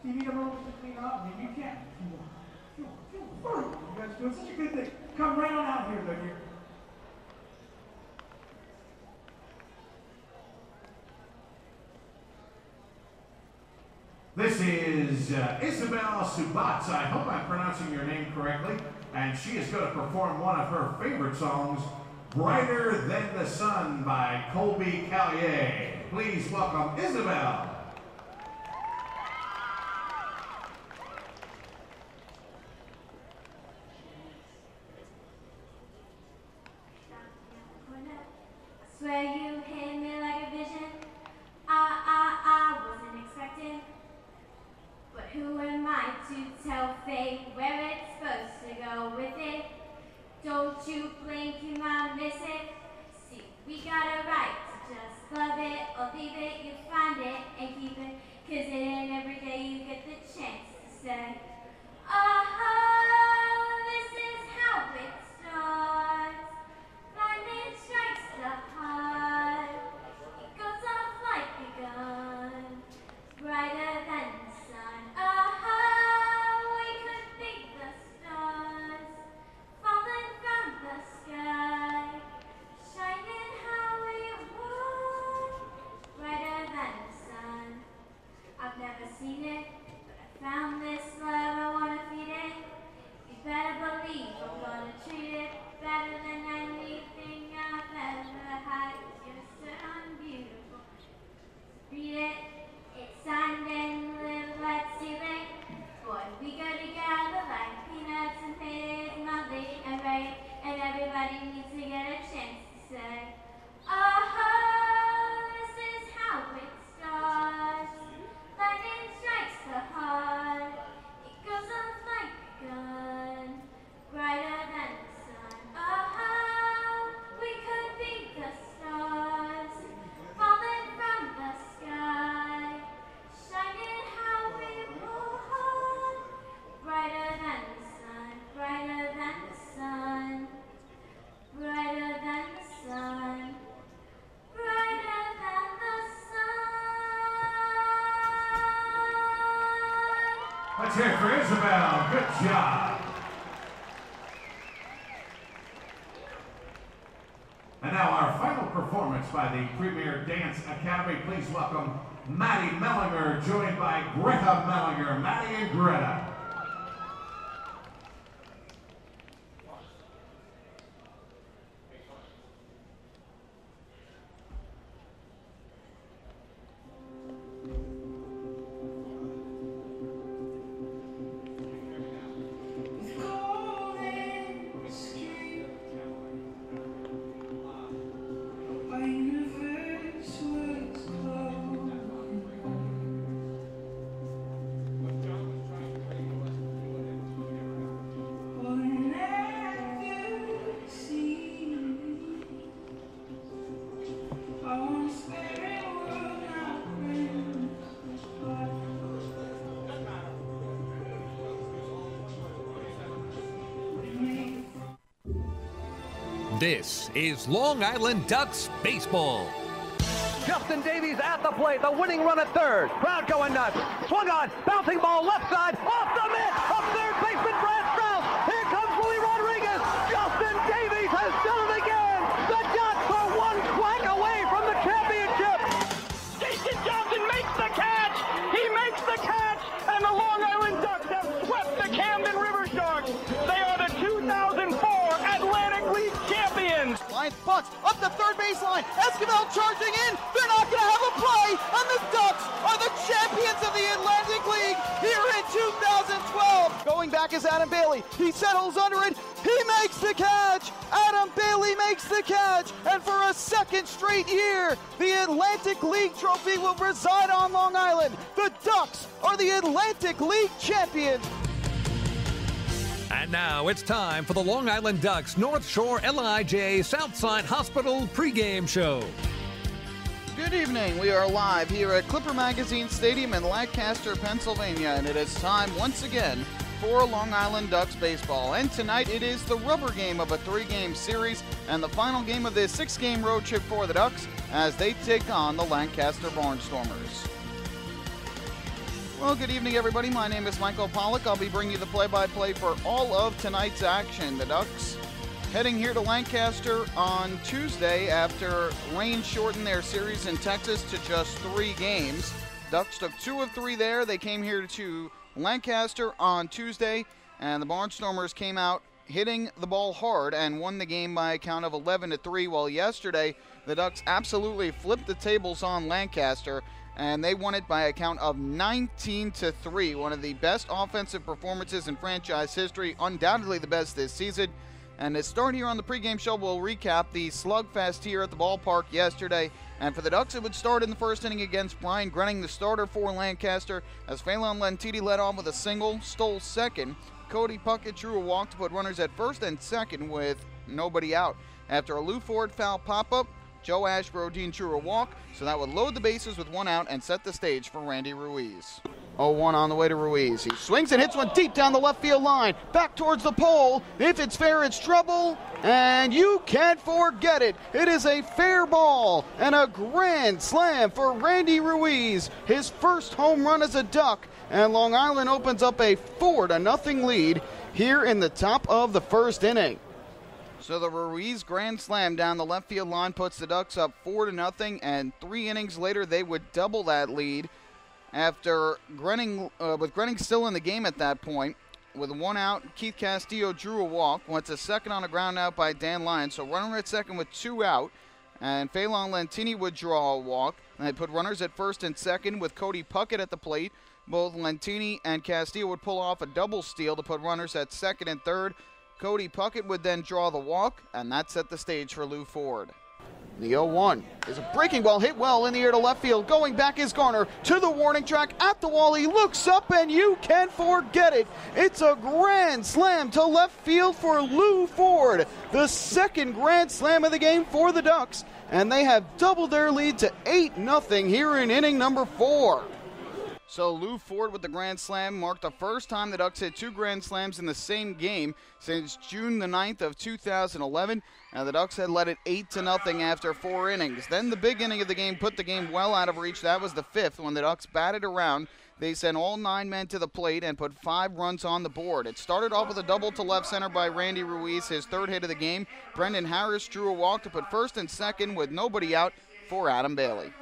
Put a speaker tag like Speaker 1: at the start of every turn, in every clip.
Speaker 1: You need a moment to clean up? I mean, you can. You guys are doing such a good thing. Come right on out here, Lydia.
Speaker 2: This is Isabel Subatz. I hope I'm pronouncing your name correctly. And she is going to perform one of her favorite songs, Brighter Than the Sun by Colby Callier. Please welcome Isabel.
Speaker 3: I swear you hit me like a vision. I wasn't expecting. But who am I to tell fate where it's supposed to go with it? Don't you blink, you might miss it. See, we got a right to just love it or leave it. You find it and keep it, 'cause it ain't every day you get the chance to say, oh, this is how it starts. Lightning strikes the heart. It goes off like a gun, brighter than the sun. Oh, we could be the stars, falling from the sky, shining how we want, brighter than the sun. I've never seen it, but I found this love, I wanna feed it. You better believe I'm gonna treat it better than anything I've ever had. You're so beautiful. Read it, it's signed and live, let's seal it. Boy, we go together like peanuts and peas, Molly and Ray, and everybody needs to get a chance to say, oh, this is how it starts. Lightning strikes the heart. It goes off like a gun, brighter than the sun. Oh, we could be the stars, falling from the sky, shining how we want, brighter than the sun, brighter than the sun, brighter than the sun, brighter than the sun.
Speaker 2: Let's hear it for Isabel. Good job. And now our final performance by the Premier Dance Academy. Please welcome Maddie Mellinger, joined by Greta Mellinger. Maddie and Greta.
Speaker 4: This is Long Island Ducks baseball.
Speaker 5: Justin Davies at the plate, the winning run at third. Crowd going nuts. Swung on, bouncing ball left side, off the mitt, up third baseman Brad Strauss. Here comes Willie Rodriguez. Justin Davies has done it again. The Ducks are one quack away from the championship.
Speaker 6: Jason Johnson makes the catch. He makes the catch, and the Long Island Ducks have swept the Camden River Sharks. They are the 2004 Atlantic League champions.
Speaker 7: Lions bucks up the third baseline. Esquivel charging in. They're not going to have a play, and the Ducks are the champions of the Atlantic League here in 2012. Going back is Adam Bailey. He settles under it. He makes the catch. Adam Bailey makes the catch, and for a second straight year, the Atlantic League trophy will reside on Long Island. The Ducks are the Atlantic League champions.
Speaker 4: And now it's time for the Long Island Ducks North Shore LIJ Southside Hospital pregame show.
Speaker 7: Good evening. We are live here at Clipper Magazine Stadium in Lancaster, Pennsylvania, and it is time once again for Long Island Ducks baseball. And tonight it is the rubber game of a 3-game series and the final game of this 6-game road trip for the Ducks as they take on the Lancaster Barnstormers. Well, good evening, everybody. My name is Michael Pollock. I'll be bringing you the play-by-play for all of tonight's action. The Ducks heading here to Lancaster on Tuesday after rain shortened their series in Texas to just 3 games. Ducks took 2 of 3 there. They came here to Lancaster on Tuesday, and the Barnstormers came out hitting the ball hard and won the game by a count of 11-3, while yesterday the Ducks absolutely flipped the tables on Lancaster, and they won it by a count of 19-3. One of the best offensive performances in franchise history, undoubtedly the best this season. And to start here on the pregame show, we'll recap the slugfest here at the ballpark yesterday. And for the Ducks, it would start in the first inning against Brian Grenning, the starter for Lancaster, as Phelan Lentiti led off with a single, stole second. Cody Puckett drew a walk to put runners at first and second with nobody out. After a Lou Ford foul pop-up, Joe Ashbrodine drew a walk, so that would load the bases with 1 out and set the stage for Randy Ruiz. 0-1 on the way to Ruiz. He swings and hits one deep down the left field line. Back towards the pole. If it's fair, it's trouble. And you can't forget it. It is a fair ball and a grand slam for Randy Ruiz. His first home run as a Duck. And Long Island opens up a 4-0 lead here in the top of the first inning. So the Ruiz grand slam down the left field line puts the Ducks up 4-0, and 3 innings later they would double that lead after Grenning, with Grenning still in the game at that point. With 1 out, Keith Castillo drew a walk, went to second on a ground out by Dan Lyons, so runner at second with 2 out, and Phelan Lentini would draw a walk, and they put runners at first and second with Cody Puckett at the plate. Both Lentini and Castillo would pull off a double steal to put runners at second and third. Cody Puckett would then draw the walk, and that set the stage for Lou Ford. The 0-1 is a breaking ball hit well in the air to left field. Going back is Garner to the warning track at the wall. He looks up, and you can't forget it. It's a grand slam to left field for Lou Ford. The second grand slam of the game for the Ducks, and they have doubled their lead to 8-0 here in inning number 4. So Lou Ford with the grand slam marked the first time the Ducks hit 2 grand slams in the same game since June the 9th of 2011. And the Ducks had led it 8-0 after 4 innings. Then the big inning of the game put the game well out of reach. That was the 5th when the Ducks batted around. They sent all 9 men to the plate and put 5 runs on the board. It started off with a double to left center by Randy Ruiz, his 3rd hit of the game. Brendan Harris drew a walk to put first and second with nobody out for Adam Bailey.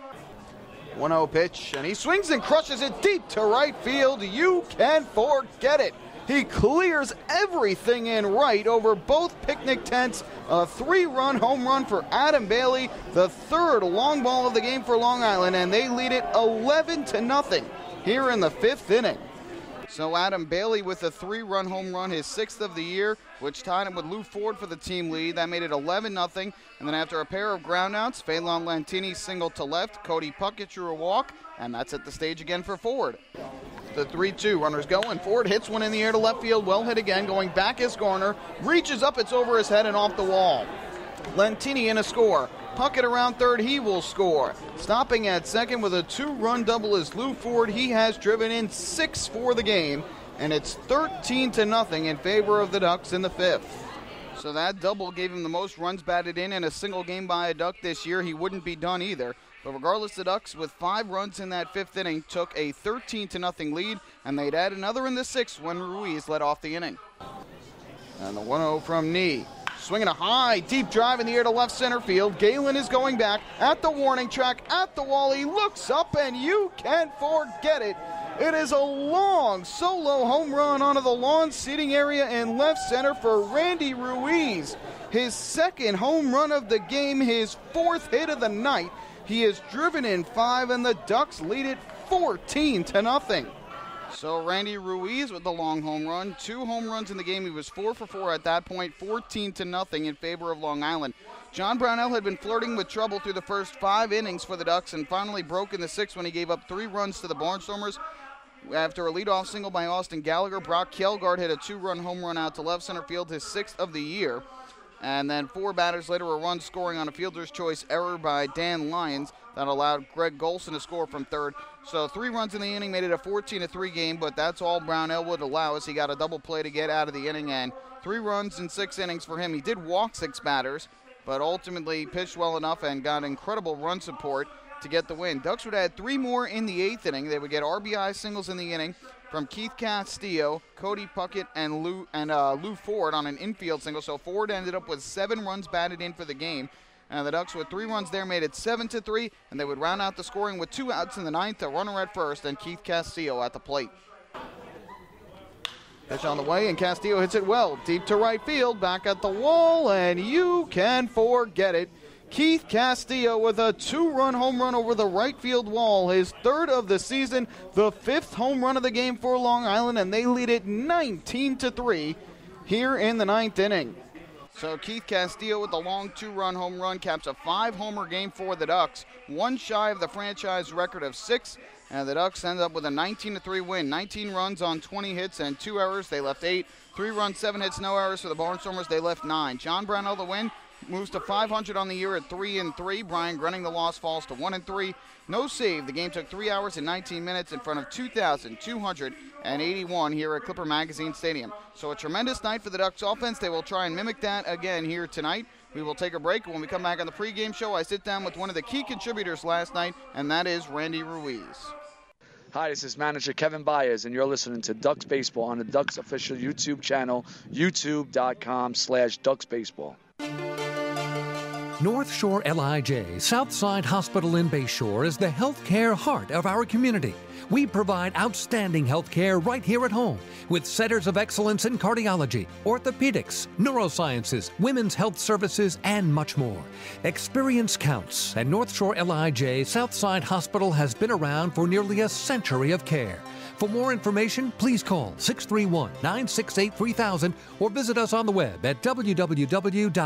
Speaker 7: 1-0 pitch, and he swings and crushes it deep to right field. You can't forget it. He clears everything in right over both picnic tents. A 3-run home run for Adam Bailey, the 3rd long ball of the game for Long Island, and they lead it 11-0 here in the 5th inning. So Adam Bailey with a 3-run home run, his 6th of the year, which tied him with Lou Ford for the team lead. That made it 11-0. And then after a pair of groundouts, Phelan Lentini singled to left, Cody Puckett drew a walk, and that set the stage again for Ford. The 3-2, runners go, and Ford hits one in the air to left field, well hit again, going back is Garner, reaches up, it's over his head and off the wall. Lentini in a score. Puckett around third, he will score. Stopping at second with a 2-run double is Lou Ford. He has driven in 6 for the game, and it's 13-0 in favor of the Ducks in the 5th. So that double gave him the most runs batted in a single game by a Duck this year. He wouldn't be done either. But regardless, the Ducks, with 5 runs in that 5th inning, took a 13-0 lead, and they'd add another in the 6th when Ruiz led off the inning. And the 1-0 from Nee. Swinging a high, deep drive in the air to left center field. Galen is going back at the warning track, at the wall. He looks up, and you can't forget it. It is a long solo home run onto the lawn seating area in left center for Randy Ruiz. His 2nd home run of the game, his 4th hit of the night. He has driven in 5, and the Ducks lead it 14-0. So Randy Ruiz with the long home run. 2 home runs in the game. He was 4 for 4 at that point, 14-0 in favor of Long Island. John Brownell had been flirting with trouble through the first 5 innings for the Ducks and finally broke in the 6th when he gave up 3 runs to the Barnstormers. After a leadoff single by Austin Gallagher, Brock Kjellgaard hit a 2-run home run out to left center field, his 6th of the year. And then 4 batters later, a run scoring on a fielder's choice error by Dan Lyons that allowed Greg Golson to score from third. So 3 runs in the inning made it a 14-3 game, but that's all Brownell would allow as he got a double play to get out of the inning. And 3 runs in 6 innings for him. He did walk 6 batters, but ultimately pitched well enough and got incredible run support to get the win. Ducks would add 3 more in the 8th inning. They would get RBI singles in the inning from Keith Castillo, Cody Puckett, and Lou Ford on an infield single. So Ford ended up with 7 runs batted in for the game. And the Ducks with 3 runs there made it 7-3, and they would round out the scoring with 2 outs in the 9th, a runner at first, and Keith Castillo at the plate. Pitch on the way, and Castillo hits it well. Deep to right field, back at the wall, and you can forget it. Keith Castillo with a 2-run home run over the right field wall, his 3rd of the season, the 5th home run of the game for Long Island, and they lead it 19-3 here in the 9th inning. So Keith Castillo with the long 2-run home run caps a 5-homer game for the Ducks, 1 shy of the franchise record of 6, and the Ducks end up with a 19-3 win. 19 runs on 20 hits and 2 errors. They left 8. 3 runs, 7 hits, no errors for the Barnstormers. They left 9. John Brownell the win. Moves to 500 on the year at 3-3. Brian Grunning the loss falls to 1-3. No save. The game took 3 hours and 19 minutes in front of 2,281 here at Clipper Magazine Stadium. So a tremendous night for the Ducks offense. They will try and mimic that again here tonight. We will take a break. When we come back on the pregame show, I sit down with one of the key contributors last night, and that is Randy Ruiz.
Speaker 8: Hi, this is manager Kevin Byers, and you're listening to Ducks Baseball on the Ducks official YouTube channel, youtube.com/DucksBaseball.
Speaker 4: North Shore LIJ Southside Hospital in Bayshore is the healthcare heart of our community. We provide outstanding healthcare right here at home with centers of excellence in cardiology, orthopedics, neurosciences, women's health services, and much more. Experience counts, and North Shore LIJ Southside Hospital has been around for nearly a century of care. For more information, please call 631-968-3000 or visit us on the web at www.nslij.com.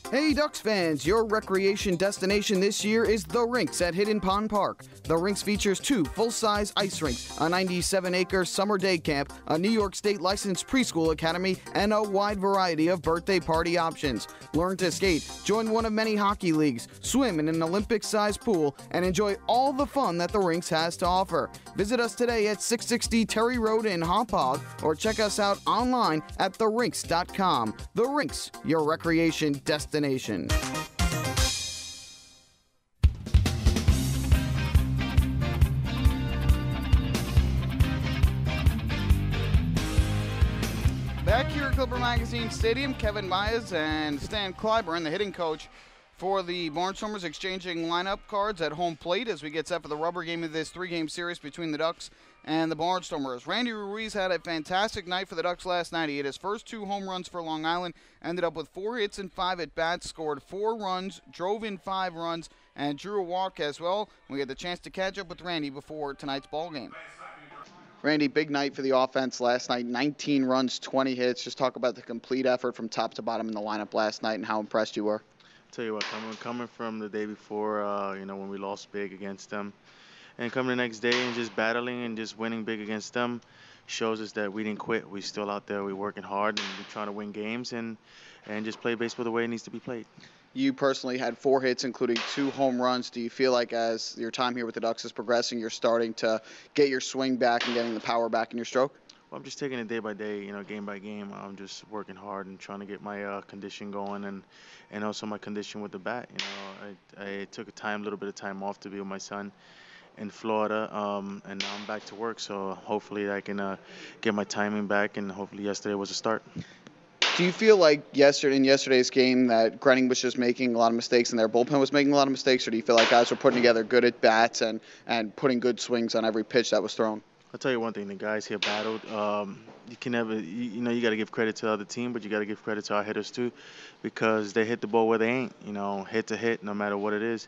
Speaker 7: Hey Ducks fans, your recreation destination this year is The Rinks at Hidden Pond Park. The Rinks features 2 full-size ice rinks, a 97-acre summer day camp, a New York State licensed preschool academy, and a wide variety of birthday party options. Learn to skate, join one of many hockey leagues, swim in an Olympic-sized pool, and enjoy all the fun that The Rinks has to offer. Visit us today at 660 Terry Road in Hauppauge, or check us out online at therinks.com. The Rinks, your recreation destination. Back here at Clipper Magazine Stadium, Kevin Myers and Stan Clyburn, the hitting coach for the Barnstormers, exchanging lineup cards at home plate as we get set for the rubber game of this 3-game series between the Ducks and the Barnstormers. Randy Ruiz had a fantastic night for the Ducks last night. He hit his first 2 home runs for Long Island, ended up with 4 hits and 5 at-bats, scored 4 runs, drove in 5 runs, and drew a walk as well. We had the chance to catch up with Randy before tonight's ball game. Randy, big night for the offense last night. 19 runs, 20 hits. Just talk about the complete effort from top to bottom in the lineup last night and how impressed you were.
Speaker 9: Tell you what, coming from the day before, when we lost big against them, and coming the next day and just battling and just winning big against them shows us that we didn't quit. We still out there, we're working hard, and we're trying to win games and just play baseball the way it needs to be played.
Speaker 7: You personally had 4 hits, including 2 home runs. Do you feel like as your time here with the Ducks is progressing, you're starting to get your swing back and getting the power back in your stroke?
Speaker 9: Well, I'm just taking it day by day, game by game. I'm just working hard and trying to get my condition going and also my condition with the bat. I took a little bit of time off to be with my son in Florida, and now I'm back to work. So hopefully I can get my timing back, and hopefully yesterday was a start.
Speaker 7: Do you feel like in yesterday's game that Grunning was just making a lot of mistakes and their bullpen was making a lot of mistakes, or do you feel like guys were putting together good at-bats and putting good swings on every pitch that was thrown?
Speaker 9: I'll tell you one thing, the guys here battled. You can never, you got to give credit to the other team, but you got to give credit to our hitters too, because they hit the ball where they ain't, hit to hit, no matter what it is.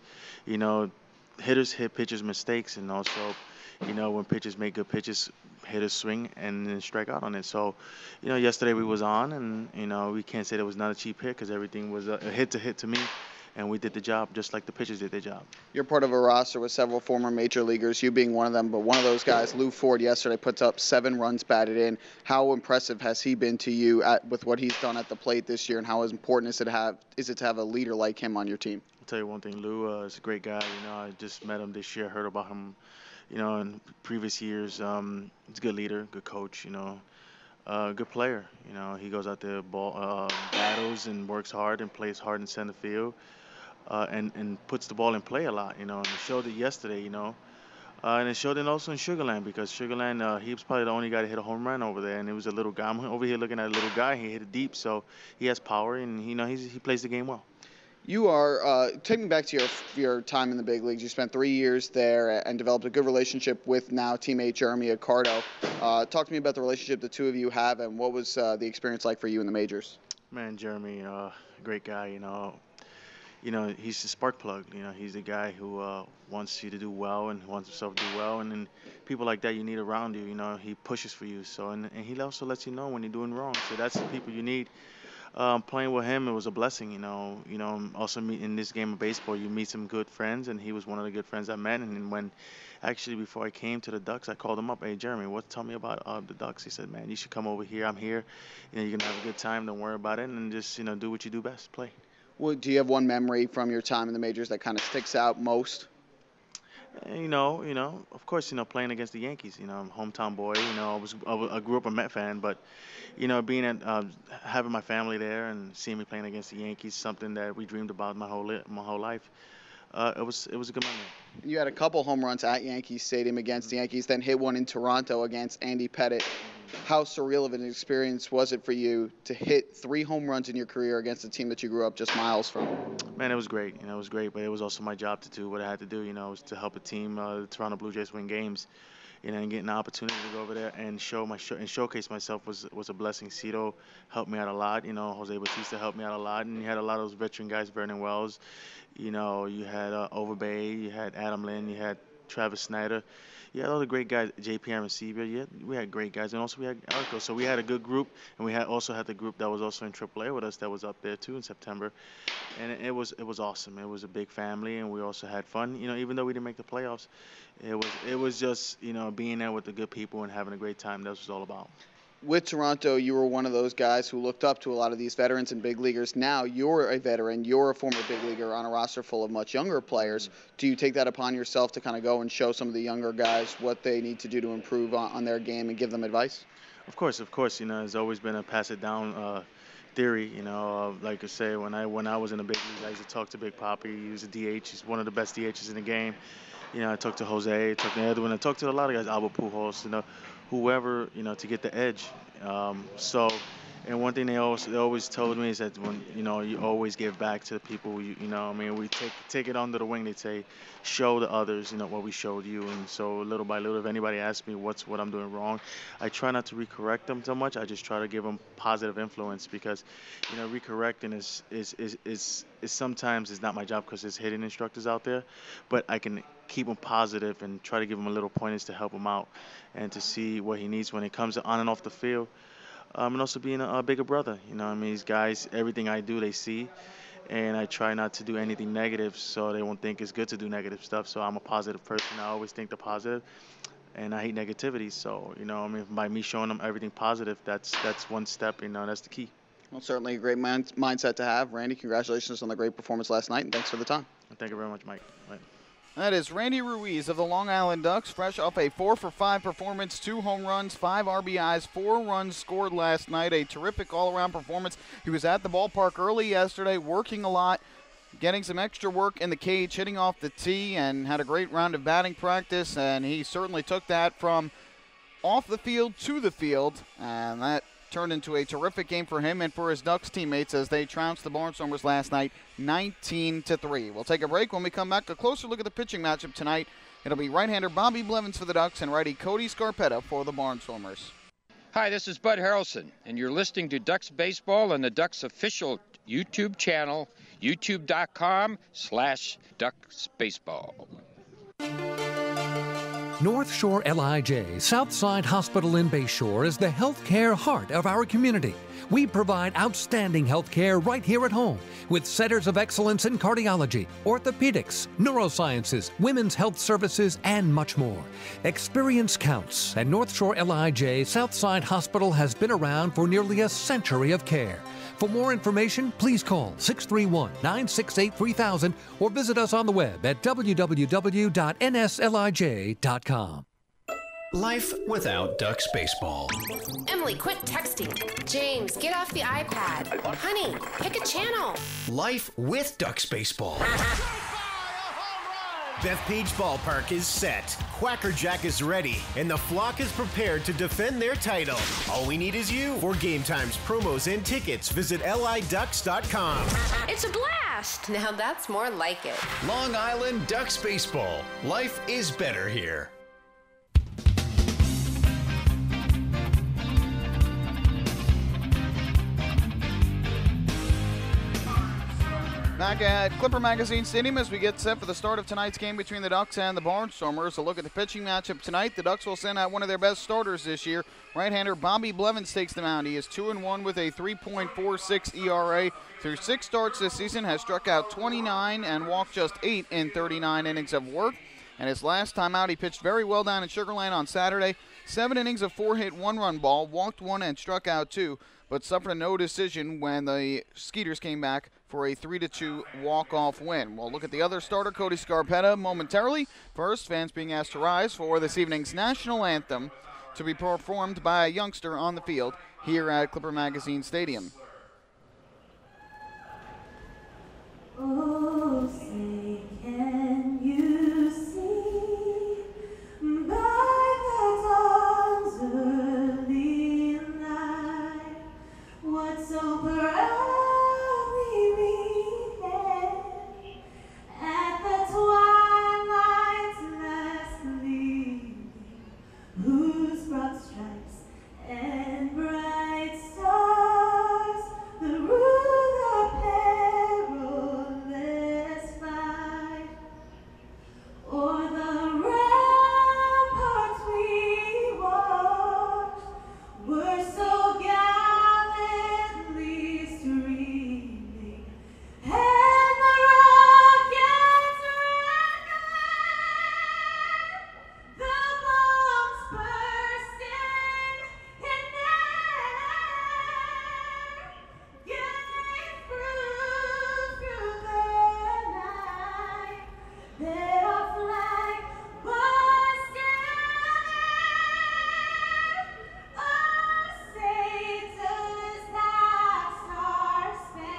Speaker 9: Hitters hit pitchers' mistakes, and also, when pitchers make good pitches, hitters swing and then strike out on it. So, yesterday we was on, and, we can't say that was not a cheap hit because everything was a hit to me. And we did the job just like the pitchers did their job. You're part of a roster with several former major leaguers, you being one of them, but one of those guys, Lou Ford, yesterday puts up 7 runs batted in. How impressive has he been to you with what he's done at the plate this year, and how important is it to have a leader like him on your team? I'll tell you one thing, Lou is a great guy. I just met him this year, heard about him, in previous years. He's a good leader, good coach, good player. He goes out there, battles and works hard and plays hard in center field. and puts the ball in play a lot, and it showed it yesterday, and it showed it also in Sugarland, because Sugarland, he was probably the only guy to hit a home run over there, and it was a little guy. I'm over here looking at a little guy. He hit it deep, so he has power, and he plays the game well.
Speaker 7: You are, taking back to your time in the big leagues, you spent 3 years there and developed a good relationship with now teammate Jeremy Accardo. Talk to me about the relationship the two of you have, and what was the experience like for you in the majors?
Speaker 9: Man, Jeremy, great guy, he's the spark plug. He's the guy who wants you to do well and wants himself to do well. And then people like that you need around you. He pushes for you. So and he also lets you know when you're doing wrong. So that's the people you need. Playing with him, it was a blessing. Also in this game of baseball, you meet some good friends, and he was one of the good friends I met. And when actually before I came to the Ducks, I called him up. Hey, Jeremy, tell me about the Ducks? He said, man, you should come over here. I'm here. You're gonna have a good time. Don't worry about it, and just do what you do best, play.
Speaker 7: Well, do you have one memory from your time in the majors that kind of sticks out most?
Speaker 9: Of course, playing against the Yankees. I'm a hometown boy. I grew up a Met fan, but being at having my family there and seeing me playing against the Yankees, something that we dreamed about my whole life. It was a good memory.
Speaker 7: You had a couple home runs at Yankee Stadium against the Yankees, then hit one in Toronto against Andy Pettitte. How surreal of an experience was it for you to hit 3 home runs in your career against a team that you grew up just miles from?
Speaker 9: Man, it was great. It was great, but it was also my job to do what I had to do. Was to help a team, the Toronto Blue Jays, win games. And getting an opportunity to go over there and showcase myself was a blessing. Cito helped me out a lot. Jose Bautista helped me out a lot, and you had a lot of those veteran guys, Vernon Wells. You had Overbay, you had Adam Lynn, you had Travis Snyder. You had all the great guys, J.P. Arancibia. We had great guys, and also we had Arco. So we had a good group, and we also had the group that was also in AAA with us that was up there too in September, and it was awesome. It was a big family, and we also had fun. Even though we didn't make the playoffs, it was just being there with the good people and having a great time. That's what it's all about.
Speaker 7: With Toronto, you were one of those guys who looked up to a lot of these veterans and big leaguers. Now you're a veteran, you're a former big leaguer on a roster full of much younger players. Do you take that upon yourself to kind of go and show some of the younger guys what they need to do to improve on their game and give them advice?
Speaker 9: Of course. There's always been a pass it down theory. Like I say, when I was in the big leagues, I used to talk to Big Papi. He was a DH. He's one of the best DHs in the game. I talked to Jose, I talked to Edwin, I talked to a lot of guys, Albert Pujols, whoever, to get the edge. And one thing they always told me is that when, you always give back to the people, we take it under the wing. They say, show the others, what we showed you. And so little by little, if anybody asks me what I'm doing wrong, I try not to recorrect them so much. I just try to give them positive influence, because, recorrecting is sometimes is not my job, because there's hitting instructors out there, but I can keep him positive and try to give him a little pointers to help him out and to see what he needs when it comes to on and off the field. And also being a bigger brother. These guys, everything I do, they see. And I try not to do anything negative so they won't think it's good to do negative stuff. So I'm a positive person. I always think the positive. And I hate negativity. So, by me showing them everything positive, that's one step, that's the key.
Speaker 7: Well, certainly a great mindset to have. Randy, congratulations on the great performance last night, and thanks for the time.
Speaker 9: Thank you very much, Mike. Right.
Speaker 7: That is Randy Ruiz of the Long Island Ducks, fresh off a 4-for-5 performance, 2 home runs, 5 RBIs, 4 runs scored last night. A terrific all-around performance. He was at the ballpark early yesterday, working a lot, getting some extra work in the cage, hitting off the tee, and had a great round of batting practice. And he certainly took that from off the field to the field, and that turned into a terrific game for him and for his Ducks teammates as they trounced the Barnstormers last night 19-3. We'll take a break. When we come back, a closer look at the pitching matchup tonight. It'll be right-hander Bobby Blevins for the Ducks and righty Cody Scarpetta for the Barnstormers.
Speaker 10: Hi, this is Bud Harrelson, and you're listening to Ducks Baseball on the Ducks official YouTube channel, youtube.com/DucksBaseball.
Speaker 4: North Shore LIJ Southside Hospital in Bayshore is the healthcare heart of our community. We provide outstanding healthcare right here at home with centers of excellence in cardiology, orthopedics, neurosciences, women's health services, and much more. Experience counts, and North Shore LIJ Southside Hospital has been around for nearly a century of care. For more information, please call 631-968-3000 or visit us on the web at www.nslij.com.
Speaker 11: Life without Ducks baseball.
Speaker 12: Emily, quit texting. James, get off the iPad. Honey, pick a channel.
Speaker 11: Life with Ducks baseball. Bethpage Ballpark is set. Quacker Jack is ready, and the flock is prepared to defend their title. All we need is you. For game times, promos, and tickets, visit liducks.com.
Speaker 12: It's a blast. Now that's more like it.
Speaker 11: Long Island Ducks baseball. Life is better here.
Speaker 7: Back at Clipper Magazine Stadium as we get set for the start of tonight's game between the Ducks and the Barnstormers. A look at the pitching matchup tonight. The Ducks will send out one of their best starters this year. Right-hander Bobby Blevins takes the mound. He is 2-1 with a 3.46 ERA. Through 6 starts this season, has struck out 29 and walked just 8 in 39 innings of work. And his last time out, he pitched very well down in Sugar Land on Saturday. 7 innings of 4-hit, 1-run ball, walked 1 and struck out 2, but suffered a no decision when the Skeeters came back for a 3-2 walk-off win. We'll look at the other starter, Cody Scarpetta, momentarily. First, fans being asked to rise for this evening's national anthem to be performed by a youngster on the field here at Clipper Magazine Stadium.
Speaker 3: Oh, say, can you see by the dawn's early light what so proudly we hailed at the twilight's last gleaming, whose broad stripes and bright stars the rule the perilous fight, o'er the ramparts we watched were so gallantly streaming, and the rockets red glare, the bombs bursting in air, gave proof through the night that our flag was still there. Oh, say does that star-spangled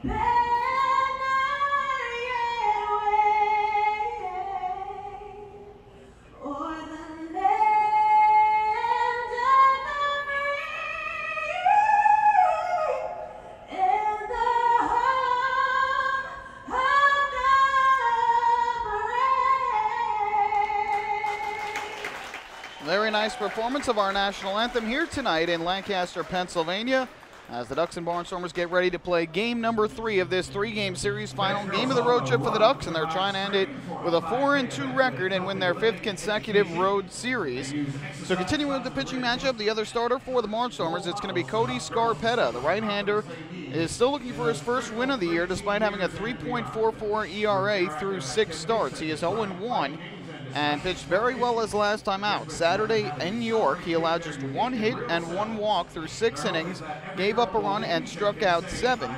Speaker 3: banner yet wave o'er the land of the free and the home of the brave?
Speaker 7: Very nice performance of our national anthem here tonight in Lancaster, Pennsylvania, as the Ducks and Barnstormers get ready to play game number 3 of this 3-game series, final game of the road trip for the Ducks, and they're trying to end it with a 4-2 record and win their 5th consecutive road series. So continuing with the pitching matchup, the other starter for the Barnstormers, it's going to be Cody Scarpetta. The right-hander is still looking for his first win of the year despite having a 3.44 ERA through 6 starts. He is 0-1 and pitched very well his last time out. Saturday in New York, he allowed just 1 hit and 1 walk through 6 innings, gave up a run and struck out 7.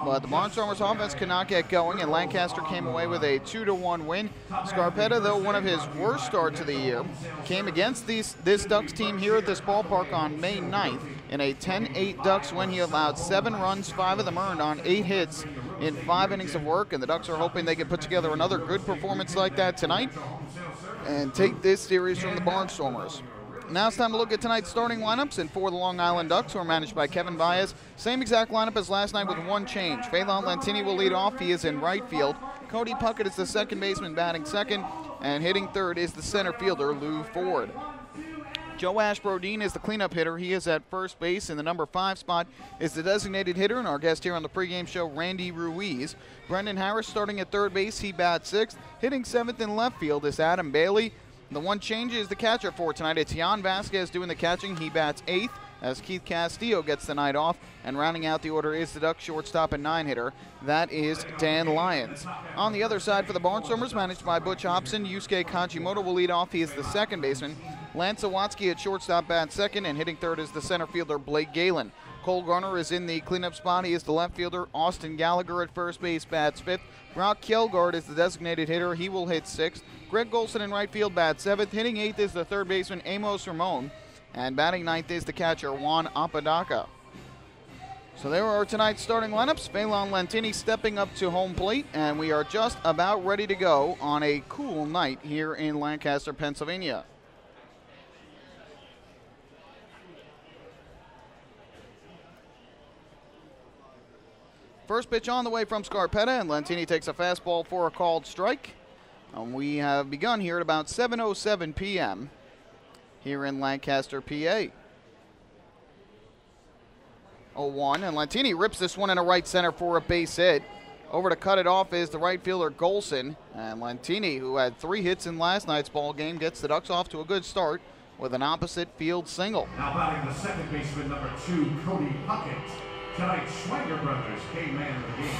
Speaker 7: But the Barnstormers offense could not get going, and Lancaster came away with a 2-1 win. Scarpetta, though one of his worst starts of the year, came against this Ducks team here at this ballpark on May 9th. In a 10-8 Ducks win, he allowed 7 runs, 5 of them earned on 8 hits in 5 innings of work, and the Ducks are hoping they can put together another good performance like that tonight and take this series from the Barnstormers. Now it's time to look at tonight's starting lineups, and for the Long Island Ducks, who are managed by Kevin Baez, same exact lineup as last night with 1 change. Phelan Lentini will lead off. He is in right field. Cody Puckett is the second baseman, batting second, and hitting third is the center fielder, Lou Ford. Joe Ashbrodeen is the cleanup hitter. He is at first base, and the number 5 spot is the designated hitter, and our guest here on the pregame show, Randy Ruiz. Brendan Harris starting at third base. He bats 6th. Hitting 7th in left field is Adam Bailey. The one change is the catcher for tonight. It's Jan Vasquez doing the catching. He bats 8th as Keith Castillo gets the night off. And rounding out the order is the Ducks shortstop and 9-hitter. That is Dan Lyons. On the other side for the Barnstormers, managed by Butch Hobson, Yusuke Kajimoto will lead off. He is the second baseman. Lance Sawatsky at shortstop bats second, and hitting third is the center fielder Blake Galen. Cole Garner is in the cleanup spot. He is the left fielder. Austin Gallagher at first base bats 5th. Brock Kjellgaard is the designated hitter. He will hit 6th. Greg Golson in right field bats 7th. Hitting 8th is the third baseman Amos Ramon. And batting 9th is the catcher Juan Apodaca. So there are tonight's starting lineups. Phelan Lentini stepping up to home plate. And we are just about ready to go on a cool night here in Lancaster, Pennsylvania. First pitch on the way from Scarpetta, and Lentini takes a fastball for a called strike. And we have begun here at about 7:07 p.m. here in Lancaster, PA. 0-1, and Lentini rips this one in a right center for a base hit. Over to cut it off is the right fielder Golson. And Lentini, who had 3 hits in last night's ball game, gets the Ducks off to a good start with an opposite field single.
Speaker 2: Now batting the second baseman, number 2, Cody Puckett. Tonight's Schwager brothers came man of the game.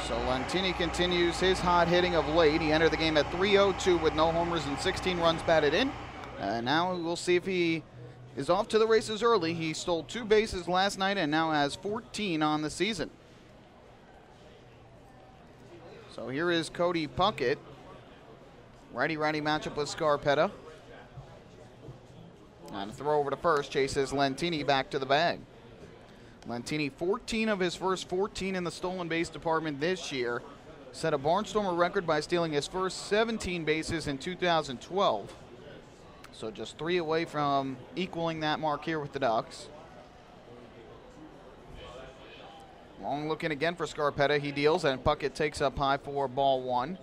Speaker 7: So Lentini continues his hot hitting of late. He entered the game at 3-0-2 with no homers and 16 runs batted in. And now we'll see if he is off to the races early. He stole 2 bases last night and now has 14 on the season. So here is Cody Puckett. Righty-righty matchup with Scarpetta. And a throw over to first chases Lentini back to the bag. Lentini, 14 of his first 14 in the stolen base department this year. Set a Barnstormer record by stealing his first 17 bases in 2012. So just 3 away from equaling that mark here with the Ducks. Long looking again for Scarpetta. He deals, and Puckett takes up high for ball 1.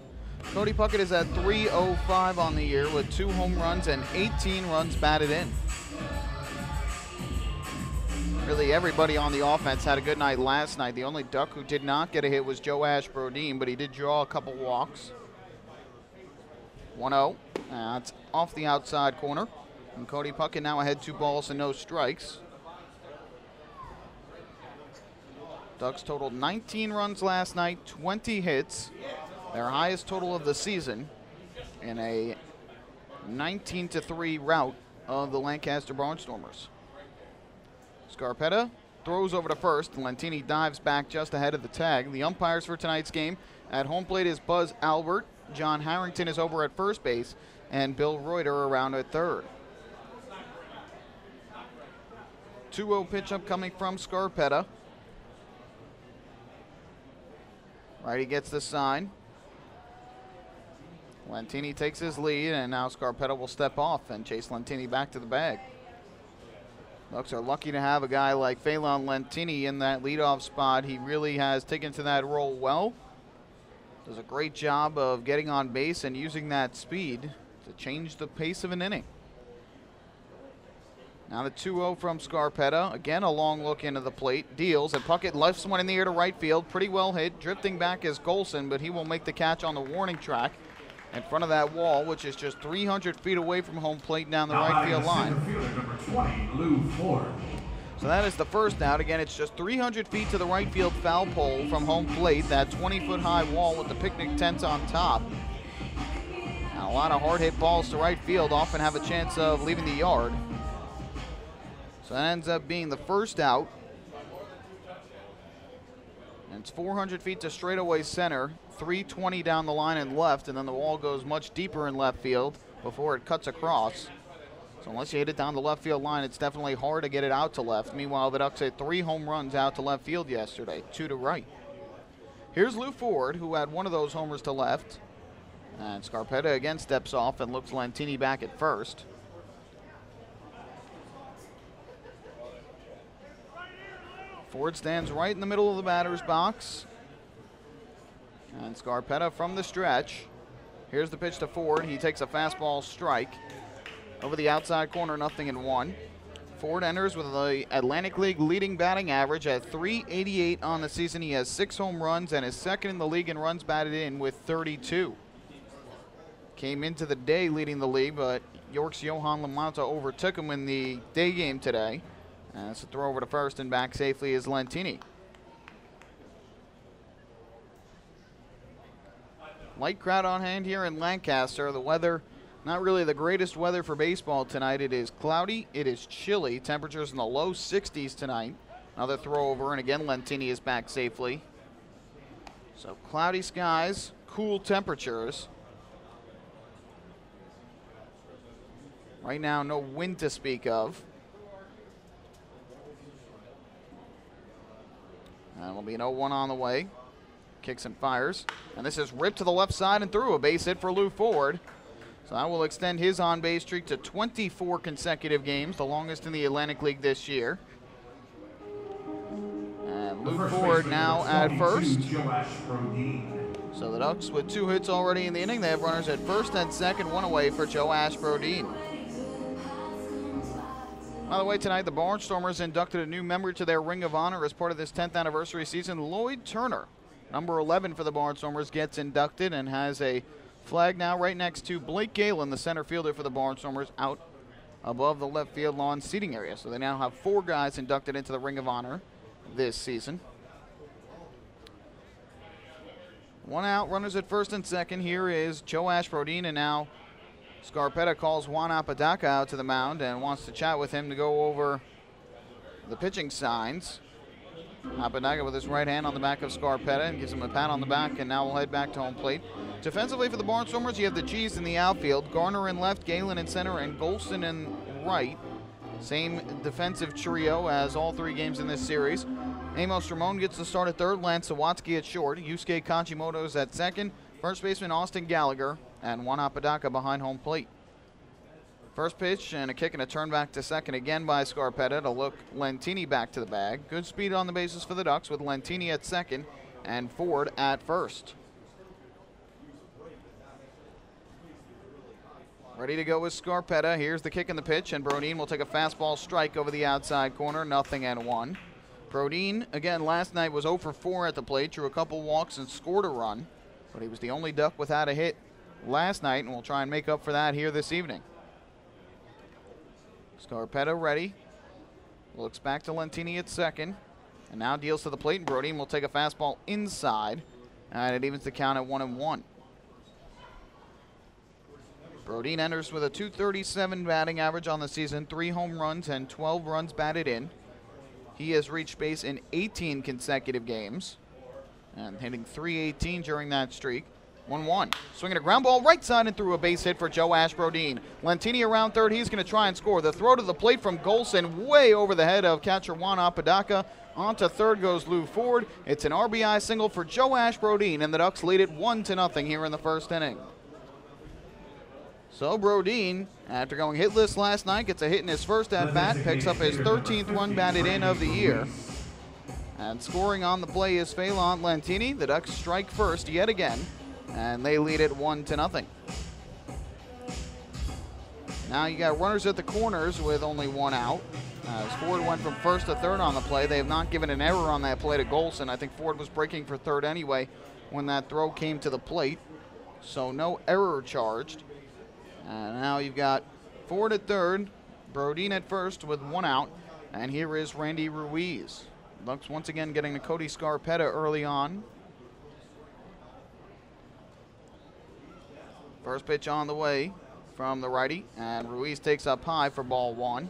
Speaker 7: Cody Puckett is at 305 on the year with 2 home runs and 18 runs batted in. Really, everybody on the offense had a good night last night. The only Duck who did not get a hit was Joe Ashbrodeen, but he did draw a couple walks. 1-0. That's off the outside corner. And Cody Puckett now ahead 2 balls and no strikes. Ducks totaled 19 runs last night, 20 hits. Their highest total of the season in a 19-3 rout of the Lancaster Barnstormers. Scarpetta throws over to first. Lentini dives back just ahead of the tag. The umpires for tonight's game at home plate is Buzz Albert. John Harrington is over at first base, and Bill Reuter around at third. 2-0 pitch up coming from Scarpetta. Righty gets the sign. Lentini takes his lead, and now Scarpetta will step off and chase Lentini back to the bag. Ducks are lucky to have a guy like Phelan Lentini in that leadoff spot. He really has taken to that role well. Does a great job of getting on base and using that speed to change the pace of an inning. Now the 2-0 from Scarpetta. Again, a long look into the plate. Deals, and Puckett lifts one in the air to right field. Pretty well hit. Drifting back is Golson, but he will make the catch on the warning track in front of that wall, which is just 300 feet away from home plate down the right field line.
Speaker 2: Number 20, Lou Ford.
Speaker 7: So that is the first out. Again, it's just 300 feet to the right field foul pole from home plate, that 20-foot high wall with the picnic tent on top. Now, a lot of hard hit balls to right field often have a chance of leaving the yard. So that ends up being the first out. And it's 400 feet to straightaway center, 320 down the line and left, and then the wall goes much deeper in left field before it cuts across. So unless you hit it down the left field line, it's definitely hard to get it out to left. Meanwhile, the Ducks had 3 home runs out to left field yesterday, 2 to right. Here's Lou Ford, who had 1 of those homers to left. And Scarpetta again steps off and looks Lentini back at first. Ford stands right in the middle of the batter's box. And Scarpetta from the stretch. Here's the pitch to Ford. He takes a fastball strike. Over the outside corner, 0-1. Ford enters with the Atlantic League leading batting average at .388 on the season. He has 6 home runs and is second in the league in runs batted in with 32. Came into the day leading the league, but York's Johan LaMonta overtook him in the day game today. And it's a throw over to first, and back safely is Lentini. Light crowd on hand here in Lancaster. The weather Not really the greatest weather for baseball tonight. It is cloudy. It is chilly. Temperatures in the low 60s tonight. Another throw over, and again, Lentini is back safely. So cloudy skies, cool temperatures. Right now, no wind to speak of. And will be an 0-1 on the way. Kicks and fires. And this is ripped to the left side and through. A base hit for Lou Ford. So that will extend his on-base streak to 24 consecutive games, the longest in the Atlantic League this year. And Lou Ford now at first. So the Ducks with 2 hits already in the inning. They have runners at first and second, 1 away for Joe Ashbrodeen. By the way, tonight the Barnstormers inducted a new member to their Ring of Honor as part of this 10th anniversary season. Lloyd Turner, number 11 for the Barnstormers, gets inducted and has a flag now right next to Blake Galen, the center fielder for the Barnstormers, out above the left field lawn seating area. So they now have 4 guys inducted into the Ring of Honor this season. 1 out, runners at first and second. Here is Joe Ashbrodeen, and now Scarpetta calls Juan Apodaca out to the mound and wants to chat with him to go over the pitching signs. Apodaca with his right hand on the back of Scarpetta and gives him a pat on the back, and now we'll head back to home plate. Defensively for the Barnstormers, you have the G's in the outfield, Garner in left, Galen in center, and Golston in right. Same defensive trio as all 3 games in this series. Amos Ramon gets the start at third, Lance Sawatsky at short, Yusuke Kachimoto is at second, first baseman Austin Gallagher, and Juan Apodaca behind home plate. First pitch and a kick and a turn back to second again by Scarpetta to look Lentini back to the bag. Good speed on the bases for the Ducks with Lentini at second and Ford at first. Ready to go with Scarpetta. Here's the kick and the pitch, and Brodeen will take a fastball strike over the outside corner, 0-1. Brodeen, again, last night was 0 for 4 at the plate, drew a couple walks and scored a run, but he was the only Duck without a hit last night, and we'll try and make up for that here this evening. Scarpetta ready. Looks back to Lentini at second, and now deals to the plate, and Brodeen will take a fastball inside, and it evens the count at 1-1. Brodeen enters with a .237 batting average on the season, 3 home runs and 12 runs batted in. He has reached base in 18 consecutive games and hitting .318 during that streak. 1-1. Swinging a ground ball right side and through, a base hit for Joe Ashbrodeen. Lentini around third. He's going to try and score. The throw to the plate from Golson way over the head of catcher Juan Apodaca. On to third goes Lou Ford. It's an RBI single for Joe Ashbrodeen, and the Ducks lead it 1-0 here in the first inning. So Brodeen, after going hitless last night, gets a hit in his first at-bat, picks up his 13th one batted in of the year. And scoring on the play is Phelan Lentini. The Ducks strike first yet again, and they lead it 1-0. Now you got runners at the corners with only 1 out. As Ford went from first to third on the play. They have not given an error on that play to Golson. I think Ford was breaking for third anyway when that throw came to the plate. So no error charged. And now you've got Ford at third, Brodeen at first with 1 out, and here is Randy Ruiz. Ducks once again getting to Cody Scarpetta early on. First pitch on the way from the righty, and Ruiz takes up high for ball 1.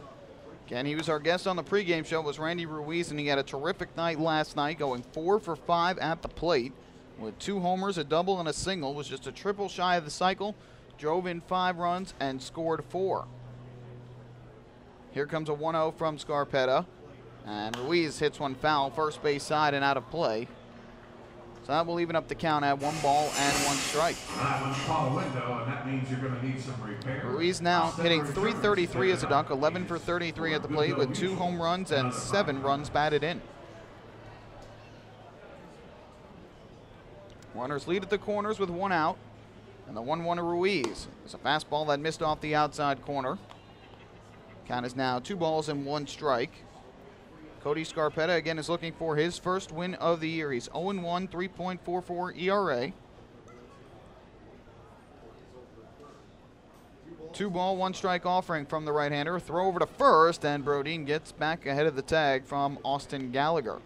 Speaker 7: Again, he was our guest on the pregame show, was Randy Ruiz, and he had a terrific night last night, going 4 for 5 at the plate with 2 homers, a double, and a single. Was just a triple shy of the cycle. Drove in 5 runs and scored 4. Here comes a 1-0 from Scarpetta, and Ruiz hits one foul, first base side and out of play. So that will even up the count at 1 ball and 1 strike.
Speaker 2: That means you're going to need some repair.
Speaker 7: Ruiz now hitting .333 as a Duck, 11 for 33 at the plate with 2 home runs and 7 runs batted in. Runners lead at the corners with 1 out. And the 1-1 to Ruiz. It's a fastball that missed off the outside corner. Count is now 2 balls and 1 strike. Cody Scarpetta again is looking for his first win of the year. He's 0-1, 3.44 ERA. 2 ball, 1 strike offering from the right-hander. Throw over to first, and Brodeen gets back ahead of the tag from Austin Gallagher.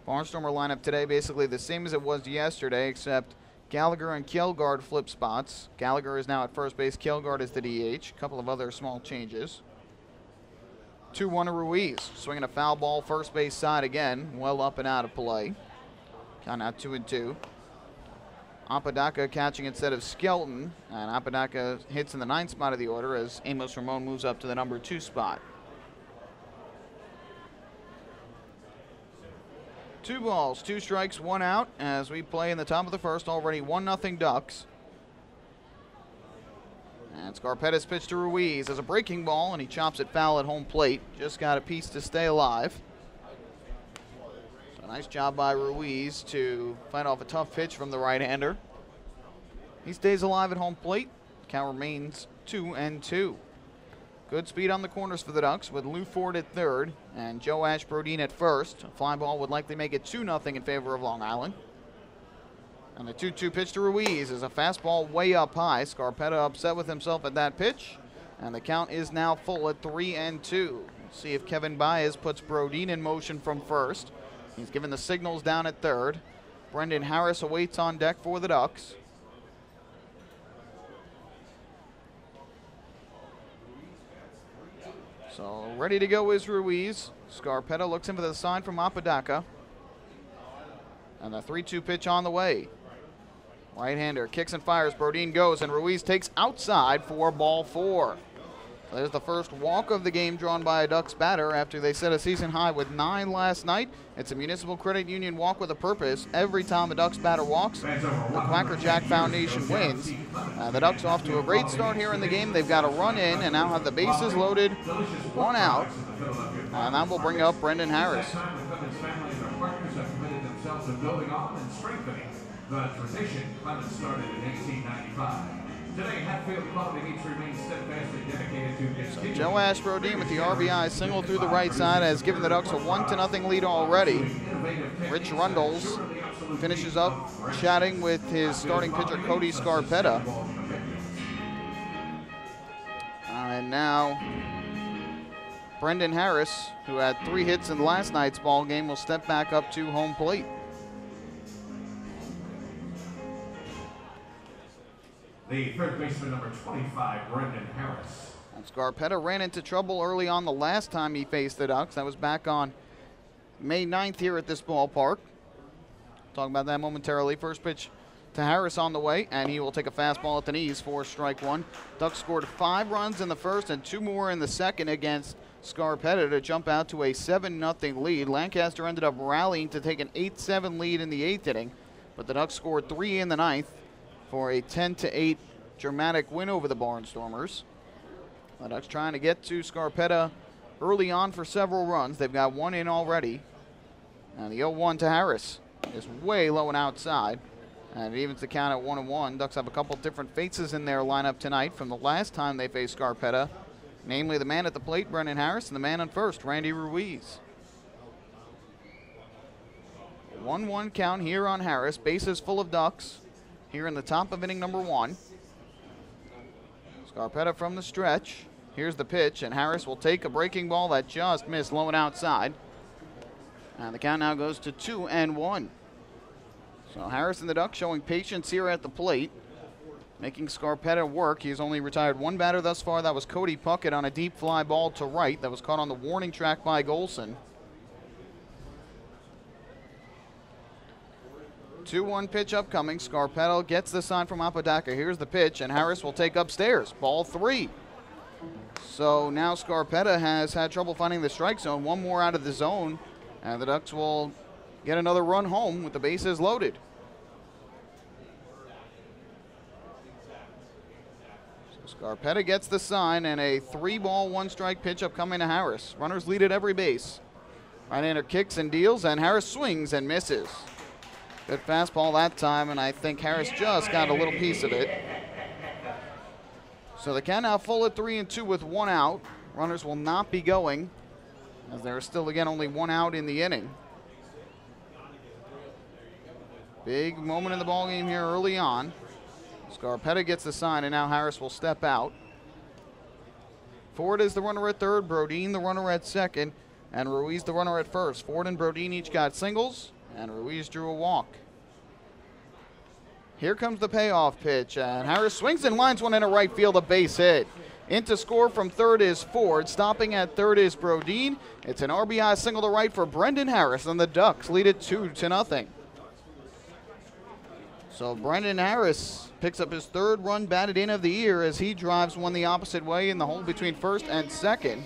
Speaker 7: Barnstormer lineup today basically the same as it was yesterday, except Gallagher and Kjellgaard flip spots. Gallagher is now at first base. Kjellgaard is the DH. A couple of other small changes. 2-1 to Ruiz. Swinging a foul ball first base side again. Well up and out of play. Count out 2-2. Apodaca catching instead of Skelton. And Apodaca hits in the 9th spot of the order as Amos Ramon moves up to the number 2 spot. 2 balls, 2 strikes, 1 out as we play in the top of the first. Already 1-0 Ducks. And Scarpetta's pitch to Ruiz as a breaking ball, and he chops it foul at home plate. Just got a piece to stay alive. So nice job by Ruiz to fight off a tough pitch from the right-hander. He stays alive at home plate. Count remains 2-2. Good speed on the corners for the Ducks with Lou Ford at third and Joe Ash Brodeen at first. A fly ball would likely make it 2-0 in favor of Long Island. And the 2-2 pitch to Ruiz is a fastball way up high. Scarpetta upset with himself at that pitch. And the count is now full at 3-2. We'll see if Kevin Baez puts Brodeen in motion from first. He's given the signals down at third. Brendan Harris awaits on deck for the Ducks. So ready to go is Ruiz. Scarpetta looks in for the sign from Apodaca. And the 3-2 pitch on the way. Right-hander kicks and fires. Brodeen goes, and Ruiz takes outside for ball 4. So there's the first walk of the game drawn by a Ducks batter after they set a season high with 9 last night. It's a Municipal Credit Union walk with a purpose. Every time a Ducks batter walks, the Quacker Jack Foundation wins. The Ducks off to a great start here in the game. They've got a run in and now have the bases loaded, 1 out. And that will bring up Brendan Harris.
Speaker 2: The tradition Clemens started in 1895. Today, Hatfield Quality Meats remains steadfastly dedicated to continuing.
Speaker 7: Joe Ash Brodeen with the RBI single through the right side has given the Ducks a 1-0 lead already. Rich Rundles finishes up chatting with his starting pitcher Cody Scarpetta. And now Brendan Harris, who had 3 hits in last night's ball game, will step back up to home plate.
Speaker 2: The third baseman, number 25, Brendan Harris.
Speaker 7: And Scarpetta ran into trouble early on the last time he faced the Ducks. That was back on May 9th here at this ballpark. Talk about that momentarily. First pitch to Harris on the way, and he will take a fastball at the knees for strike 1. Ducks scored 5 runs in the first and 2 more in the second against Scarpetta to jump out to a 7-0 lead. Lancaster ended up rallying to take an 8-7 lead in the 8th inning, but the Ducks scored 3 in the 9th for a 10-8 dramatic win over the Barnstormers. The Ducks trying to get to Scarpetta early on for several runs. They've got 1 in already. And the 0-1 to Harris is way low and outside. And it evens the count at 1-1. Ducks have a couple different faces in their lineup tonight from the last time they faced Scarpetta. Namely the man at the plate, Brendan Harris, and the man on first, Randy Ruiz. 1-1 count here on Harris. Bases full of Ducks here in the top of inning number 1. Scarpetta from the stretch. Here's the pitch, and Harris will take a breaking ball that just missed low and outside. And the count now goes to 2-1. So Harris and the Ducks showing patience here at the plate, making Scarpetta work. He's only retired 1 batter thus far. That was Cody Puckett on a deep fly ball to right that was caught on the warning track by Golson. 2-1 pitch upcoming. Scarpetta gets the sign from Apodaca. Here's the pitch, and Harris will take upstairs. Ball 3. So now Scarpetta has had trouble finding the strike zone. 1 more out of the zone, and the Ducks will get another run home with the bases loaded. So Scarpetta gets the sign, and a 3-ball, 1-strike pitch upcoming to Harris. Runners lead at every base. Right-hander kicks and deals, and Harris swings and misses. Good fastball that time, and I think Harris just got a little piece of it. So the count now full at 3-2 with 1 out. Runners will not be going, as there is still, again, only 1 out in the inning. Big moment in the ballgame here early on. Scarpetta gets the sign, and now Harris will step out. Ford is the runner at third, Brodeen the runner at second, and Ruiz the runner at first. Ford and Brodeen each got singles, and Ruiz drew a walk. Here comes the payoff pitch, and Harris swings and lines one into right field, a base hit. In to score from third is Ford. Stopping at third is Brodeen. It's an RBI single to right for Brendan Harris, and the Ducks lead it 2-0. So Brendan Harris picks up his third run batted in of the year as he drives one the opposite way in the hole between first and second.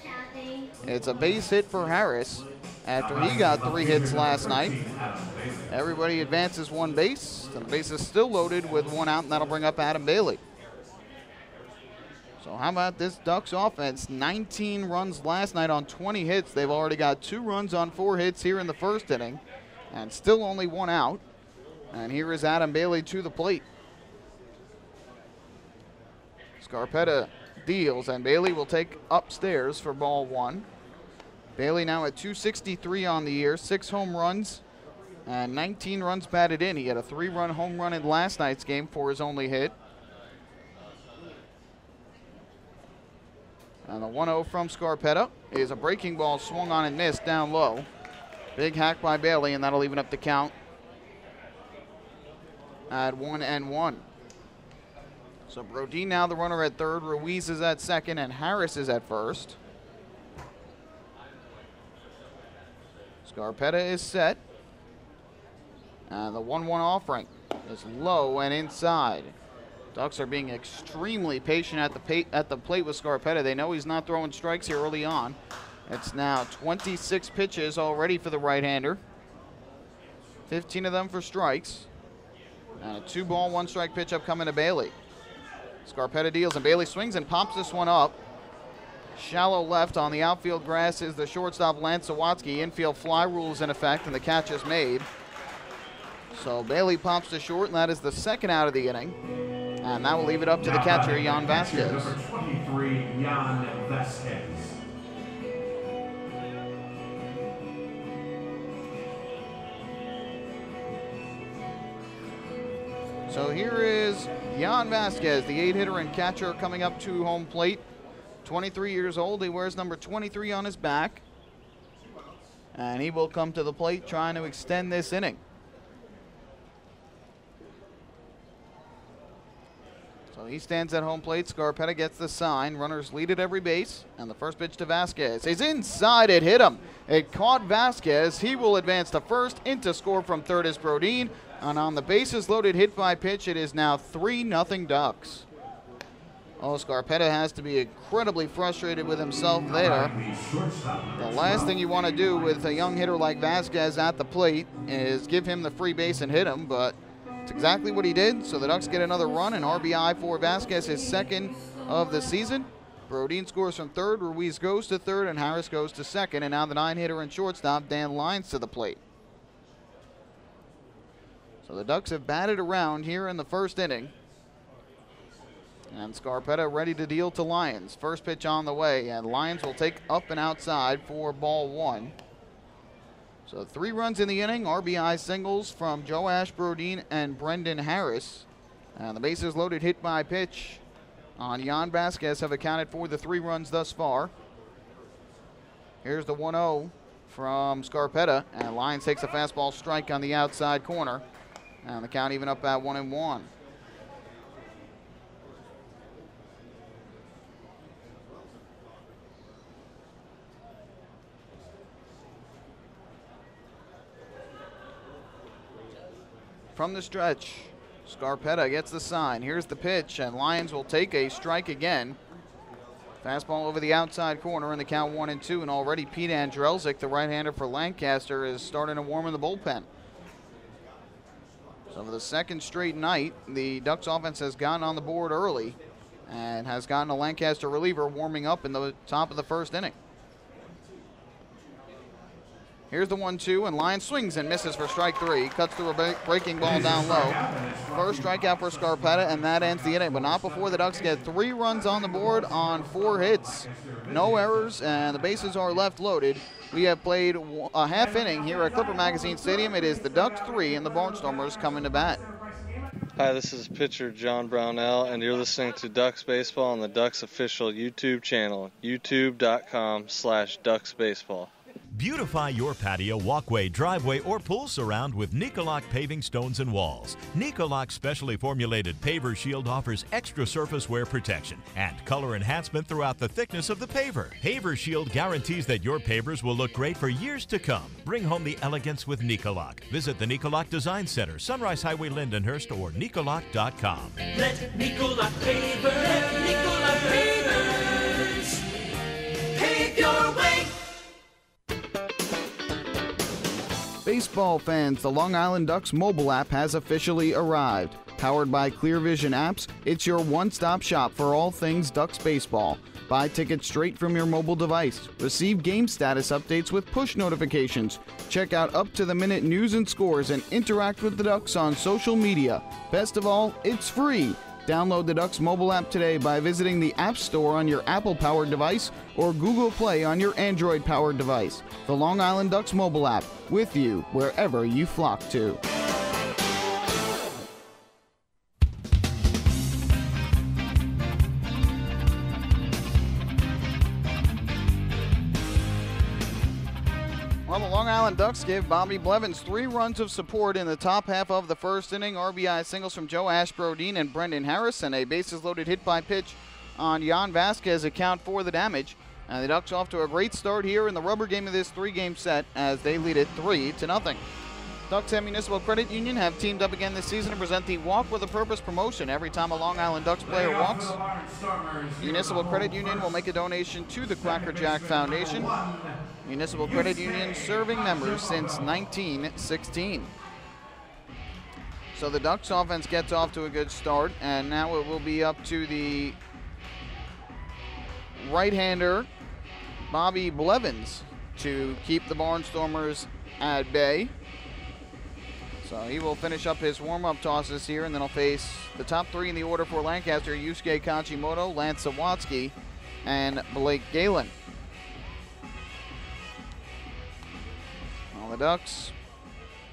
Speaker 7: It's a base hit for Harris after he got 3 hits last night. Everybody advances one base. The base is still loaded with 1 out, and that'll bring up Adam Bailey. So how about this Ducks offense? 19 runs last night on 20 hits. They've already got 2 runs on 4 hits here in the first inning, and still only 1 out. And here is Adam Bailey to the plate. Scarpetta deals, and Bailey will take upstairs for ball 1. Bailey now at 263 on the year, 6 home runs, and 19 runs batted in. He had a 3-run home run in last night's game for his only hit. And the 1-0 from Scarpetta is a breaking ball swung on and missed down low. Big hack by Bailey, and that'll even up the count at 1-1. So Brodeen now the runner at third, Ruiz is at second, and Harris is at first. Scarpetta is set. And the 1-1 offering is low and inside. Ducks are being extremely patient at the plate with Scarpetta. They know he's not throwing strikes here early on. It's now 26 pitches already for the right-hander. 15 of them for strikes. And a 2-ball, 1-strike pitch up coming to Bailey. Scarpetta deals, and Bailey swings and pops this one up. Shallow left on the outfield grass is the shortstop Lance Sawatsky. Infield fly rule is in effect, and the catch is made. So Bailey pops to short, and that is the second out of the inning. And that will leave it up to the catcher, Jan Vasquez.
Speaker 2: Number 23, Jan Vasquez.
Speaker 7: So here is Jan Vasquez, the 8-hitter and catcher coming up to home plate. 23 years old. He wears number 23 on his back. And he will come to the plate trying to extend this inning. So he stands at home plate. Scarpetta gets the sign. Runners lead at every base. And the first pitch to Vasquez is inside. It hit him. It caught Vasquez. He will advance to first. In to score from third is Brodeen. And on the bases loaded hit by pitch, it is now 3-0 Ducks. Oh, Scarpetta has to be incredibly frustrated with himself there. The last thing you want to do with a young hitter like Vasquez at the plate is give him the free base and hit him, but it's exactly what he did. So the Ducks get another run, and RBI for Vasquez, his second of the season. Brodeen scores from third, Ruiz goes to third, and Harris goes to second. And now the 9-hitter and shortstop, Dan Lyons, to the plate. So the Ducks have batted around here in the first inning. And Scarpetta ready to deal to Lyons. First pitch on the way, and Lyons will take up and outside for ball 1. So 3 runs in the inning, RBI singles from Joash Brodeen and Brendan Harris. And the bases loaded hit by pitch on Jan Vasquez have accounted for the 3 runs thus far. Here's the 1-0 from Scarpetta, and Lyons takes a fastball strike on the outside corner. And the count even up at 1-1. From the stretch, Scarpetta gets the sign. Here's the pitch, and Lyons will take a strike again. Fastball over the outside corner, and the count 1-2. And already Pete Andrelzik, the right-hander for Lancaster, is starting to warm in the bullpen. So for the second straight night, the Ducks offense has gotten on the board early and has gotten a Lancaster reliever warming up in the top of the first inning. Here's the 1-2, and Lyons swings and misses for strike 3. Cuts through a breaking ball down low. First strikeout for Scarpetta, and that ends the inning, but not before the Ducks get 3 runs on the board on 4 hits. No errors, and the bases are left loaded. We have played a half inning here at Clipper Magazine Stadium. It is the Ducks 3 and the Barnstormers coming to bat.
Speaker 13: Hi, this is pitcher John Brownell, and you're listening to Ducks Baseball on the Ducks official YouTube channel, youtube.com/DucksBaseball.
Speaker 14: Beautify your patio, walkway, driveway, or pool surround with Nicoloc paving stones and walls. Nicoloc's specially formulated paver shield offers extra surface wear protection and color enhancement throughout the thickness of the paver. Paver shield guarantees that your pavers will look great for years to come. Bring home the elegance with Nicoloc. Visit the Nicoloc Design Center, Sunrise Highway, Lindenhurst, or Nicoloc.com.
Speaker 15: Let Nicoloc pavers pave your way.
Speaker 7: Baseball fans, the Long Island Ducks mobile app has officially arrived. Powered by Clear Vision Apps, it's your one-stop shop for all things Ducks baseball. Buy tickets straight from your mobile device. Receive game status updates with push notifications. Check out up-to-the-minute news and scores and interact with the Ducks on social media. Best of all, it's free. Download the Ducks mobile app today by visiting the App Store on your Apple-powered device or Google Play on your Android-powered device. The Long Island Ducks mobile app, with you wherever you flock to. Well, the Long Island Ducks give Bobby Blevins 3 runs of support in the top half of the first inning. RBI singles from Joe Ashbrodeen and Brendan Harris, and a bases-loaded hit by pitch on Jan Vasquez account for the damage. And the Ducks off to a great start here in the rubber game of this 3-game set as they lead it 3-0. Ducks and Municipal Credit Union have teamed up again this season to present the Walk with a Purpose promotion. Every time a Long Island Ducks player walks, Municipal Credit Union will make a donation to the Quacker Jack Foundation. Municipal Credit Union serving members since 1916. So the Ducks offense gets off to a good start, and now it will be up to the right-hander, Bobby Blevins, to keep the Barnstormers at bay. So he will finish up his warm-up tosses here, and then he'll face the top 3 in the order for Lancaster: Yusuke Kachimoto, Lance Sawatsky, and Blake Galen. Well, the Ducks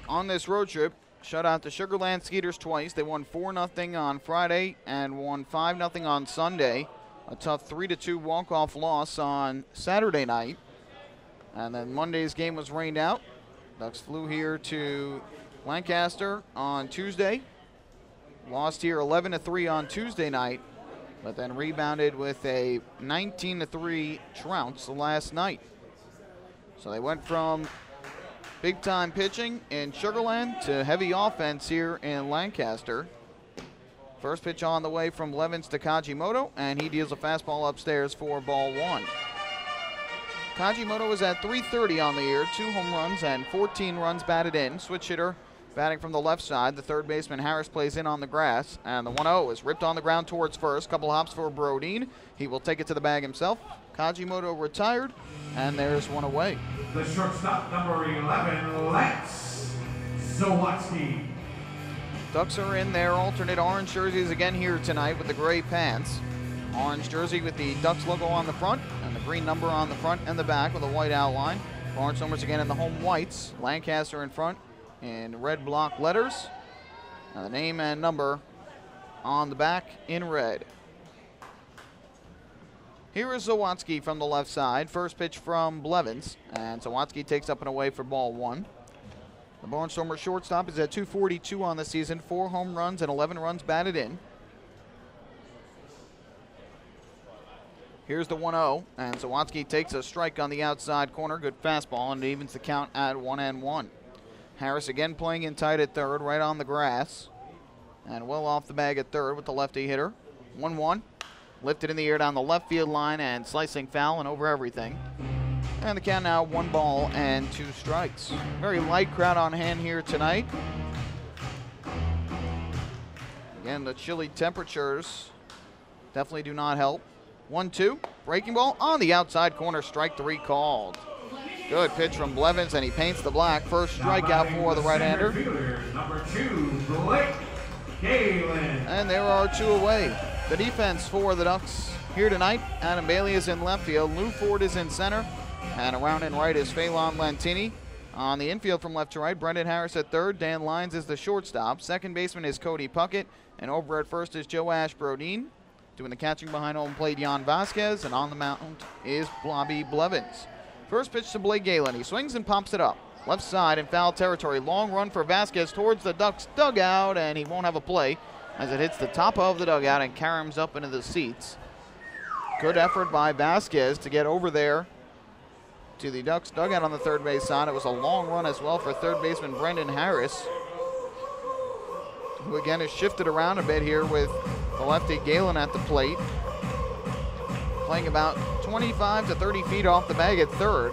Speaker 7: on this road trip shut out the Sugar Land Skeeters twice. They won 4-0 on Friday and won 5-0 on Sunday. A tough 3-2 walk-off loss on Saturday night. And then Monday's game was rained out. Ducks flew here to Lancaster on Tuesday. Lost here 11-3 on Tuesday night, but then rebounded with a 19-3 trounce last night. So they went from big-time pitching in Sugar Land to heavy offense here in Lancaster. First pitch on the way from Blevins to Kachimoto, and he deals a fastball upstairs for ball 1. Kachimoto is at .330 on the year, 2 home runs and 14 runs batted in. Switch hitter batting from the left side. The third baseman Harris plays in on the grass, and the 1-0 is ripped on the ground towards first. Couple hops for Brodeen. He will take it to the bag himself. Kachimoto retired, and there's one away.
Speaker 2: The shortstop, number 11, Lance Sawatsky.
Speaker 7: Ducks are in their alternate orange jerseys again here tonight with the gray pants. Orange jersey with the Ducks logo on the front and the green number on the front and the back with a white outline. Barnstormers again in the home whites. Lancaster in front in red block letters. Now the name and number on the back in red. Here is Sawatsky from the left side. First pitch from Blevins, and Sawatsky takes up and away for ball 1. The Barnstormer shortstop is at .242 on the season, 4 home runs and 11 runs batted in. Here's the 1-0, and Sawatsky takes a strike on the outside corner. Good fastball, and it evens the count at 1-1. Harris again playing in tight at third, right on the grass, and well off the bag at third with the lefty hitter. 1-1. Lifted in the air down the left field line and slicing foul and over everything. And the count now 1 ball and 2 strikes. Very light crowd on hand here tonight. Again, the chilly temperatures definitely do not help. 1-2, breaking ball on the outside corner, strike 3 called. Good pitch from Blevins, and he paints the black. First strikeout for the right-hander.
Speaker 2: Number 2, Blake Galen.
Speaker 7: And there are 2 away. The defense for the Ducks here tonight: Adam Bailey is in left field, Lou Ford is in center, and around and right is Phelan Lantini. On the infield from left to right, Brendan Harris at third, Dan Lyons is the shortstop. Second baseman is Cody Puckett, and over at first is Joe Ashbrodeen. Doing the catching behind home plate, Jan Vasquez, and on the mound is Bobby Blevins. First pitch to Blake Galen. He swings and pops it up. Left side in foul territory. Long run for Vasquez towards the Ducks dugout, and he won't have a play as it hits the top of the dugout and caroms up into the seats. Good effort by Vasquez to get over there to the Ducks dugout on the third base side. It was a long run as well for third baseman Brendan Harris, who again has shifted around a bit here with the lefty Galen at the plate, playing about 25 to 30 feet off the bag at third.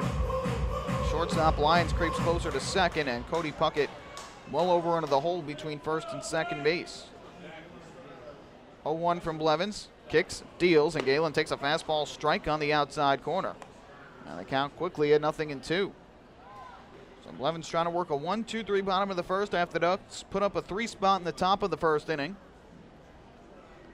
Speaker 7: Shortstop Lyons creeps closer to second, and Cody Puckett well over into the hole between first and second base. 0-1 from Blevins. Kicks, deals, and Galen takes a fastball strike on the outside corner. And the count quickly at 0-2. So Blevins trying to work a 1-2-3 bottom of the first after the Ducks put up a 3 spot in the top of the first inning.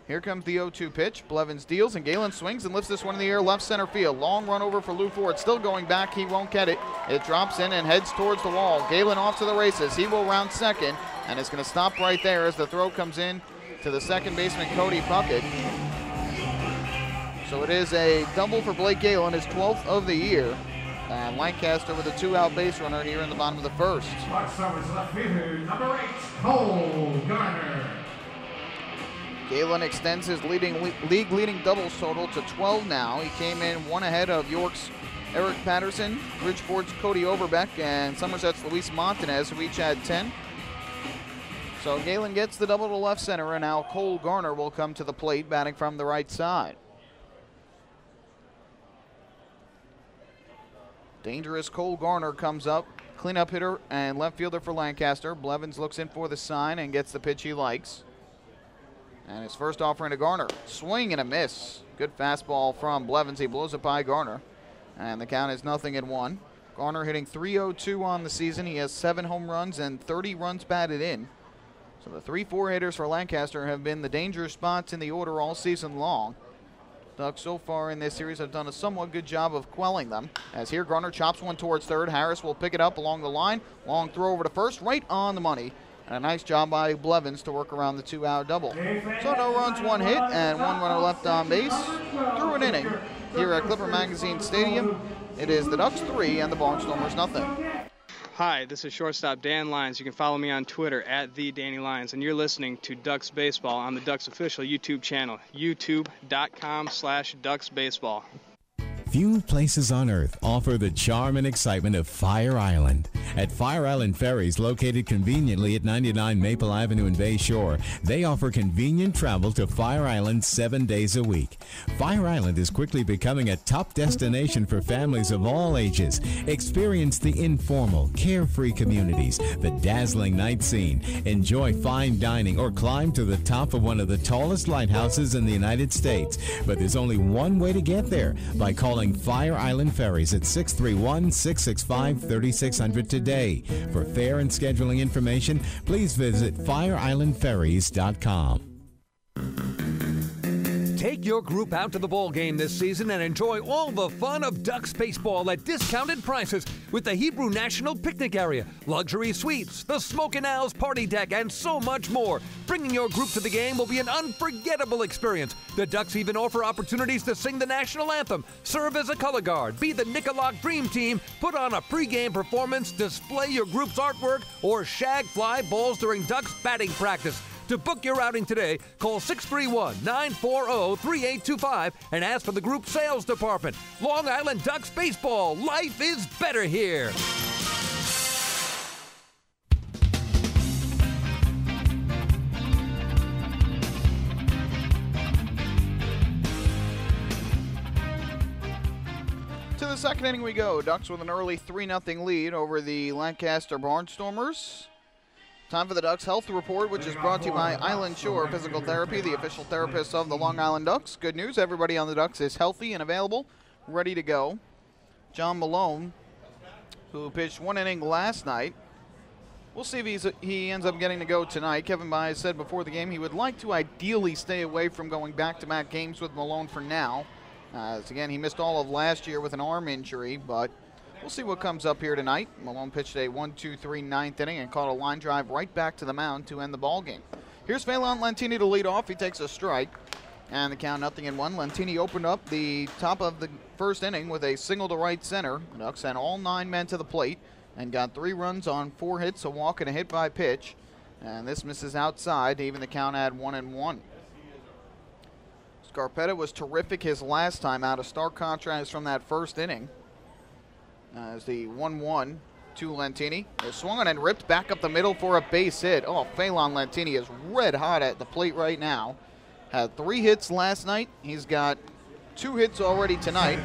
Speaker 7: Here comes the 0-2 pitch. Blevins deals, and Galen swings and lifts this one in the air left center field. Long run over for Lou Ford. Still going back. He won't get it. It drops in and heads towards the wall. Galen off to the races. He will round second, and it's going to stop right there as the throw comes in to the second baseman, Cody Puckett. So it is a double for Blake Galen, his 12th of the year. And Lancaster with a 2-out base runner here in the bottom of the first.
Speaker 2: Barnstormers left fielder, number 8, Cole Garner.
Speaker 7: Galen extends his league-leading doubles total to 12 now. He came in one ahead of York's Eric Patterson, Bridgeport's Cody Overbeck, and Somerset's Luis Montanez, who each had 10. So Galen gets the double to left center, and now Cole Garner will come to the plate, batting from the right side. Dangerous Cole Garner comes up, cleanup hitter and left fielder for Lancaster. Blevins looks in for the sign and gets the pitch he likes. And his first offering to Garner. Swing and a miss. Good fastball from Blevins. He blows it by Garner. And the count is 0-1. Garner hitting .302 on the season. He has 7 home runs and 30 runs batted in. So the 3-4 hitters for Lancaster have been the danger spots in the order all season long. Ducks so far in this series have done a somewhat good job of quelling them. As here Garner chops one towards third. Harris will pick it up along the line. Long throw over to first, right on the money. And a nice job by Blevins to work around the 2-out double. So no runs, 1 hit, and 1 runner left on base through an inning. Here at Clipper Magazine Stadium, it is the Ducks 3 and the Barnstormers 0.
Speaker 16: Hi, this is shortstop Dan Lyons. You can follow me on Twitter at @TheDannyLyons, and you're listening to Ducks Baseball on the Ducks official YouTube channel, youtube.com/DucksBaseball.
Speaker 17: Few places on earth offer the charm and excitement of Fire Island. At Fire Island Ferries, located conveniently at 99 Maple Avenue in Bay Shore, they offer convenient travel to Fire Island 7 days a week. Fire Island is quickly becoming a top destination for families of all ages. Experience the informal, carefree communities, the dazzling night scene, enjoy fine dining, or climb to the top of one of the tallest lighthouses in the United States. But there's only one way to get there, by calling Fire Island Ferries at 631-665-3600 today. For fare and scheduling information, please visit fireislandferries.com.
Speaker 4: Take your group out to the ball game this season and enjoy all the fun of Ducks baseball at discounted prices with the Hebrew National Picnic Area, luxury suites, the Smokin' Owls party deck, and so much more. Bringing your group to the game will be an unforgettable experience. The Ducks even offer opportunities to sing the national anthem, serve as a color guard, be the Nicolak Dream Team, put on a pregame performance, display your group's artwork, or shag fly balls during Ducks batting practice. To book your outing today, call 631-940-3825 and ask for the group sales department. Long Island Ducks Baseball. Life is better here.
Speaker 7: To the second inning we go. Ducks with an early 3-0 lead over the Lancaster Barnstormers. Time for the Ducks Health Report, which is brought to you by Island Shore Physical Therapy, the official therapist of the Long Island Ducks. Good news, everybody on the Ducks is healthy and available, ready to go. John Malone, who pitched 1 inning last night, we'll see if he ends up getting to go tonight. Kevin Byers said before the game he would like to ideally stay away from going back-to-back games with Malone for now. As again, he missed all of last year with an arm injury, but we'll see what comes up here tonight. Malone pitched a 1-2-3 ninth inning and caught a line drive right back to the mound to end the ball game. Here's Phelan Lentini to lead off. He takes a strike. And the count 0-1. Lentini opened up the top of the first inning with a single to right center. The Ducks sent all 9 men to the plate and got 3 runs on 4 hits, a walk, and a hit by pitch. And this misses outside to even the count at 1-1. Scarpetta was terrific his last time out, a stark contrast from that first inning. As the 1-1 to Lentini. They swung on and ripped back up the middle for a base hit. Oh, Phelan Lentini is red hot at the plate right now. Had 3 hits last night. He's got 2 hits already tonight.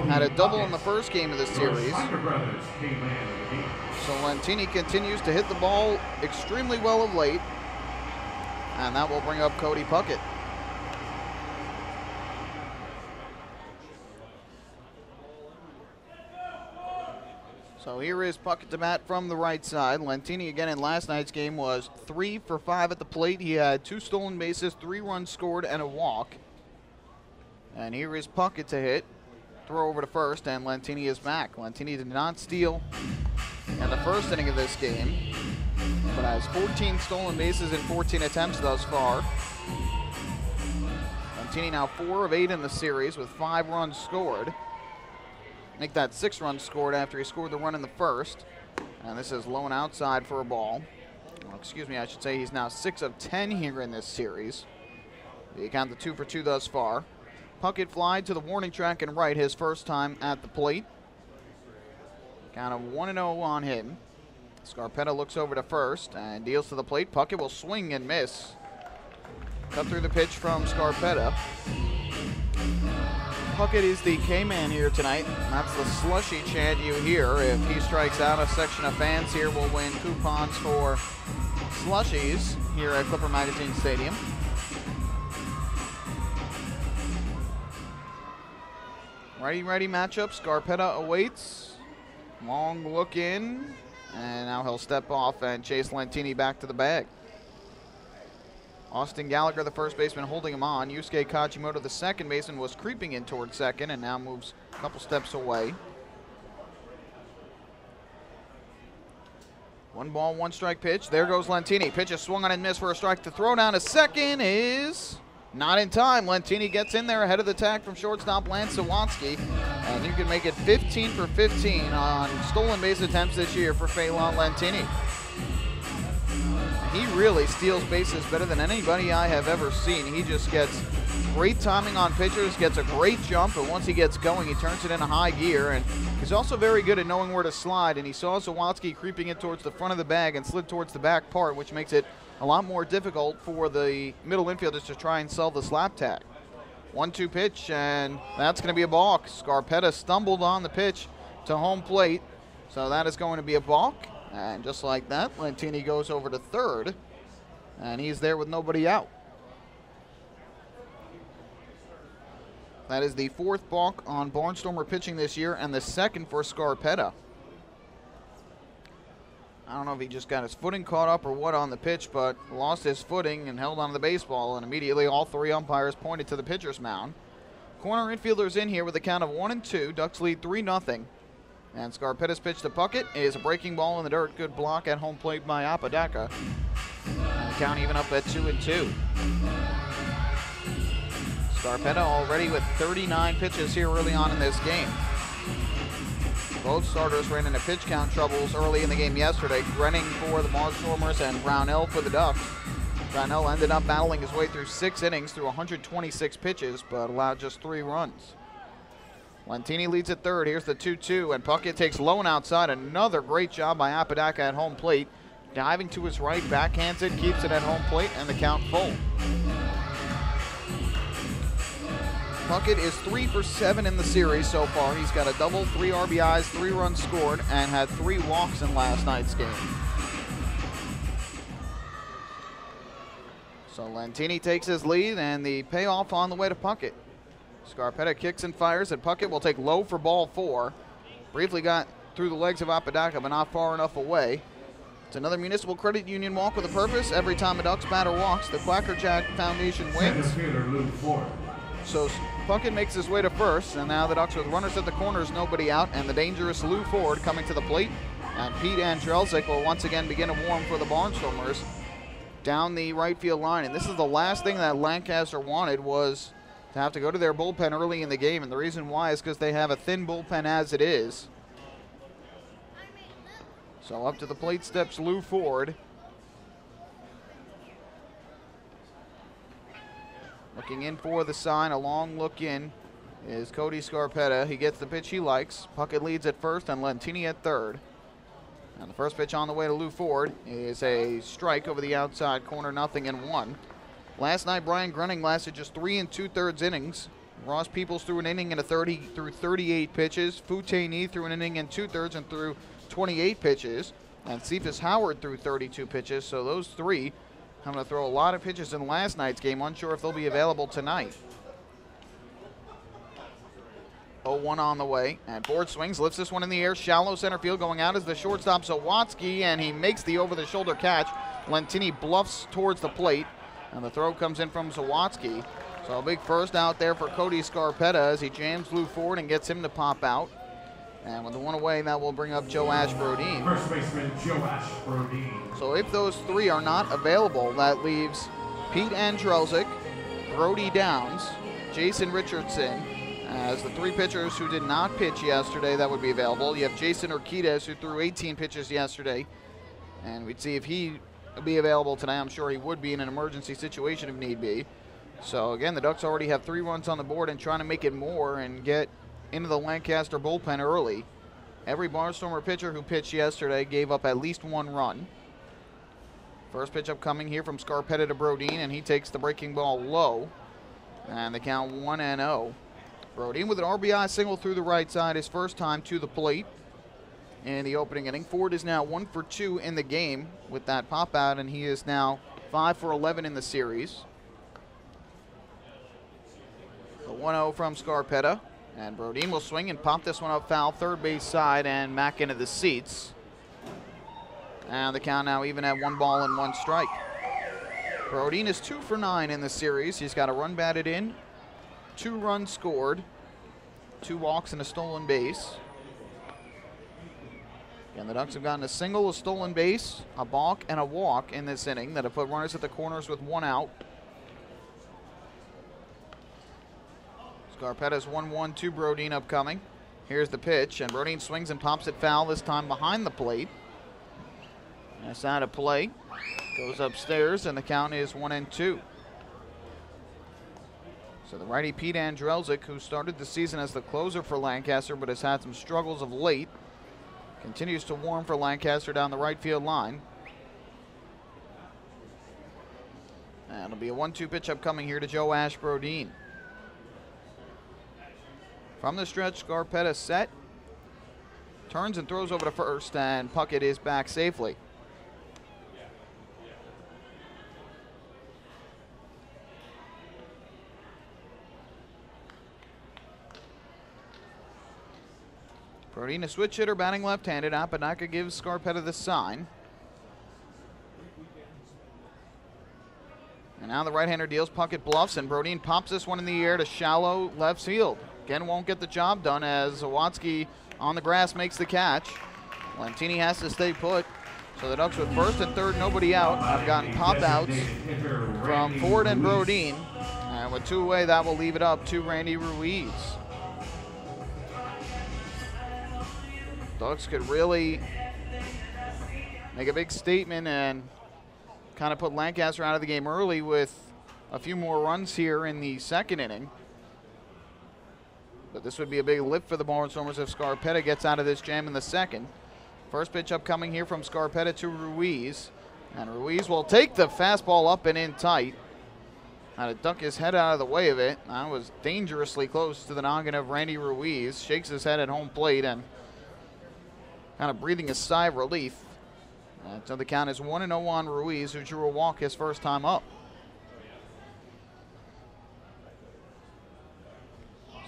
Speaker 7: Had a double in the first game of the series. So Lentini continues to hit the ball extremely well of late. And that will bring up Cody Puckett. So here is Puckett to bat from the right side. Lentini again in last night's game was 3 for 5 at the plate. He had 2 stolen bases, 3 runs scored, and a walk. And here is Puckett to hit. Throw over to first, and Lentini is back. Lentini did not steal in the first inning of this game, but has 14 stolen bases in 14 attempts thus far. Lentini now 4 of 8 in the series with 5 runs scored. Make that 6 runs scored after he scored the run in the first. And this is low and outside for a ball. Well, excuse me, I should say he's now 6 of 10 here in this series. You count the 2 for 2 thus far. Puckett flied to the warning track and right his first time at the plate. Count of 1-0 on him. Scarpetta looks over to first and deals to the plate. Puckett will swing and miss. Cut through the pitch from Scarpetta. Puckett is the K-man here tonight. That's the slushy chant you hear. If he strikes out, a section of fans here will win coupons for slushies here at Clipper Magazine Stadium. Righty-righty matchup. Scarpetta awaits. Long look in. And now he'll step off and chase Lentini back to the bag. Austin Gallagher, the first baseman, holding him on. Yusuke Kajimoto, the second baseman, was creeping in toward second and now moves a couple steps away. 1 ball, 1 strike pitch. There goes Lentini. Pitch is swung on and missed for a strike. The throw down to second is not in time. Lentini gets in there ahead of the tag from shortstop Lance Sawatsky. And you can make it 15 for 15 on stolen base attempts this year for Phelan Lentini. He really steals bases better than anybody I have ever seen. He just gets great timing on pitchers, gets a great jump, and once he gets going, he turns it into high gear. And he's also very good at knowing where to slide. And he saw Sawatsky creeping in towards the front of the bag and slid towards the back part, which makes it a lot more difficult for the middle infielders to try and sell the slap tag. 1-2 pitch, and that's going to be a balk. Scarpetta stumbled on the pitch to home plate, so that is going to be a balk. And just like that, Lentini goes over to third, and he's there with nobody out. That is the 4th balk on Barnstormer pitching this year and the 2nd for Scarpetta. I don't know if he just got his footing caught up or what on the pitch, but lost his footing and held onto the baseball, and immediately all 3 umpires pointed to the pitcher's mound. Corner infielders in here with a count of 1-2. Ducks lead 3-0. And Scarpetta's pitch to Puckett is a breaking ball in the dirt. Good block at home plate by Apodaca. And count even up at 2-2. Scarpetta already with 39 pitches here early on in this game. Both starters ran into pitch count troubles early in the game yesterday. Grenning for the Barnstormers and Brownell for the Ducks. Brownell ended up battling his way through 6 innings through 126 pitches, but allowed just 3 runs. Lentini leads at third. Here's the 2-2, and Puckett takes low and outside. Another great job by Apodaca at home plate. Diving to his right, backhands it, keeps it at home plate, and the count full. Puckett is 3 for 7 in the series so far. He's got a double, 3 RBIs, 3 runs scored, and had 3 walks in last night's game. So Lentini takes his lead, and the payoff on the way to Puckett. Scarpetta kicks and fires, and Puckett will take low for ball 4. Briefly got through the legs of Apodaca, but not far enough away. It's another Municipal Credit Union walk with a purpose. Every time a Ducks batter walks, the Quackerjack Foundation wins. So Puckett makes his way to first, and now the Ducks with runners at the corners, nobody out, and the dangerous Lou Ford coming to the plate. And Pete Andrelzik will once again begin to warm for the Barnstormers. down the right field line. And this is the last thing that Lancaster wanted, was to have to go to their bullpen early in the game. And the reason why is because they have a thin bullpen as it is. So up to the plate steps Lou Ford. Looking in for the sign, a long look in is Cody Scarpetta. He gets the pitch he likes. Puckett leads at first and Lentini at third. And the first pitch on the way to Lou Ford is a strike over the outside corner, 0-1. Last night, Brian Grunning lasted just 3 2/3 innings. Ross Peoples threw an inning and a third. He threw 38 pitches. Foutaney threw an inning and 2/3 and threw 28 pitches. And Cephas Howard threw 32 pitches. So those three having to throw a lot of pitches in last night's game. Unsure if they'll be available tonight. 0-1 on the way, and Ford swings, lifts this one in the air, shallow center field. Going out is the shortstop Zawatsky, and he makes the over-the-shoulder catch. Lentini bluffs towards the plate, and the throw comes in from Zawatsky. So a big first out there for Cody Scarpetta as he jams Lou Ford and gets him to pop out. And with the one away, that will bring up Joe Ashbrodeen.
Speaker 2: First baseman Joe Ashbrodeen.
Speaker 7: So if those three are not available, that leaves Pete Andrelzik, Brody Downs, Jason Richardson as the three pitchers who did not pitch yesterday that would be available. You have Jason Urquidez, who threw 18 pitches yesterday, and we'd see if he would be available tonight. I'm sure he would be in an emergency situation if need be. So again, the Ducks already have 3 runs on the board and trying to make it more and get into the Lancaster bullpen early. Every Barnstormer pitcher who pitched yesterday gave up at least 1 run. First pitch up coming here from Scarpetta to Brodeen, and he takes the breaking ball low. And the count 1-0. Brodeen with an RBI single through the right side, his first time to the plate in the opening inning. Ford is now 1 for 2 in the game with that pop out, and he is now 5 for 11 in the series. The 1-0 from Scarpetta, and Brodeen will swing and pop this one up foul, third base side, and back into the seats. And the count now even at 1 ball and 1 strike. Brodeen is 2 for 9 in the series. He's got a run batted in, 2 runs scored, 2 walks and a stolen base. And the Ducks have gotten a single, a stolen base, a balk, and a walk in this inning that have put runners at the corners with 1 out. Scarpetta's 1-1 to Brodeen upcoming. Here's the pitch, and Brodeen swings and pops it foul, this time behind the plate. That's out of play. Goes upstairs, and the count is 1-2. So the righty Pete Andrelzik, who started the season as the closer for Lancaster but has had some struggles of late, continues to warm for Lancaster down the right field line. And it'll be a 1-2 pitch upcoming here to Joe Ashbrodeen. From the stretch, Scarpetta set, turns and throws over to first, and Puckett is back safely. Brodeen, a switch hitter, batting left-handed. Apodaca gives Scarpetta the sign. And now the right-hander deals. Puckett bluffs, and Brodeen pops this one in the air to shallow left field. Again, won't get the job done as Zawatsky on the grass makes the catch. Lentini has to stay put. So the Ducks with first and third, nobody out, have gotten pop-outs from Ford and Brodeen. And with 2 away, that will leave it up to Randy Ruiz. Ducks could really make a big statement and kind of put Lancaster out of the game early with a few more runs here in the second inning. But this would be a big lift for the Barnstormers if Scarpetta gets out of this jam in the second. First pitch upcoming here from Scarpetta to Ruiz. And Ruiz will take the fastball up and in tight. Had to duck his head out of the way of it. That was dangerously close to the noggin of Randy Ruiz. Shakes his head at home plate and kind of breathing a sigh of relief. So the count is 1-0 on Ruiz, who drew a walk his first time up.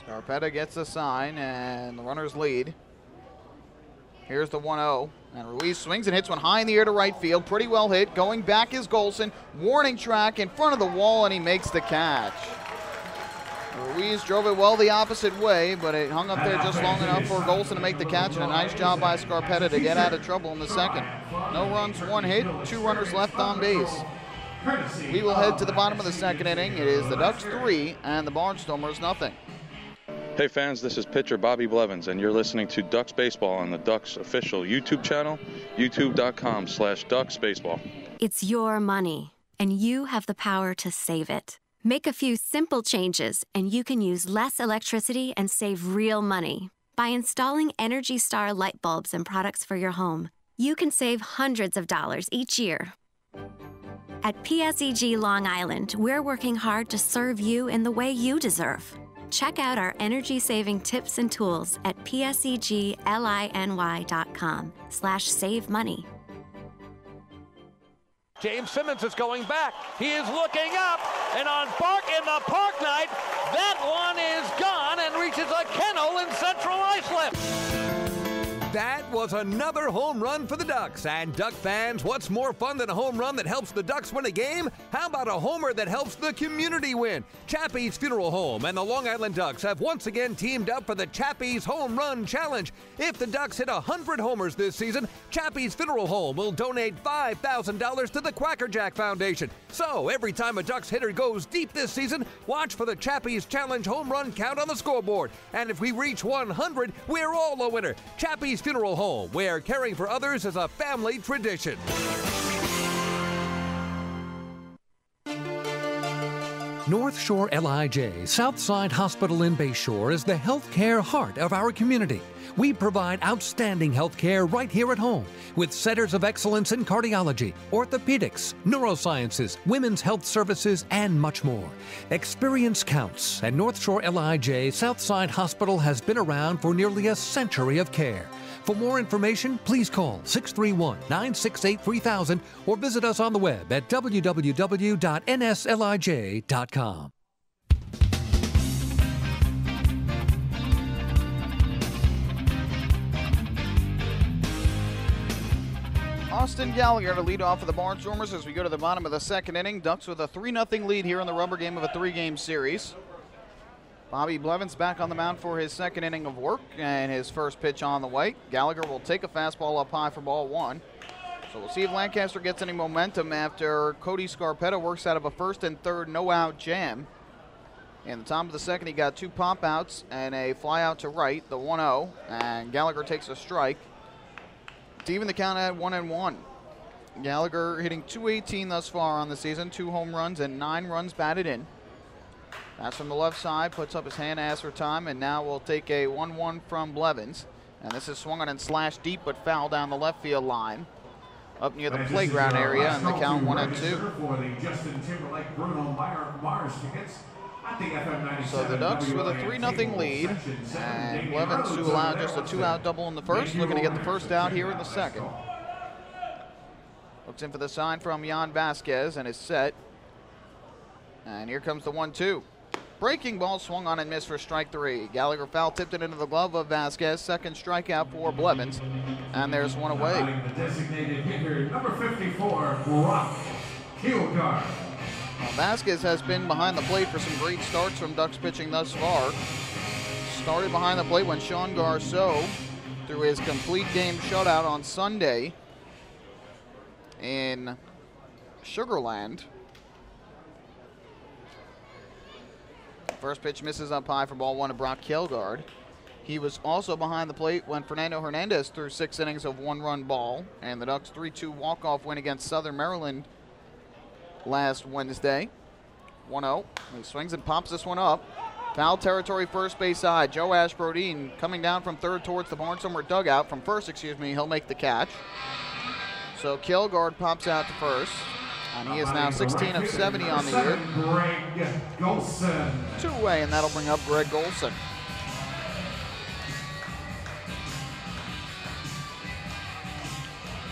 Speaker 7: Scarpetta gets the sign, and the runners lead. Here's the 1-0, and Ruiz swings and hits one high in the air to right field. Pretty well hit. Going back is Golson. Warning track in front of the wall, and he makes the catch. Ruiz drove it well the opposite way, but it hung up there just long enough for Golson to make the catch, and a nice job by Scarpetta to get out of trouble in the second. No runs, 1 hit, 2 runners left on base.
Speaker 2: courtesy
Speaker 7: We will head
Speaker 2: of
Speaker 7: to the bottom of the second inning. It is the Ducks 3 and the Barnstormers nothing.
Speaker 18: Hey fans, this is pitcher Bobby Blevins, and you're listening to Ducks Baseball on the Ducks official YouTube channel, youtube.com/DucksBaseball.
Speaker 19: It's your money, and you have the power to save it. Make a few simple changes, and you can use less electricity and save real money. By installing Energy Star light bulbs and products for your home, you can save hundreds of dollars each year. At PSEG Long Island, we're working hard to serve you in the way you deserve. Check out our energy-saving tips and tools at psegLINY.com/save money.
Speaker 5: James Simmons is going back. He is looking up, and on Bark in the Park Night, that one is gone and reaches a kennel in Central Islip.
Speaker 4: That was another home run for the Ducks. And Duck fans, what's more fun than a home run that helps the Ducks win a game? How about a homer that helps the community win? Chappie's Funeral Home and the Long Island Ducks have once again teamed up for the Chappie's Home Run Challenge. If the Ducks hit 100 homers this season, Chappie's Funeral Home will donate $5,000 to the Quacker Jack Foundation. So every time a Ducks hitter goes deep this season, watch for the Chappie's Challenge home run count on the scoreboard. And if we reach 100, we're all a winner. Chappie's Funeral Home, where caring for others is a family tradition. North Shore LIJ Southside Hospital in Bayshore is the healthcare heart of our community. We provide outstanding healthcare right here at home with centers of excellence in cardiology, orthopedics, neurosciences, women's health services, and much more. Experience counts, and North Shore LIJ Southside Hospital has been around for nearly a century of care. For more information, please call 631-968-3000 or visit us on the web at www.nslij.com.
Speaker 7: Austin Gallagher to lead off for the Barnstormers as we go to the bottom of the second inning. Ducks with a 3-0 lead here in the rubber game of a 3-game series. Bobby Blevins back on the mound for his second inning of work and his first pitch on the way. Gallagher will take a fastball up high for ball one. So we'll see if Lancaster gets any momentum after Cody Scarpetta works out of a first and third no-out jam. In the top of the second, he got two pop-outs and a fly-out to right, the 1-0, and Gallagher takes a strike to even the count at 1-1. Gallagher hitting .218 thus far on the season, 2 home runs and 9 runs batted in. That's from the left side, puts up his hand, asks for time, and now we'll take a 1-1 from Blevins. And this is swung on and slashed deep, but foul down the left field line. Up near the playground area, and the count 1-2.
Speaker 2: For the Justin Timberlake Bruno Mars tickets at the FM 97.
Speaker 7: So the Ducks with a 3-0 lead, and Blevins to allow just a 2-out double in the first, looking to get the first out here in the second. Looks in for the sign from Jan Vasquez, and is set. And here comes the 1-2. Breaking ball swung on and missed for strike 3. Gallagher foul tipped it into the glove of Vasquez. Second strikeout for Blevins. And there's one away.
Speaker 2: The designated hitter, number 54, Brock Kilgore.
Speaker 7: Vasquez has been behind the plate for some great starts from Ducks pitching thus far. Started behind the plate when Sean Garceau threw his complete game shutout on Sunday in Sugarland. First pitch misses up high for ball one to Brock Kilgore. He was also behind the plate when Fernando Hernandez threw 6 innings of 1-run ball, and the Ducks 3-2 walk-off win against Southern Maryland last Wednesday. 1-0. He swings and pops this one up. Foul territory, first base side. Joe Ashbrodeen coming down from third towards the Barnstormer dugout. From first, he'll make the catch. So Kilgore pops out to first. And he is now 16 of 70 on the year.
Speaker 2: Greg Golson.
Speaker 7: 2-away, and that'll bring up Greg Golson.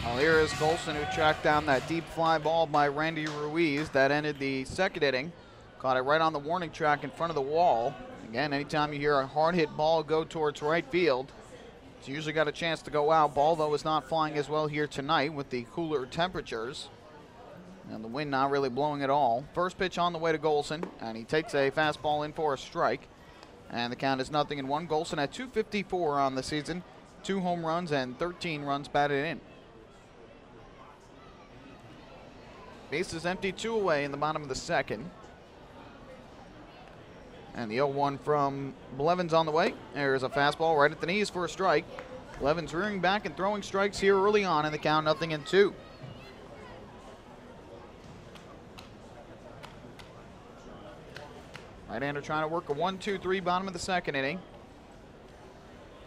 Speaker 7: Well, here is Golson, who tracked down that deep fly ball by Randy Ruiz that ended the second inning. Caught it right on the warning track in front of the wall. Again, anytime you hear a hard hit ball go towards right field, it's usually got a chance to go out. Ball, though, is not flying as well here tonight with the cooler temperatures. And the wind not really blowing at all. First pitch on the way to Golson, and he takes a fastball in for a strike. And the count is 0-1. Golson at .254 on the season, 2 home runs and 13 runs batted in. Bases empty, 2 away in the bottom of the second. And the 0-1 from Blevins on the way. There's a fastball right at the knees for a strike. Blevins rearing back and throwing strikes here early on in the count, 0-2. Right-hander trying to work a 1-2-3 bottom of the second inning.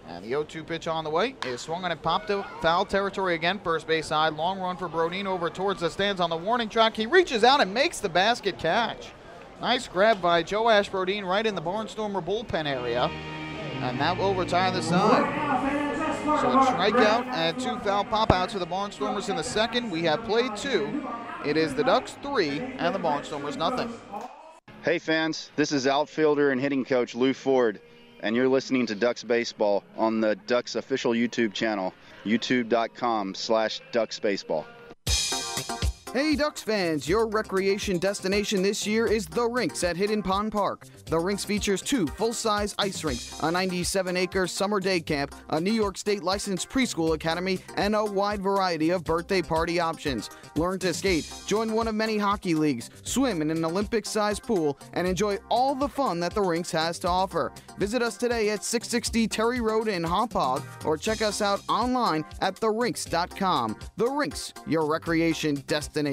Speaker 7: And the 0-2 pitch on the way is swung on and popped to foul territory again, first base side. Long run for Brodin over towards the stands on the warning track. He reaches out and makes the basket catch. Nice grab by Joash Brodin right in the Barnstormer bullpen area. And that will retire the side. So a strikeout and 2 foul pop-outs for the Barnstormers in the second. We have played 2. It is the Ducks 3 and the Barnstormers nothing.
Speaker 20: Hey fans, this is outfielder and hitting coach Lou Ford, and you're listening to Ducks Baseball on the Ducks official YouTube channel, youtube.com/DucksBaseball.
Speaker 7: Hey Ducks fans, your recreation destination this year is The Rinks at Hidden Pond Park. The Rinks features 2 full-size ice rinks, a 97-acre summer day camp, a New York State licensed preschool academy, and a wide variety of birthday party options. Learn to skate, join one of many hockey leagues, swim in an Olympic-sized pool, and enjoy all the fun that The Rinks has to offer. Visit us today at 660 Terry Road in Hauppauge, or check us out online at therinks.com. The Rinks, your recreation destination.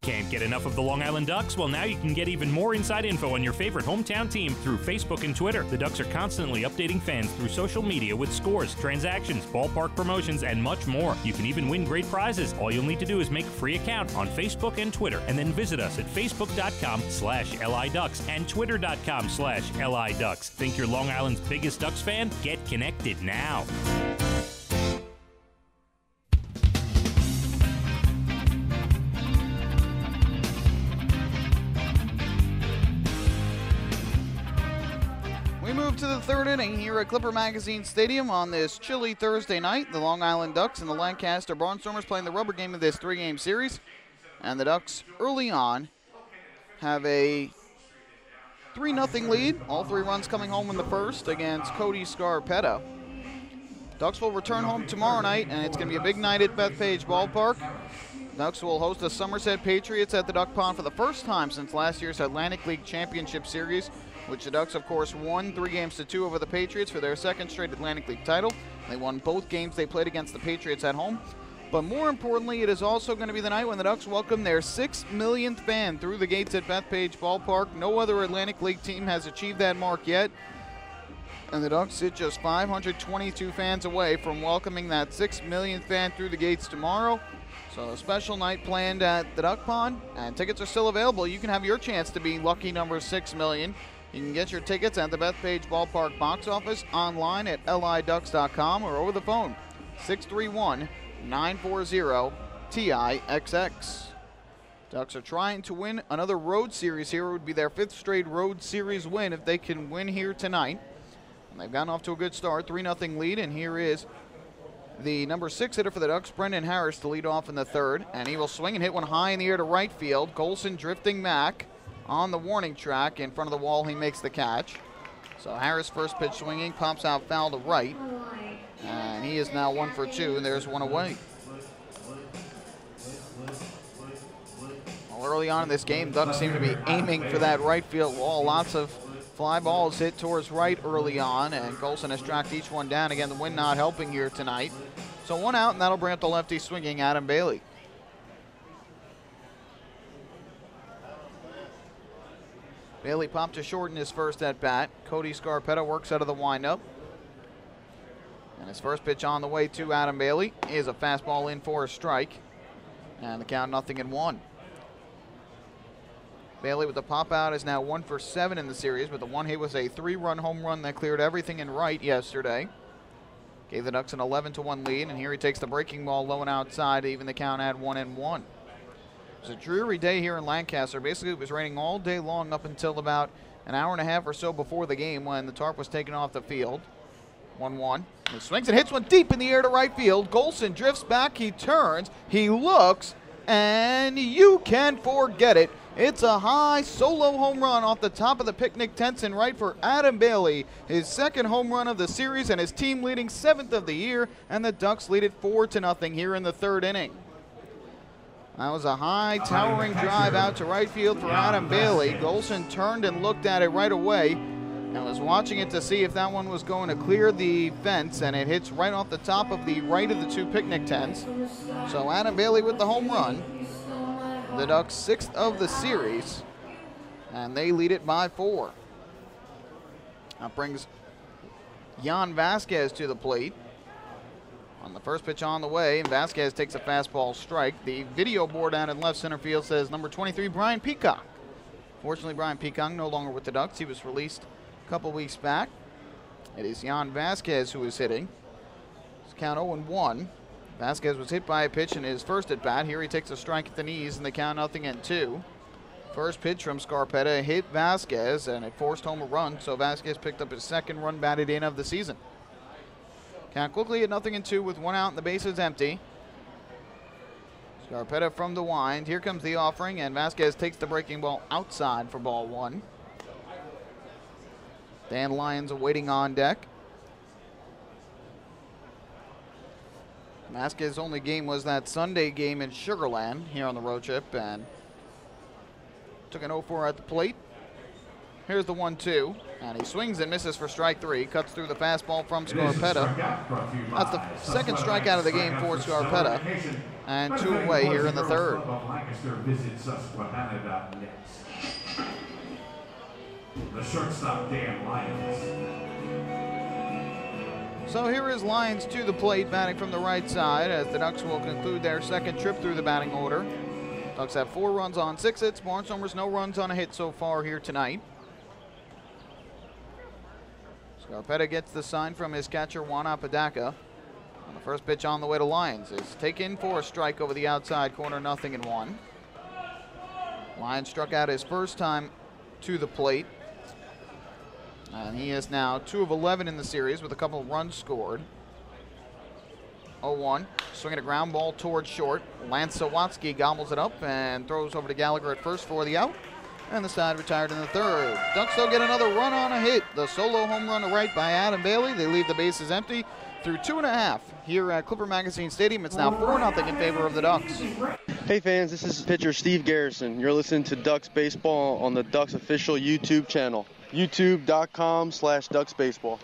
Speaker 21: Can't get enough of the Long Island Ducks? Well, now you can get even more inside info on your favorite hometown team through Facebook and Twitter. The Ducks are constantly updating fans through social media with scores, transactions, ballpark promotions, and much more. You can even win great prizes. All you'll need to do is make a free account on Facebook and Twitter, and then visit us at facebook.com/LIDucks and twitter.com/LIDucks. Think you're Long Island's biggest Ducks fan? Get connected now.
Speaker 7: To the third inning here at Clipper Magazine Stadium on this chilly Thursday night. The Long Island Ducks and the Lancaster Barnstormers playing the rubber game of this 3-game series. And the Ducks early on have a 3-0 lead. All 3 runs coming home in the first against Cody Scarpetta. Ducks will return home tomorrow night, and it's going to be a big night at Bethpage Ballpark. Ducks will host the Somerset Patriots at the Duck Pond for the first time since last year's Atlantic League Championship Series, which the Ducks, of course, won 3-2 over the Patriots for their second straight Atlantic League title. They won both games they played against the Patriots at home. But more importantly, it is also going to be the night when the Ducks welcome their 6 millionth fan through the gates at Bethpage Ballpark. No other Atlantic League team has achieved that mark yet. And the Ducks sit just 522 fans away from welcoming that 6 millionth fan through the gates tomorrow. So a special night planned at the Duck Pond, and tickets are still available. You can have your chance to be lucky number 6 million. You can get your tickets at the Bethpage Ballpark box office, online at liducks.com, or over the phone, 631-940-TIXX. Ducks are trying to win another road series here. It would be their 5th straight road series win if they can win here tonight. And they've gotten off to a good start, 3-0 lead, and here is the number 6 hitter for the Ducks, Brendan Harris, to lead off in the third. And he will swing and hit one high in the air to right field. Golson drifting back on the warning track in front of the wall. He makes the catch. So Harris first pitch swinging, pops out foul to right. And he is now 1 for 2, and there's one away. Well, early on in this game, Ducks seem to be aiming for that right field wall. Lots of fly balls hit towards right early on, and Golson has tracked each one down. Again, the wind not helping here tonight. So 1 out, and that'll bring up the lefty swinging, Adam Bailey. Bailey popped to short in his first at-bat. Cody Scarpetta works out of the windup. And his first pitch on the way to Adam Bailey is a fastball in for a strike. And the count 0-1. Bailey with the pop out is now 1 for 7 in the series, but the one hit was a 3-run home run that cleared everything in right yesterday. Gave the Ducks an 11-1 lead, and here he takes the breaking ball low and outside to even the count at 1-1. It was a dreary day here in Lancaster. Basically, it was raining all day long up until about an hour and a half or so before the game when the tarp was taken off the field. 1-1. He swings and hits one deep in the air to right field. Golson drifts back. He turns. He looks, and you can forget it. It's a high solo home run off the top of the picnic tents in right for Adam Bailey. His second home run of the series and his team leading 7th of the year, and the Ducks lead it 4-0 here in the third inning. That was a high, towering drive out to right field for Adam Bailey. Golson turned and looked at it right away and was watching it to see if that one was going to clear the fence, and it hits right off the top of the right of the two picnic tents. So Adam Bailey with the home run. The Ducks' 6th of the series, and they lead it by 4. That brings Jan Vasquez to the plate. On the first pitch on the way, and Vasquez takes a fastball strike. The video board out in left center field says number 23, Brian Peacock. Fortunately, Brian Peacock no longer with the Ducks. He was released a couple weeks back. It is Jan Vasquez who is hitting. It's count 0-1. Vasquez was hit by a pitch in his first at bat. Here he takes a strike at the knees, and the count 0-2. First pitch from Scarpetta hit Vasquez, and it forced home a run, so Vasquez picked up his second run batted in of the season. Count quickly at 0-2 with 1 out and the bases empty. Scarpetta from the wind. Here comes the offering, and Vasquez takes the breaking ball outside for ball 1. Dan Lyons awaiting on deck. Vasquez's only game was that Sunday game in Sugar Land here on the road trip, and took an 0-4 at the plate. Here's the 1-2, and he swings and misses for strike 3. Cuts through the fastball from Scarpetta. That's the second strikeout of the game for Scarpetta, and 2 away here in the third.
Speaker 2: The shortstop, Dan Lyons.
Speaker 7: So here is Lyons to the plate, batting from the right side, as the Ducks will conclude their second trip through the batting order. Ducks have 4 runs on 6 hits. Barnstormers no runs on a hit so far here tonight. Scarpetta gets the sign from his catcher, Juan Apodaca. And the first pitch on the way to Lyons is taken for a strike over the outside corner, 0-1. Lyons struck out his first time to the plate. And he is now 2 of 11 in the series with a couple of runs scored. 0-1, swinging a ground ball towards short. Lance Sawatsky gobbles it up and throws over to Gallagher at first for the out. And the side retired in the third. Ducks still get another run on a hit. The solo home run to right by Adam Bailey. They leave the bases empty through 2.5 here at Clipper Magazine Stadium. It's now 4-0 in favor of the Ducks.
Speaker 13: Hey fans, this is pitcher Steve Garrison. You're listening to Ducks Baseball on the Ducks official YouTube channel. YouTube.com/DucksBaseball.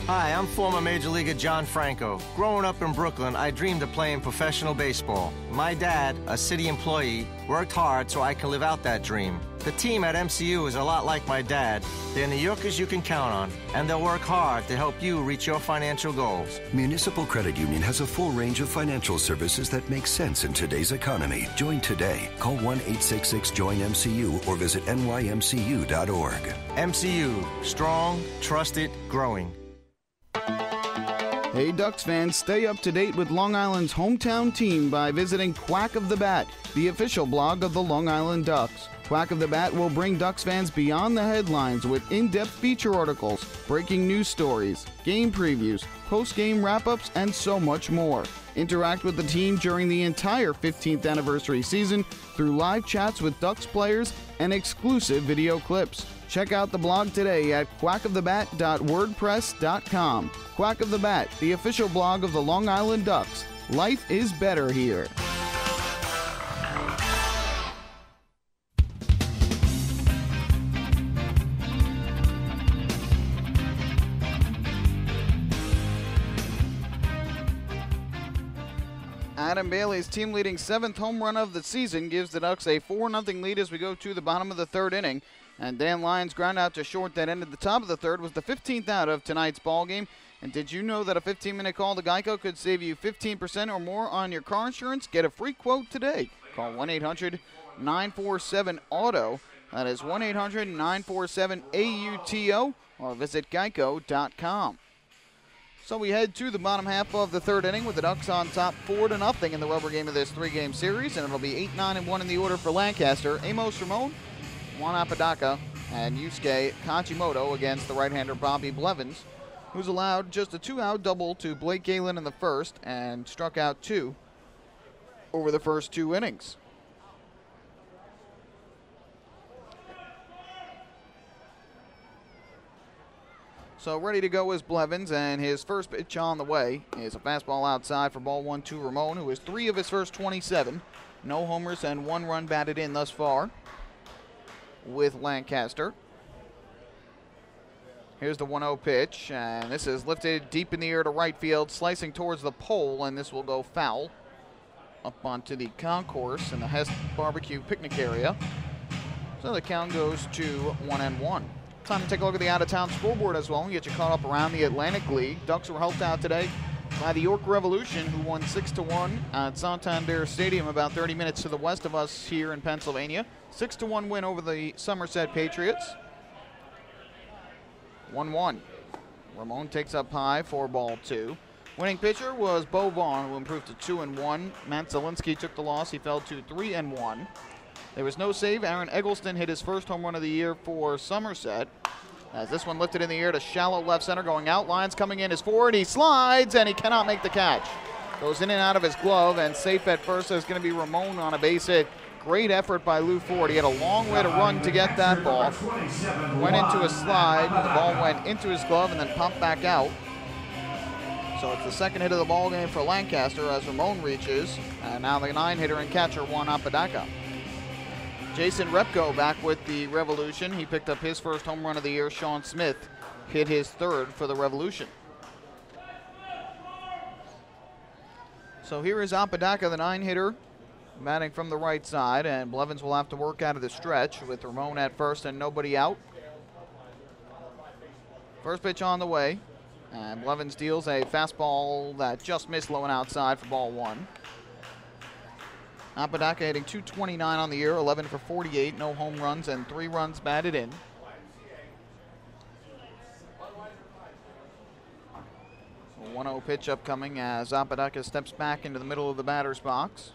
Speaker 1: Hi, I'm former Major Leaguer John Franco. Growing up in Brooklyn, I dreamed of playing professional baseball. My dad, a city employee, worked hard so I can live out that dream. The team at MCU is a lot like my dad. They're New Yorkers you can count on, and they'll work hard to help you reach your financial goals.
Speaker 22: Municipal Credit Union has a full range of financial services that make sense in today's economy. Join today. Call 1-866-JOIN-MCU or visit nymcu.org.
Speaker 1: MCU, strong, trusted, growing.
Speaker 7: Hey Ducks fans, stay up to date with Long Island's hometown team by visiting Quack of the Bat, the official blog of the Long Island Ducks. Quack of the Bat will bring Ducks fans beyond the headlines with in-depth feature articles, breaking news stories, game previews, post-game wrap-ups, and so much more. Interact with the team during the entire 15th anniversary season through live chats with Ducks players and exclusive video clips. Check out the blog today at quackofthebat.wordpress.com. Quack of the Bat, the official blog of the Long Island Ducks. Life is better here. Adam Bailey's team-leading 7th home run of the season gives the Ducks a 4-0 lead as we go to the bottom of the third inning. And Dan Lyons' ground out to short that ended the top of the third was the 15th out of tonight's ballgame. And did you know that a 15-minute call to Geico could save you 15% or more on your car insurance? Get a free quote today. Call 1-800-947-AUTO. That is 1-800-947-AUTO or visit geico.com. So we head to the bottom half of the third inning with the Ducks on top 4-0 in the rubber game of this 3-game series, and it'll be 8-9-1 in the order for Lancaster. Amos Ramon, Juan Apodaca, and Yusuke Kachimoto against the right-hander Bobby Blevins, who's allowed just a 2-out double to Blake Galen in the first and struck out 2 over the first 2 innings. So ready to go is Blevins, and his first pitch on the way is a fastball outside for ball 1 to Ramon, who is 3 of his first 27. No homers and 1 run batted in thus far with Lancaster. Here's the 1-0 pitch, and this is lifted deep in the air to right field, slicing towards the pole, and this will go foul up onto the concourse in the Hess Barbecue picnic area. So the count goes to 1-1. Time to take a look at the out-of-town scoreboard as well and get you caught up around the Atlantic League. Ducks were helped out today by the York Revolution, who won 6-1 at Santander Stadium about 30 minutes to the west of us here in Pennsylvania. 6-1 win over the Somerset Patriots. 1-1. Ramon takes up high for ball 2. Winning pitcher was Bo Vaughn, who improved to 2-1. Matt Zielinski took the loss. He fell to 3-1. There was no save. Aaron Eggleston hit his first home run of the year for Somerset. As this one lifted in the air to shallow left center, going out. Lines coming in is forward. He slides, and he cannot make the catch. Goes in and out of his glove, and safe at first is going to be Ramon on a base hit. Great effort by Lou Ford. He had a long way to run to get that ball. Went into a slide. The ball went into his glove and then popped back out. So it's the second hit of the ball game for Lancaster as Ramon reaches. And now the 9-hitter and catcher, Juan Apodaca. Jason Repko back with the Revolution. He picked up his first home run of the year. Sean Smith hit his third for the Revolution. So here is Apodaca, the 9-hitter, batting from the right side, and Blevins will have to work out of the stretch with Ramon at first and nobody out. First pitch on the way, and Blevins deals a fastball that just missed low and outside for ball 1. Apodaca hitting .229 on the year, 11 for 48, no home runs and 3 runs batted in. So 1-0 pitch upcoming as Apodaca steps back into the middle of the batter's box.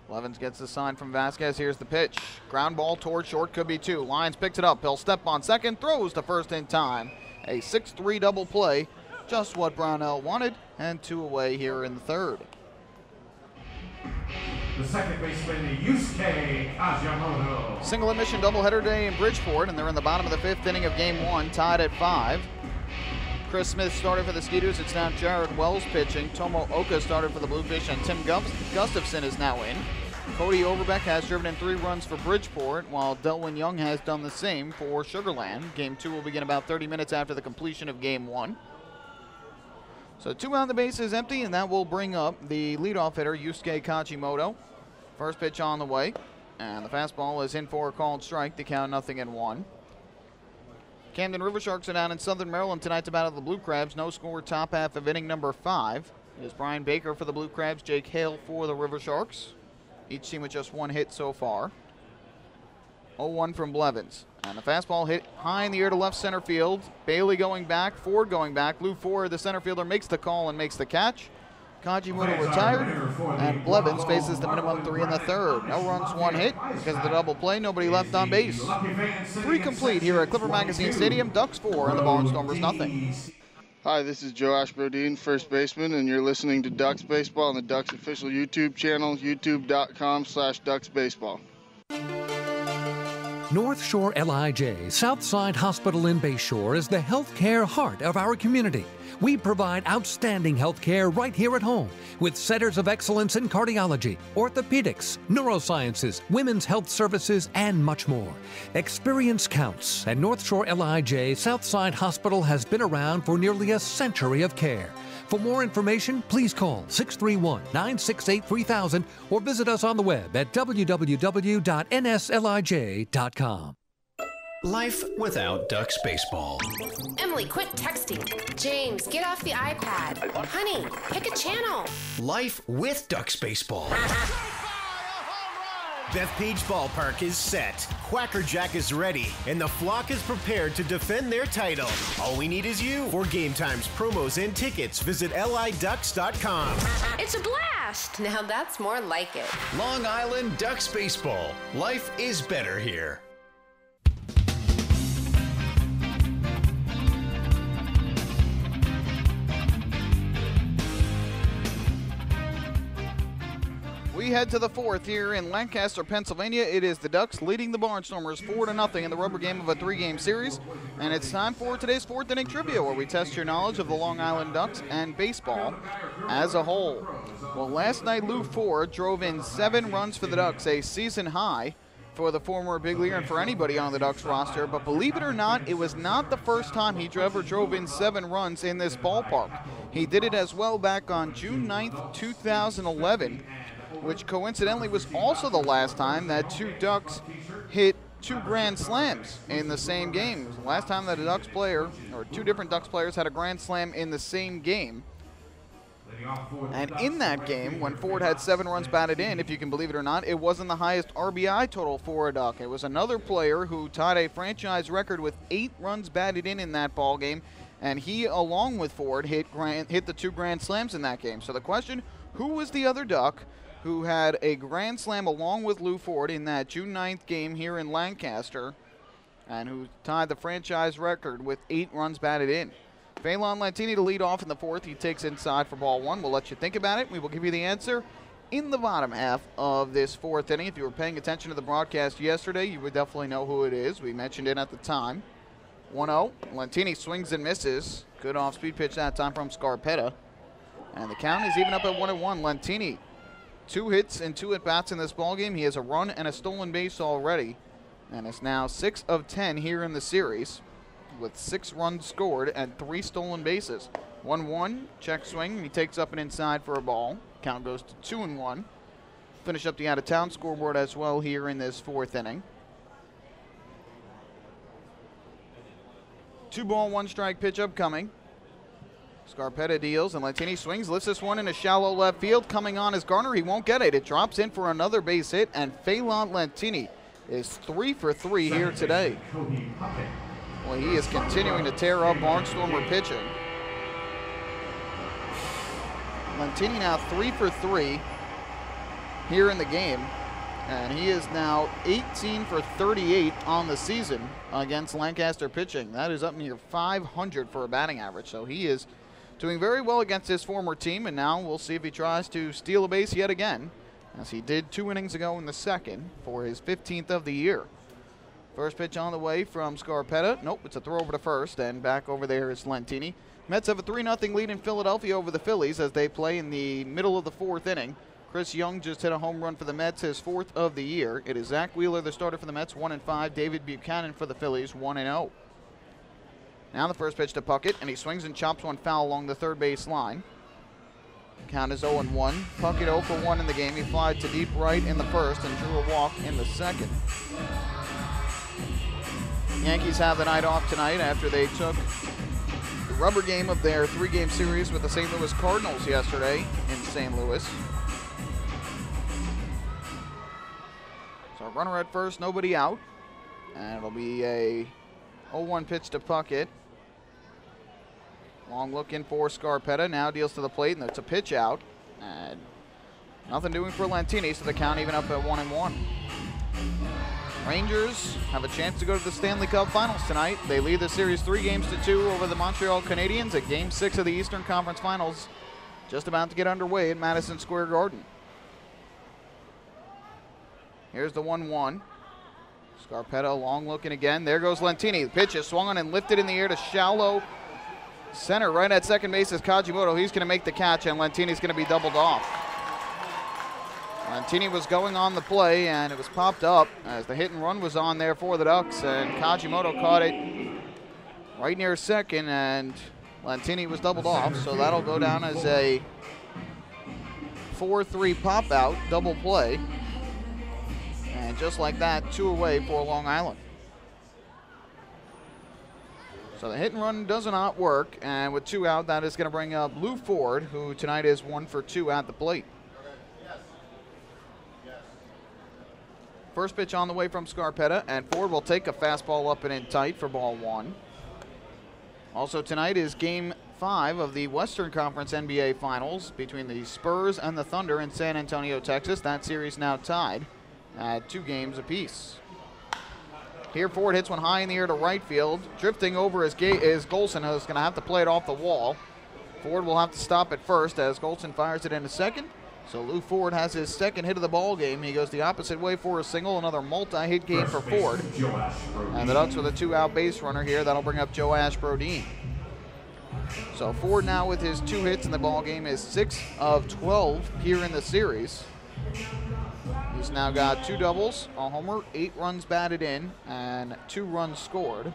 Speaker 7: Blevins gets the sign from Vasquez. Here's the pitch. Ground ball toward short, could be 2. Lyons picks it up. He'll step on second, throws to first in time. A 6-3 double play, just what Brownell wanted, and 2 away here in the third.
Speaker 2: The second baseman, Yusuke Kajiamoto.
Speaker 7: Single admission doubleheader day in Bridgeport, and they're in the bottom of the 5th inning of game 1, tied at 5. Chris Smith started for the Skeeters. It's now Jared Wells pitching. Tomo Oka started for the Bluefish, and Tim Gustafson is now in. Cody Overbeck has driven in 3 runs for Bridgeport, while Delwyn Young has done the same for Sugar Land. Game 2 will begin about 30 minutes after the completion of game 1. So 2 out, the base is empty, and that will bring up the leadoff hitter, Yusuke Kajimoto. First pitch on the way, and the fastball is in for a called strike. The count 0-1. Camden River Sharks are down in Southern Maryland tonight to battle the Blue Crabs. No score, top half of inning number 5. It is Brian Baker for the Blue Crabs, Jake Hale for the River Sharks. Each team with just 1 hit so far. 0-1 from Blevins. And the fastball hit high in the air to left center field. Bailey going back, Ford going back. Lou Ford, the center fielder, makes the call and makes the catch. Kajimoto retired, and Blevins faces the minimum 3 in the third. No runs, 1 hit because of the double play. Nobody left on base. 3 complete here at Clipper Magazine Stadium. Ducks 4 and the Barnstormers nothing.
Speaker 6: Hi, this is Joe Ashbrodine, first baseman, and you're listening to Ducks Baseball on the Ducks official YouTube channel, youtube.com/DucksBaseball.
Speaker 4: North Shore LIJ Southside Hospital in Bayshore is the healthcare heart of our community. We provide outstanding healthcare right here at home with centers of excellence in cardiology, orthopedics, neurosciences, women's health services, and much more. Experience counts, and North Shore LIJ Southside Hospital has been around for nearly a century of care. For more information, please call 631-968-3000 or visit us on the web at www.nslij.com.
Speaker 11: Life without Ducks Baseball.
Speaker 12: Emily, quit texting. James, get off the iPad. Honey, pick a channel.
Speaker 11: Life with Ducks Baseball. Bethpage Ballpark is set, Quacker Jack is ready, and the flock is prepared to defend their title. All we need is you. For game times, promos, and tickets, visit liducks.com.
Speaker 12: It's a blast. Now that's more like it.
Speaker 11: Long Island Ducks Baseball. Life is better here.
Speaker 7: We head to the fourth here in Lancaster, Pennsylvania. It is the Ducks leading the Barnstormers 4-0 in the rubber game of a 3-game series. And it's time for today's fourth inning trivia, where we test your knowledge of the Long Island Ducks and baseball as a whole. Well, last night Lou Ford drove in 7 runs for the Ducks, a season high for the former big leaguer and for anybody on the Ducks roster. But believe it or not, it was not the first time he ever drove in 7 runs in this ballpark. He did it as well back on June 9th, 2011, which coincidentally was also the last time that 2 Ducks hit 2 grand slams in the same game. It was the last time that a Ducks player, or 2 different Ducks players, had a grand slam in the same game. And in that game, when Ford had 7 runs batted in, if you can believe it or not, it wasn't the highest RBI total for a Duck. It was another player who tied a franchise record with 8 runs batted in that ball game, and he, along with Ford, hit the 2 grand slams in that game. So the question, who was the other Duck who had a grand slam along with Lou Ford in that June 9th game here in Lancaster, and who tied the franchise record with 8 runs batted in? Phelan Lantini to lead off in the fourth. He takes inside for ball 1. We'll let you think about it. We will give you the answer in the bottom half of this fourth inning. If you were paying attention to the broadcast yesterday, you would definitely know who it is. We mentioned it at the time. 1-0. Lantini swings and misses. Good off-speed pitch that time from Scarpetta. And the count is even up at 1-1. Lantini, 2 hits and 2 at-bats in this ballgame. He has a run and a stolen base already. And it's now 6 of 10 here in the series, with 6 runs scored and 3 stolen bases. 1-1, check swing. He takes up and inside for a ball. Count goes to 2-1. Finish up the out-of-town scoreboard as well here in this fourth inning. 2 ball, 1 strike pitch upcoming. Scarpetta deals, and Lantini swings, lifts this one into shallow left field. Coming on is Garner. He won't get it. It drops in for another base hit, and Phelan Lantini is 3 for 3 here today. Well, he is continuing to tear up Barnstormer pitching. Lantini now 3 for 3 here in the game, and he is now 18 for 38 on the season against Lancaster pitching. That is up near 500 for a batting average, so he is doing very well against his former team, and now we'll see if he tries to steal a base yet again, as he did 2 innings ago in the second for his 15th of the year. First pitch on the way from Scarpetta. Nope, it's a throw over to first, and back over there is Lantini. Mets have a 3-0 lead in Philadelphia over the Phillies as they play in the middle of the fourth inning. Chris Young just hit a home run for the Mets, his 4th of the year. It is Zach Wheeler, the starter for the Mets, 1-5. David Buchanan for the Phillies, 1-0. Now the first pitch to Puckett, and he swings and chops one foul along the third base line. Count is 0-1. Puckett 0 for 1 in the game. He flied to deep right in the first and drew a walk in the second. Yankees have the night off tonight after they took the rubber game of their 3-game series with the St. Louis Cardinals yesterday in St. Louis. So runner at first, nobody out. And it'll be a 0-1 pitch to Puckett. Long look in for Scarpetta. Now deals to the plate, and it's a pitch out. And nothing doing for Lantini, so the count even up at 1-1. Rangers have a chance to go to the Stanley Cup Finals tonight. They lead the series 3-2 over the Montreal Canadiens at Game 6 of the Eastern Conference Finals, just about to get underway at Madison Square Garden. Here's the 1-1. Scarpetta long looking again. There goes Lantini. The pitch is swung on and lifted in the air to shallow center. Right at second base is Kajimoto. He's going to make the catch, and Lantini's going to be doubled off. Lantini was going on the play, and it was popped up as the hit and run was on there for the Ducks, and Kajimoto caught it right near second, and Lantini was doubled off, so that'll go down as a 4-3 pop-out double play. And just like that, 2 away for Long Island. So the hit and run does not work, and with 2 out, that is going to bring up Lou Ford, who tonight is 1 for 2 at the plate. First pitch on the way from Scarpetta, and Ford will take a fastball up and in tight for ball 1. Also tonight is Game 5 of the Western Conference NBA Finals between the Spurs and the Thunder in San Antonio, Texas. That series now tied at 2 games apiece. Here Ford hits one high in the air to right field. Drifting over is Golson, who's going to have to play it off the wall. Ford will have to stop at first as Golson fires it into second. So Lou Ford has his second hit of the ball game. He goes the opposite way for a single, another multi-hit game for Ford. And the Ducks with a 2-out base runner here. That'll bring up Joash Brodeen. So Ford now with his 2 hits in the ball game is 6 of 12 here in the series. He's now got 2 doubles, a homer, 8 runs batted in, and 2 runs scored.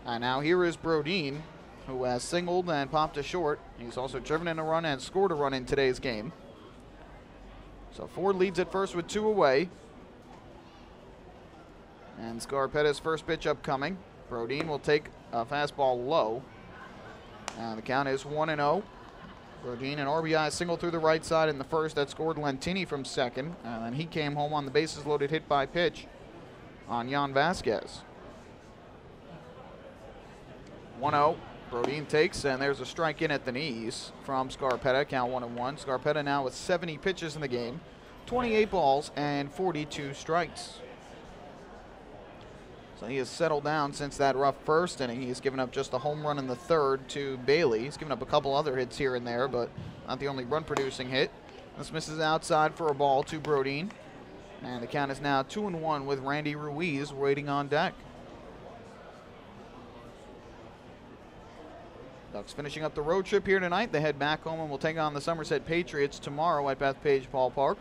Speaker 7: And now here is Brodeen, who has singled and popped a short. He's also driven in a run and scored a run in today's game. So Ford leads at first with 2 away. And Scarpetta's first pitch upcoming. Brodeen will take a fastball low. And the count is 1-0. Brodeen, an RBI single through the right side in the first that scored Lentini from second. And then he came home on the bases loaded hit by pitch on Jan Vasquez. 1-0. Brodeen takes, and there's a strike in at the knees from Scarpetta. Count 1-1. Scarpetta now with 70 pitches in the game, 28 balls, and 42 strikes. So he has settled down since that rough first inning. He's given up just a home run in the third to Bailey. He's given up a couple other hits here and there, but not the only run-producing hit. This misses outside for a ball to Brodeen. And the count is now 2-1 with Randy Ruiz waiting on deck. Ducks finishing up the road trip here tonight. They head back home and will take on the Somerset Patriots tomorrow at Bethpage Ballpark.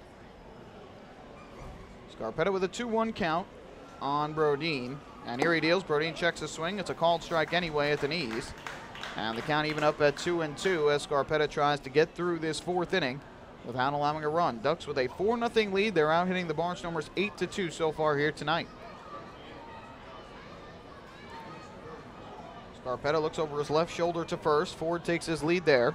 Speaker 7: Scarpetta with a 2-1 count on Brodeen. And here he deals. Brodeen checks a swing. It's a called strike anyway at the knees. And the count even up at 2-2 as Scarpetta tries to get through this 4th inning without allowing a run. Ducks with a 4-0 lead. They're out hitting the Barnstormers 8-2 so far here tonight. Scarpetta looks over his left shoulder to first. Ford takes his lead there.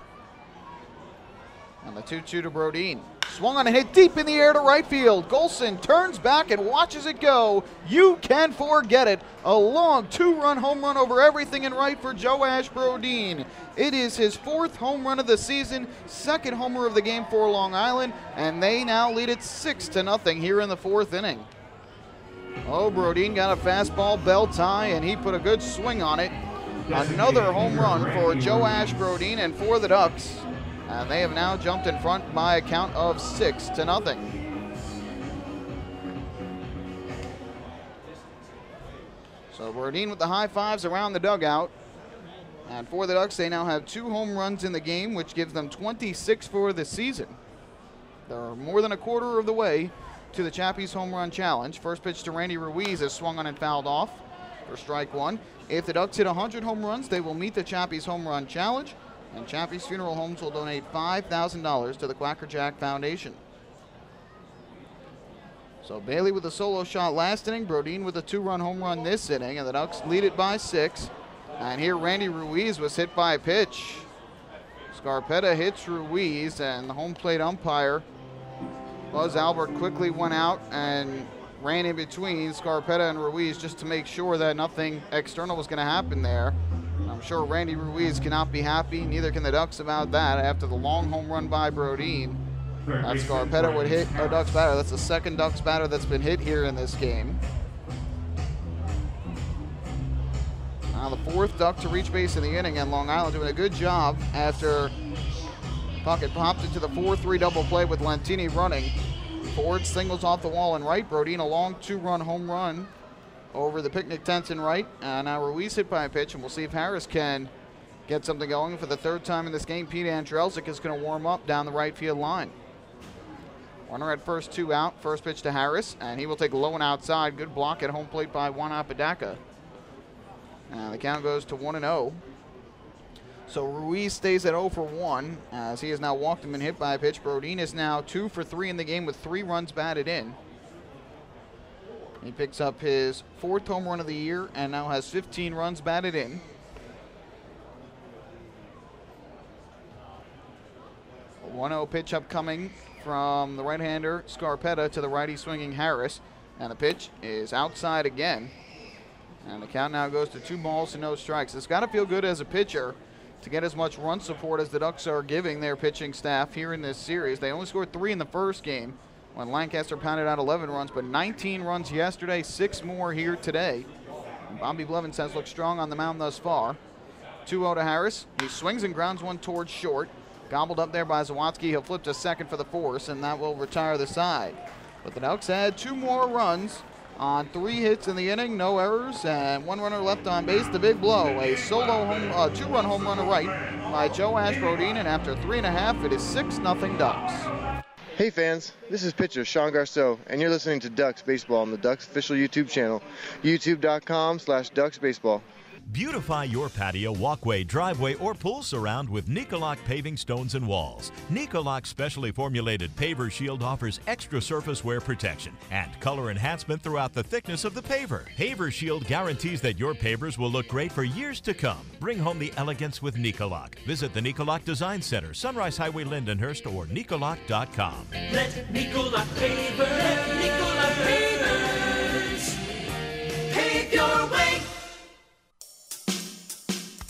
Speaker 7: And the 2-2 to Brodeen. Swung on and hit deep in the air to right field. Golson turns back and watches it go. You can forget it. A long 2-run home run over everything in right for Joash Brodeen. It is his 4th home run of the season, 2nd homer of the game for Long Island, and they now lead it 6-0 here in the 4th inning. Oh, Brodeen got a fastball bell tie, and he put a good swing on it. Another home run for Joash Brodeen and for the Ducks. And they have now jumped in front by a count of 6-0. So Brodeen with the high fives around the dugout. And for the Ducks, they now have 2 home runs in the game, which gives them 26 for the season. They're more than a quarter of the way to the Chappies home run challenge. First pitch to Randy Ruiz is swung on and fouled off for strike 1. If the Ducks hit 100 home runs, they will meet the Chappies home run challenge, and Chappies Funeral Homes will donate $5,000 to the Quacker Jack Foundation. So Bailey with a solo shot last inning, Brodeen with a 2-run home run this inning, and the Ducks lead it by 6. And here Randy Ruiz was hit by a pitch. Scarpetta hits Ruiz, and the home plate umpire, Buzz Albert, quickly went out and ran in between Scarpetta and Ruiz just to make sure that nothing external was going to happen there. I'm sure Randy Ruiz cannot be happy, neither can the Ducks about that after the long home run by Brodeen. That Scarpetta would hit a Ducks batter. That's the 2nd Ducks batter that's been hit here in this game. Now the 4th Duck to reach base in the inning, and Long Island doing a good job after Puckett popped into the 4-3 double play with Lentini running. Ford singles off the wall in right. Brodeen a long 2-run home run over the picnic tents in right. Now Ruiz hit by a pitch, and we'll see if Harris can get something going. For the 3rd time in this game, Pete Andrelzik is going to warm up down the right field line. Runner at first, 2 out. First pitch to Harris, and he will take low and outside. Good block at home plate by Juan Apodaca. The count goes to 1-0. So Ruiz stays at 0 for 1 as he has now walked him and hit by a pitch. Brodeen is now 2 for 3 in the game with 3 runs batted in. He picks up his 4th home run of the year and now has 15 runs batted in. A 1-0 pitch upcoming from the right-hander Scarpetta to the righty swinging Harris. And the pitch is outside again. And the count now goes to 2 balls and no strikes. It's got to feel good as a pitcher to get as much run support as the Ducks are giving their pitching staff here in this series. They only scored 3 in the first game when Lancaster pounded out 11 runs, but 19 runs yesterday, 6 more here today. And Bobby Blevins has looked strong on the mound thus far. 2-0 to Harris. He swings and grounds one towards short. Gobbled up there by Zawadzki. He'll flip to second for the force, and that will retire the side. But the Ducks had 2 more runs on 3 hits in the inning, no errors, and 1 runner left on base. The big blow, a solo 2-run home run to right by Joe Ashbrodeen, and after 3.5, it is 6-0 Ducks.
Speaker 13: Hey fans, this is pitcher Sean Garceau, and you're listening to Ducks Baseball on the Ducks official YouTube channel, youtube.com/DucksBaseball.
Speaker 14: Beautify your patio, walkway, driveway, or pool surround with Nicolak paving stones and walls. Nicolak's specially formulated paver shield offers extra surface wear protection and color enhancement throughout the thickness of the paver. Paver shield guarantees that your pavers will look great for years to come. Bring home the elegance with Nicolak. Visit the Nicolak Design Center, Sunrise Highway, Lindenhurst, or Nicolak.com.
Speaker 15: Let Nicolak pavers pave your way.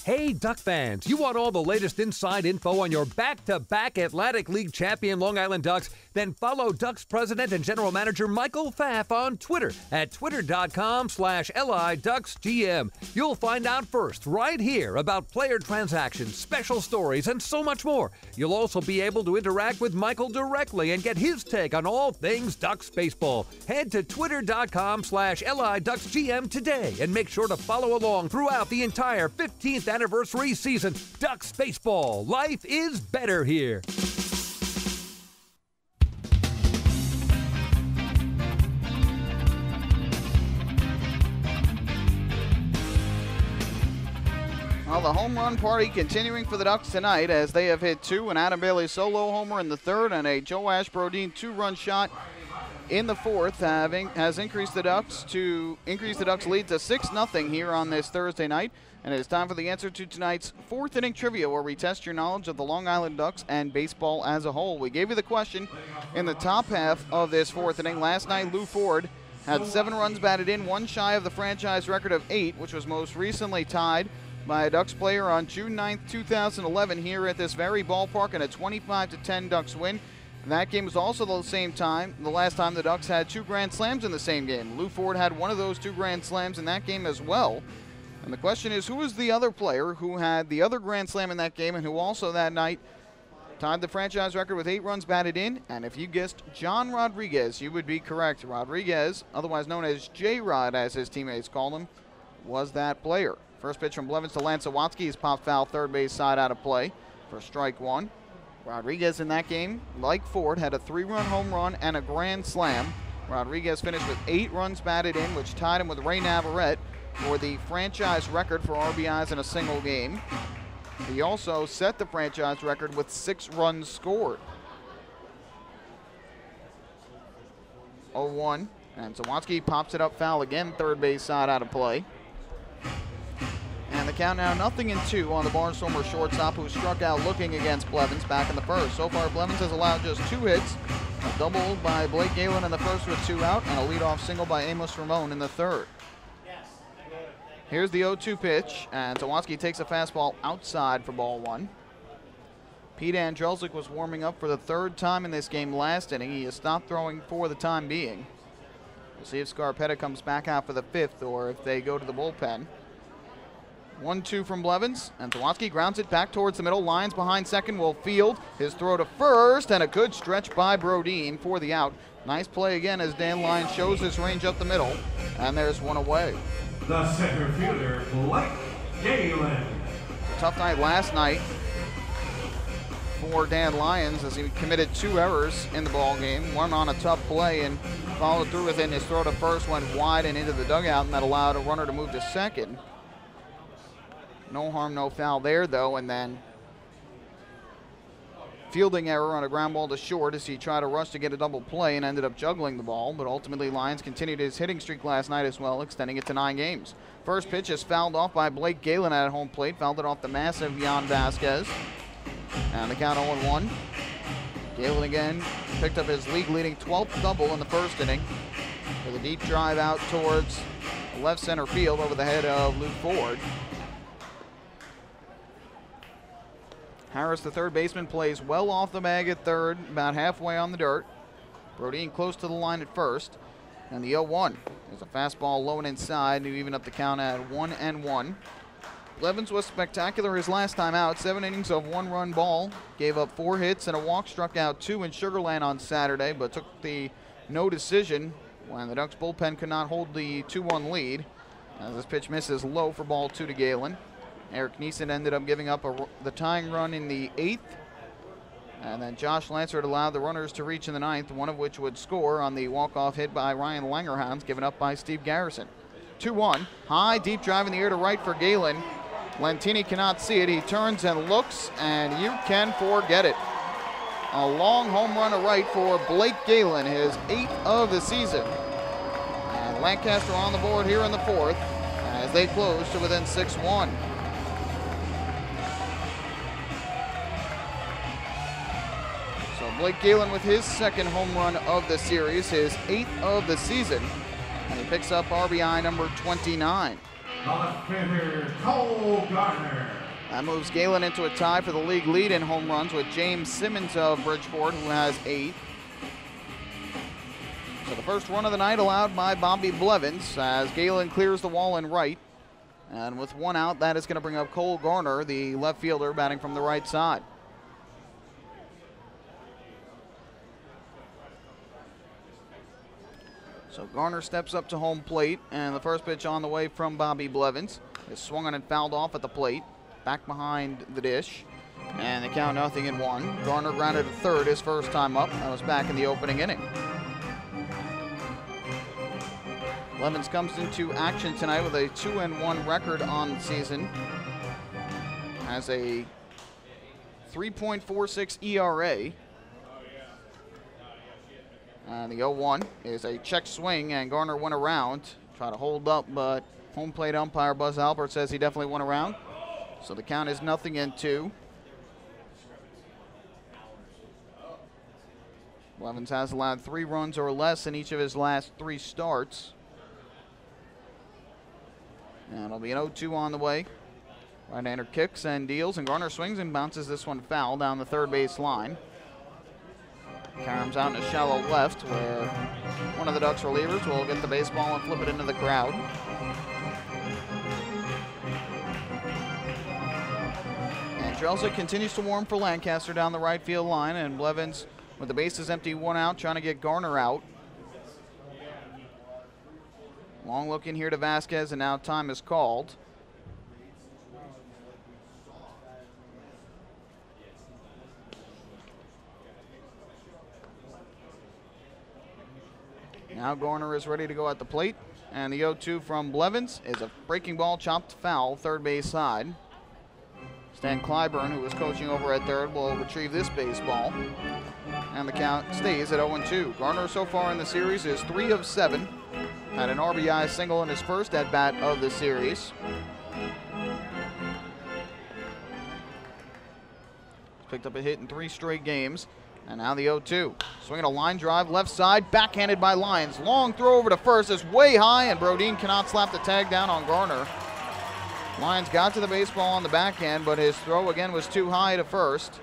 Speaker 4: Hey, Duck fans, you want all the latest inside info on your back-to-back Atlantic League champion Long Island Ducks? Then follow Ducks President and General Manager Michael Pfaff on Twitter at twitter.com/LIDucksGM. You'll find out first right here about player transactions, special stories, and so much more. You'll also be able to interact with Michael directly and get his take on all things Ducks baseball. Head to twitter.com/LIDucksGM today and make sure to follow along throughout the entire 15th anniversary season. Ducks baseball. Life is better here.
Speaker 7: Well, the home run party continuing for the Ducks tonight as they have hit 2, an Adam Bailey solo homer in the 3rd and a Joe Ashbrodeen 2-run shot in the 4th has increased the Ducks lead to 6-0 here on this Thursday night. And it is time for the answer to tonight's 4th inning trivia, where we test your knowledge of the Long Island Ducks and baseball as a whole. We gave you the question in the top half of this 4th inning. Last night, Lou Ford had 7 runs batted in, 1 shy of the franchise record of 8, which was most recently tied by a Ducks player on June 9th, 2011 here at this very ballpark in a 25-10 Ducks win. And that game was also the last time the Ducks had 2 grand slams in the same game. Lou Ford had one of those 2 grand slams in that game as well. And the question is, who is the other player who had the other grand slam in that game and who also that night tied the franchise record with 8 runs batted in? And if you guessed John Rodriguez, you would be correct. Rodriguez, otherwise known as J-Rod as his teammates called him, was that player. First pitch from Blevins to Lance Zawadzki is popped foul, third base side out of play for strike 1. Rodriguez in that game, like Ford, had a 3-run home run and a grand slam. Rodriguez finished with 8 runs batted in, which tied him with Ray Navarrete for the franchise record for RBIs in a single game. He also set the franchise record with 6 runs scored. 0-1, and Zawadzki pops it up foul again, third base side out of play. And the count now 0-2 on the Barnstormers shortstop, who struck out looking against Blevins back in the 1st. So far, Blevins has allowed just 2 hits, a double by Blake Galen in the 1st with 2 out, and a leadoff single by Amos Ramon in the 3rd. Here's the 0-2 pitch, and Zawadzki takes a fastball outside for ball 1. Pete Andrelzik was warming up for the 3rd time in this game last inning. He has stopped throwing for the time being. We'll see if Scarpetta comes back out for the 5th or if they go to the bullpen. 1-2 from Blevins, and Zawadzki grounds it back towards the middle. Lines behind second, will field his throw to first, and a good stretch by Brodeen for the out. Nice play again as Dan Lyons shows his range up the middle, and there's one away.
Speaker 2: The center fielder, Blake Galen.
Speaker 7: Tough night last night for Dan Lyons as he committed 2 errors in the ball game. One on a tough play and followed through with it. His throw to first went wide and into the dugout, and that allowed a runner to move to second. No harm, no foul there, though, and then fielding error on a ground ball to short as he tried to rush to get a double play and ended up juggling the ball, but ultimately Lyons continued his hitting streak last night as well, extending it to 9 games. First pitch is fouled off by Blake Galen at home plate, fouled it off the massive Jan Vasquez. And the count 0-1. Galen again picked up his league-leading 12th double in the 1st inning with a deep drive out towards left center field over the head of Luke Ford. Harris, the third baseman, plays well off the bag at third, about halfway on the dirt. Brodeen close to the line at first. And the 0-1 is a fastball low and inside to even up the count at 1-1. Blevins was spectacular his last time out. 7 innings of 1-run ball. Gave up 4 hits and a walk, struck out 2 in Sugar Land on Saturday, but took the no decision when the Ducks bullpen could not hold the 2-1 lead. As this pitch misses low for ball 2 to Galen. Eric Neeson ended up giving up the tying run in the 8th. And then Josh Lansford allowed the runners to reach in the 9th, one of which would score on the walk-off hit by Ryan Langerhans, given up by Steve Garrison. 2-1, high, deep drive in the air to right for Galen. Lentini cannot see it. He turns and looks, and you can forget it. A long home run to right for Blake Galen, his 8th of the season. And Lancaster on the board here in the 4th as they close to within 6-1. So Blake Galen with his 2nd home run of the series, his 8th of the season. And he picks up RBI number 29.
Speaker 2: Left fielder Cole Garner.
Speaker 7: That moves Galen into a tie for the league lead in home runs with James Simmons of Bridgeport, who has 8. So the first run of the night allowed by Bobby Blevins as Galen clears the wall in right. And with 1 out, that is going to bring up Cole Garner, the left fielder, batting from the right side. So Garner steps up to home plate, and the first pitch on the way from Bobby Blevins is swung on and fouled off at the plate, back behind the dish, and they count 0-1. Garner grounded to third his first time up. That was back in the opening inning. Blevins comes into action tonight with a 2-1 record on the season, has a 3.46 ERA. And the 0-1 is a check swing, and Garner went around. Try to hold up, but home plate umpire Buzz Albert says he definitely went around. So the count is 0-2. Blevins has allowed 3 runs or less in each of his last 3 starts. And it'll be an 0-2 on the way. Right-hander kicks and deals, and Garner swings and bounces this one foul down the third base line. Karam's out in a shallow left where one of the Ducks relievers will get the baseball and flip it into the crowd. And Trelza continues to warm for Lancaster down the right field line, and Blevins with the bases empty, 1 out, trying to get Garner out. Long look in here to Vasquez, and now time is called. Now Garner is ready to go at the plate, and the 0-2 from Blevins is a breaking ball chopped foul, third base side. Stan Clyburn, who was coaching over at third, will retrieve this baseball, and the count stays at 0-2. Garner so far in the series is 3 of 7, had an RBI single in his first at-bat of the series. Picked up a hit in 3 straight games. And now the 0-2. Swinging a line drive, left side, backhanded by Lyons. Long throw over to first is way high, and Brodeen cannot slap the tag down on Garner. Lyons got to the baseball on the backhand, but his throw again was too high to first.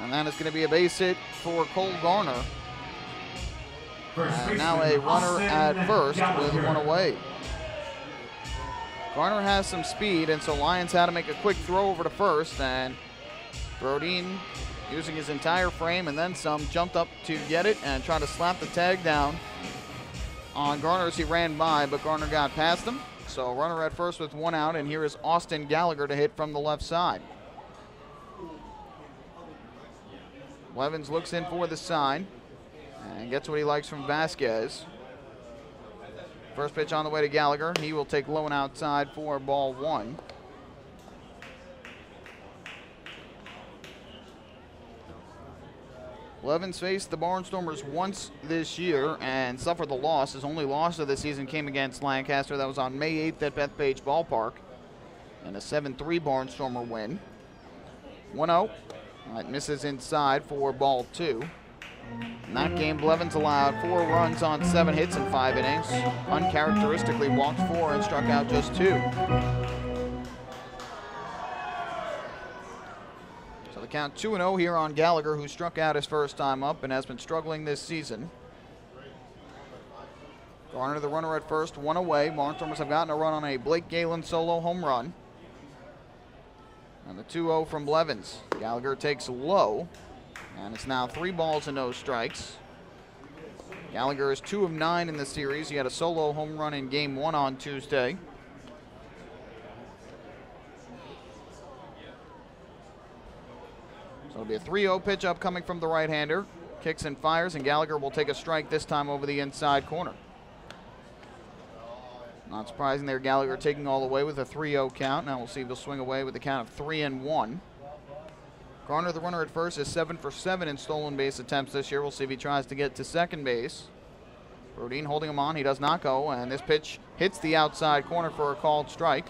Speaker 7: And then it's going to be a base hit for Cole Garner. And now a runner at first with 1 away. Garner has some speed, and so Lyons had to make a quick throw over to first, and Brodeen, using his entire frame and then some, jumped up to get it and tried to slap the tag down on Garner as he ran by, but Garner got past him. So runner at first with 1 out, and here is Austin Gallagher to hit from the left side. Blevins looks in for the sign and gets what he likes from Vasquez. First pitch on the way to Gallagher. He will take low and outside for ball 1. Blevins faced the Barnstormers once this year and suffered the loss. His only loss of the season came against Lancaster. That was on May 8th at Bethpage Ballpark. And a 7-3 Barnstormer win. 1-0. That misses inside for ball 2. In that game, Blevins allowed 4 runs on 7 hits in 5 innings. Uncharacteristically walked 4 and struck out just 2. So the count 2-0 here on Gallagher, who struck out his first time up and has been struggling this season. Garner, the runner at first, 1 away. Barnstormers have gotten a run on a Blake Galen solo home run.
Speaker 8: And the 2-0 from Blevins. Gallagher takes low, and it's now 3 balls and no strikes. Gallagher is 2 of 9 in the series. He had a solo home run in Game 1 on Tuesday. So it'll be a 3-0 pitch up coming from the right-hander. Kicks and fires, and Gallagher will take a strike this time over the inside corner. Not surprising there, Gallagher taking all the way with a 3-0 count. Now we'll see if he'll swing away with a count of 3-1. Garner, the runner at first, is 7 for 7 in stolen base attempts this year. We'll see if he tries to get to second base. Brodin holding him on. He does not go, and this pitch hits the outside corner for a called strike.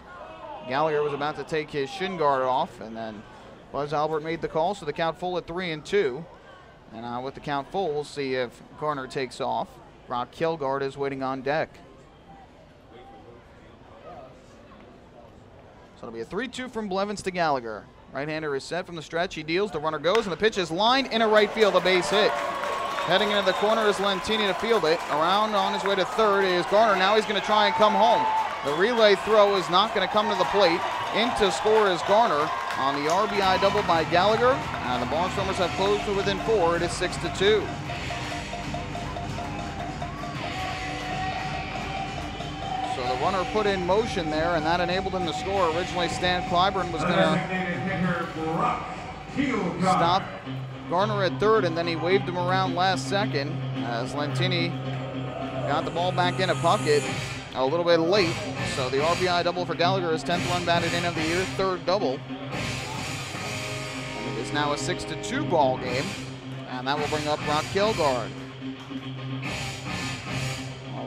Speaker 8: Gallagher was about to take his shin guard off, and then Buzz Albert made the call, so the count full at 3-2. And with the count full, we'll see if Garner takes off. Brock Kilgard is waiting on deck. So it'll be a 3-2 from Blevins to Gallagher. Right-hander is set from the stretch. He deals. The runner goes, and the pitch is lined into right field. A base hit. Heading into the corner is Lentini to field it. Around on his way to third is Garner. Now he's going to try and come home. The relay throw is not going to come to the plate. In to score is Garner on the RBI double by Gallagher. And the Barnstormers have closed to within 4. It is 6-2. So the runner put in motion there, and that enabled him to score. Originally, Stan Clyburn was going to stop Garner at third, and then he waved him around last second as Lentini got the ball back in a bucket a little bit late. So the RBI double for Gallagher, his 10th run batted in of the year, 3rd double. And it is now a 6-2 ball game, and that will bring up Brock Kilgard.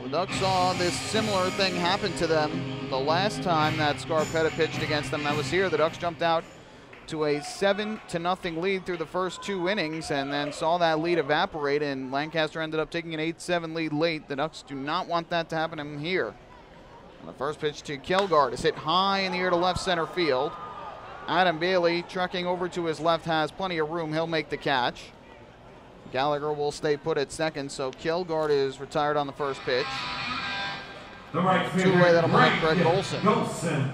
Speaker 8: The Ducks saw this similar thing happen to them the last time that Scarpetta pitched against them. That was here. The Ducks jumped out to a 7-0 lead through the first 2 innings and then saw that lead evaporate, and Lancaster ended up taking an 8-7 lead late. The Ducks do not want that to happen to them here. And the first pitch to Kilgard is hit high in the air to left center field. Adam Bailey trucking over to his left has plenty of room. He'll make the catch. Gallagher will stay put at second, so Kilgard is retired on the first pitch.
Speaker 2: The right fielder,
Speaker 8: two-way that'll bring up Greg Golson.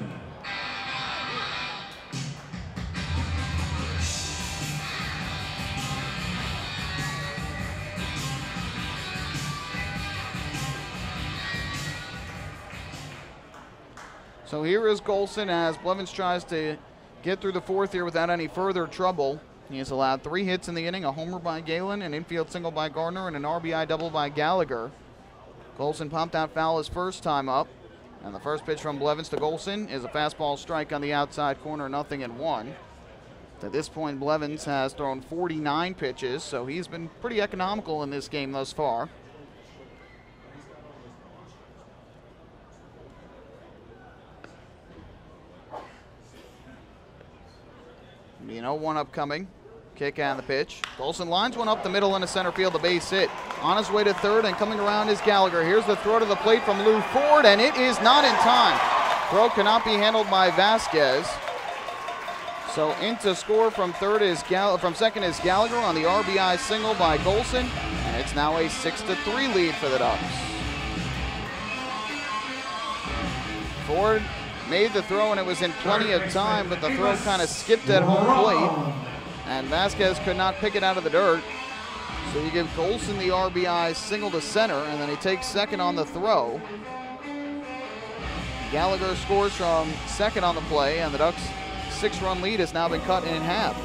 Speaker 8: So here is Golson as Blevins tries to get through the 4th here without any further trouble. He has allowed 3 hits in the inning, a homer by Galen, an infield single by Garner, and an RBI double by Gallagher. Golson pumped out foul his first time up. And the first pitch from Blevins to Golson is a fastball strike on the outside corner, 0-1. At this point, Blevins has thrown 49 pitches, so he's been pretty economical in this game thus far. You know, 1 upcoming. Kick on the pitch. Golson lines one up the middle into center field, the base hit. On his way to third and coming around is Gallagher. Here's the throw to the plate from Lou Ford, and it is not in time. Throw cannot be handled by Vasquez. So in to score from second is Gallagher on the RBI single by Golson, and it's now a 6-3 lead for the Ducks. Ford made the throw and it was in plenty of time, but the throw kind of skipped at home plate, and Vasquez could not pick it out of the dirt. So you give Golson the RBI single to center, and then he takes second on the throw. Gallagher scores from second on the play, and the Ducks' 6-run lead has now been cut in half.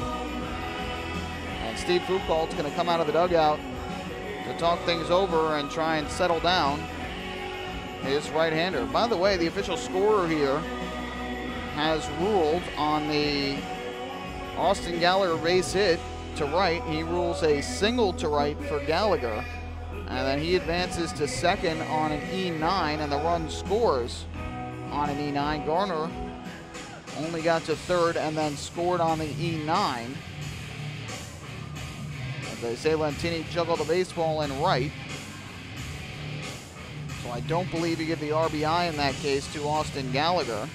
Speaker 8: And Steve Foucault's going to come out of the dugout to talk things over and try and settle down his right-hander. By the way, the official scorer here has ruled on the Austin Gallagher base hit to right. He rules a single to right for Gallagher, and then he advances to second on an E9, and the run scores on an E9. Garner only got to third and then scored on the E9. As they say, Lentini juggled the baseball in right. So I don't believe you give the RBI in that case to Austin Gallagher.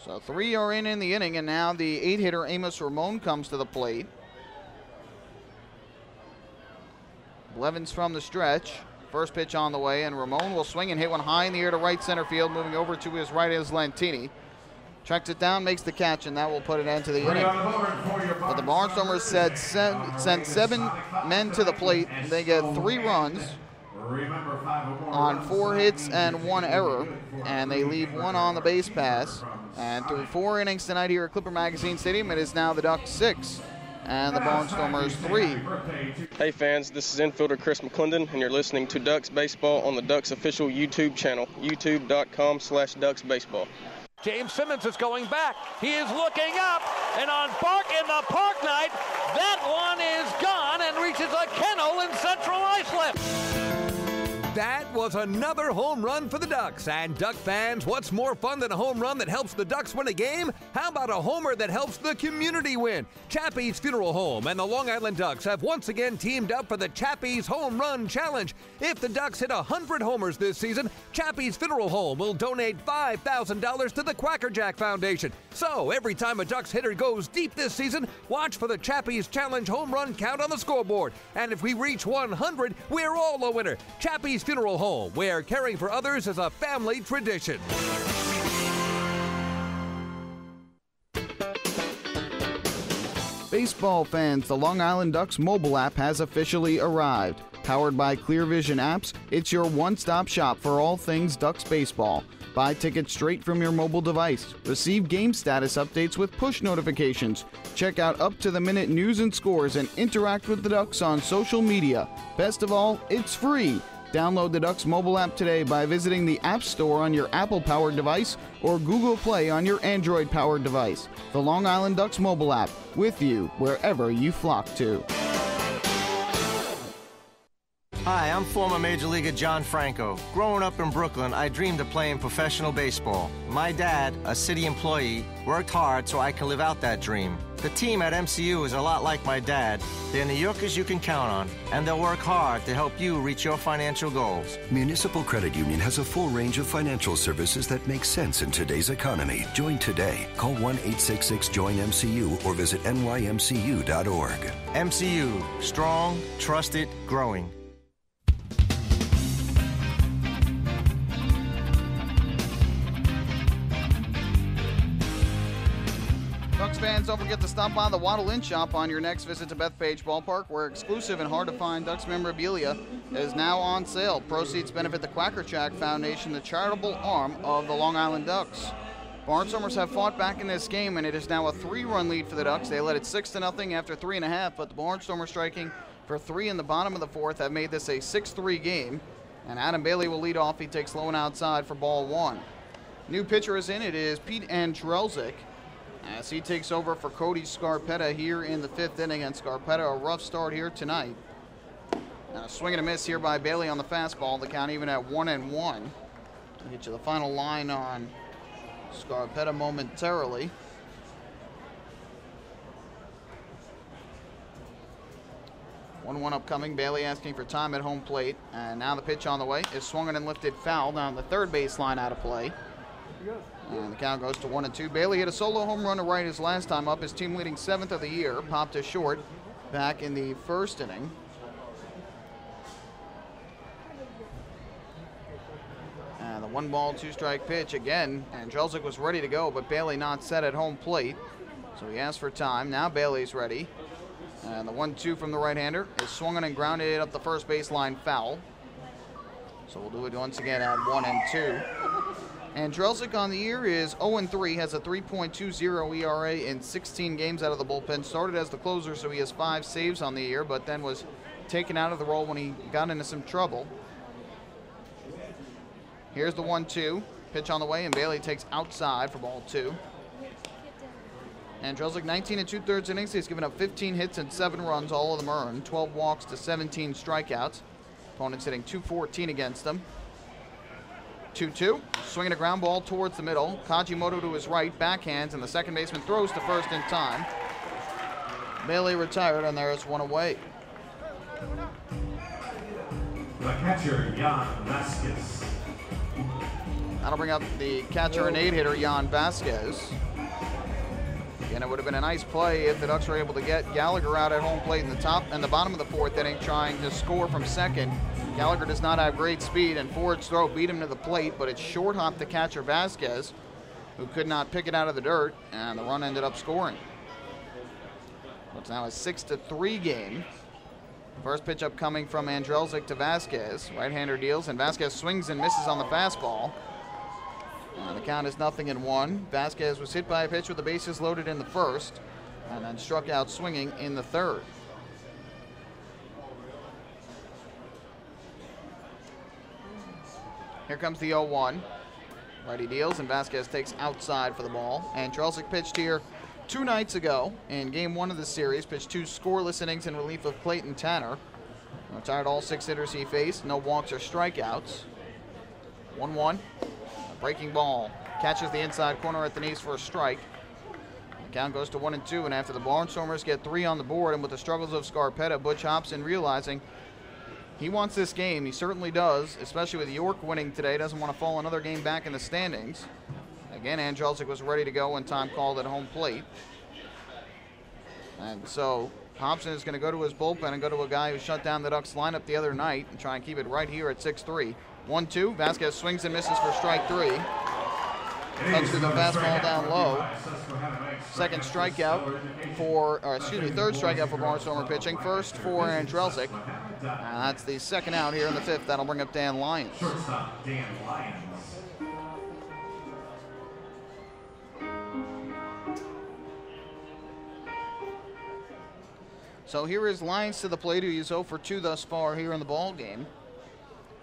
Speaker 8: So 3 are in the inning, and now the 8-hitter Amos Ramon comes to the plate. Blevins from the stretch. First pitch on the way, and Ramon will swing and hit one high in the air to right center field. Moving over to his right is Lentini. Tracks it down, makes the catch, and that will put an end to the inning. But the Barnstormers sent 7 men to the plate. They get 3 runs on 4 hits and 1 error, and they leave 1 on the base pass. And through 4 innings tonight here at Clipper Magazine Stadium, it is now the Ducks 6 and the Barnstormers 3.
Speaker 9: Hey fans, this is infielder Chris McClendon, and you're listening to Ducks Baseball on the Ducks official YouTube channel, youtube.com/DucksBaseball.
Speaker 5: James Simmons is going back. He is looking up, and on the park night, that one is gone and reaches a kennel in Central Islip.
Speaker 4: That was another home run for the Ducks. And Duck fans, what's more fun than a home run that helps the Ducks win a game? How about a homer that helps the community win? Chappie's Funeral Home and the Long Island Ducks have once again teamed up for the Chappie's Home Run Challenge. If the Ducks hit 100 homers this season, Chappie's Funeral Home will donate $5,000 to the Quacker Jack Foundation. So every time a Ducks hitter goes deep this season, watch for the Chappie's Challenge home run count on the scoreboard. And if we reach 100, we're all a winner. Chappie's Funeral Home, where caring for others is a family tradition.
Speaker 8: Baseball fans, the Long Island Ducks mobile app has officially arrived. Powered by Clear Vision Apps, it's your one-stop shop for all things Ducks baseball. Buy tickets straight from your mobile device. Receive game status updates with push notifications. Check out up-to-the-minute news and scores and interact with the Ducks on social media. Best of all, it's free. Download the Ducks mobile app today by visiting the App Store on your Apple-powered device or Google Play on your Android-powered device. The Long Island Ducks mobile app, with you wherever you flock to.
Speaker 1: Hi, I'm former Major Leaguer John Franco. Growing up in Brooklyn, I dreamed of playing professional baseball. My dad, a city employee, worked hard so I can live out that dream. The team at MCU is a lot like my dad. They're New Yorkers you can count on, and they'll work hard to help you reach your financial goals.
Speaker 22: Municipal Credit Union has a full range of financial services that make sense in today's economy. Join today. Call 1-866-JOIN-MCU or visit nymcu.org.
Speaker 1: MCU, strong, trusted, growing.
Speaker 8: Ducks fans, don't forget to stop by the Waddle Inn Shop on your next visit to Bethpage Ballpark, where exclusive and hard-to-find Ducks memorabilia is now on sale. Proceeds benefit the Quacker Jack Foundation, the charitable arm of the Long Island Ducks. Barnstormers have fought back in this game, and it is now a 3-run lead for the Ducks. They led it 6-0 after 3.5, but the Barnstormers striking for 3 in the bottom of the 4th have made this a 6-3 game. And Adam Bailey will lead off. He takes low and outside for ball 1. New pitcher is in. It is Pete Andrelzik, as he takes over for Cody Scarpetta here in the 5th inning. And Scarpetta, a rough start here tonight. And a swing and a miss here by Bailey on the fastball. The count even at 1-1. I'll get you the final line on Scarpetta momentarily. One upcoming. Bailey asking for time at home plate. And now the pitch on the way is swung and lifted foul down the third baseline, out of play. And the count goes to 1-2. Bailey hit a solo home run to right his last time up, his team leading 7th of the year. Popped to short back in the 1st inning. And the 1-ball, 2-strike pitch again. And Andrelzik was ready to go, but Bailey not set at home plate. So he asked for time. Now Bailey's ready. And the 1-2 from the right-hander is swung and grounded up the first baseline foul. So we'll do it once again at 1-2. Andrelzik on the year is 0-3, has a 3.20 ERA in 16 games out of the bullpen. Started as the closer, so he has 5 saves on the year, but then was taken out of the role when he got into some trouble. Here's the 1-2. Pitch on the way, and Bailey takes outside for ball 2. Andrelzik, 19 2/3 innings. He's given up 15 hits and 7 runs, all of them earned. 12 walks to 17 strikeouts. Opponents hitting .214 against them. 2-2, swinging a ground ball towards the middle. Kajimoto to his right, backhands, and the second baseman throws to first in time. Bailey retired, and there is one away.
Speaker 2: The catcher, Jan Vasquez.
Speaker 8: That'll bring up the catcher and 8-hitter, Jan Vasquez. And it would have been a nice play if the Ducks were able to get Gallagher out at home plate in the top and the bottom of the 4th inning, trying to score from second. Gallagher does not have great speed, and Ford's throw beat him to the plate, but it short hopped the catcher Vasquez. who could not pick it out of the dirt, and the run ended up scoring. It's now a 6-3 game. First pitch up coming from Andrelzik to Vasquez. Right-hander deals, and Vasquez swings and misses on the fastball. The count is 0-1. Vasquez was hit by a pitch with the bases loaded in the first, and then struck out swinging in the third. Here comes the 0-1. Righty deals, and Vasquez takes outside for the ball. And Andrelzik pitched here 2 nights ago in game 1 of the series, pitched 2 scoreless innings in relief of Clayton Tanner. Retired all 6 hitters he faced, no walks or strikeouts. 1-1. Breaking ball, catches the inside corner at the knees for a strike. The count goes to 1-2, and after the Barnstormers get 3 on the board, and with the struggles of Scarpetta, Butch Hobson realizing he wants this game. He certainly does, especially with York winning today. Doesn't want to fall another game back in the standings. Again, Andrelzik was ready to go when time called at home plate. And so Hobson is going to go to his bullpen and go to a guy who shut down the Ducks lineup the other night and try and keep it right here at 6-3. 1-2. Vasquez swings and misses for strike 3. Ducks with the fastball down low. Third strikeout for Barnstormer pitching. First for Andrelzik. That's the second out here in the 5th. That'll bring up Dan Lyons.
Speaker 2: Shortstop Dan Lyons.
Speaker 8: So here is Lyons to the plate, who is 0 for 2 thus far here in the ball game.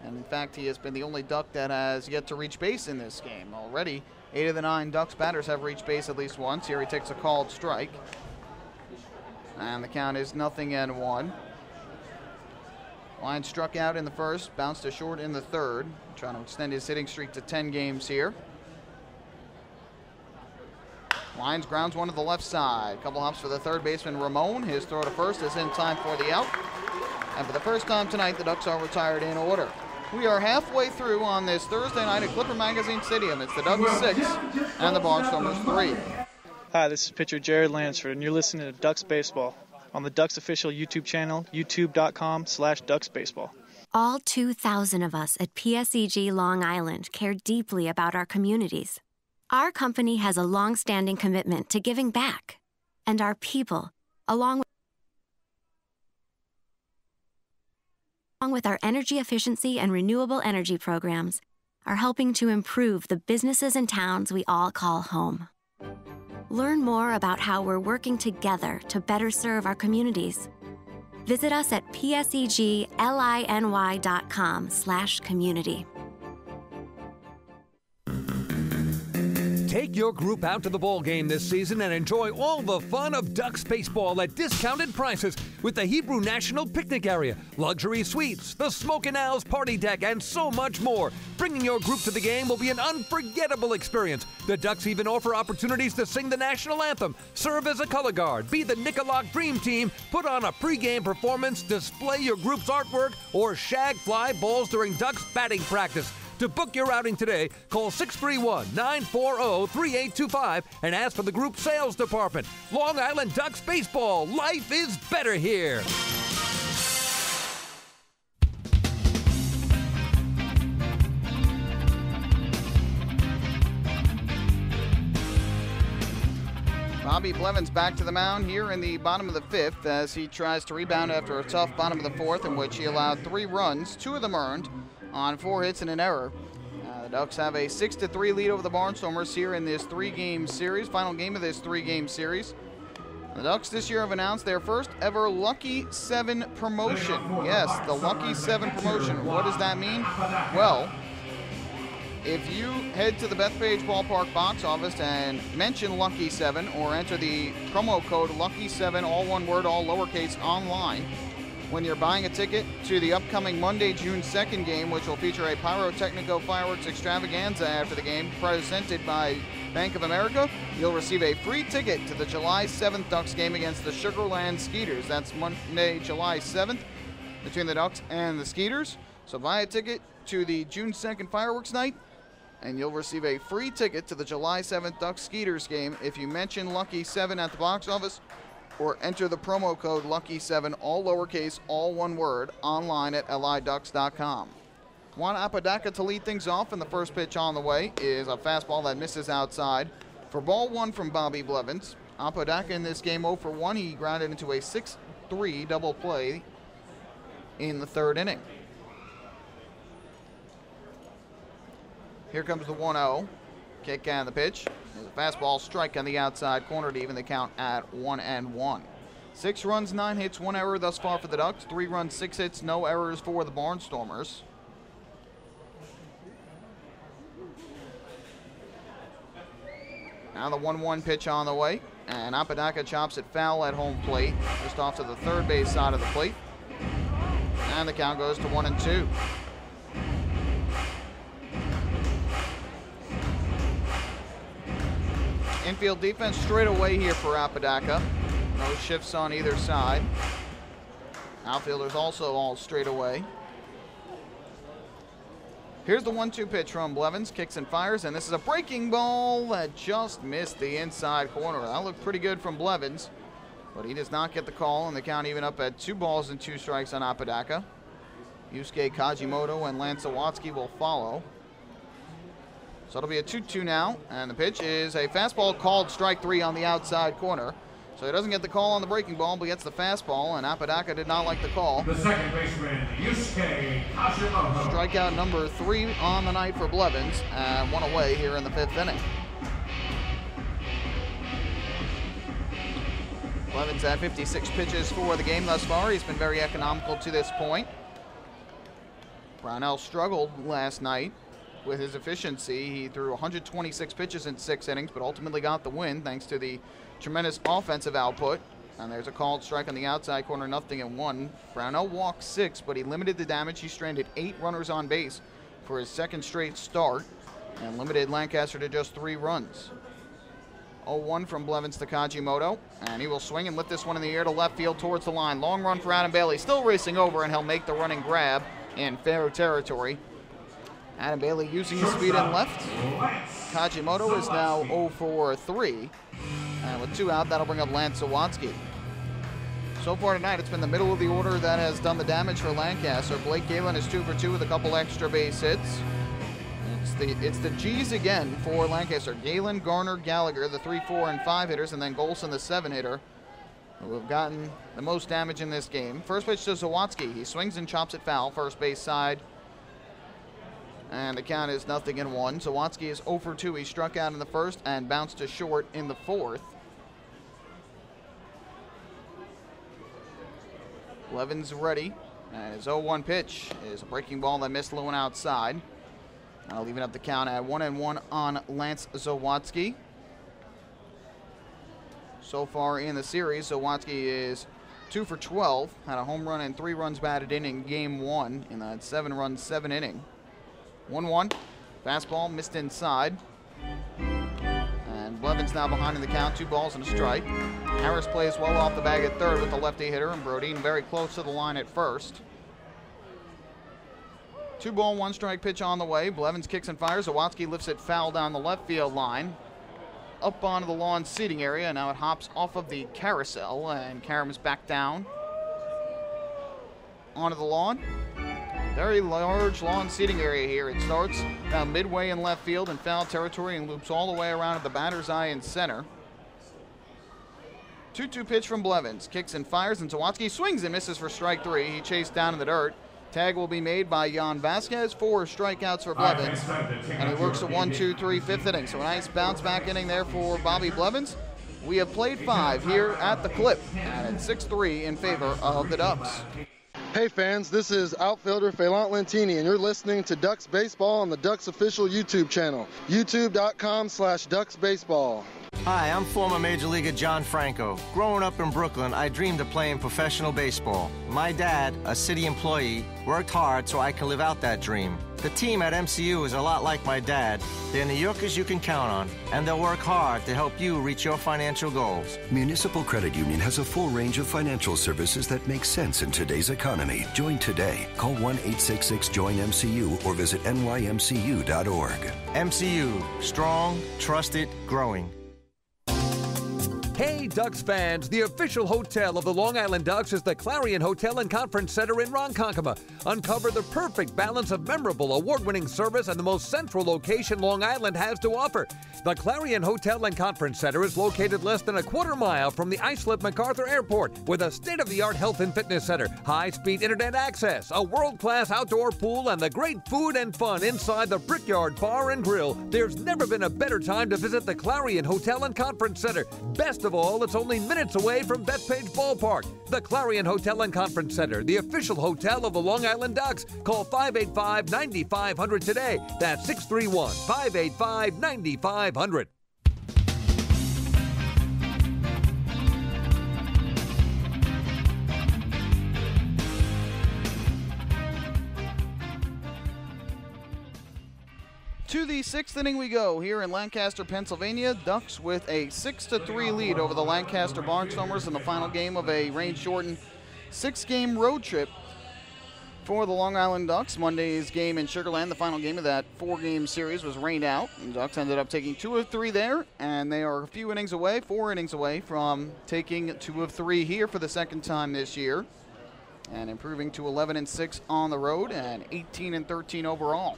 Speaker 8: And in fact, he has been the only Duck that has yet to reach base in this game. Already, 8 of the 9 Ducks batters have reached base at least once. Here he takes a called strike. And the count is 0-1. Lyons struck out in the first, bounced to short in the third, trying to extend his hitting streak to 10 games here. Lyons grounds one to the left side. Couple hops for the third baseman, Ramon. His throw to first is in time for the out. And for the first time tonight, the Ducks are retired in order. We are halfway through on this Thursday night at Clipper Magazine Stadium. It's the Ducks 6 and the Barnstormers 3.
Speaker 3: Hi, this is pitcher Jared Lansford, and you're listening to Ducks Baseball on the Ducks official YouTube channel, youtube.com/DucksBaseball.
Speaker 19: All 2,000 of us at PSEG Long Island care deeply about our communities. Our company has a long-standing commitment to giving back, and our people, along with our energy efficiency and renewable energy programs, are helping to improve the businesses and towns we all call home. Learn more about how we're working together to better serve our communities. Visit us at psegliny.com/community.
Speaker 4: Take your group out to the ball game this season and enjoy all the fun of Ducks baseball at discounted prices with the Hebrew National Picnic Area, luxury suites, the Smokin' Owls party deck, and so much more. Bringing your group to the game will be an unforgettable experience. The Ducks even offer opportunities to sing the national anthem, serve as a color guard, be the Nicolak Dream Team, put on a pregame performance, display your group's artwork, or shag fly balls during Ducks batting practice. To book your outing today, call 631-940-3825 and ask for the group sales department. Long Island Ducks Baseball. Life is better here.
Speaker 8: Bobby Blevins back to the mound here in the bottom of the 5th as he tries to rebound after a tough bottom of the 4th in which he allowed 3 runs, 2 of them earned, on 4 hits and an error. The Ducks have a 6-3 lead over the Barnstormers here in this 3-game series, final game of this 3-game series. The Ducks this year have announced their first ever Lucky 7 promotion. Yes, the Lucky 7 promotion. What does that mean? Well, if you head to the Bethpage Ballpark box office and mention Lucky 7 or enter the promo code Lucky 7, all one word, all lowercase, online, when you're buying a ticket to the upcoming Monday, June 2nd game, which will feature a pyrotechnico fireworks extravaganza after the game presented by Bank of America, you'll receive a free ticket to the July 7th Ducks game against the Sugarland Skeeters. That's Monday, July 7th between the Ducks and the Skeeters. So buy a ticket to the June 2nd fireworks night, and you'll receive a free ticket to the July 7th Ducks Skeeters game if you mention Lucky 7 at the box office or enter the promo code Lucky7, all lowercase, all one word, online at liducks.com. Juan Apodaca to lead things off, and the first pitch on the way is a fastball that misses outside for ball one from Bobby Blevins. Apodaca in this game 0 for 1. He grounded into a 6-3 double play in the third inning. Here comes the 1-0. Kick and the pitch. There's a fastball strike on the outside corner to even the count at 1-1. 6 runs, 9 hits, 1 error thus far for the Ducks. 3 runs, 6 hits, no errors for the Barnstormers. Now the 1-1 pitch on the way, and Apodaca chops it foul at home plate, just off to the third base side of the plate. And the count goes to 1-2. Infield defense straight away here for Apodaca. No shifts on either side. Outfielders also all straight away. Here's the 1-2 pitch from Blevins. Kicks and fires, and this is a breaking ball that just missed the inside corner. That looked pretty good from Blevins, but he does not get the call, and the count even up at 2 balls and 2 strikes on Apodaca. Yusuke Kajimoto and Lance Sawatsky will follow. So it'll be a 2-2 now, and the pitch is a fastball called strike 3 on the outside corner. So he doesn't get the call on the breaking ball, but gets the fastball, and Apodaca did not like the call.
Speaker 2: The second baseman, Yusuke Kajimoto.
Speaker 8: Strikeout number 3 on the night for Blevins, and 1 away here in the 5th inning. Blevins had 56 pitches for the game thus far. He's been very economical to this point. Brownell struggled last night with his efficiency. He threw 126 pitches in 6 innings, but ultimately got the win thanks to the tremendous offensive output. And there's a called strike on the outside corner, 0-1. Brownell walked 6, but he limited the damage. He stranded 8 runners on base for his second straight start and limited Lancaster to just 3 runs. 0-1 from Blevins to Kajimoto, and he will swing and lift this one in the air to left field towards the line. Long run for Adam Bailey, still racing over, and he'll make the running grab in fair territory. Adam Bailey using his speed in left. Kajimoto is now 0 for 3. And with 2 out, that'll bring up Lance Sawatsky. So far tonight, it's been the middle of the order that has done the damage for Lancaster. Blake Galen is 2 for 2 with a couple extra base hits. It's the G's again for Lancaster. Galen, Garner, Gallagher, the 3, 4, and 5 hitters, and then Golson, the 7 hitter, who have gotten the most damage in this game. First pitch to Sawatsky. He swings and chops it foul, first base side. And the count is 0-1. Sawatsky is 0 for 2. He struck out in the first and bounced to short in the fourth. Blevins ready. And his 0-1 pitch is a breaking ball that missed low and outside. That'll even up the count at 1-1 on Lance Sawatsky. So far in the series, Sawatsky is 2 for 12. Had a home run and 3 runs batted in game 1 in that 7-run, 7 inning. 1-1, fastball missed inside. And Blevins now behind in the count, 2 balls and a strike. Harris plays well off the bag at third with the lefty hitter, and Brodeen very close to the line at first. 2 ball, 1 strike pitch on the way. Blevins kicks and fires. Sawatsky lifts it foul down the left field line. Up onto the lawn seating area. Now it hops off of the carousel, and Karam's back down onto the lawn. Very large lawn seating area here. It starts down midway in left field in foul territory and loops all the way around at the batter's eye in center. 2-2 pitch from Blevins. Kicks and fires, and Sawatsky swings and misses for strike 3. He chased down in the dirt. Tag will be made by Jan Vasquez. 4 strikeouts for Blevins. And he works a 1-2-3 5th inning. So a nice bounce back inning there for Bobby Blevins. We have played 5 here at the Clip, and it's 6-3 in favor of the Ducks.
Speaker 10: Hey fans, this is outfielder Phelant Lentini, and you're listening to Ducks Baseball on the Ducks official YouTube channel, youtube.com/DucksBaseball.
Speaker 1: Hi, I'm former Major Leaguer John Franco. Growing up in Brooklyn, I dreamed of playing professional baseball. My dad, a city employee, worked hard so I can live out that dream. The team at MCU is a lot like my dad. They're New Yorkers you can count on, and they'll work hard to help you reach your financial goals.
Speaker 22: Municipal Credit Union has a full range of financial services that make sense in today's economy. Join today. Call 1-866-JOIN-MCU or visit nymcu.org.
Speaker 1: MCU, strong, trusted, growing.
Speaker 4: Hey, Ducks fans, the official hotel of the Long Island Ducks is the Clarion Hotel and Conference Center in Ronkonkoma. Uncover the perfect balance of memorable, award-winning service and the most central location Long Island has to offer. The Clarion Hotel and Conference Center is located less than a quarter mile from the Islip MacArthur Airport with a state-of-the-art health and fitness center, high-speed internet access, a world-class outdoor pool, and the great food and fun inside the Brickyard Bar and Grill. There's never been a better time to visit the Clarion Hotel and Conference Center. Best of all, it's only minutes away from Bethpage Ballpark. The Clarion Hotel and Conference Center, the official hotel of the Long Island Ducks. Call 585-9500 today. That's 631-585-9500.
Speaker 8: To the sixth inning we go here in Lancaster, Pennsylvania. Ducks with a 6-3 lead over the Lancaster Barnstormers in the final game of a rain-shortened 6-game road trip for the Long Island Ducks. Monday's game in Sugar Land, the final game of that 4-game series, was rained out. The Ducks ended up taking 2 of 3 there, and they are a few innings away, 4 innings away from taking 2 of 3 here for the second time this year, and improving to 11-6 on the road and 18-13 overall.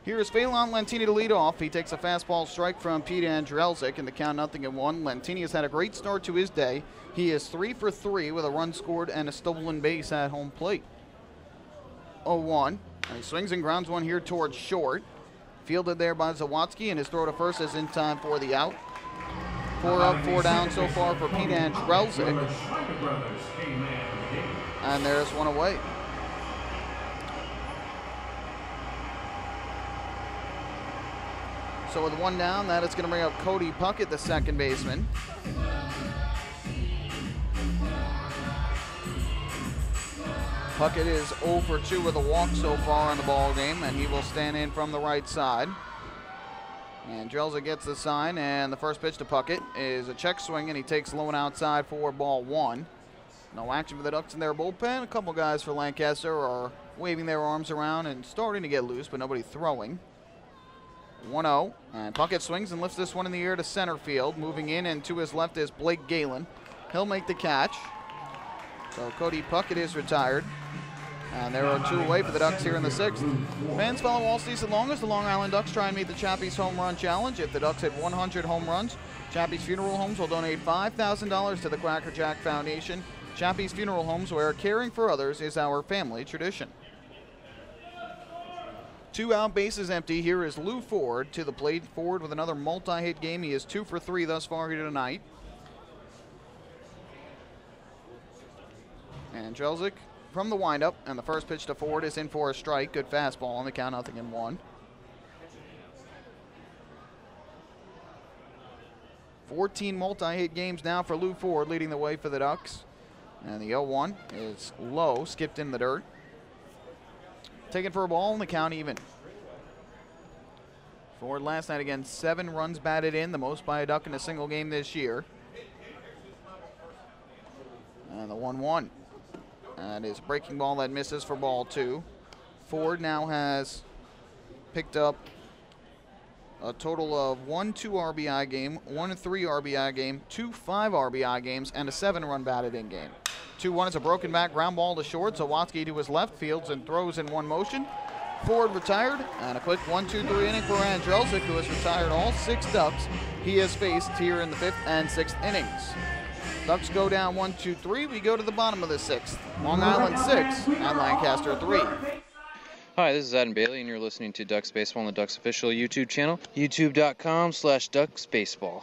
Speaker 8: Here is Phelan Lentini to lead off. He takes a fastball strike from Pete Andrelzik in the count 0-1. Lentini has had a great start to his day. He is 3 for 3 with a run scored and a stolen base at home plate. 0-1. And he swings and grounds one here towards short. Fielded there by Zawadzki, and his throw to first is in time for the out. 4 up, 4 down so far for Pete Andrelzik. And there's one away. So with 1 down, that is going to bring up Cody Puckett, the second baseman. Puckett is 0 for 2 with a walk so far in the ball game, and he will stand in from the right side. And Drelza gets the sign, and the first pitch to Puckett is a check swing, and he takes low and outside for ball 1. No action for the Ducks in their bullpen. A couple guys for Lancaster are waving their arms around and starting to get loose, but nobody throwing. 1-0, and Puckett swings and lifts this one in the air to center field. Moving in and to his left is Blake Galen. He'll make the catch. So Cody Puckett is retired. And there are 2 away for the Ducks here in the 6th. Fans follow all season long as the Long Island Ducks try and meet the Chappie's Home Run Challenge. If the Ducks hit 100 home runs, Chappie's Funeral Homes will donate $5,000 to the Quacker Jack Foundation. Chappie's Funeral Homes, where caring for others is our family tradition. 2 out, bases empty. Here is Lou Ford to the plate. Ford with another multi-hit game. He is 2 for 3 thus far here tonight. And Jelzik from the windup, and the first pitch to Ford is in for a strike. Good fastball on the count, 0-1. 14 multi-hit games now for Lou Ford, leading the way for the Ducks. And the 0-1 is low, skipped in the dirt. Taken for a ball in the count, even. Ford last night again, 7 runs batted in, the most by a Duck in a single game this year. And the 1-1. That is a breaking ball that misses for ball 2. Ford now has picked up a total of 1 2 RBI game, 1 3 RBI game, 2 5 RBI games, and a 7-run batted in game. 2-1 is a broken back ground ball to short. Zawadzki to his left, fields and throws in one motion. Ford retired, and a quick 1-2-3 inning for Andrelzik, who has retired all 6 Ducks he has faced here in the 5th and 6th innings. Ducks go down 1-2-3. We go to the bottom of the 6th. Long Island 6 and Lancaster 3.
Speaker 16: Hi, this is Adam Bailey, and you're listening to Ducks Baseball on the Ducks official YouTube channel, youtube.com/DucksBaseball.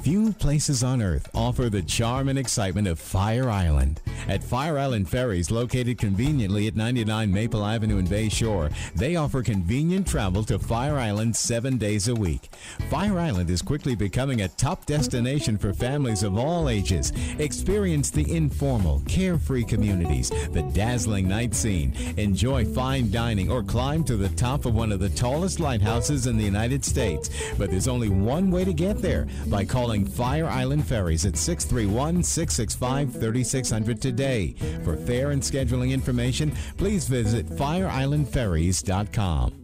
Speaker 17: Few places on Earth offer the charm and excitement of Fire Island. At Fire Island Ferries, located conveniently at 99 Maple Avenue in Bay Shore, they offer convenient travel to Fire Island 7 days a week. Fire Island is quickly becoming a top destination for families of all ages. Experience the informal, carefree communities, the dazzling night scene, enjoy fine dining, or climb to the top of one of the tallest lighthouses in the United States. But there's only one way to get there, by calling Fire Island Ferries at 631-665-3600 today. For fare and scheduling information, please visit fireislandferries.com.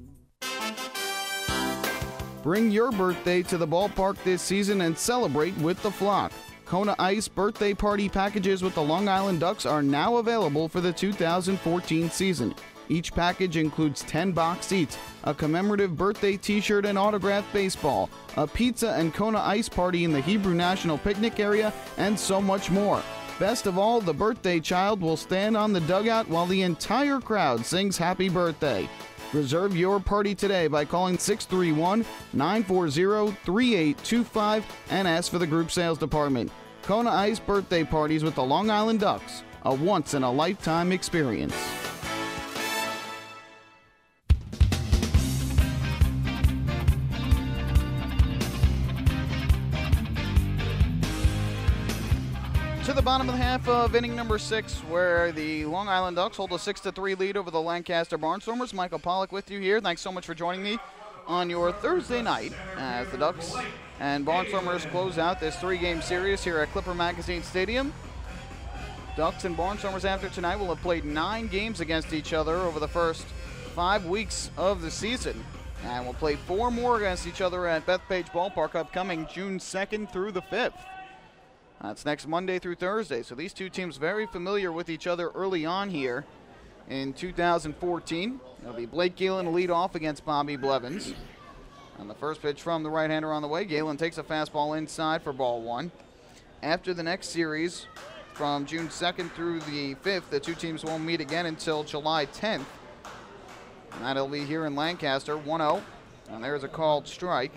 Speaker 8: Bring your birthday to the ballpark this season and celebrate with the flock. Kona Ice birthday party packages with the Long Island Ducks are now available for the 2014 season. Each package includes 10 box seats, a commemorative birthday t-shirt and autographed baseball, a pizza and Kona Ice party in the Hebrew National Picnic area, and so much more. Best of all, the birthday child will stand on the dugout while the entire crowd sings happy birthday. Reserve your party today by calling 631-940-3825 and ask for the group sales department. Kona Ice birthday parties with the Long Island Ducks, a once-in-a-lifetime experience. To the bottom of the half of inning number 6, where the Long Island Ducks hold a 6-3 lead over the Lancaster Barnstormers. Michael Pollack with you here. Thanks so much for joining me on your Thursday night as the Ducks and Barnstormers close out this 3-game series here at Clipper Magazine Stadium. Ducks and Barnstormers after tonight will have played 9 games against each other over the first 5 weeks of the season, and will play 4 more against each other at Bethpage Ballpark upcoming June 2nd through the 5th. That's next Monday through Thursday. So these two teams very familiar with each other early on here in 2014. It'll be Blake Galen to lead off against Bobby Blevins. And the first pitch from the right-hander on the way. Galen takes a fastball inside for ball 1. After the next series, from June 2nd through the 5th, the two teams won't meet again until July 10th. And that'll be here in Lancaster, 1-0. And there's a called strike.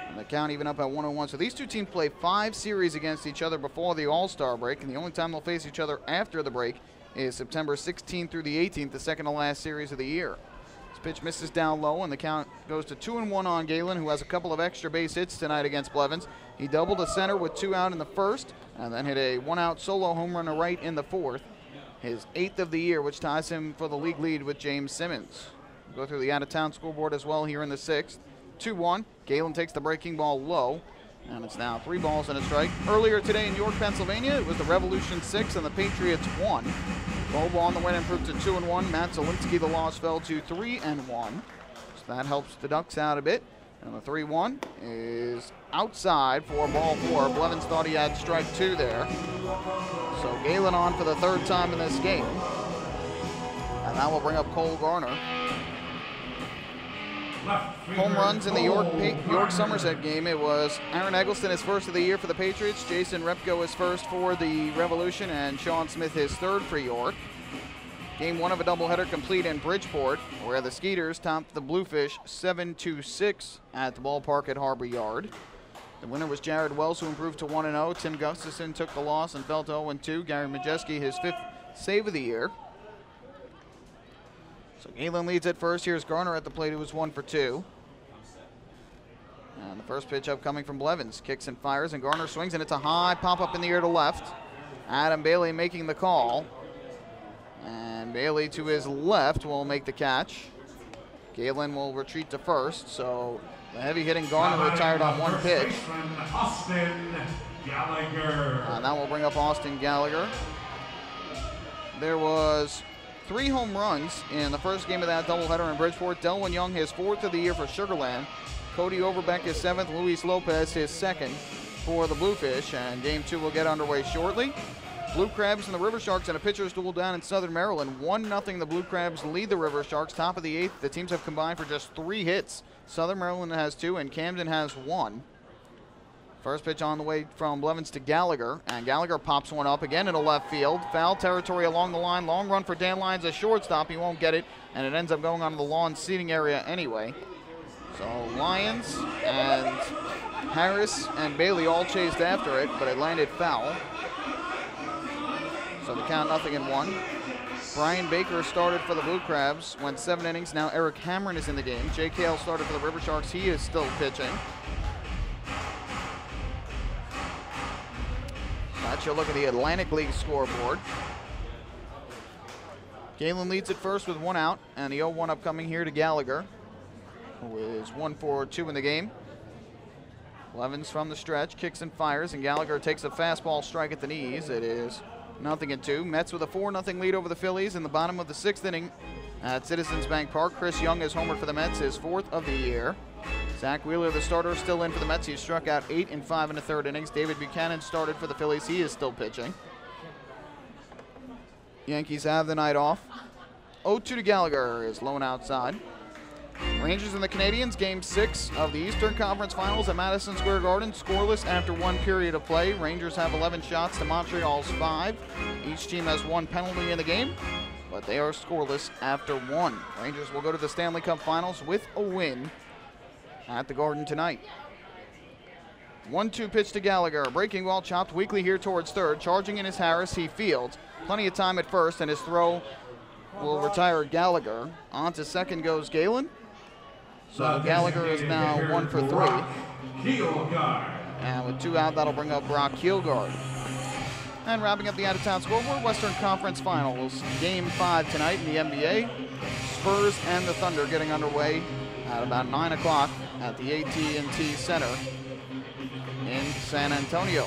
Speaker 8: And the count even up at 1-1. So these two teams play 5 series against each other before the All-Star break, and the only time they'll face each other after the break is September 16th through the 18th, the second to last series of the year. This pitch misses down low, and the count goes to 2-1 on Galen, who has a couple of extra base hits tonight against Blevins. He doubled to center with 2 out in the first, and then hit a 1-out solo home run to right in the 4th. His 8th of the year, which ties him for the league lead with James Simmons. We'll go through the out-of-town scoreboard as well here in the 6th. 2-1. Galen takes the breaking ball low, and it's now 3 balls and a strike. Earlier today in York, Pennsylvania, it was the Revolution 6 and the Patriots 1. Bobo on the win improved to 2-1. Matt Zielinski, the loss, fell to 3-1. So that helps the Ducks out a bit. And the 3-1 is outside for ball 4. Blevins thought he had strike 2 there. So Galen on for the 3rd time in this game. And that will bring up Cole Garner. Home runs in the York-Somerset game. It was Aaron Eggleston, his first of the year for the Patriots. Jason Repko, his first for the Revolution. And Sean Smith, his 3rd for York. Game 1 of a doubleheader complete in Bridgeport, where the Skeeters topped the Bluefish 7-6 at the ballpark at Harbor Yard. The winner was Jared Wells, who improved to 1-0. Tim Gustafson took the loss and fell to 0-2. Gary Majeski, his 5th save of the year. So Galen leads at first. Here's Garner at the plate, who was 1 for 2. And the first pitch upcoming from Blevins. Kicks and fires, and Garner swings, and it's a high pop-up in the air to left. Adam Bailey making the call. And Bailey to his left will make the catch. Galen will retreat to first, so the heavy-hitting Garner retired on 1 pitch.
Speaker 2: Austin Gallagher.
Speaker 8: And that will bring up Austin Gallagher. There was 3 home runs in the first game of that doubleheader in Bridgeport. Delwyn Young, his 4th of the year for Sugar Land. Cody Overbeck, his 7th. Luis Lopez, his 2nd for the Bluefish. And game 2 will get underway shortly. Blue Crabs and the River Sharks in a pitcher's duel down in Southern Maryland. 1-0 the Blue Crabs lead the River Sharks. Top of the 8th. The teams have combined for just 3 hits. Southern Maryland has 2 and Camden has 1. First pitch on the way from Blevins to Gallagher, and Gallagher pops one up again into left field. Foul territory along the line. Long run for Dan Lyons, a shortstop. He won't get it, and it ends up going onto the lawn seating area anyway. So Lyons and Harris and Bailey all chased after it, but it landed foul. So the count 0-1. Brian Baker started for the Blue Crabs, went 7 innings. Now Eric Hamron is in the game. Jay Cale started for the River Sharks. He is still pitching. That's your look at the Atlantic League scoreboard. Galen leads at first with 1 out, and the 0-1 upcoming here to Gallagher, who is 1 for 2 in the game. Blevins from the stretch, kicks and fires, and Gallagher takes a fastball strike at the knees. It is 0-2. Mets with a 4-0 lead over the Phillies in the bottom of the 6th inning at Citizens Bank Park. Chris Young is homered for the Mets, his 4th of the year. Zach Wheeler, the starter, still in for the Mets. He struck out 8 and 5 in the third innings. David Buchanan started for the Phillies. He is still pitching. Yankees have the night off. 0-2 to Gallagher is low and outside. Rangers and the Canadians, Game 6 of the Eastern Conference Finals at Madison Square Garden. Scoreless after one period of play. Rangers have 11 shots to Montreal's 5. Each team has one penalty in the game, but they are scoreless after one. Rangers will go to the Stanley Cup Finals with a win at the Garden tonight. 1-2 pitch to Gallagher. Breaking ball chopped weakly here towards third. Charging in is Harris. He fields. Plenty of time at first, and his throw will retire Gallagher. On to second goes Galen. So Gallagher is now 1 for 3. And with 2 out, that'll bring up Brock Kielgard. And wrapping up the out-of-town scoreboard, Western Conference Finals. Game 5 tonight in the NBA. Spurs and the Thunder getting underway at about 9 o'clock at the AT&T Center in San Antonio.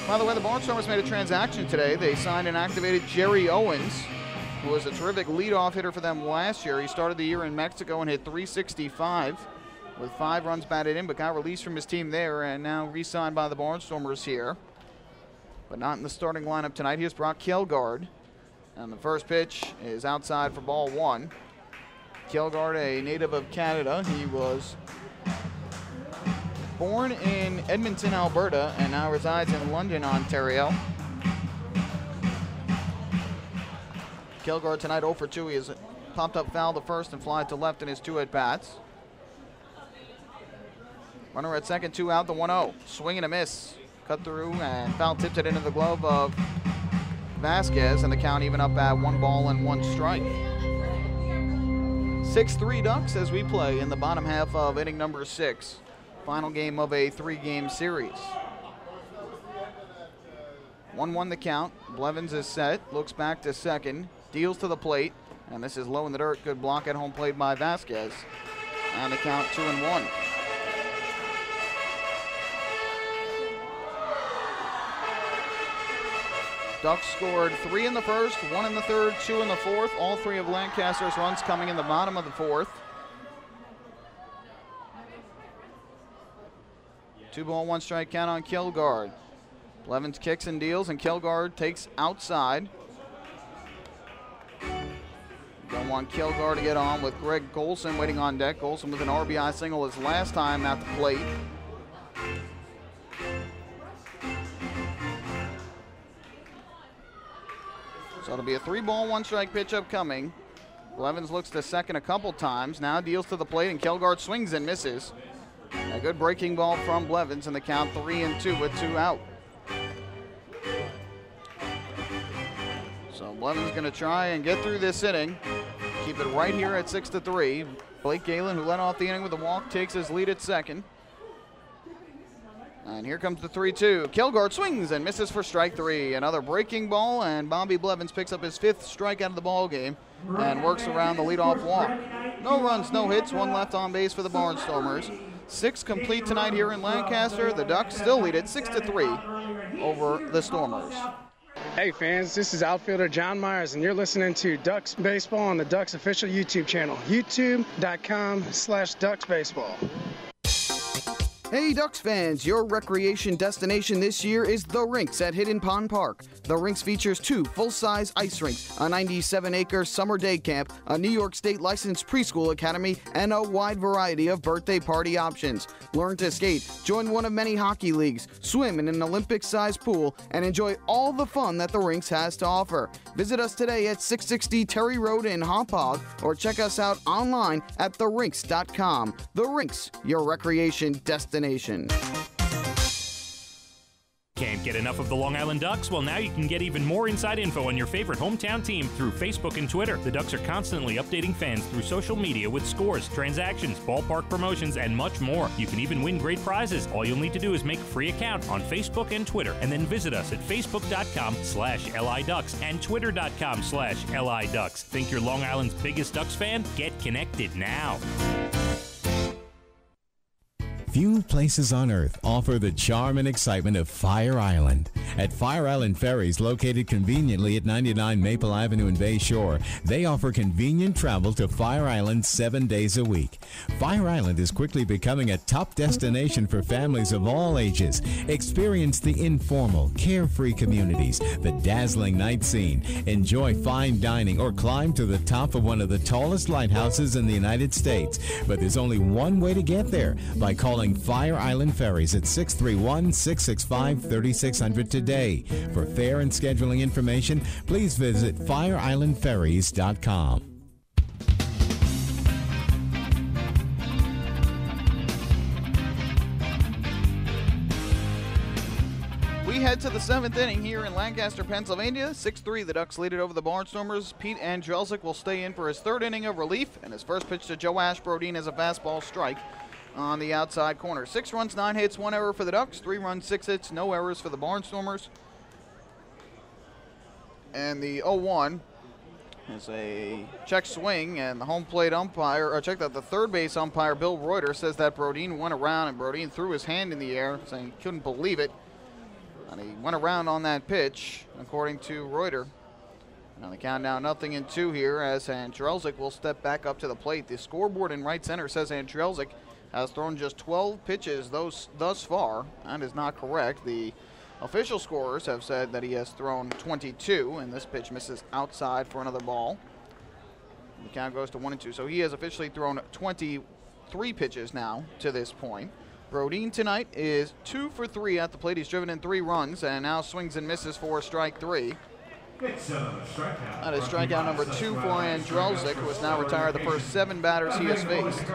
Speaker 8: By the way, the Barnstormers made a transaction today. They signed and activated Jerry Owens, who was a terrific leadoff hitter for them last year. He started the year in Mexico and hit .365 with 5 runs batted in, but got released from his team there and now re-signed by the Barnstormers here. But not in the starting lineup tonight. Here's Brock Kielgard, and the first pitch is outside for ball 1. Kielgard, a native of Canada. He was born in Edmonton, Alberta, and now resides in London, Ontario. Kielgard tonight 0 for 2. He has popped up foul the first and fly to left in his 2 at-bats. Runner at second, 2 out, the 1-0. Swing and a miss. Cut through and foul tipped it into the glove of Vasquez, and the count even up at 1 ball and 1 strike. 6-3 Ducks as we play in the bottom half of inning number 6. Final game of a 3-game series. 1-1 the count. Blevins is set, looks back to second, deals to the plate, and this is low in the dirt. Good block at home plate by Vasquez. And the count 2-1. Ducks scored 3 in the first, 1 in the third, 2 in the fourth. All 3 of Lancaster's runs coming in the bottom of the fourth. 2 ball, 1 strike count on Kielgard. Blevins kicks and deals, and Kielgard takes outside. Don't want Kielgard to get on with Greg Golson waiting on deck. Golson with an RBI single his last time at the plate. So it'll be a 3 ball, 1 strike pitch upcoming. Blevins looks to second a couple times, now deals to the plate, and Kielgard swings and misses. A good breaking ball from Blevins, and the count 3-2 with 2 out. So Blevins going to try and get through this inning. Keep it right here at 6-3. Blake Galen, who led off the inning with a walk, takes his lead at second. And here comes the 3-2. Kielgard swings and misses for strike 3. Another breaking ball, and Bobby Blevins picks up his 5th strikeout of the ball game and works around the leadoff walk. No runs, no hits, 1 left on base for the Barnstormers. 6 complete tonight here in Lancaster. The Ducks still lead it 6-3 over the Stormers.
Speaker 18: Hey fans, this is outfielder John Myers, and you're listening to Ducks Baseball on the Ducks official YouTube channel, youtube.com/DucksBaseball.
Speaker 20: Hey Ducks fans, your recreation destination this year is The Rinks at Hidden Pond Park. The Rinks features 2 full-size ice rinks, a 97-acre summer day camp, a New York State licensed preschool academy, and a wide variety of birthday party options. Learn to skate, join one of many hockey leagues, swim in an Olympic-sized pool, and enjoy all the fun that The Rinks has to offer. Visit us today at 660 Terry Road in Hauppauge, or check us out online at therinks.com. The Rinks, your recreation destination.
Speaker 21: Can't get enough of the Long Island Ducks? Well, now you can get even more inside info on your favorite hometown team through Facebook and Twitter. The Ducks are constantly updating fans through social media with scores, transactions, ballpark promotions, and much more. You can even win great prizes. All you'll need to do is make a free account on Facebook and Twitter, and then visit us at facebook.com/LIDucks and twitter.com/LIDucks. Think you're Long Island's biggest Ducks fan? Get connected now.
Speaker 17: Few places on earth offer the charm and excitement of Fire Island. At Fire Island Ferries, located conveniently at 99 Maple Avenue in Bay Shore, they offer convenient travel to Fire Island 7 days a week. Fire Island is quickly becoming a top destination for families of all ages. Experience the informal, carefree communities, the dazzling night scene, enjoy fine dining, or climb to the top of one of the tallest lighthouses in the United States. But there's only one way to get there, by calling Fire Island Ferries at 631-665-3600 today. For fare and scheduling information, please visit fireislandferries.com.
Speaker 8: We head to the 7th inning here in Lancaster, Pennsylvania. 6-3, the Ducks lead it over the Barnstormers. Pete Andrelzik will stay in for his 3rd inning of relief, and his first pitch to Joash Brodin is a fastball strike on the outside corner. 6 runs, 9 hits, 1 error for the Ducks. 3 runs, 6 hits, no errors for the Barnstormers. And the 0-1 is a check swing, and the home plate umpire, or check that the third base umpire, Bill Reuter, says that Brodin went around, and Brodin threw his hand in the air, saying he couldn't believe it. And he went around on that pitch, according to Reuter. And the count now 0-2 here, as Andrelzik will step back up to the plate. The scoreboard in right center says Andrelzik has thrown just 12 pitches thus far. That is not correct. The official scorers have said that he has thrown 22, and this pitch misses outside for another ball. The count goes to 1-2. So he has officially thrown 23 pitches now to this point. Brodin tonight is 2 for 3 at the plate. He's driven in 3 runs and now swings and misses for strike 3. That is strikeout number 2 for Andrelzik, who has now retired the first 7 batters he has faced. And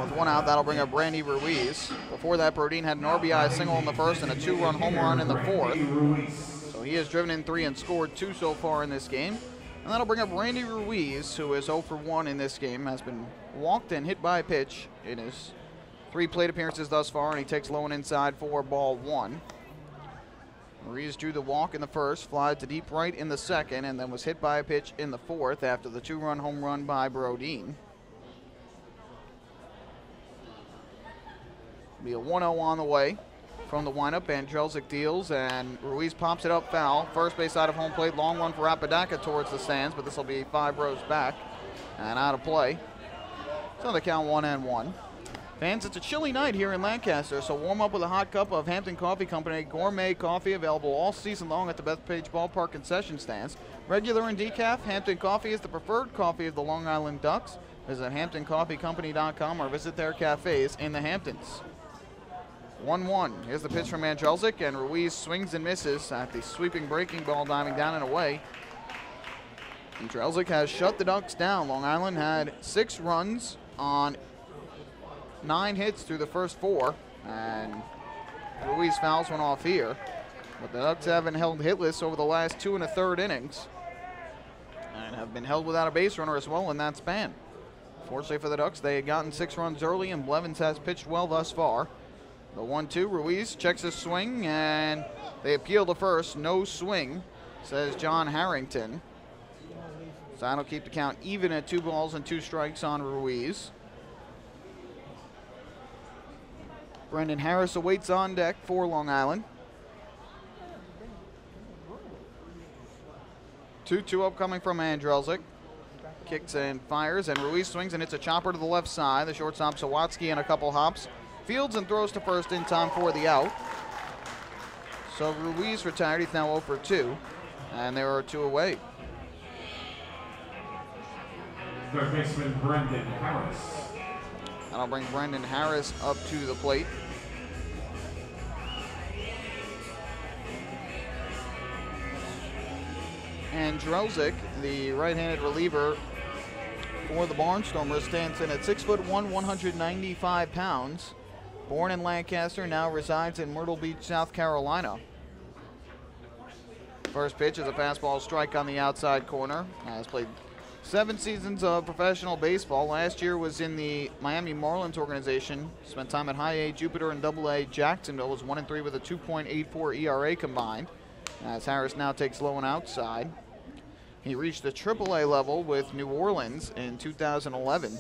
Speaker 8: with 1 out, that'll bring up Randy Ruiz. Before that, Brodin had an RBI single in the first and a 2-run home run in the 4th. So he has driven in 3 and scored 2 so far in this game. And that'll bring up Randy Ruiz, who is 0 for 1 in this game, has been walked and hit by a pitch in his 3 plate appearances thus far, and he takes low and inside for ball 1. Ruiz drew the walk in the first, flied to deep right in the second, and then was hit by a pitch in the 4th after the 2-run home run by Brodin. Be a 1-0 on the way from the windup. Andrelzik deals, and Ruiz pops it up foul. First base side of home plate, long one for Apodaca towards the stands, but this will be 5 rows back and out of play. So the count 1-1. Fans, it's a chilly night here in Lancaster, so warm up with a hot cup of Hampton Coffee Company gourmet coffee, available all season long at the Bethpage Ballpark concession stands. Regular and decaf, Hampton Coffee is the preferred coffee of the Long Island Ducks. Visit HamptonCoffeeCompany.com or visit their cafes in the Hamptons. 1-1. Here's the pitch from Andrelzik, and Ruiz swings and misses at the sweeping breaking ball, diving down and away. Andrelzik has shut the Ducks down. Long Island had 6 runs on 9 hits through the first 4, and Ruiz fouls one off here. But the Ducks haven't held hitless over the last 2 1/3 innings, and have been held without a base runner as well in that span. Fortunately for the Ducks, they had gotten 6 runs early, and Blevins has pitched well thus far. The 1-2, Ruiz checks his swing, and they appeal to first. No swing, says John Harrington. So that'll keep the count even at 2 balls and 2 strikes on Ruiz. Brendan Harris awaits on deck for Long Island. 2-2 upcoming from Andrelzik. Kicks and fires, and Ruiz swings and hits a chopper to the left side. The shortstop Sawatsky and a couple hops. Fields and throws to first in time for the out. So Ruiz retired. He's now 0 for 2, and there are 2 away.
Speaker 2: Third baseman Brendan Harris.
Speaker 8: That'll bring Brendan Harris up to the plate. Andrelzik, the right-handed reliever for the Barnstormers, stands in at 6'1", 195 pounds. Born in Lancaster, now resides in Myrtle Beach, South Carolina. First pitch is a fastball strike on the outside corner. Has played 7 seasons of professional baseball. Last year was in the Miami Marlins organization. Spent time at High A Jupiter and Double A Jacksonville. Was 1-3 with a 2.84 ERA combined. As Harris now takes low and outside. He reached the Triple-A level with New Orleans in 2011.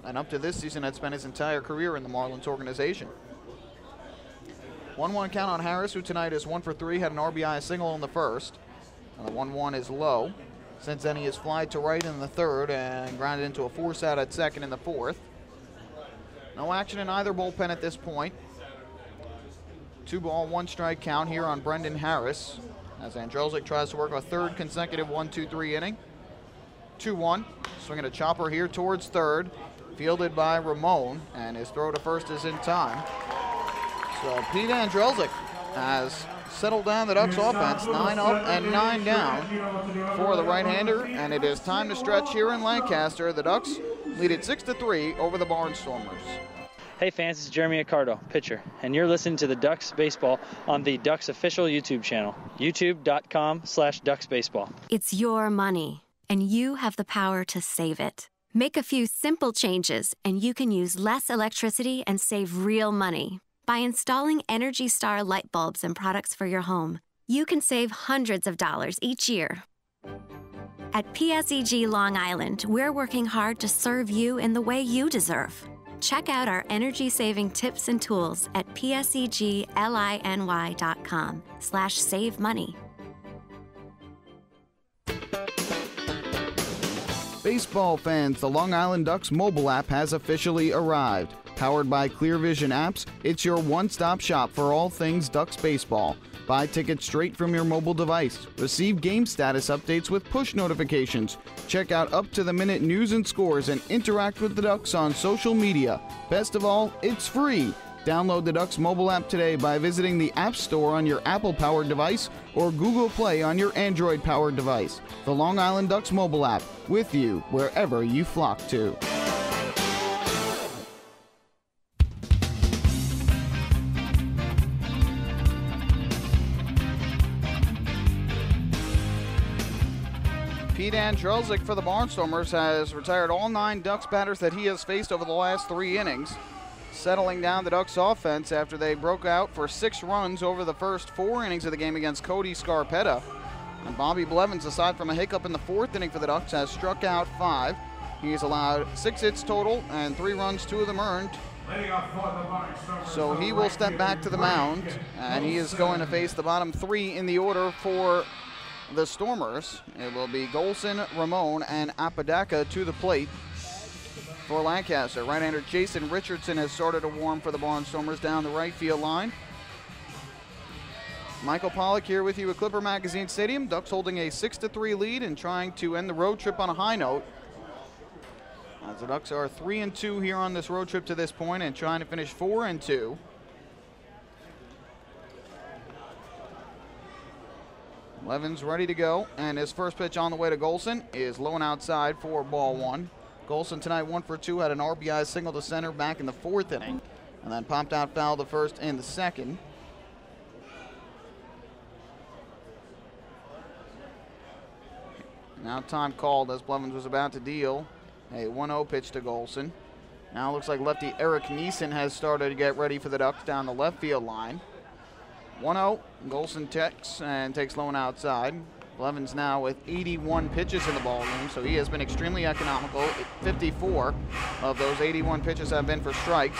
Speaker 8: And up to this season had spent his entire career in the Marlins organization. 1-1 count on Harris, who tonight is 1 for 3, had an RBI single in the first. And the 1-1 is low. Since then, he has flied to right in the third and grounded into a force out at second in the fourth. No action in either bullpen at this point. 2-ball, 1-strike count here on Brendan Harris as Andrelzik tries to work a third consecutive 1-2-3 inning. 2-1, swinging a chopper here towards third, fielded by Ramon, and his throw to first is in time. So Pete Andrelzik has settled down the Ducks offense, 9 up and 9 down for the right-hander, and it is time to stretch here in Lancaster. The Ducks lead it 6-3 over the Barnstormers.
Speaker 6: Hey fans, it's Jeremy Accardo, pitcher, and you're listening to the Ducks Baseball on the Ducks official YouTube channel, youtube.com/DucksBaseball.
Speaker 19: It's your money, and you have the power to save it. Make a few simple changes, and you can use less electricity and save real money. By installing Energy Star light bulbs and products for your home, you can save hundreds of dollars each year. At PSEG Long Island, we're working hard to serve you in the way you deserve. Check out our energy-saving tips and tools at psegLINY.com/save money.
Speaker 20: Baseball fans, the Long Island Ducks mobile app has officially arrived. Powered by Clear Vision Apps, it's your one-stop shop for all things Ducks baseball. Buy tickets straight from your mobile device. Receive game status updates with push notifications. Check out up-to-the-minute news and scores and interact with the Ducks on social media. Best of all, it's free. Download the Ducks mobile app today by visiting the App Store on your Apple-powered device or Google Play on your Android-powered device. The Long Island Ducks mobile app, with you wherever you flock to.
Speaker 8: Pete Andrelzik for the Barnstormers has retired all 9 Ducks batters that he has faced over the last 3 innings, settling down the Ducks offense after they broke out for 6 runs over the first 4 innings of the game against Cody Scarpetta. And Bobby Blevins, aside from a hiccup in the 4th inning for the Ducks, has struck out 5. He's allowed 6 hits total and 3 runs, 2 of them earned. So he will step back to the mound, and he is going to face the bottom 3 in the order for the Stormers. It will be Golson, Ramon, and Apodaca to the plate for Lancaster. Right-hander Jason Richardson has started to warm for the Barnstormers down the right field line. Michael Pollock here with you at Clipper Magazine Stadium. Ducks holding a 6-3 lead and trying to end the road trip on a high note, as the Ducks are 3-2 here on this road trip to this point and trying to finish 4-2. Blevins ready to go, and his first pitch on the way to Golson is low and outside for ball 1. Golson tonight 1 for 2, had an RBI single to center back in the 4th inning, and then popped out foul the first and the second. Now time called as Blevins was about to deal a 1-0 pitch to Golson. Now it looks like lefty Eric Neeson has started to get ready for the Ducks down the left field line. 1-0, Golson checks and takes low and outside. Blevins now with 81 pitches in the ballgame, so he has been extremely economical. 54 of those 81 pitches have been for strikes.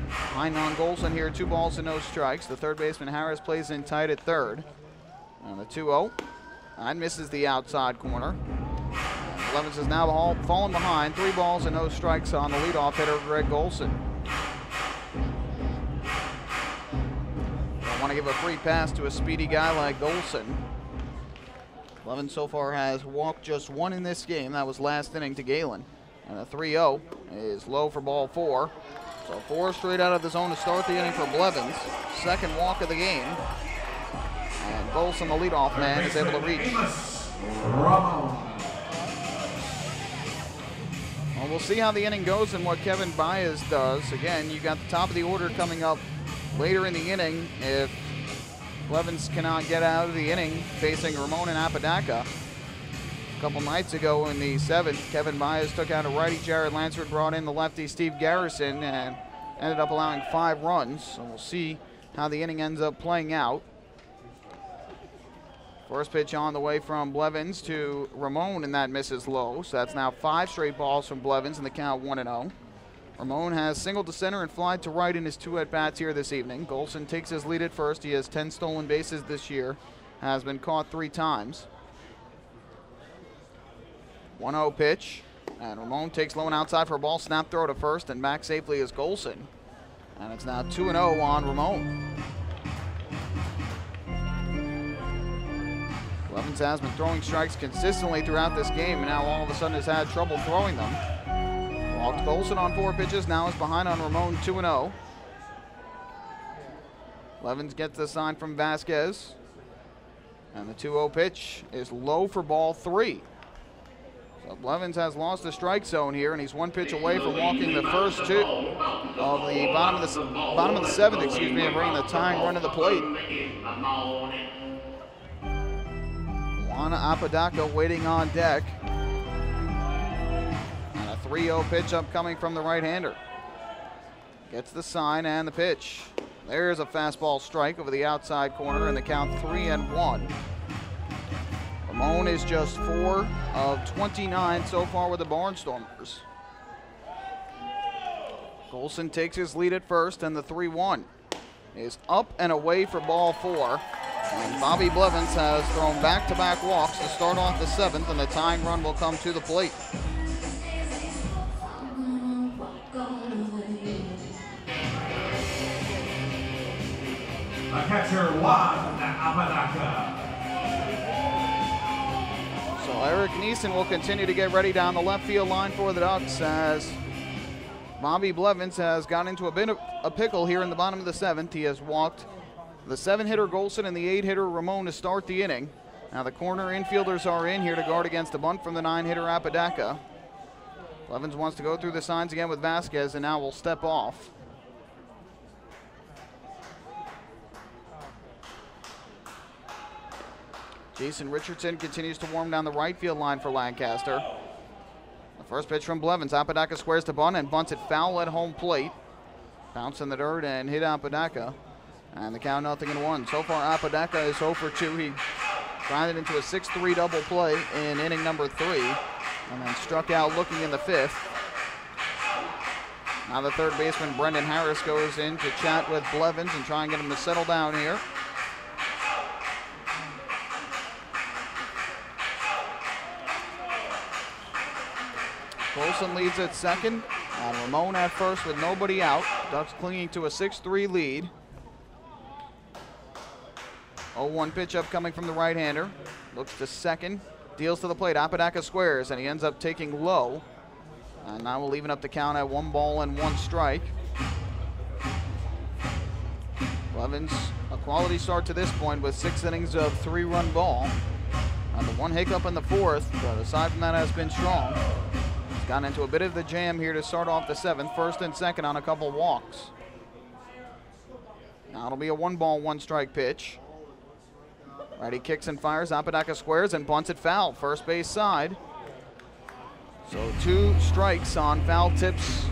Speaker 8: Behind on Golson here, 2 balls and no strikes. The third baseman Harris plays in tight at third. And the 2-0, that misses the outside corner. Blevins is now fallen behind, 3 balls and no strikes on the leadoff hitter, Greg Golson. I want to give a free pass to a speedy guy like Golson. Blevins so far has walked just 1 in this game. That was last inning to Galen. And a 3-0 is low for ball 4. So 4 straight out of the zone to start the inning for Blevins. Second walk of the game. And Golson, the leadoff man, is able to reach. Well, we'll see how the inning goes and what Kevin Baez does. Again, you got the top of the order coming up later in the inning if Blevins cannot get out of the inning facing Ramon and Apodaca. A couple nights ago in the 7th, Kevin Baez took out a righty Jared Lansford, brought in the lefty Steve Garrison, and ended up allowing 5 runs. So we'll see how the inning ends up playing out. First pitch on the way from Blevins to Ramon, and that misses low. So that's now 5 straight balls from Blevins, and the count 1-0. Ramon has singled to center and flied to right in his 2 at-bats here this evening. Golson takes his lead at first. He has 10 stolen bases this year, has been caught 3 times. 1-0 pitch, and Ramon takes low and outside for a ball. Snap throw to first, and back safely is Golson. And it's now 2-0 on Ramon. Blevins has been throwing strikes consistently throughout this game, and now all of a sudden has had trouble throwing them. Walked Golson on 4 pitches, now is behind on Ramon, 2-0. Blevins gets the sign from Vasquez. And the 2-0 pitch is low for ball 3. So Blevins has lost the strike zone here, and he's 1 pitch away from walking the first 2 of the bottom of the 7th, and bringing the tying run to the plate. Juana Apodaca waiting on deck. And a 3-0 pitch upcoming from the right-hander. Gets the sign and the pitch. There's a fastball strike over the outside corner, and the count 3-1. Ramon is just 4 of 29 so far with the Barnstormers. Golson takes his lead at first, and the 3-1 is up and away for ball 4. And Bobby Blevins has thrown back-to-back walks to start off the 7th, and the tying run will come to the plate.
Speaker 2: A catcher, Juan Apodaca.
Speaker 8: So Eric Neeson will continue to get ready down the left field line for the Ducks as Bobby Blevins has got into a bit of a pickle here in the bottom of the 7th. He has walked the 7-hitter Golson and the 8-hitter Ramon to start the inning. Now the corner infielders are in here to guard against the bunt from the 9-hitter Apodaca. Blevins wants to go through the signs again with Vasquez, and now will step off. Jason Richardson continues to warm down the right field line for Lancaster. The first pitch from Blevins. Apodaca squares to bunt and bunts it foul at home plate. Bounce in the dirt and hit Apodaca. And the count 0-1. So far, Apodaca is 0 for 2. He grinded into a 6-3 double play in inning number 3 and then struck out looking in the 5th. Now the third baseman, Brendan Harris, goes in to chat with Blevins and try and get him to settle down here. Golson leads at second, and Ramon at first with nobody out. Ducks clinging to a 6-3 lead. 0-1 pitch upcoming from the right-hander. Looks to second, deals to the plate. Apodaca squares, and he ends up taking low. And now we'll even up the count at 1 ball and 1 strike. Blevins, a quality start to this point with 6 innings of 3-run ball. And the 1 hiccup in the 4th, but aside from that has been strong. Gotten into a bit of the jam here to start off the 7th, first and second on a couple walks. Now it'll be a 1 ball, 1 strike pitch. Righty kicks and fires. Apodaca squares and bunts it foul, first base side. So 2 strikes on foul tips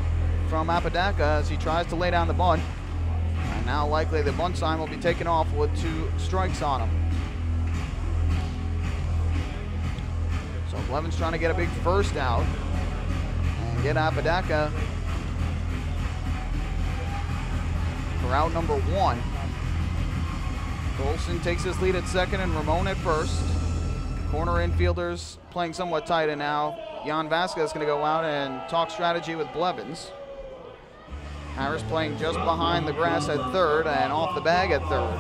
Speaker 8: from Apodaca as he tries to lay down the bunt. And now likely the bunt sign will be taken off with 2 strikes on him. So Blevins trying to get a big first out. Get Apodaca for out number 1. Golson takes his lead at second and Ramon at first. Corner infielders playing somewhat tight, and now Jan Vasquez is going to go out and talk strategy with Blevins. Harris playing just behind the grass at third and off the bag at third.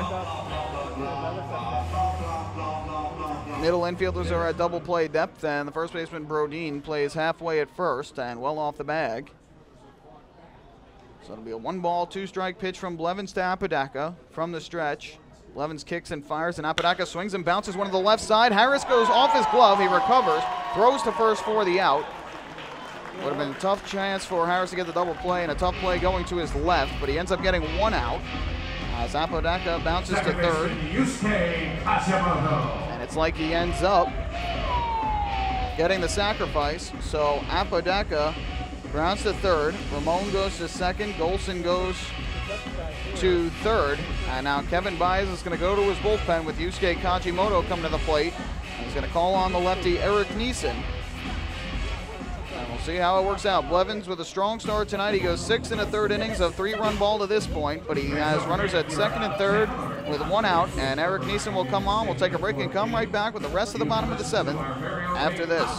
Speaker 8: Middle infielders are at double play depth, and the first baseman Brodeen plays halfway at first and well off the bag. So it'll be a 1 ball, 2 strike pitch from Blevins to Apodaca from the stretch. Blevins kicks and fires, and Apodaca swings and bounces one to the left side. Harris goes off his glove. He recovers, throws to first for the out. Would have been a tough chance for Harris to get the double play, and a tough play going to his left, but he ends up getting 1 out as Apodaca bounces to third. It's like he ends up getting the sacrifice. So Apodaca grounds to third. Ramon goes to second. Golson goes to third. And now Kevin Baez is going to go to his bullpen with Yusuke Kajimoto coming to the plate. And he's going to call on the lefty Eric Neeson. And we'll see how it works out. Blevins with a strong start tonight. He goes 6 1/3 innings of 3-run ball to this point, but he has runners at second and third with 1 out, and Eric Neeson will come on. We'll take a break and come right back with the rest of the bottom of the 7th after this.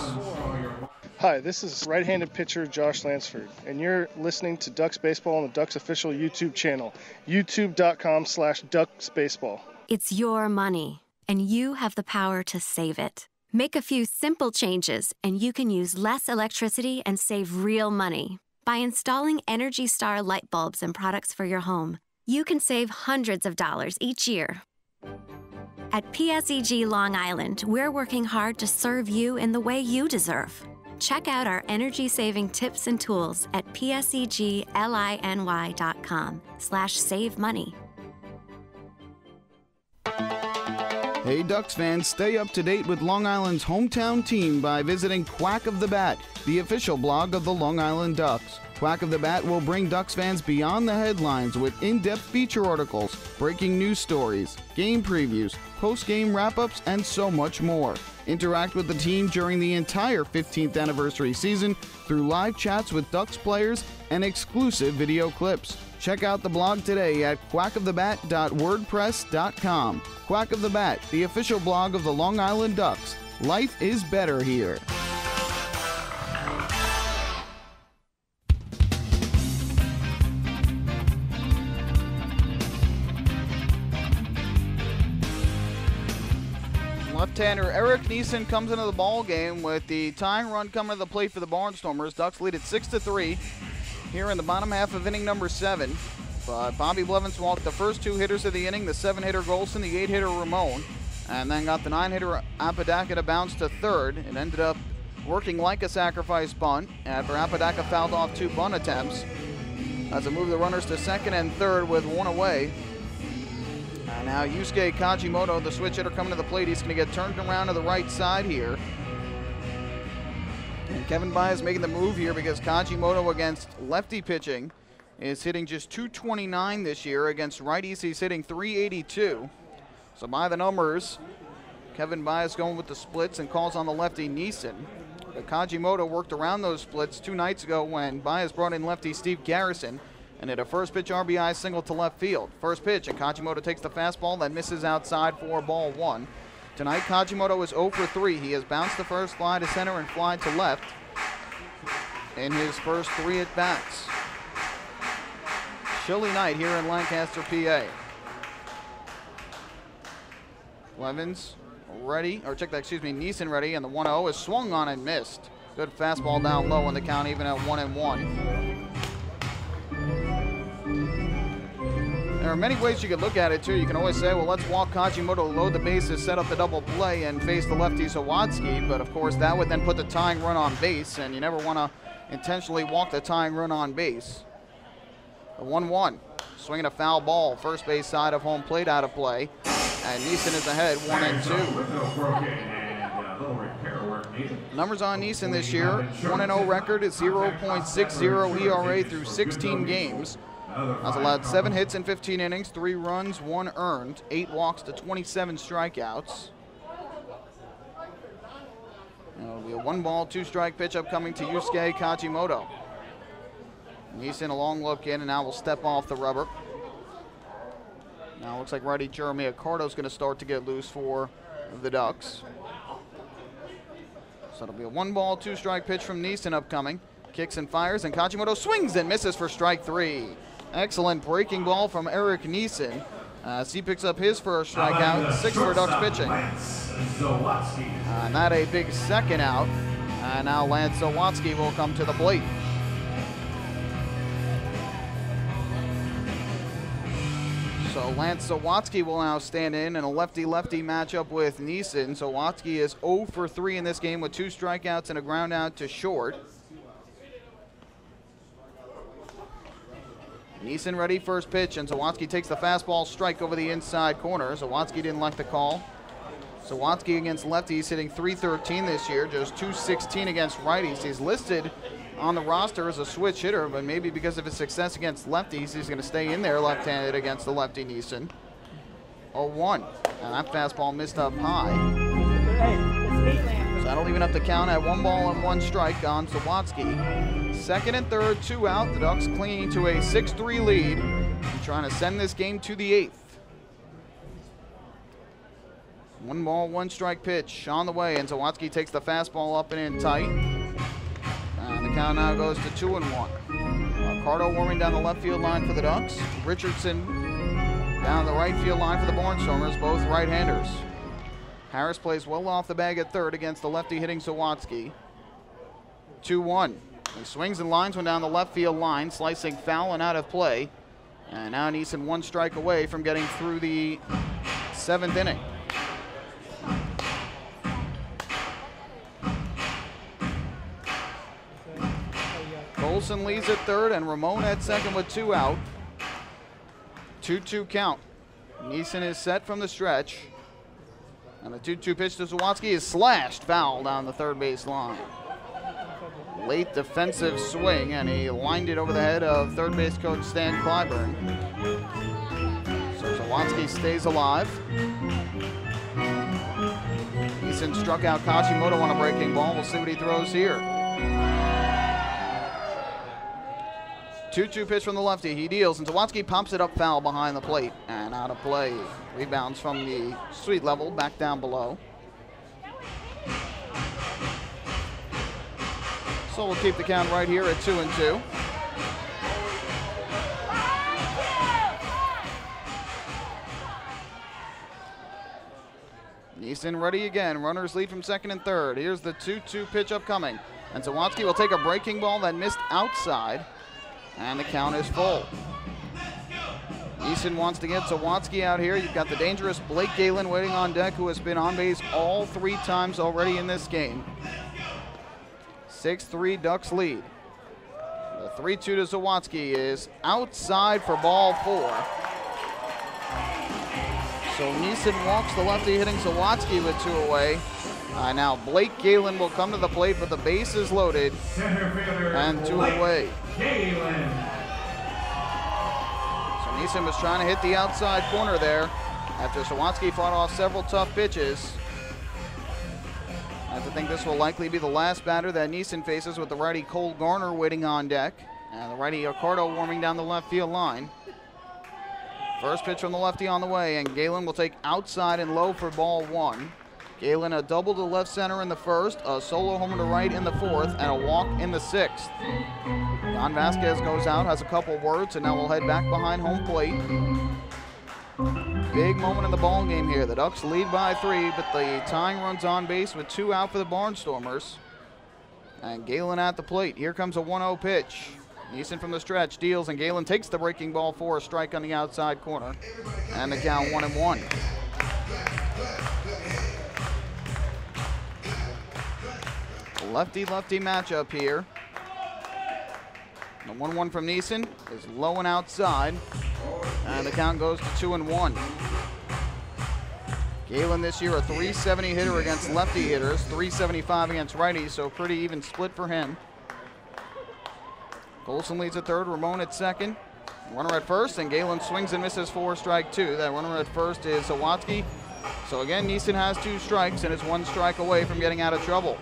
Speaker 11: Hi, this is right-handed pitcher Josh Lansford, and you're listening to Ducks Baseball on the Ducks official YouTube channel, youtube.com/DucksBaseball.
Speaker 19: It's your money, and you have the power to save it. Make a few simple changes, and you can use less electricity and save real money. By installing Energy Star light bulbs and products for your home, you can save hundreds of dollars each year. At PSEG Long Island, we're working hard to serve you in the way you deserve. Check out our energy-saving tips and tools at psegLINY.com/save money.
Speaker 20: Hey Ducks fans, stay up to date with Long Island's hometown team by visiting Quack of the Bat, the official blog of the Long Island Ducks. Quack of the Bat will bring Ducks fans beyond the headlines with in-depth feature articles, breaking news stories, game previews, post-game wrap-ups, and so much more. Interact with the team during the entire 15th anniversary season through live chats with Ducks players and exclusive video clips. Check out the blog today at quackofthebat.wordpress.com. Quack of the Bat, the official blog of the Long Island Ducks. Life is better here.
Speaker 8: Left-hander Eric Neeson comes into the ball game with the tying run coming to the plate for the Barnstormers. Ducks lead at 6-3 here in the bottom half of inning number 7. But Bobby Blevins walked the first 2 hitters of the inning, the 7-hitter Golson, the 8-hitter Ramon, and then got the 9-hitter Apodaca to bounce to third. It ended up working like a sacrifice bunt after Apodaca fouled off 2 bunt attempts as it moved the runners to second and third with 1 away. And now Yusuke Kajimoto, the switch hitter, coming to the plate. He's going to get turned around to the right side here. And Kevin Baez making the move here because Kajimoto against lefty pitching is hitting just .229 this year. Against righties, he's hitting .382. So by the numbers, Kevin Baez going with the splits and calls on the lefty Neeson. But Kajimoto worked around those splits 2 nights ago when Baez brought in lefty Steve Garrison and hit a first pitch RBI single to left field. First pitch, and Kajimoto takes the fastball that misses outside for ball 1. Tonight, Kajimoto is 0 for 3. He has bounced the first fly to center and fly to left in his first 3 at-bats. Chilly night here in Lancaster, PA. Blevins ready, or check that, excuse me, Neeson ready, and the 1-0 is swung on and missed. Good fastball down low in the count, even at 1-1. There are many ways you could look at it, too. You can always say, well, let's walk Kajimoto, load the bases, set up the double play, and face the lefty Zawadski. But, of course, that would then put the tying run on base, and you never want to intentionally walk the tying run on base. The 1-1, swinging a foul ball, first base side of home plate out of play. And Neeson is ahead, 1-2. Numbers on Neeson this year, 1-0 record is 0.60 ERA through 16 games. Has allowed 7 hits in 15 innings, 3 runs, 1 earned, 8 walks to 27 strikeouts. It'll be a 1-ball, 2-strike pitch upcoming to Yusuke Kajimoto. Neeson a long look in and now will step off the rubber. Now it looks like righty Jeremy Accardo's going to start to get loose for the Ducks. So it'll be a 1-ball, 2-strike pitch from Neeson upcoming. Kicks and fires, and Kajimoto swings and misses for strike 3. Excellent breaking ball from Eric Neeson. He picks up his first strikeout, 6 for Ducks pitching. Not a big second out. And now Lance Zawadski will come to the plate. So Lance Zawadski will now stand in a lefty-lefty matchup with Neeson. Zawadski is 0 for 3 in this game with 2 strikeouts and a ground out to short. Neeson ready, first pitch, and Zawadski takes the fastball strike over the inside corner. Zawadski didn't like the call. Zawadski against lefties hitting .313 this year, just .216 against righties. He's listed on the roster as a switch hitter, but maybe because of his success against lefties, he's going to stay in there left-handed against the lefty Neeson. 0-1, and that fastball missed up high. So that'll even up the count at 1 ball and 1 strike on Sawatsky. Second and third, 2 out. The Ducks clinging to a 6-3 lead and trying to send this game to the 8th. 1 ball, 1 strike pitch on the way, and Sawatsky takes the fastball up and in tight. And the count now goes to 2-1. Ricardo warming down the left field line for the Ducks. Richardson down the right field line for the Barnstormers, both right-handers. Harris plays well off the bag at third against the lefty hitting Sawatsky. 2-1. He swings and lines one down the left field line, slicing foul and out of play. And now Neeson 1 strike away from getting through the 7th inning. Colson leads at third and Ramon at second with 2 out. 2-2 count. Neeson is set from the stretch. And the 2-2 pitch to Sawatsky is slashed foul down the third base line. Late defensive swing, and he lined it over the head of third base coach Stan Clyburn. So Sawatsky stays alive. Neeson struck out Kachimoto on a breaking ball. We'll see what he throws here. 2-2 pitch from the lefty. He deals, and Sawatsky pops it up foul behind the plate and out of play. Rebounds from the suite level back down below. So we'll keep the count right here at 2-2. Neeson ready again. Runners lead from second and third. Here's the 2-2 pitch upcoming. And Sawatsky will take a breaking ball that missed outside. And the count is full. Neeson wants to get Sawatsky out here. You've got the dangerous Blake Galen waiting on deck, who has been on base all 3 times already in this game. 6-3 Ducks lead. The 3-2 to Sawatsky is outside for ball 4. So Neeson walks the lefty hitting Sawatsky with 2 away. Now Blake Galen will come to the plate, but the base is loaded and 2 away.
Speaker 2: Galen.
Speaker 8: So Neeson was trying to hit the outside corner there after Sawatsky fought off several tough pitches. I have to think this will likely be the last batter that Neeson faces, with the righty Cole Garner waiting on deck and the righty Ricardo warming down the left field line. First pitch from the lefty on the way, and Galen will take outside and low for ball 1. Galen a double to left center in the first, a solo homer to right in the 4th, and a walk in the 6th. Don Vasquez goes out, has a couple words, and now we'll head back behind home plate. Big moment in the ball game here. The Ducks lead by 3, but the tying runs on base with 2 out for the Barnstormers. And Galen at the plate. Here comes a 1-0 pitch. Neeson from the stretch deals, and Galen takes the breaking ball for a strike on the outside corner. And the count 1-1. Lefty-lefty matchup here. The 1-1 from Neeson is low and outside, and the count goes to 2-1. Galen this year a .370 hitter against lefty hitters, .375 against righties, so pretty even split for him. Colson leads at third, Ramon at second. Runner at first, and Galen swings and misses for strike 2. That runner at first is Sawatsky. So again, Neeson has 2 strikes and is 1 strike away from getting out of trouble.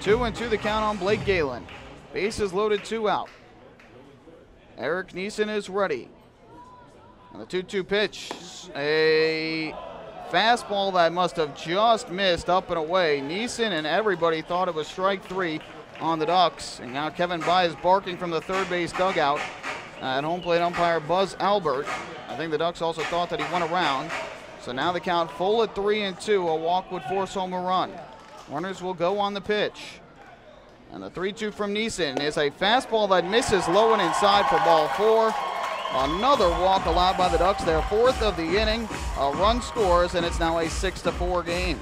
Speaker 8: 2-2 the count on Blake Galen. Bases loaded, 2 out. Eric Neeson is ready. And the 2-2 pitch, a fastball that must have just missed up and away. Neeson and everybody thought it was strike 3 on the Ducks. And now Kevin Bye is barking from the third base dugout. And home plate umpire Buzz Albert. I think the Ducks also thought that he went around. So now the count full at 3-2. A walk would force home a run. Runners will go on the pitch. And the 3-2 from Neeson is a fastball that misses low and inside for ball 4. Another walk allowed by the Ducks, their 4th of the inning. A run scores, and it's now a 6-4 game.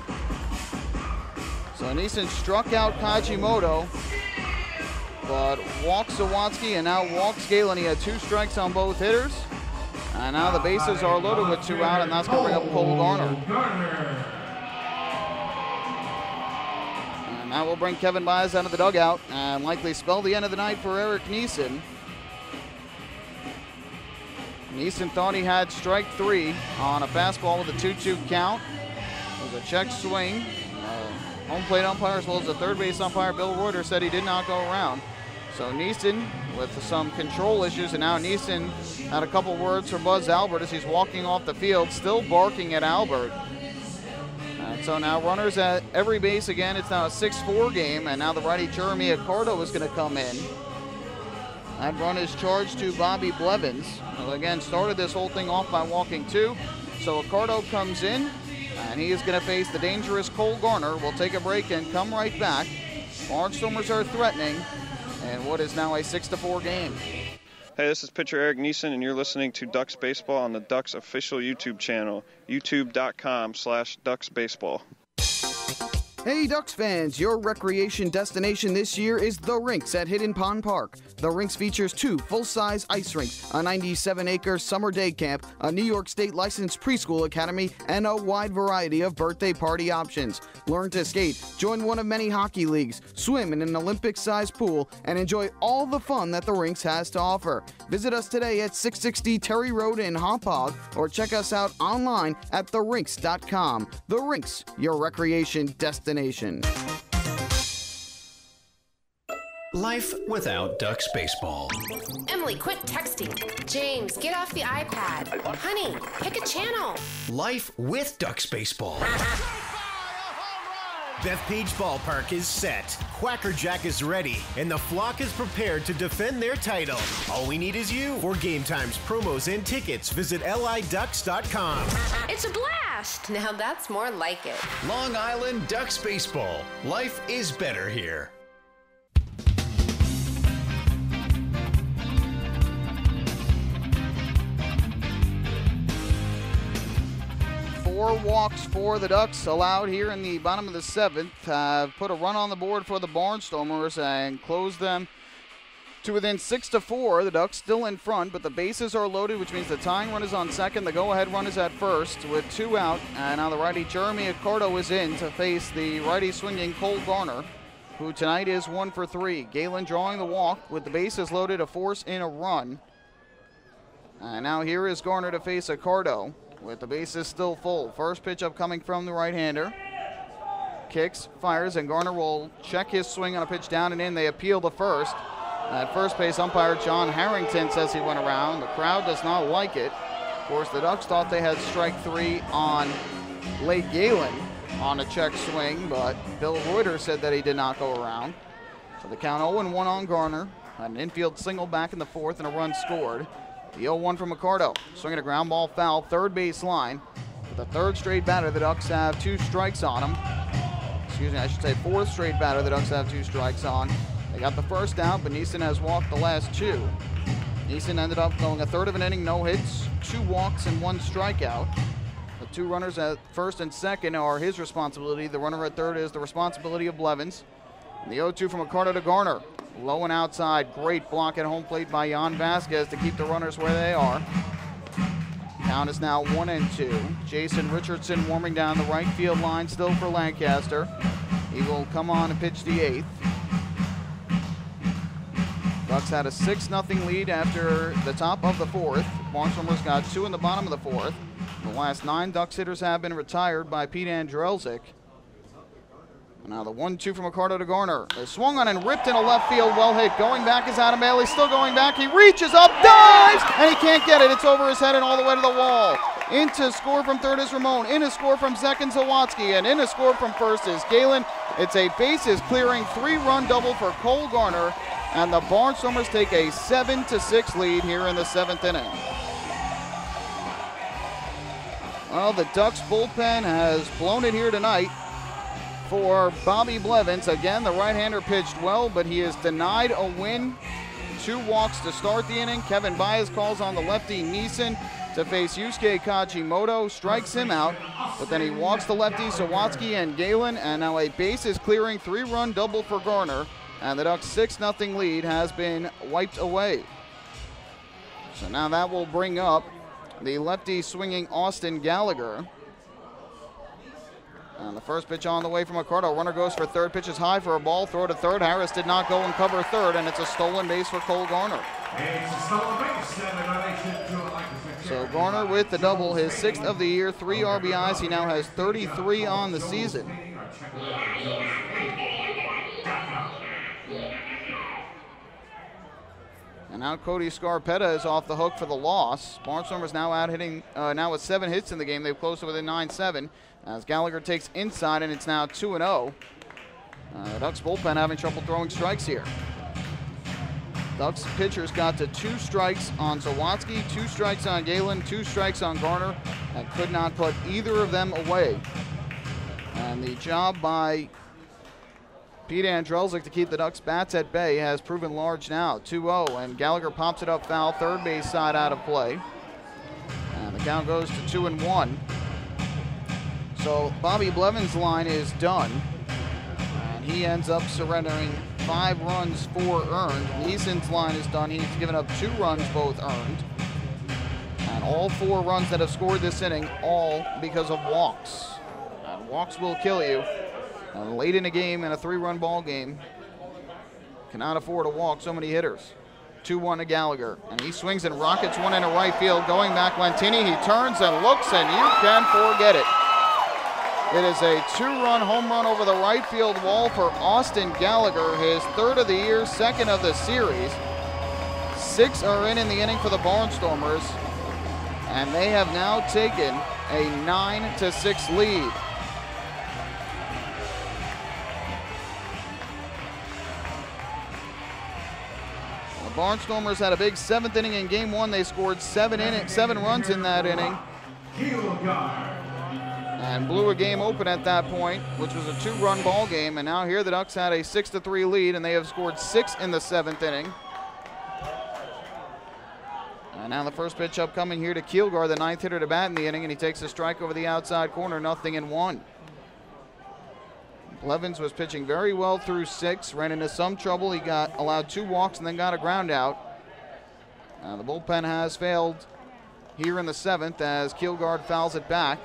Speaker 8: So Neeson struck out Kachimoto, but walks Sawatsky and now walks Galen. He had 2 strikes on both hitters. And now the bases are loaded with 2 out, and that's going to bring up Cole Garner. And that will bring Kevin Byes out of the dugout and likely spell the end of the night for Eric Neeson. Neeson thought he had strike 3 on a fastball with a 2-2 count. It was a check swing, home plate umpire as well as the third base umpire, Bill Reuter, said he did not go around. So Neeson with some control issues, and now Neeson had a couple words from Buzz Albert as he's walking off the field, still barking at Albert. And so now runners at every base again. It's now a 6-4 game, and now the righty Jeremy Accardo is going to come in. That run is charged to Bobby Blevins, who again started this whole thing off by walking 2. So Accardo comes in, and he is going to face the dangerous Cole Garner. We'll take a break and come right back. Barnstormers are threatening, and what is now a 6-4 game.
Speaker 9: Hey, this is pitcher Eric Neeson, and you're listening to Ducks Baseball on the Ducks official YouTube channel, youtube.com/DucksBaseball.
Speaker 20: Hey Ducks fans, your recreation destination this year is The Rinks at Hidden Pond Park. The Rinks features 2 full-size ice rinks, a 97-acre summer day camp, a New York State licensed preschool academy, and a wide variety of birthday party options. Learn to skate, join one of many hockey leagues, swim in an Olympic-sized pool, and enjoy all the fun that The Rinks has to offer. Visit us today at 660 Terry Road in Hauppauge, or check us out online at therinks.com. The Rinks, your recreation destination.
Speaker 12: Life without Ducks baseball.
Speaker 13: Emily, quit texting. James, get off the iPad. Honey, pick a channel.
Speaker 12: Life with Ducks baseball. Bethpage Ballpark is set, Quacker Jack is ready, and the flock is prepared to defend their title. All we need is you. For game times, promos, and tickets, visit liducks.com.
Speaker 13: It's a blast. Now that's more like it.
Speaker 12: Long Island Ducks baseball. Life is better here.
Speaker 8: 4 walks for the Ducks allowed here in the bottom of the 7th. Have put a run on the board for the Barnstormers and closed them to within 6-4. The Ducks still in front, but the bases are loaded, which means the tying run is on second. The go-ahead run is at first with 2 out. And now the righty Jeremy Accardo is in to face the righty swinging Cole Garner, who tonight is 1 for 3. Galen drawing the walk with the bases loaded to force in a run. And now here is Garner to face Accardo with the bases still full. First pitch up coming from the right-hander. Kicks, fires, and Garner will check his swing on a pitch down and in. They appeal to first. At first base, umpire John Harrington says he went around. The crowd does not like it. Of course, the Ducks thought they had strike 3 on Blake Galen on a check swing, but Bill Reuter said that he did not go around. So the count 0-1 on Garner. An infield single back in the 4th and a run scored. The 0-1 from Accardo, swinging a ground ball foul, third base line. For the 3rd straight batter, the Ducks have 2 strikes on him. Excuse me, I should say 4th straight batter, the Ducks have 2 strikes on. They got the first out, but Neeson has walked the last 2. Neeson ended up going a third of an inning, no hits, 2 walks, and 1 strikeout. The 2 runners at first and second are his responsibility. The runner at third is the responsibility of Blevins. And the 0-2 from Accardo to Garner. Low and outside, great block at home plate by Jan Vasquez to keep the runners where they are. Count is now 1-2. Jason Richardson warming down the right field line still for Lancaster. He will come on and pitch the 8th. Ducks had a 6-0 lead after the top of the 4th. Barnstormers got 2 in the bottom of the 4th. The last 9 Ducks hitters have been retired by Pete Andrelzik. Now the 1-2 from Accardo to Garner. They swung on and ripped in a left field, well hit. Going back is Adam Bailey, still going back. He reaches up, dives, and he can't get it. It's over his head and all the way to the wall. In to score from third is Ramon. In to score from second, Zawatsky. And in to score from first is Galen. It's a bases clearing 3-run double for Cole Garner. And the Barnstormers take a 7-6 lead here in the 7th inning. Well, the Ducks bullpen has blown it here tonight. For Bobby Blevins, again, the right-hander pitched well, but he is denied a win. 2 walks to start the inning. Kevin Baez calls on the lefty Neeson to face Yusuke Kajimoto, strikes him out, but then he walks the lefty Zawatsky and Galen, and now a bases clearing 3-run double for Garner, and the Ducks' 6-0 lead has been wiped away. So now that will bring up the lefty swinging Austin Gallagher. And the first pitch on the way from Accardo. Runner goes for third. Pitch is high for a ball. Throw to third. Harris did not go and cover third, and it's a stolen base for Cole Garner.
Speaker 2: It's a stolen base, and in relation to Lancaster.
Speaker 8: So Garner with the double, his 6th of the year, 3 RBIs. He now has 33 on the season.
Speaker 2: Check it out at jonescable.com.
Speaker 8: And now Cody Scarpetta is off the hook for the loss. Barnstormers now out hitting, now with 7 hits in the game. They've closed it within 9-7 as Gallagher takes inside, and it's now 2-0. The Ducks bullpen having trouble throwing strikes here. Ducks pitchers got to 2 strikes on Zawatsky, 2 strikes on Galen, 2 strikes on Garner, and could not put either of them away. And the job by Pete Andrelzik to keep the Ducks bats at bay has proven large now. 2-0, and Gallagher pops it up foul, third base side out of play. And the count goes to 2-1. So Bobby Blevins' line is done. And he ends up surrendering 5 runs, 4 earned. Neeson's line is done. He's given up 2 runs, both earned. And all 4 runs that have scored this inning, all because of walks. And walks will kill you. Late in a game, in a 3-run ball game, cannot afford to walk so many hitters. 2-1 to Gallagher, and he swings and rockets one into right field. Going back, Lentini, he turns and looks, and you can forget it. It is a 2-run home run over the right field wall for Austin Gallagher, his 3rd of the year, 2nd of the series. 6 are in the inning for the Barnstormers, and they have now taken a 9-6 lead. Barnstormers had a big 7th inning in game 1. They scored 7 runs in that inning. And blew a game open at that point, which was a 2-run ball game. And now here the Ducks had a 6-3 lead, and they have scored 6 in the 7th inning. And now the first pitch upcoming here to Kielgar, the 9th hitter to bat in the inning, and he takes a strike over the outside corner, 0-1. Blevins was pitching very well through 6, ran into some trouble. He allowed 2 walks and then got a ground out. The bullpen has failed here in the 7th as Kielgard fouls it back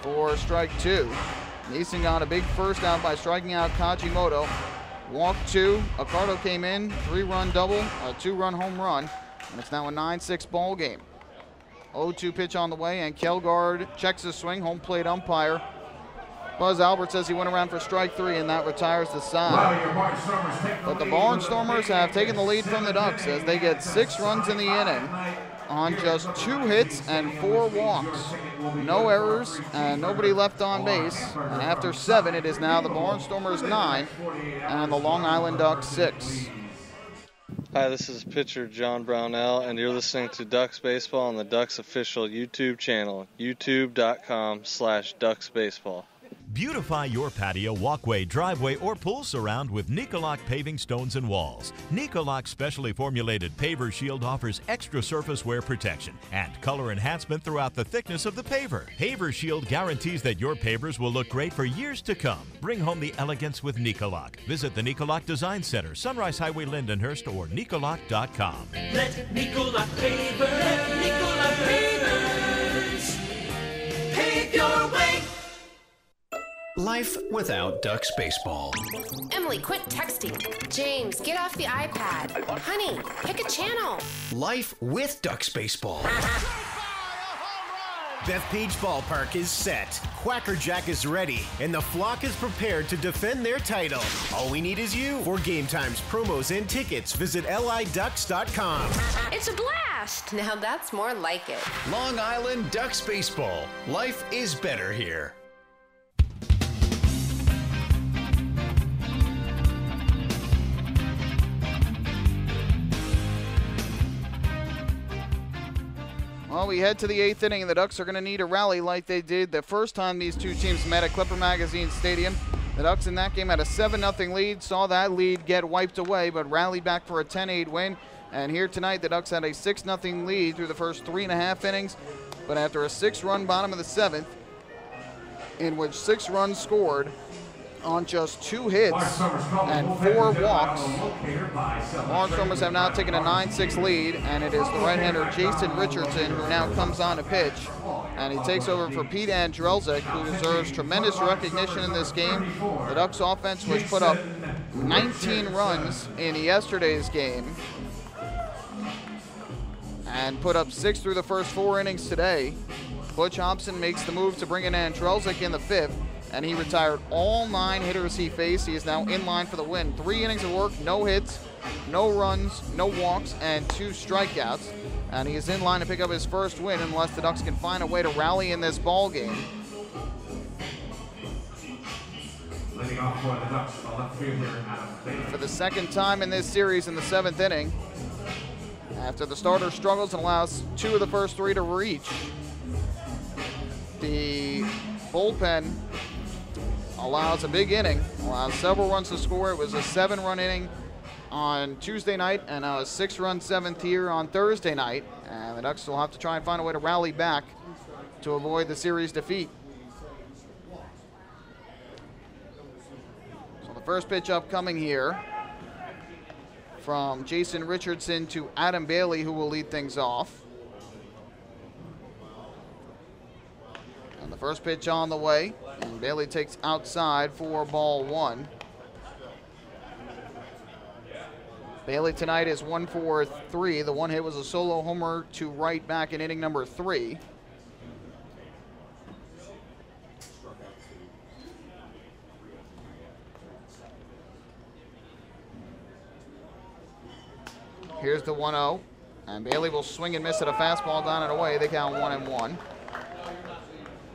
Speaker 8: for strike 2. Neeson got a big first out by striking out Kajimoto. Walked 2, Accardo came in, 3-run double, a 2-run home run, and it's now a 9-6 ball game. 0-2 pitch on the way, and Kielgard checks his swing, home plate umpire Buzz Albert says he went around for strike 3, and that retires the side. But the Barnstormers have taken the lead from the Ducks as they get 6 runs in the inning on just 2 hits and 4 walks. No errors and nobody left on base. And after 7, it is now the Barnstormers 9 and the Long Island Ducks 6.
Speaker 14: Hi, this is pitcher John Brownell, and you're listening to Ducks Baseball on the Ducks official YouTube channel, youtube.com/DucksBaseball.
Speaker 15: Beautify your patio, walkway, driveway, or pool surround with Nicoloc paving stones and walls. Nicoloc's specially formulated paver shield offers extra surface wear protection and color enhancement throughout the thickness of the paver. Paver shield guarantees that your pavers will look great for years to come. Bring home the elegance with Nicoloc. Visit the Nicoloc Design Center, Sunrise Highway, Lindenhurst, or Nicoloc.com.
Speaker 23: Let Nicoloc Pavers, Nicoloc Pavers, pave your way.
Speaker 12: Life without Ducks baseball.
Speaker 13: Emily, quit texting. James, get off the iPad. Honey, pick a channel.
Speaker 12: Life with Ducks baseball. Bethpage Ballpark is set. Quacker Jack is ready, and the flock is prepared to defend their title. All we need is you. For game times, promos, and tickets, visit liducks.com.
Speaker 13: It's a blast. Now that's more like it.
Speaker 12: Long Island Ducks baseball. Life is better here.
Speaker 8: Well, we head to the 8th inning, and the Ducks are going to need a rally like they did the first time these two teams met at Clipper Magazine Stadium. The Ducks in that game had a 7-0 lead, saw that lead get wiped away, but rallied back for a 10-8 win. And here tonight, the Ducks had a 6-0 lead through the first 3.5 innings, but after a 6-run bottom of the 7th, in which 6 runs scored on just 2 hits and 4 walks, Barnstormers have now taken a 9-6 lead, and it is the right-hander Jason Richardson who now comes on to pitch, and he takes over for Pete Andrelzik, who deserves tremendous recognition in this game. The Ducks offense, which put up 19 runs in yesterday's game and put up 6 through the first 4 innings today. Butch Hobson makes the move to bring in Andrelzik in the 5th. and he retired all 9 hitters he faced. He is now in line for the win. 3 innings of work, no hits, no runs, no walks, and 2 strikeouts. And he is in line to pick up his first win unless the Ducks can find a way to rally in this ball game.
Speaker 2: Leading off for the Ducks, the left fielder, Adam Bailey.
Speaker 8: For the second time in this series in the 7th inning, after the starter struggles and allows 2 of the first 3 to reach, the bullpen allows a big inning, allows several runs to score. It was a 7-run inning on Tuesday night and a 6-run 7th here on Thursday night. And the Ducks will have to try and find a way to rally back to avoid the series defeat. So the first pitch upcoming here from Jason Richardson to Adam Bailey, who will lead things off. And the first pitch on the way, and Bailey takes outside for ball 1. Bailey tonight is 1 for 3. The one hit was a solo homer to right back in inning number 3. Here's the 1-0, and Bailey will swing and miss at a fastball down and away. They count 1-1.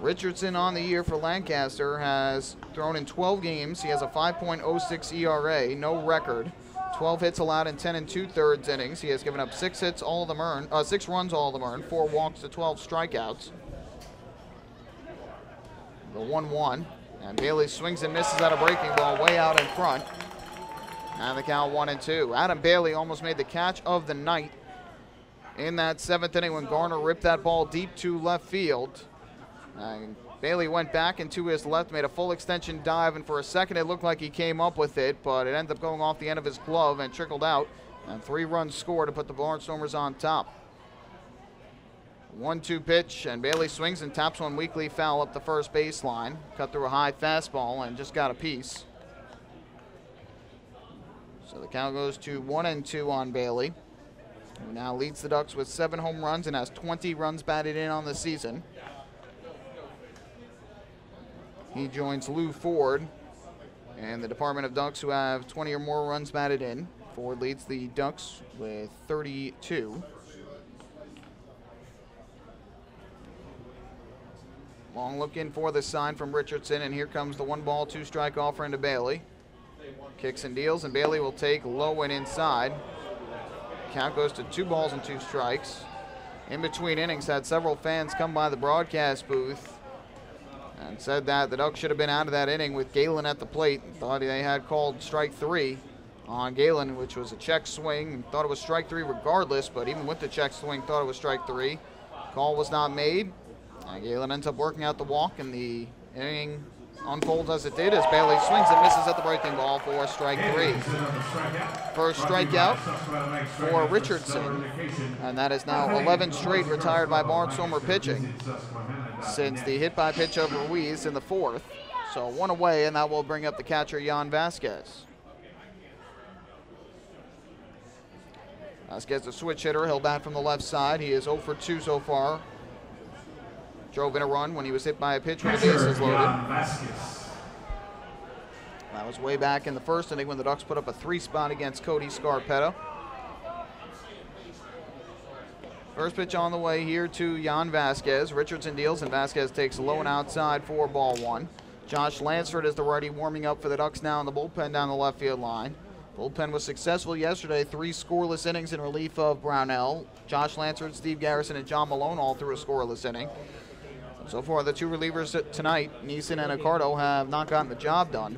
Speaker 8: Richardson on the year for Lancaster has thrown in 12 games. He has a 5.06 ERA, no record. 12 hits allowed in 10 2/3 innings. He has given up 6 hits, all of them earned, 6 runs, all of them earned, 4 walks to 12 strikeouts. The 1-1, and Bailey swings and misses at a breaking ball way out in front. And the count 1-2. Adam Bailey almost made the catch of the night in that 7th inning when Garner ripped that ball deep to left field. And Bailey went back and to his left, made a full extension dive, and for a second it looked like he came up with it, but it ended up going off the end of his glove and trickled out. And 3 runs scored to put the Barnstormers on top. 1-2 pitch, and Bailey swings and taps one weakly foul up the first baseline. Cut through a high fastball and just got a piece. So the count goes to 1-2 on Bailey, who now leads the Ducks with 7 home runs and has 20 runs batted in on the season. He joins Lou Ford and the Department of Ducks, who have 20 or more runs batted in. Ford leads the Ducks with 32. Long look in for the sign from Richardson, and here comes the 1-ball, 2-strike offer into Bailey. Kicks and deals, and Bailey will take low and inside. Count goes to 2 balls and 2 strikes. In between innings, had several fans come by the broadcast booth and said that the Ducks should have been out of that inning with Galen at the plate. Thought they had called strike 3 on Galen, which was a check swing. Thought it was strike 3 regardless, but even with the check swing, thought it was strike 3. Call was not made. Galen ends up working out the walk, and the inning unfolds as it did as Bailey swings and misses at the breaking ball for strike 3. First strikeout for Richardson, and that is now 11 straight retired by Barnstormer pitching since the hit by pitch of Ruiz in the 4th. So 1 away, and that will bring up the catcher, Jan Vasquez. Vasquez, a switch hitter. He'll bat from the left side. He is 0 for 2 so far. Drove in a run when he was hit by a pitch with the bases loaded. That was way back in the 1st inning when the Ducks put up a 3-spot against Cody Scarpetta. First pitch on the way here to Jan Vasquez. Richardson deals, and Vasquez takes low and outside for ball 1. Josh Lansford is the righty warming up for the Ducks now in the bullpen down the left field line. Bullpen was successful yesterday, 3 scoreless innings in relief of Brownell. Josh Lansford, Steve Garrison, and John Malone all threw a scoreless inning. So far, the 2 relievers tonight, Neeson and Accardo, have not gotten the job done.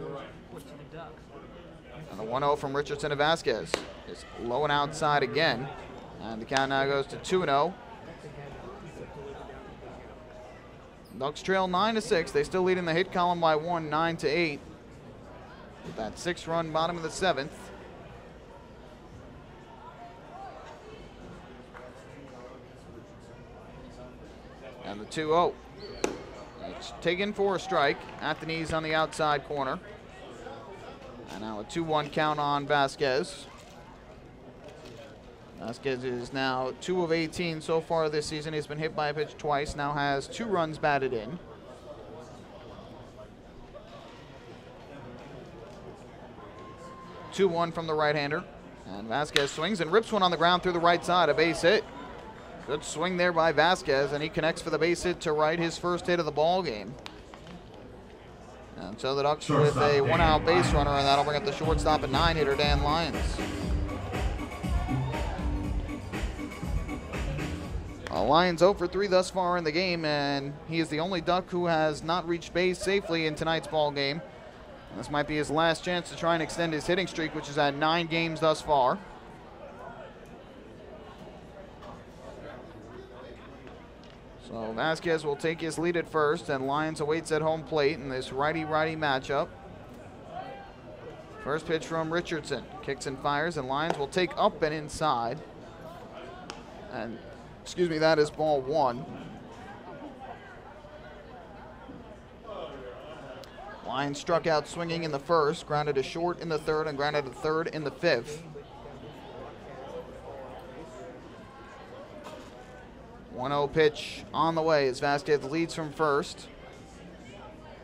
Speaker 8: And the 1-0 from Richardson to Vasquez is low and outside again. And the count now goes to 2-0. Ducks trail 9-6. They still lead in the hit column by 1, 9-8. With that 6-run bottom of the 7th. And the 2-0. It's taken for a strike at the knees on the outside corner. And now a 2-1 count on Vasquez. Vasquez is now 2 of 18 so far this season. He's been hit by a pitch twice, now has 2 runs batted in. 2-1 from the right-hander. And Vasquez swings and rips one on the ground through the right side, a base hit. Good swing there by Vasquez, and he connects for the base hit to right, his first hit of the ball game. And so the Ducks with a 1-out base runner, and that'll bring up the shortstop at 9-hitter Dan Lyons. Lyons 0 for 3 thus far in the game, and he is the only Duck who has not reached base safely in tonight's ball game. This might be his last chance to try and extend his hitting streak, which is at 9 games thus far. So Vasquez will take his lead at first, and Lyons awaits at home plate in this righty-righty matchup. First pitch from Richardson. Kicks and fires, and Lyons will take up and inside. And, excuse me, that is ball 1. Lyons struck out swinging in the first, grounded to short in the third, and grounded to third in the fifth. 1-0 pitch on the way as Vasquez leads from first.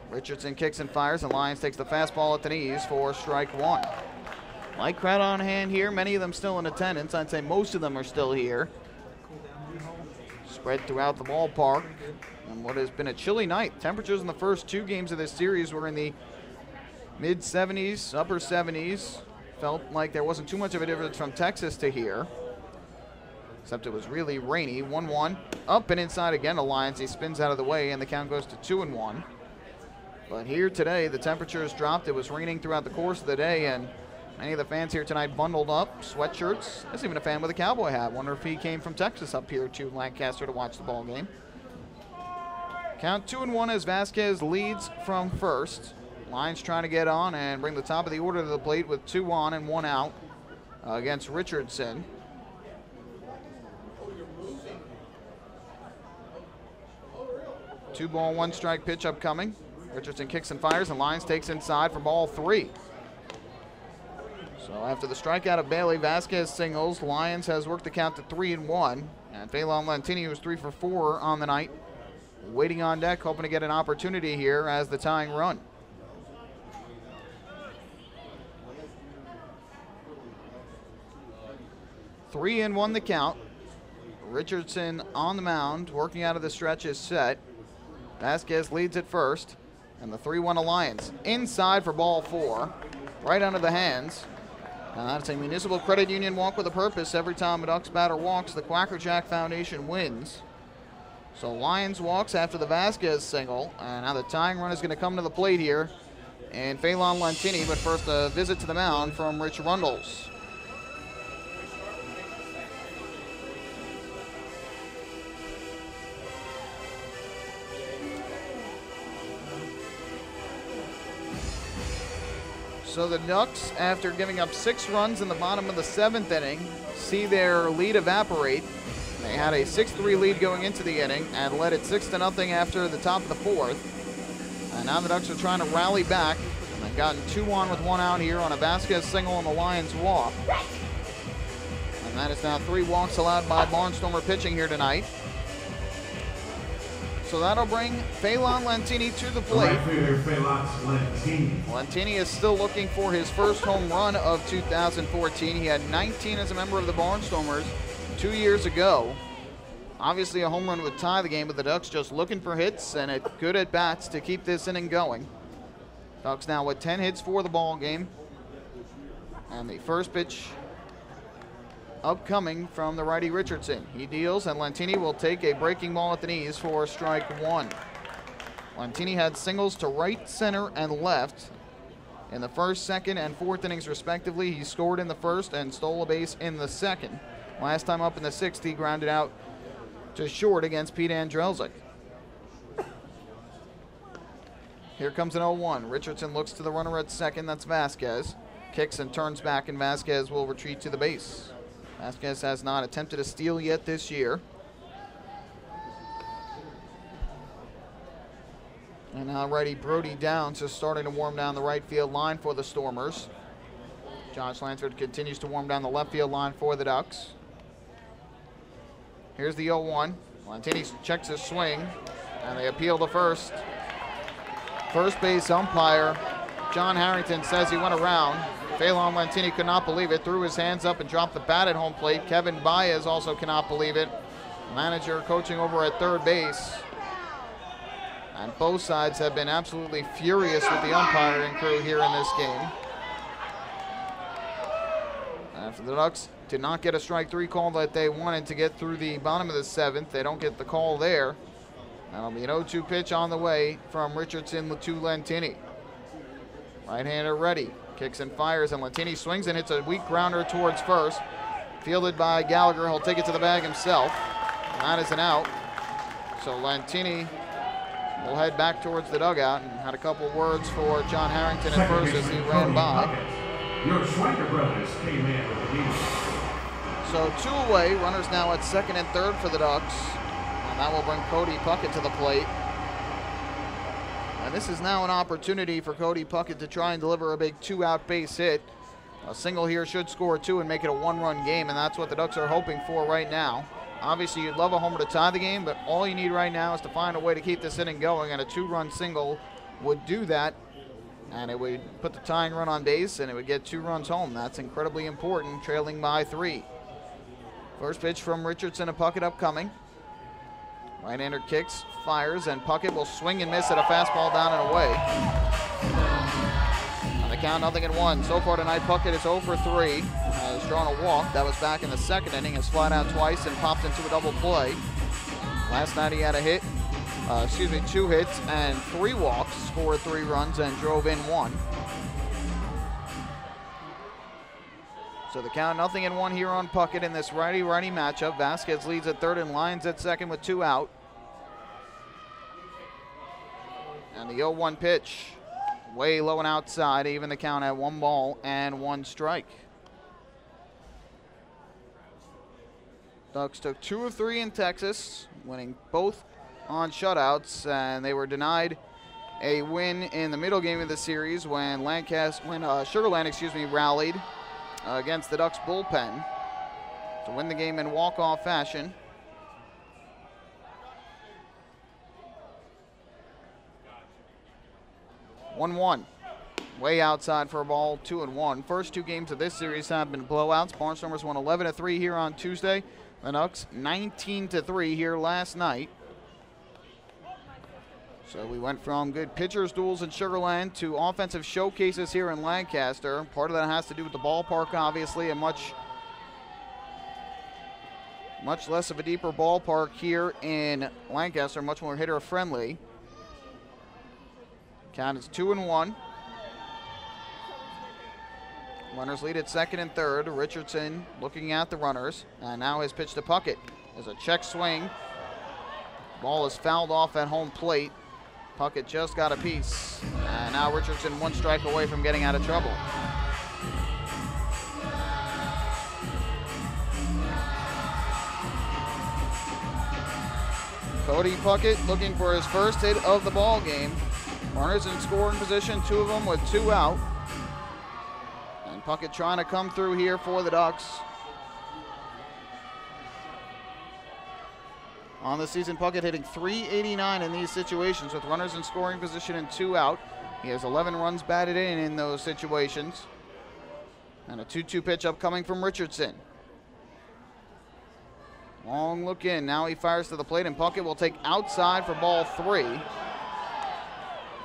Speaker 8: Richardson kicks and fires, and Lyons takes the fastball at the knees for strike 1. Light crowd on hand here, many of them still in attendance. I'd say most of them are still here. Spread throughout the ballpark. And what has been a chilly night. Temperatures in the first 2 games of this series were in the mid-70s, upper 70s. Felt like there wasn't too much of a difference from Texas to here. Except it was really rainy. 1-1. Up and inside again to Lyons. He spins out of the way, and the count goes to 2-1. But here today, the temperature has dropped. It was raining throughout the course of the day, and many of the fans here tonight bundled up, sweatshirts. There's even a fan with a cowboy hat. Wonder if he came from Texas up here to Lancaster to watch the ball game. Count 2-1 as Vasquez leads from first. Lyons trying to get on and bring the top of the order to the plate with 2 on and 1 out against Richardson. Two ball, 1 strike pitch upcoming. Richardson kicks and fires, and Lyons takes inside for ball 3. So after the strikeout of Bailey, Vasquez singles. Lyons has worked the count to 3-1. And Phelan Lantini, who's 3 for 4 on the night, waiting on deck, hoping to get an opportunity here as the tying run. Three and 1 the count. Richardson on the mound, working out of the stretch is set. Vasquez leads at first, and the 3-1 Alliance inside for ball 4, right under the hands. And that's a Municipal Credit Union walk with a purpose. Every time a Ducks batter walks, the Quackerjack Foundation wins. So Lyons walks after the Vasquez single, and now the tying run is going to come to the plate here, and Phelan Lantini, but first a visit to the mound from Rich Rundles. So the Ducks, after giving up 6 runs in the bottom of the 7th inning, see their lead evaporate. They had a 6-3 lead going into the inning and led it 6-0 after the top of the 4th. And now the Ducks are trying to rally back. And they've gotten 2 on with 1 out here on a Vasquez single and the Lions walk. And that is now 3 walks allowed by Barnstormer pitching here tonight. So that'll bring Phelan Lantini to the plate. Lantini is still looking for his first home run of 2014. He had 19 as a member of the Barnstormers 2 years ago. Obviously a home run would tie the game, but the Ducks just looking for hits and good at bats to keep this inning going. Ducks now with 10 hits for the ball game. And the first pitch upcoming from the righty Richardson. He deals, and Lantini will take a breaking ball at the knees for strike 1. Lantini had singles to right, center, and left in the first, second, and 4th innings respectively. He scored in the first and stole a base in the second. Last time up in the 6th, he grounded out to short against Pete Andrelzik. Here comes an 0-1. Richardson looks to the runner at second. That's Vasquez. Kicks and turns back, and Vasquez will retreat to the base. Vasquez has not attempted a steal yet this year. And now righty Brody Downs is starting to warm down the right field line for the Stormers. Josh Lansford continues to warm down the left field line for the Ducks. Here's the 0-1. Lantini checks his swing, and they appeal to first. First base umpire John Harrington says he went around. Phelan Lentini could not believe it, threw his hands up and dropped the bat at home plate. Kevin Baez also cannot believe it. Manager coaching over at third base. And both sides have been absolutely furious with the umpiring crew here in this game. After the Ducks did not get a strike three call that they wanted to get through the bottom of the seventh, they don't get the call there. That'll be an 0-2 pitch on the way from Richardson to Lentini. Right-hander ready, kicks and fires, and Lentini swings and hits a weak grounder towards first. Fielded by Gallagher, he'll take it to the bag himself. That is an out. So Lentini will head back towards the dugout and had a couple words for John Harrington at first as he ran by.
Speaker 2: Your Schwenker brothers came in with the lead.
Speaker 8: So 2 away, runners now at second and third for the Ducks. And that will bring Cody Puckett to the plate. And this is now an opportunity for Cody Puckett to try and deliver a big 2-out base hit. A single here should score 2 and make it a 1-run game, and that's what the Ducks are hoping for right now. Obviously, you'd love a homer to tie the game, but all you need right now is to find a way to keep this inning going, and a 2-run single would do that. And it would put the tying run on base, and it would get 2 runs home. That's incredibly important, trailing by 3. First pitch from Richardson to Puckett upcoming. Right-hander kicks, fires, and Puckett will swing and miss at a fastball down and away. On the count, 0-1. So far tonight, Puckett is 0 for 3. Has drawn a walk. That was back in the second inning. Has flat out twice and popped into a double play. Last night he had a hit. 2 hits and 3 walks, scored 3 runs and drove in 1. So the count 0-1 here on Puckett in this righty-righty matchup. Vasquez leads at third and Lyons at second with 2 out. And the 0-1 pitch, way low and outside, even the count at 1 ball and 1 strike. Ducks took 2 of 3 in Texas, winning both on shutouts, and they were denied a win in the middle game of the series when Sugar Land rallied against the Ducks bullpen to win the game in walk-off fashion. One, way outside for a ball, 2-1. First 2 games of this series have been blowouts. Barnstormers won 11-3 here on Tuesday. The Ducks 19-3 here last night. So we went from good pitchers duels in Sugar Land to offensive showcases here in Lancaster. Part of that has to do with the ballpark, obviously, and much less of a deeper ballpark here in Lancaster, much more hitter friendly. Count is 2-1. Runners lead at second and third. Richardson looking at the runners, and now his pitch to Puckett. There's a check swing. Ball is fouled off at home plate. Puckett just got a piece, and now Richardson 1 strike away from getting out of trouble. Cody Puckett looking for his first hit of the ball game. Runners in scoring position, 2 of them with 2 out. And Puckett trying to come through here for the Ducks. On the season, Puckett hitting .389 in these situations with runners in scoring position and 2 out. He has 11 runs batted in those situations. And a 2-2 pitch upcoming from Richardson. Long look in. Now he fires to the plate, and Puckett will take outside for ball 3.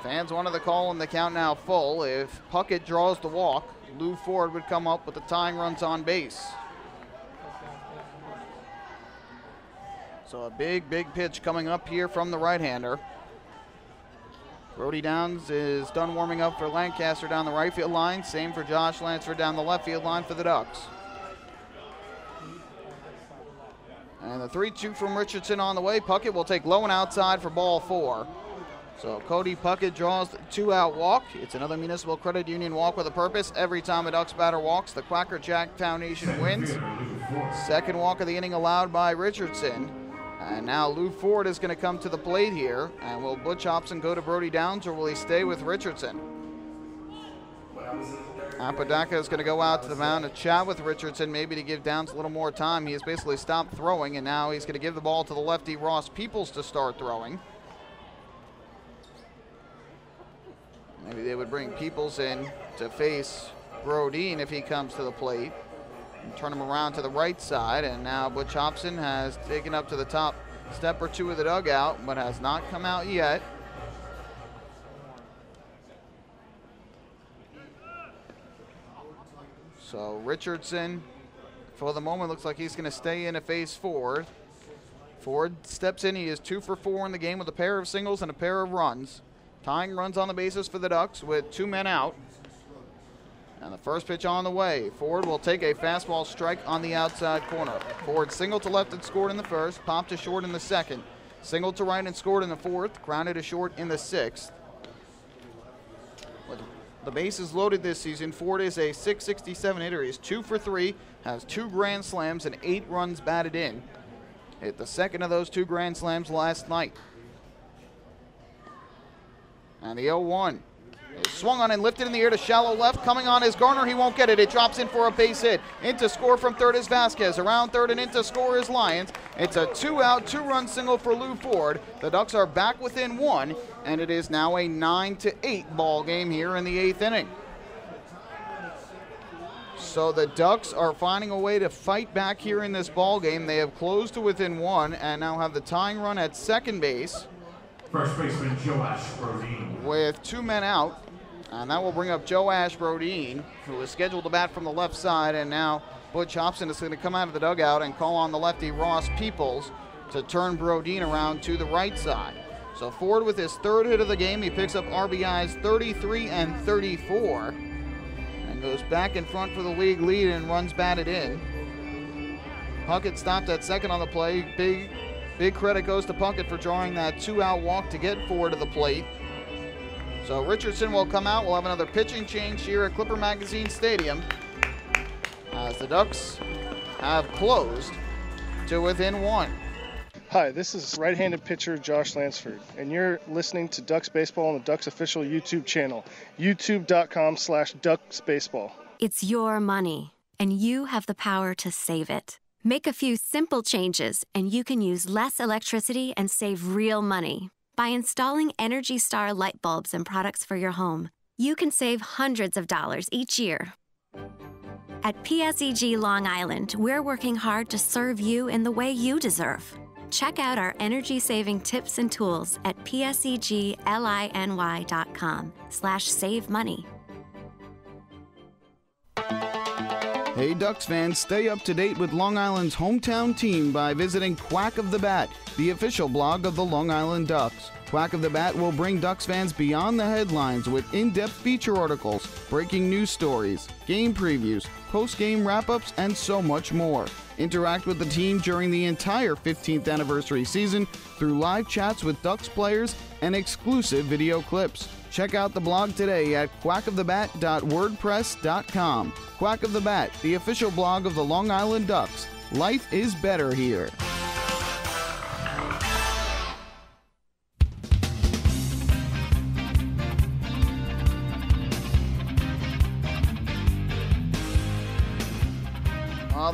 Speaker 8: Fans wanted the call, and the count now full. If Puckett draws the walk, Lou Ford would come up with the tying runs on base. So a big pitch coming up here from the right-hander. Brody Downs is done warming up for Lancaster down the right field line. Same for Josh Lansford down the left field line for the Ducks. And the 3-2 from Richardson on the way. Puckett will take low and outside for ball 4. So Cody Puckett draws the 2-out walk. It's another Municipal Credit Union walk with a purpose. Every time a Ducks batter walks, the Quacker Jack Foundation wins. Second walk of the inning allowed by Richardson. And now Lou Ford is going to come to the plate here. And will Butch Hobson go to Brody Downs, or will he stay with Richardson? Apodaca is going to go out to the mound to chat with Richardson, maybe to give Downs a little more time. He has basically stopped throwing, and now he's going to give the ball to the lefty Ross Peoples to start throwing. Maybe they would bring Peoples in to face Brodeen if he comes to the plate. And turn him around to the right side, and now Butch Hobson has taken up to the top step or two of the dugout, but has not come out yet. So Richardson, for the moment, looks like he's going to stay in to face Ford. Ford steps in. He is 2 for 4 in the game with a pair of singles and a pair of runs. Tying runs on the bases for the Ducks with 2 men out. And the first pitch on the way. Ford will take a fastball strike on the outside corner. Ford singled to left and scored in the first, popped to short in the second. Singled to right and scored in the fourth, grounded to short in the sixth. With the bases loaded this season, Ford is a .667 hitter. He's 2 for 3, has 2 grand slams and 8 runs batted in. Hit the second of those 2 grand slams last night. And the 0-1. Swung on and lifted in the air to shallow left. Coming on is Garner. He won't get it. It drops in for a base hit. Into score from third is Vasquez. Around third and into score is Lyons. It's a 2-out, 2-run single for Lou Ford. The Ducks are back within 1, and it is now a 9-8 ball game here in the 8th inning. So the Ducks are finding a way to fight back here in this ball game. They have closed to within 1 and now have the tying run at second base.
Speaker 2: First baseman Joash Brodeen.
Speaker 8: With 2 men out. And that will bring up Joash Brodeen, who is scheduled to bat from the left side. And now Butch Hobson is going to come out of the dugout and call on the lefty Ross Peoples to turn Brodeen around to the right side. So Ford with his 3rd hit of the game. He picks up RBIs 33 and 34. And goes back in front for the league lead and runs batted in. Puckett stopped at second on the play. Big credit goes to Puckett for drawing that 2-out walk to get Ford to the plate. So Richardson will come out. We'll have another pitching change here at Clipper Magazine Stadium as the Ducks have closed to within 1.
Speaker 11: Hi, this is right-handed pitcher Josh Lansford, and you're listening to Ducks Baseball on the Ducks official YouTube channel, youtube.com/DucksBaseball.
Speaker 19: It's your money, and you have the power to save it. Make a few simple changes, and you can use less electricity and save real money. By installing Energy Star light bulbs and products for your home, you can save hundreds of dollars each year. At PSEG Long Island, we're working hard to serve you in the way you deserve. Check out our energy-saving tips and tools at psegLINY.com/save money.
Speaker 20: Hey Ducks fans, stay up to date with Long Island's hometown team by visiting Quack of the Bat, the official blog of the Long Island Ducks. Quack of the Bat will bring Ducks fans beyond the headlines with in-depth feature articles, breaking news stories, game previews, post-game wrap-ups, and so much more. Interact with the team during the entire 15th anniversary season through live chats with Ducks players and exclusive video clips. Check out the blog today at quackofthebat.wordpress.com. Quack of the Bat, the official blog of the Long Island Ducks. Life is better here.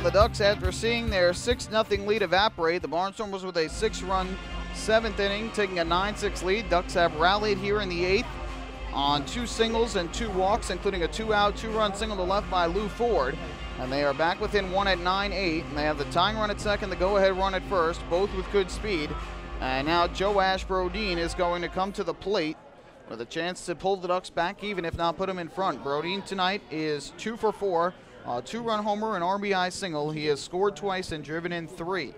Speaker 8: The Ducks, after seeing their 6-0 lead evaporate, the Barnstormers with a 6-run 7th inning, taking a 9-6 lead. Ducks have rallied here in the 8th on 2 singles and 2 walks, including a 2-out, 2-run single to left by Lou Ford. And they are back within 1 at 9-8. And they have the tying run at second, the go-ahead run at first, both with good speed. And now Joash Brodeen is going to come to the plate with a chance to pull the Ducks back even, if not put them in front. Brodeen tonight is 2 for 4. A 2-run homer, an RBI single. He has scored twice and driven in 3.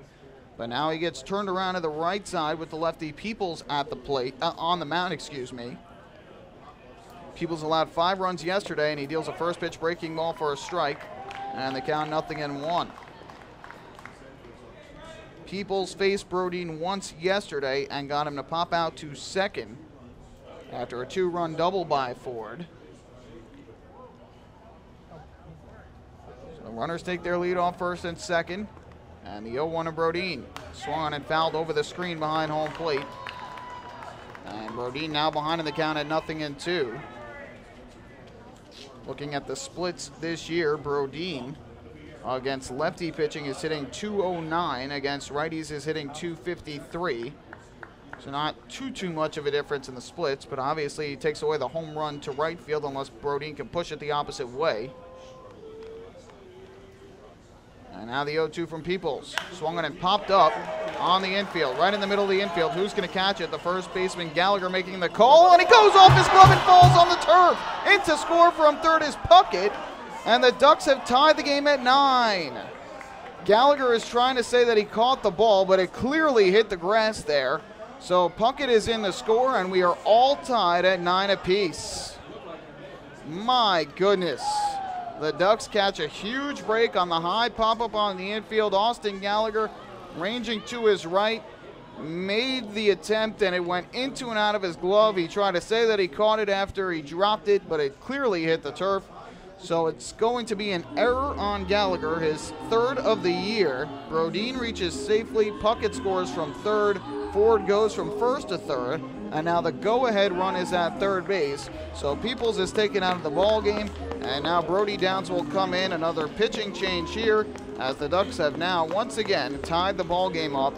Speaker 8: But now he gets turned around to the right side with the lefty Peoples at the plate, on the mound, excuse me. Peoples allowed 5 runs yesterday, and he deals a first pitch breaking ball for a strike, and the count 0-1. Peoples faced Brodeen once yesterday and got him to pop out to second after a 2-run double by Ford. The runners take their lead off first and second. And the 0-1 of Brodeen. Swung on and fouled over the screen behind home plate. And Brodeen now behind in the count at 0-2. Looking at the splits this year, Brodeen against lefty pitching is hitting .209. Against righties is hitting .253. So not too much of a difference in the splits, but obviously he takes away the home run to right field unless Brodeen can push it the opposite way. And now the 0-2 from Peoples. Swung on and popped up on the infield, right in the middle of the infield. Who's going to catch it? The first baseman, Gallagher, making the call, and he goes off his glove and falls on the turf. In to score from third is Puckett, and the Ducks have tied the game at 9. Gallagher is trying to say that he caught the ball, but it clearly hit the grass there. So Puckett is in the score, and we are all tied at 9 apiece. My goodness. The Ducks catch a huge break on the high pop-up on the infield. Austin Gallagher, ranging to his right, made the attempt, and it went into and out of his glove. He tried to say that he caught it after he dropped it, but it clearly hit the turf. So it's going to be an error on Gallagher, his third of the year. Brodin reaches safely. Puckett scores from third. Ford goes from first to third. And now the go-ahead run is at third base. So Peoples is taken out of the ball game. And now Brody Downs will come in. Another pitching change here as the Ducks have now once again tied the ball game up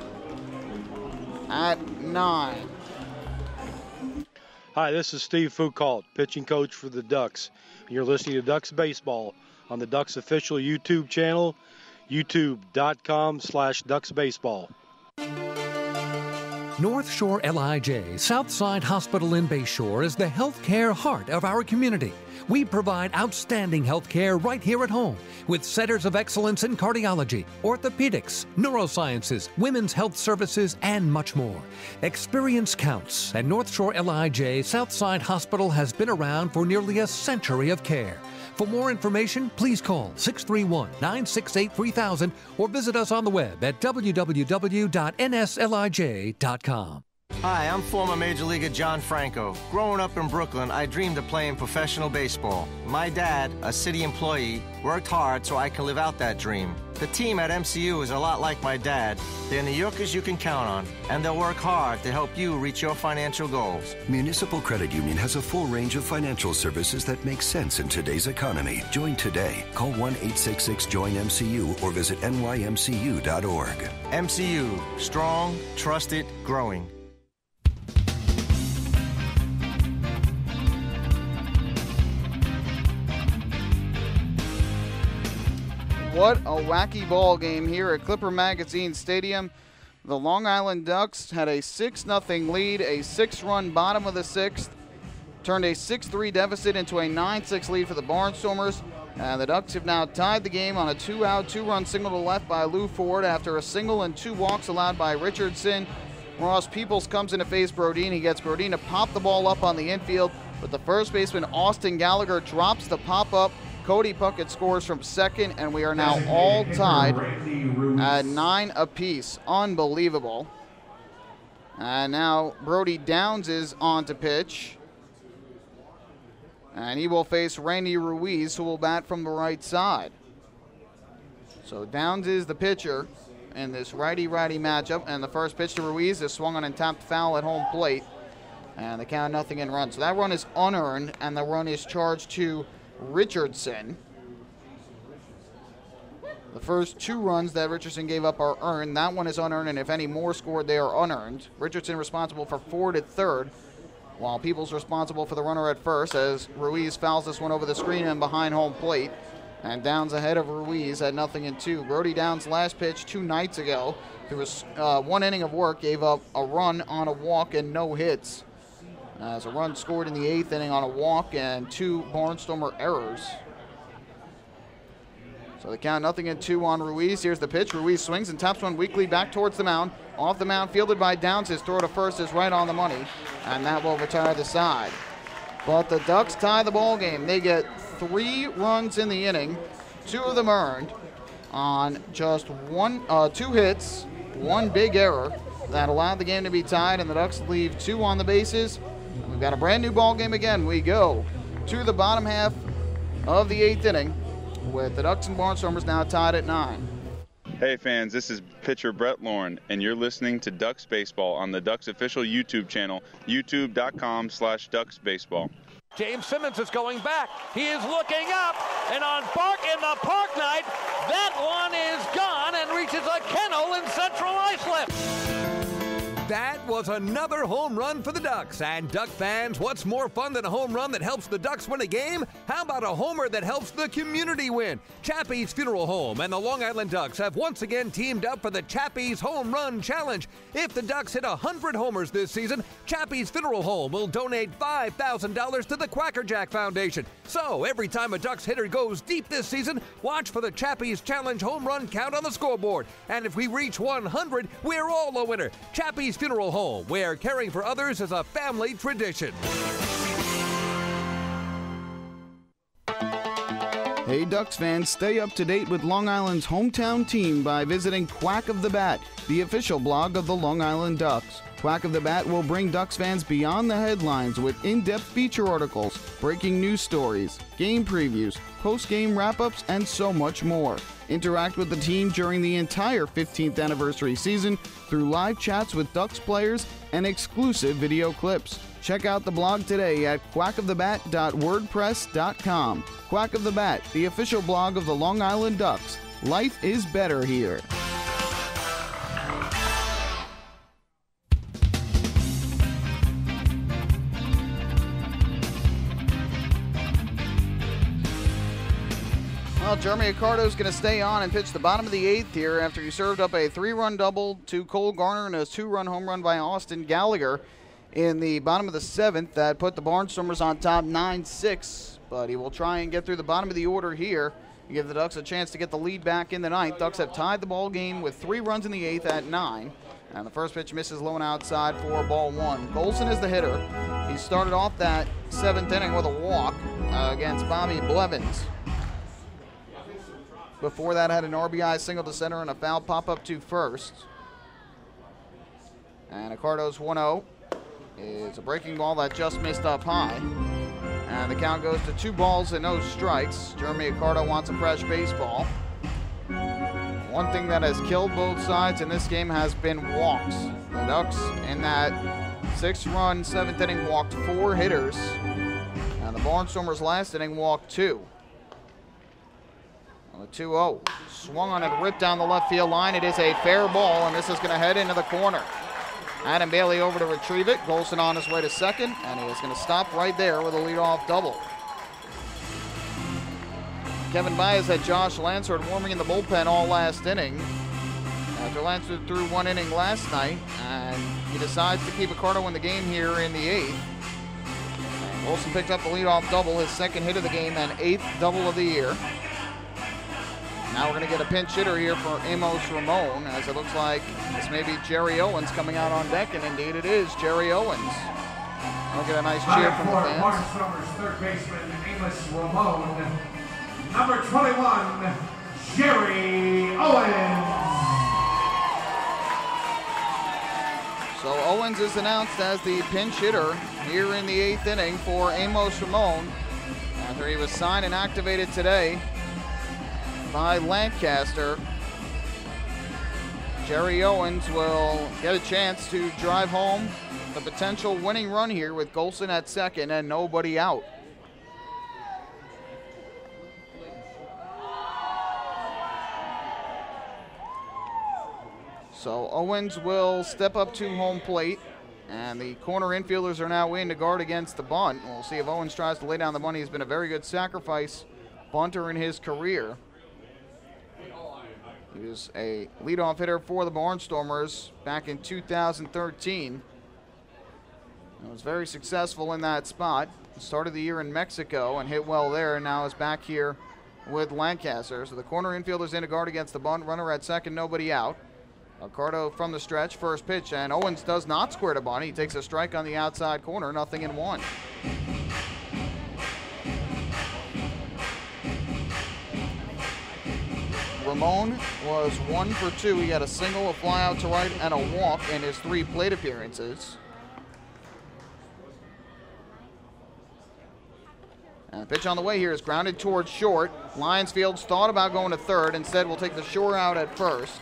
Speaker 8: at 9.
Speaker 3: Hi, this is Steve Foucault, pitching coach for the Ducks. You're listening to Ducks Baseball on the Ducks official YouTube channel, youtube.com/DucksBaseball.
Speaker 4: North Shore LIJ Southside Hospital in Bayshore is the healthcare heart of our community. We provide outstanding healthcare right here at home with centers of excellence in cardiology, orthopedics, neurosciences, women's health services, and much more. Experience counts, and North Shore LIJ Southside Hospital has been around for nearly a century of care. For more information, please call 631-968-3000 or visit us on the web at www.nslij.com.
Speaker 1: Hi, I'm former Major Leaguer John Franco. Growing up in Brooklyn, I dreamed of playing professional baseball. My dad, a city employee, worked hard so I can live out that dream. The team at MCU is a lot like my dad. They're New Yorkers you can count on, and they'll work hard to help you reach your financial goals.
Speaker 22: Municipal Credit Union has a full range of financial services that make sense in today's economy. Join today. Call 1-866-JOIN-MCU or visit nymcu.org.
Speaker 1: MCU, strong, trusted, growing.
Speaker 8: What a wacky ball game here at Clipper Magazine Stadium. The Long Island Ducks had a 6-0 lead, a 6-run bottom of the 6th, turned a 6-3 deficit into a 9-6 lead for the Barnstormers. And the Ducks have now tied the game on a 2-out, 2-run single to left by Lou Ford after a single and 2 walks allowed by Richardson. Ross Peoples comes in to face Brodin. He gets Brodin to pop the ball up on the infield, but the first baseman, Austin Gallagher, drops the pop-up. Cody Puckett scores from second, and we are now all tied at 9 apiece. Unbelievable. And now Brody Downs is on to pitch. And he will face Randy Ruiz, who will bat from the right side. So Downs is the pitcher in this righty-righty matchup. And the first pitch to Ruiz is swung on and tapped foul at home plate. And the count 0-0 run. So that run is unearned, and the run is charged to Richardson. The first 2 runs that Richardson gave up are earned. That one is unearned, and if any more scored, they are unearned. Richardson responsible for Ford at third, while Peoples responsible for the runner at first as Ruiz fouls this one over the screen and behind home plate. And Downs ahead of Ruiz at 0-2. Brody Downs' last pitch 2 nights ago, through a 1 inning of work, gave up a run on a walk and no hits. As a run scored in the 8th inning on a walk and 2 Barnstormer errors. So the count 0-2 on Ruiz. Here's the pitch. Ruiz swings and taps one weakly back towards the mound. Off the mound, fielded by Downs. His throw to first is right on the money, and that will retire the side. But the Ducks tie the ball game. They get 3 runs in the inning, 2 of them earned, on just 2 hits, 1 big error that allowed the game to be tied, and the Ducks leave 2 on the bases. We've got a brand new ball game again. We go to the bottom half of the 8th inning with the Ducks and Barnstormers now tied at 9.
Speaker 5: Hey fans, this is pitcher Brett Lauren, and you're listening to Ducks Baseball on the Ducks official YouTube channel, youtube.com/DucksBaseball.
Speaker 7: James Simmons is going back. He is looking up, and on the Park Night, that one is gone and reaches a kennel in Central Islip.
Speaker 4: That was another home run for the Ducks. And Duck fans, what's more fun than a home run that helps the Ducks win a game? How about a homer that helps the community win? Chappie's Funeral Home and the Long Island Ducks have once again teamed up for the Chappie's Home Run Challenge. If the Ducks hit 100 homers this season, Chappie's Funeral Home will donate $5,000 to the Quacker Jack Foundation. So every time a Ducks hitter goes deep this season, watch for the Chappie's Challenge home run count on the scoreboard. And if we reach 100, we're all a winner. Chappie's Funeral Home, where caring for others is a family tradition.
Speaker 20: Hey Ducks fans, stay up to date with Long Island's hometown team by visiting Quack of the Bat, the official blog of the Long Island Ducks. Quack of the Bat will bring Ducks fans beyond the headlines with in-depth feature articles, breaking news stories, game previews, post-game wrap-ups, and so much more. Interact with the team during the entire 15th anniversary season through live chats with Ducks players and exclusive video clips. Check out the blog today at quackofthebat.wordpress.com. Quack of the Bat, the official blog of the Long Island Ducks. Life is better here.
Speaker 8: Well, Jeremy Accardo's going to stay on and pitch the bottom of the 8th here after he served up a 3-run double to Cole Garner and a 2-run home run by Austin Gallagher in the bottom of the 7th. That put the Barnstormers on top 9-6, but he will try and get through the bottom of the order here and give the Ducks a chance to get the lead back in the 9th. Ducks have tied the ball game with 3 runs in the 8th at 9, and the first pitch misses low and outside for ball 1. Golson is the hitter. He started off that 7th inning with a walk against Bobby Blevins. Before that, had an RBI single to center and a foul pop-up to first. And Accardo's 1-0 is a breaking ball that just missed up high. And the count goes to 2 balls and no strikes. Jeremy Accardo wants a fresh baseball. One thing that has killed both sides in this game has been walks. The Ducks in that 6-run 7th inning walked 4 hitters. And the Barnstormers last inning walked 2. The 2-0. Swung on and ripped down the left field line. It is a fair ball, and this is going to head into the corner. Adam Bailey over to retrieve it. Golson on his way to second, and he is going to stop right there with a leadoff double. Kevin Baez had Josh Lansford warming in the bullpen all last inning. After Lansford threw 1 inning last night, and he decides to keep Accardo in the game here in the 8th. Golson picked up the leadoff double, his 2nd hit of the game, and 8th double of the year. Now we're going to get a pinch hitter here for Amos Ramon, as it looks like this may be Jerry Owens coming out on deck, and indeed it is Jerry Owens. We'll get a nice cheer from the fans.
Speaker 2: Barnstormers third baseman Amos Ramon, number 21, Jerry Owens.
Speaker 8: So Owens is announced as the pinch hitter here in the 8th inning for Amos Ramon, after he was signed and activated today by Lancaster. Jerry Owens will get a chance to drive home the potential winning run here with Golson at second and nobody out. So Owens will step up to home plate, and the corner infielders are now in to guard against the bunt. We'll see if Owens tries to lay down the bunt. He's been a very good sacrifice bunter in his career. He was a leadoff hitter for the Barnstormers back in 2013. He was very successful in that spot. Started the year in Mexico and hit well there, and now is back here with Lancaster. So the corner infielders in to guard against the bunt. Runner at second, nobody out. Accardo from the stretch, first pitch, and Owens does not square to bunt. He takes a strike on the outside corner, 0-1. Ramon was 1 for 2. He had a single, a fly out to right, and a walk in his 3 plate appearances. And the pitch on the way here is grounded towards short. Lionsfield's thought about going to third. Instead, will take the shore out at first.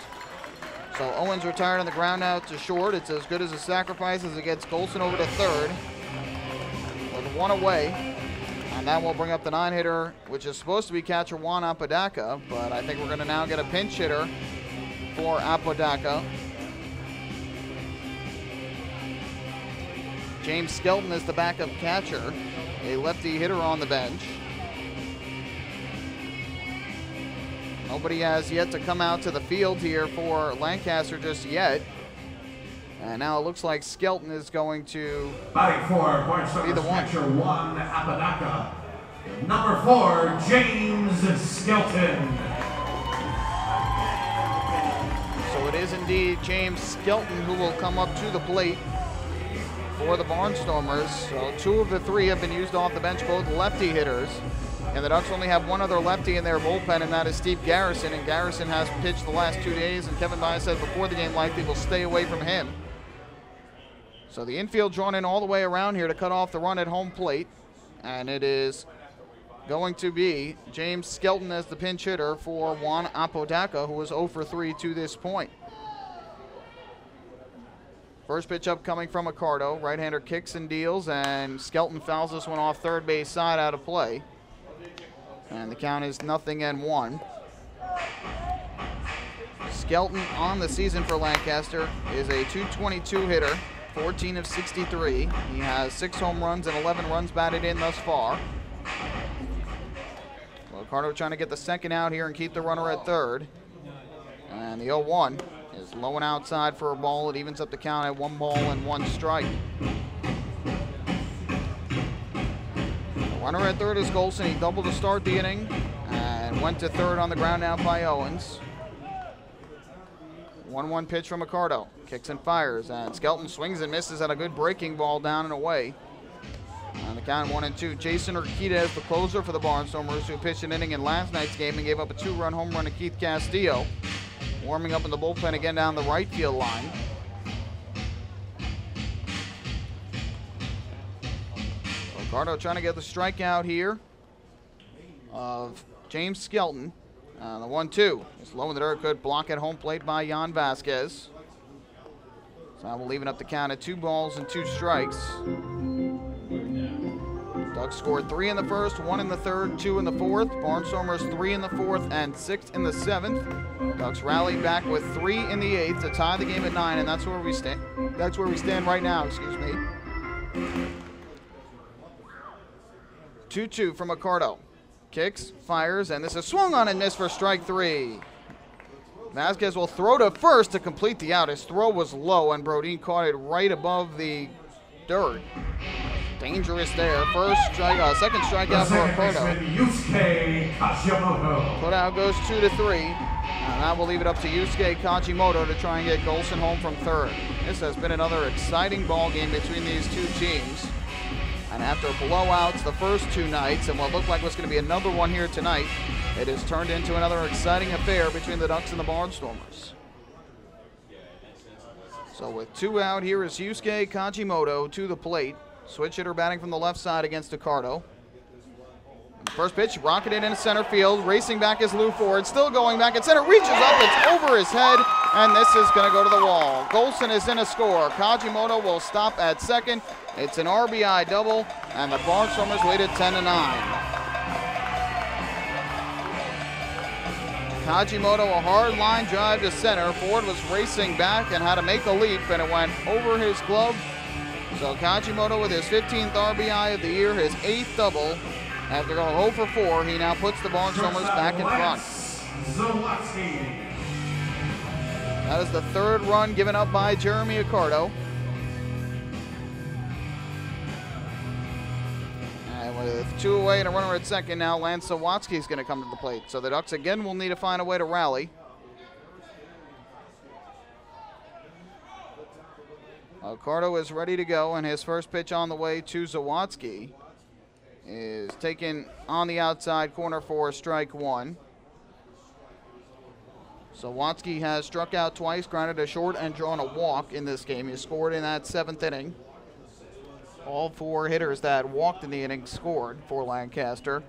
Speaker 8: So Owens retired on the ground out to short. It's as good as a sacrifice as it gets Golson over to third with 1 away. And that will bring up the 9-hitter, which is supposed to be catcher Juan Apodaca, but I think we're going to now get a pinch hitter for Apodaca. James Skelton is the backup catcher, a lefty hitter on the bench. Nobody has yet to come out to the field here for Lancaster just yet. And now it looks like Skelton is going to
Speaker 2: batting for Barnstormers catcher Juan Apodaca. Number 4, James Skelton.
Speaker 8: So it is indeed James Skelton who will come up to the plate for the Barnstormers. So 2 of the 3 have been used off the bench, both lefty hitters. And the Ducks only have one other lefty in their bullpen, and that is Steve Garrison. And Garrison has pitched the last 2 days, and Kevin Baez said before the game likely will stay away from him. So the infield drawn in all the way around here to cut off the run at home plate. And it is going to be James Skelton as the pinch hitter for Juan Apodaca, who was 0 for 3 to this point. First pitch up coming from Accardo. Right-hander kicks and deals, and Skelton fouls this one off third base side out of play. And the count is 0-1. Skelton on the season for Lancaster is a .222 hitter, 14 of 63. He has 6 home runs and 11 runs batted in thus far. Accardo trying to get the second out here and keep the runner at third. And the 0-1 is low and outside for a ball. It evens up the count at 1 ball and 1 strike. Runner at third is Golson. He doubled to start the inning and went to third on the ground out by Owens. 1-1 pitch from Accardo. Kicks and fires, and Skelton swings and misses at a good breaking ball down and away. On the count 1-2. Jason Urquidez, the closer for the Barnstormers, who pitched an inning in last night's game and gave up a 2-run home run to Keith Castillo. Warming up in the bullpen again down the right field line. Accardo trying to get the strikeout here of James Skelton. The 1-2 is low in the dirt. Good block at home plate by Jan Vasquez. So now we'll leave it up the count at 2 balls and 2 strikes. Ducks scored 3 in the first, 1 in the third, 2 in the fourth. Barnstormers 3 in the fourth and 6 in the seventh. Ducks rallied back with 3 in the eighth to tie the game at 9, and that's where we stand. That's where we stand right now. Excuse me. 2-2 from Accardo. Kicks, fires, and this is swung on and missed for strike 3. Vasquez will throw to first to complete the out. His throw was low, and Brodin caught it right above the dirt. Dangerous there. First strike, second strikeout for Accardo. Putout goes 2-3. And now we'll leave it up to Yusuke Kajimoto to try and get Golson home from third. This has been another exciting ball game between these 2 teams. And after blowouts the first 2 nights and what looked like was going to be another one here tonight, it has turned into another exciting affair between the Ducks and the Barnstormers. So with 2 out, here is Yusuke Kajimoto to the plate. Switch hitter batting from the left side against Accardo. First pitch, rocketed into center field. Racing back is Lou Ford. Still going back at center. Reaches up. It's over his head. And this is going to go to the wall. Golson is in a score. Kajimoto will stop at second. It's an RBI double. And the Barnstormers lead it 10-9. Kajimoto, a hard line drive to center. Ford was racing back and had to make a leap. And it went over his glove. So Kajimoto with his 15th RBI of the year, his 8th double. After going 0 for 4, he now puts the Barnstormers back in front. That is the 3rd run given up by Jeremy Accardo. And with 2 away and a runner at second, now Lance Zawatsky is going to come to the plate. So the Ducks again will need to find a way to rally. Accardo is ready to go, and his first pitch on the way to Zawatsky is taken on the outside corner for strike 1. Zawatsky has struck out twice, grounded a short, and drawn a walk in this game. He scored in that 7th inning. All 4 hitters that walked in the inning scored for Lancaster.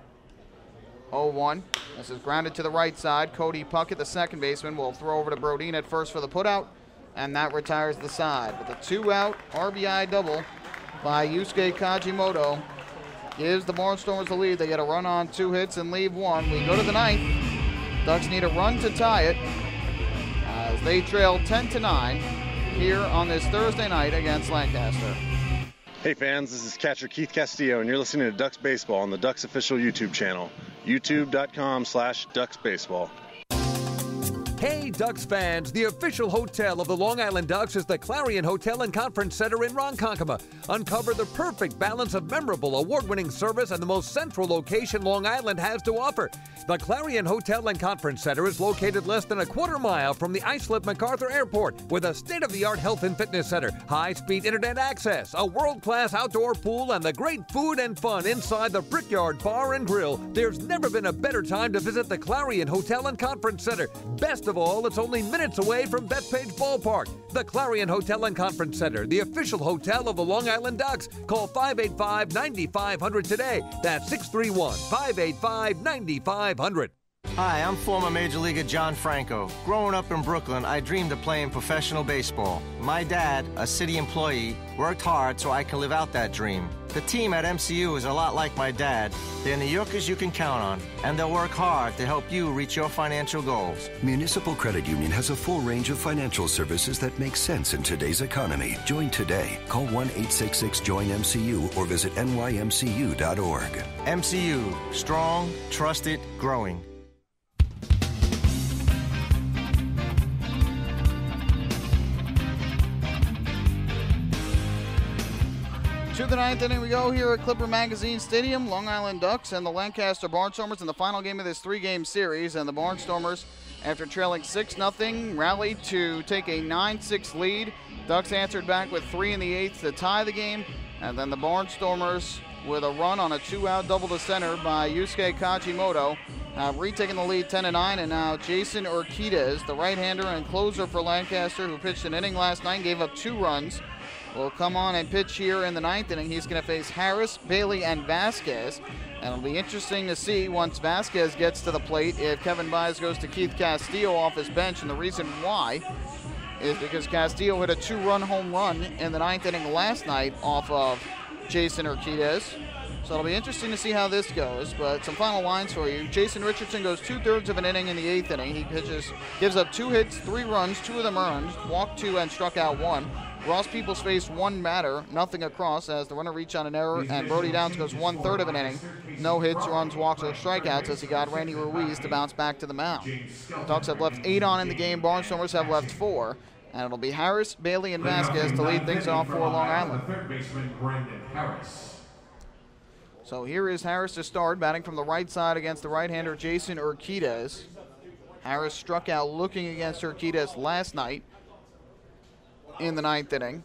Speaker 8: 0-1. This is grounded to the right side. Cody Puckett, the second baseman, will throw over to Brodin at first for the putout, and that retires the side. With a 2-out RBI double by Yusuke Kajimoto gives the Barnstormers the lead. They get a run on 2 hits and leave 1. We go to the 9th. Ducks need a run to tie it as they trail 10-9 here on this Thursday night against Lancaster.
Speaker 10: Hey fans, this is catcher Keith Castillo, and you're listening to Ducks Baseball on the Ducks official YouTube channel, youtube.com/DucksBaseball.
Speaker 4: Hey, Ducks fans, the official hotel of the Long Island Ducks is the Clarion Hotel and Conference Center in Ronkonkoma. Uncover the perfect balance of memorable, award-winning service and the most central location Long Island has to offer. The Clarion Hotel and Conference Center is located less than a quarter mile from the Islip MacArthur Airport with a state-of-the-art health and fitness center, high-speed internet access, a world-class outdoor pool, and the great food and fun inside the Brickyard Bar and Grill. There's never been a better time to visit the Clarion Hotel and Conference Center. Best of all, it's only minutes away from Bethpage Ballpark. The Clarion Hotel and Conference Center, the official hotel of the Long Island Ducks. Call 585-9500 today. That's 631-585-9500.
Speaker 1: Hi, I'm former Major Leaguer John Franco. Growing up in Brooklyn, I dreamed of playing professional baseball. My dad, a city employee, worked hard so I can live out that dream. The team at MCU is a lot like my dad. They're New Yorkers you can count on, and they'll work hard to help you reach your financial goals.
Speaker 22: Municipal Credit Union has a full range of financial services that make sense in today's economy. Join today. Call 1-866-JOIN-MCU or visit nymcu.org.
Speaker 1: MCU, strong, trusted, growing.
Speaker 8: To the ninth inning we go here at Clipper Magazine Stadium. Long Island Ducks and the Lancaster Barnstormers in the final game of this three-game series. And the Barnstormers, after trailing 6-0, rallied to take a 9-6 lead. Ducks answered back with 3 in the 8th to tie the game. And then the Barnstormers, with a run on a 2-out double to center by Yusuke Kajimoto, have retaken the lead 10-9. And now Jason Urquidez, the right-hander and closer for Lancaster, who pitched an inning last night, gave up 2 runs, will come on and pitch here in the ninth inning. He's going to face Harris, Bailey, and Vasquez. And it'll be interesting to see once Vasquez gets to the plate if Kevin Baez goes to Keith Castillo off his bench. And the reason why is because Castillo hit a 2-run home run in the ninth inning last night off of Jason Urquidez. So it'll be interesting to see how this goes. But some final lines for you. Jason Richardson goes 2/3 of an inning in the 8th inning. He pitches, gives up 2 hits, 3 runs, 2 of them earned, walked 2 and struck out 1. Ross Peoples faced 1 batter, nothing across as the runner reached on an error, and Brody Downs goes 1/3 of an inning. No hits, runs, walks, or strikeouts as he got Randy Ruiz to bounce back to the mound. The Ducks have left 8 on in the game. Barnstormers have left 4. And it'll be Harris, Bailey, and Vasquez to lead things off for Long Island.
Speaker 2: Third baseman Brendan Harris.
Speaker 8: So here is Harris to start, batting from the right side against the right-hander Jason Urquidez. Harris struck out looking against Urquidez last night in the 9th inning.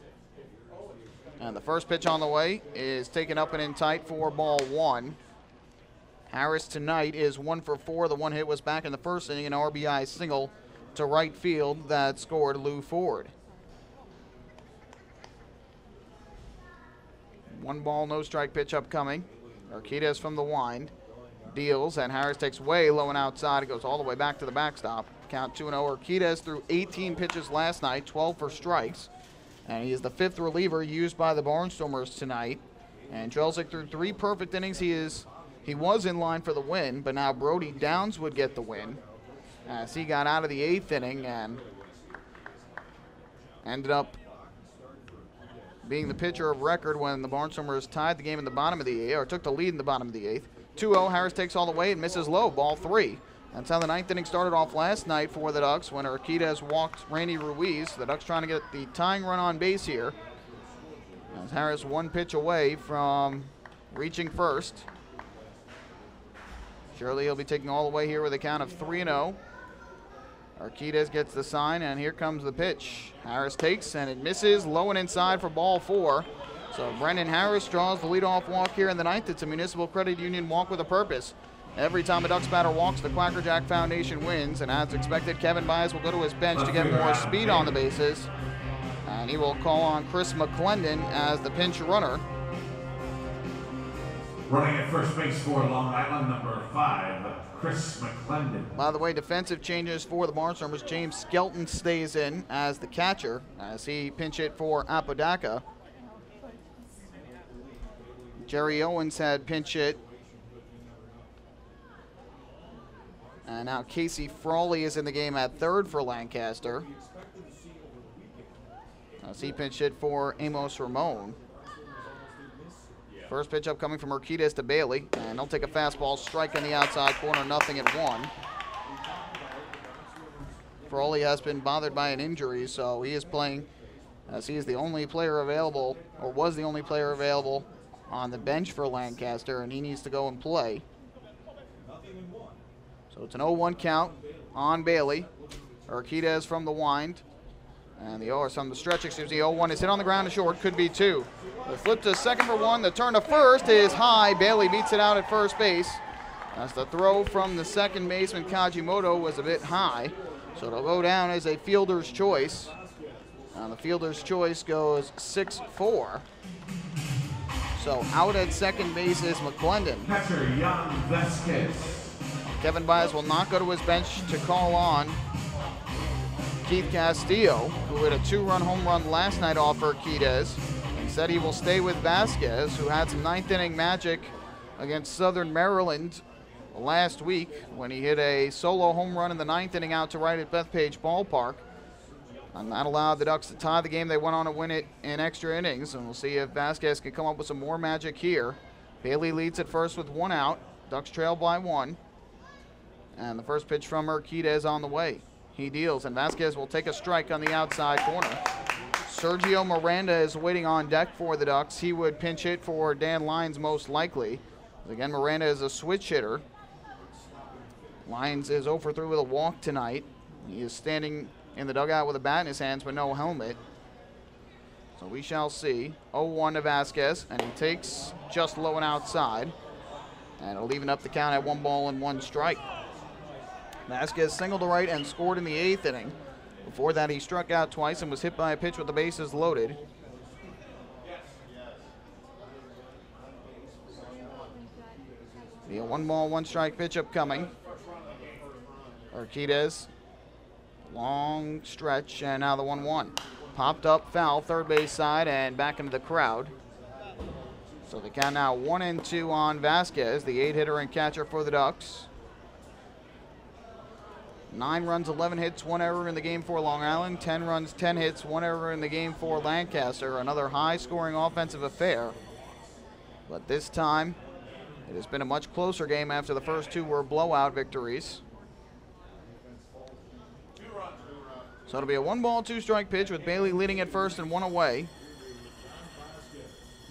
Speaker 8: And the first pitch on the way is taken up and in tight for ball 1. Harris tonight is 1 for 4. The one hit was back in the first inning, an RBI single to right field that scored Lou Ford. 1 ball, no strike pitch upcoming. Urquidez from the wind deals, and Harris takes way low and outside. It goes all the way back to the backstop. Count 2-0. Urquidez threw 18 pitches last night, 12 for strikes. And he is the 5th reliever used by the Barnstormers tonight. And Drelzik threw 3 perfect innings. He was in line for the win, but now Brody Downs would get the win as he got out of the 8th inning and ended up being the pitcher of record when the Barnstormers tied the game in the bottom of the 8th, or took the lead in the bottom of the 8th. 2-0, Harris takes all the way and misses low, ball 3. That's how the 9th inning started off last night for the Ducks when Urquidez walked Randy Ruiz. The Ducks trying to get the tying run on base here, as Harris 1 pitch away from reaching first. Surely he'll be taking all the way here with a count of 3-0. Urquidez gets the sign, and here comes the pitch. Harris takes, and it misses low and inside for ball 4. So Brendan Harris draws the leadoff walk here in the 9th. It's a Municipal Credit Union walk with a purpose. Every time a Ducks batter walks, the Quacker Jack Foundation wins, and as expected, Kevin Baez will go to his bench to get more speed on the bases. And he will call on Chris McClendon as the pinch runner.
Speaker 2: Running at first base for Long Island, number 5, Chris McClendon.
Speaker 8: By the way, defensive changes for the Barnstormers. James Skelton stays in as the catcher as he pinch hit for Apodaca. Jerry Owens had pinch hit. And now Casey Frawley is in the game at third for Lancaster, as he pinch hit for Amos Ramon. First pitch up coming from Urquidez to Bailey, and he'll take a fastball, strike on the outside corner, 0-1. Frawley has been bothered by an injury, so he is playing as he is the only player available, or was the only player available on the bench for Lancaster, and he needs to go and play. So it's an 0-1 count on Bailey. Urquidez from the wind. And from the stretch, excuse me, 0-1 is hit on the ground to short, could be 2. The flip to second for 1, the turn to first is high. Bailey beats it out at first base. As the throw from the second baseman, Kajimoto, was a bit high. So it'll go down as a fielder's choice. And the fielder's choice goes 6-4. So out at second base is McClendon.
Speaker 2: Catcher Jan Vasquez.
Speaker 8: Kevin Baez will not go to his bench to call on Keith Castillo, who hit a 2-run home run last night off Urquidez. Instead, he will stay with Vasquez, who had some ninth-inning magic against Southern Maryland last week when he hit a solo home run in the ninth inning out to right at Bethpage Ballpark. And that allowed the Ducks to tie the game. They went on to win it in extra innings, and we'll see if Vasquez can come up with some more magic here. Bailey leads at first with 1 out. Ducks trail by 1. And the first pitch from Urquidez on the way. He deals, and Vasquez will take a strike on the outside corner. Sergio Miranda is waiting on deck for the Ducks. He would pinch hit for Dan Lyons most likely. Again, Miranda is a switch hitter. Lyons is 0 for 3 with a walk tonight. He is standing in the dugout with a bat in his hands but no helmet. So we shall see. 0-1 to Vasquez, and he takes just low and outside. And it'll even up the count at 1-1 strike. Vasquez singled to right and scored in the 8th inning. Before that, he struck out twice and was hit by a pitch with the bases loaded. The 1-1 strike pitch upcoming. Urquidez, long stretch, and now the 1-1. Popped up foul, third base side, and back into the crowd. So the count now 1-2 on Vasquez, the 8-hitter and catcher for the Ducks. 9 runs, 11 hits, 1 error in the game for Long Island. 10 runs, 10 hits, 1 error in the game for Lancaster. Another high-scoring offensive affair. But this time, it has been a much closer game after the first 2 were blowout victories. So it'll be a 1-2 strike pitch with Bailey leading at first and 1 away.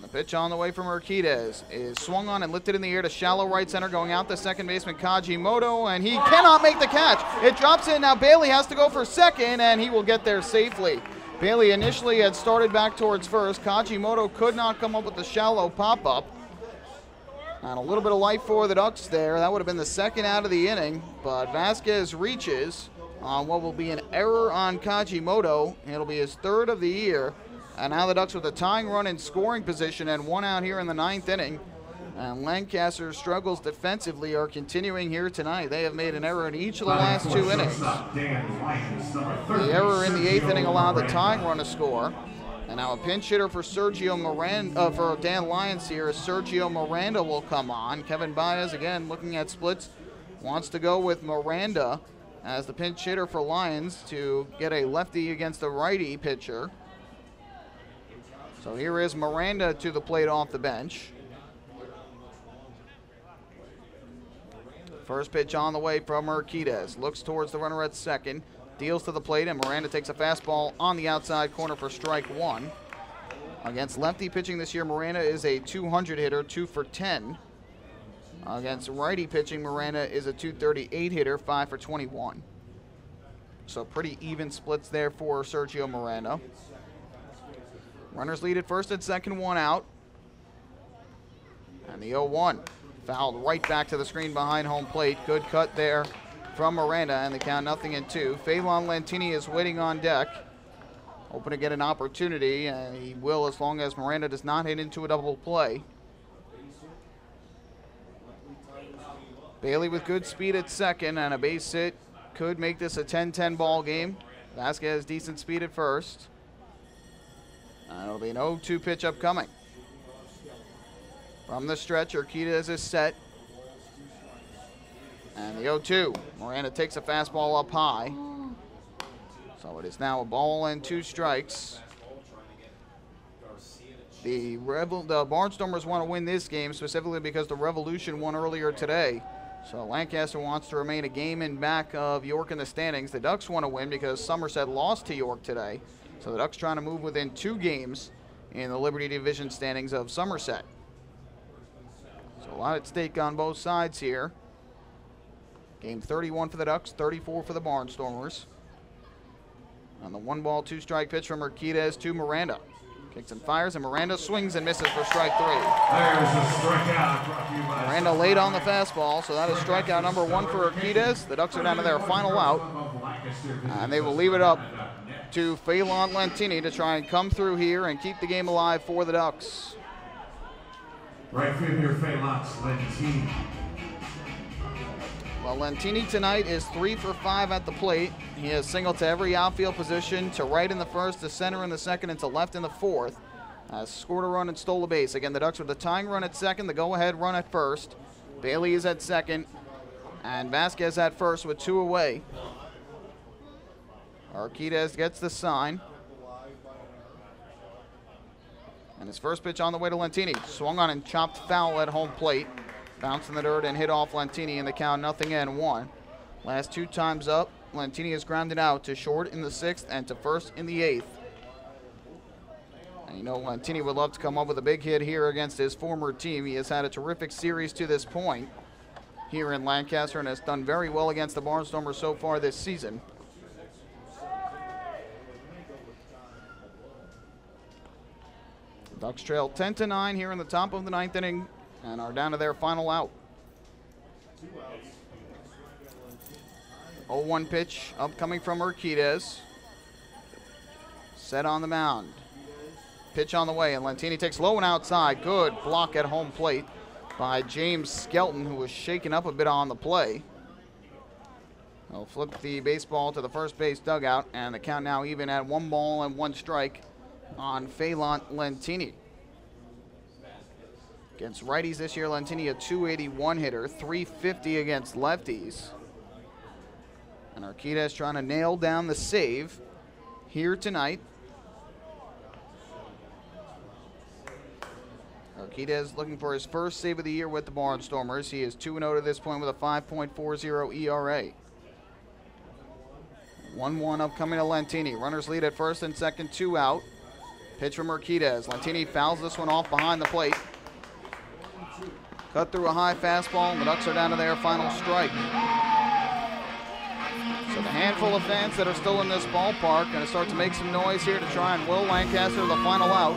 Speaker 8: The pitch on the way from Urquidez is swung on and lifted in the air to shallow right center, going out to second baseman Kajimoto, and he cannot make the catch. It drops in. Now Bailey has to go for second, and he will get there safely. Bailey initially had started back towards first. Kajimoto could not come up with the shallow pop-up. And a little bit of life for the Ducks there. That would have been the second out of the inning, but Vasquez reaches on what will be an error on Kajimoto. It'll be his 3rd of the year. And now the Ducks with a tying run in scoring position and 1 out here in the 9th inning. And Lancaster's struggles defensively are continuing here tonight. They have made an error in each of the last 2 innings. The error in the 8th inning allowed the tying run to score. And now a pinch hitter for for Dan Lyons here. Sergio Miranda will come on. Kevin Baez, again, looking at splits, wants to go with Miranda as the pinch hitter for Lyons to get a lefty against the righty pitcher. So here is Miranda to the plate off the bench. First pitch on the way from Urquidez. Looks towards the runner at second. Deals to the plate, and Miranda takes a fastball on the outside corner for strike 1. Against lefty pitching this year, Miranda is a 200 hitter, 2 for 10. Against righty pitching, Miranda is a 238 hitter, 5 for 21. So pretty even splits there for Sergio Miranda. Runners lead at first and second, 1 out. And the 0-1 fouled right back to the screen behind home plate. Good cut there from Miranda, and the count 0-2. Phelan Lantini is waiting on deck, hoping to get an opportunity, and he will as long as Miranda does not hit into a double play. Bailey with good speed at second, and a base hit could make this a 10-10 ball game. Vasquez decent speed at first. And it'll be an 0-2 pitch upcoming. From the stretch, Urquidez is set. And the 0-2. Miranda takes a fastball up high. So it is now a ball and 2 strikes. The Barnstormers want to win this game specifically because the Revolution won earlier today. So Lancaster wants to remain a game in back of York in the standings. The Ducks want to win because Somerset lost to York today. So the Ducks trying to move within 2 games in the Liberty Division standings of Somerset. So a lot at stake on both sides here. Game 31 for the Ducks, 34 for the Barnstormers. On the 1-ball, 2-strike pitch from Urquidez to Miranda. Kicks and fires, and Miranda swings and misses for strike 3.
Speaker 2: There's a strikeout brought to you by
Speaker 8: Miranda late on the fastball, so that is strikeout number 1 for Urquidez. The Ducks are down to their final out, and they will leave it up to Phelan Lentini to try and come through here and keep the game alive for the Ducks.
Speaker 2: Right field here, Phelan Lentini.
Speaker 8: Well, Lentini tonight is 3 for 5 at the plate. He has singled to every outfield position, to right in the first, to center in the second, and to left in the fourth. Scored a run and stole a base. Again, the Ducks with the tying run at second, the go-ahead run at first. Bailey is at second, and Vasquez at first with 2 away. Urquidez gets the sign. And his first pitch on the way to Lentini. Swung on and chopped foul at home plate. Bounced in the dirt and hit off Lentini in the count 0-1. Last 2 times up, Lentini has grounded out to short in the 6th and to first in the 8th. And you know Lentini would love to come up with a big hit here against his former team. He has had a terrific series to this point here in Lancaster and has done very well against the Barnstormers so far this season. Ducks trail 10-9 here in the top of the 9th inning and are down to their final out. 0-1 pitch upcoming from Urquidez. Set on the mound. Pitch on the way, and Lentini takes low and outside. Good block at home plate by James Skelton, who was shaken up a bit on the play. He'll flip the baseball to the first base dugout, and the count now even at 1 ball and 1 strike on Phelan Lentini. Against righties this year, Lentini a .281 hitter, .350 against lefties. And Urquidez trying to nail down the save here tonight. Urquidez looking for his first save of the year with the Barnstormers. He is 2-0 to this point with a 5.40 ERA. 1-1 upcoming to Lentini. Runners lead at first and second, 2 out. Pitch from Urquidez. Lentini fouls this one off behind the plate. Cut through a high fastball, and the Ducks are down to their final strike. So the handful of fans that are still in this ballpark going to start to make some noise here to try and will Lancaster to the final out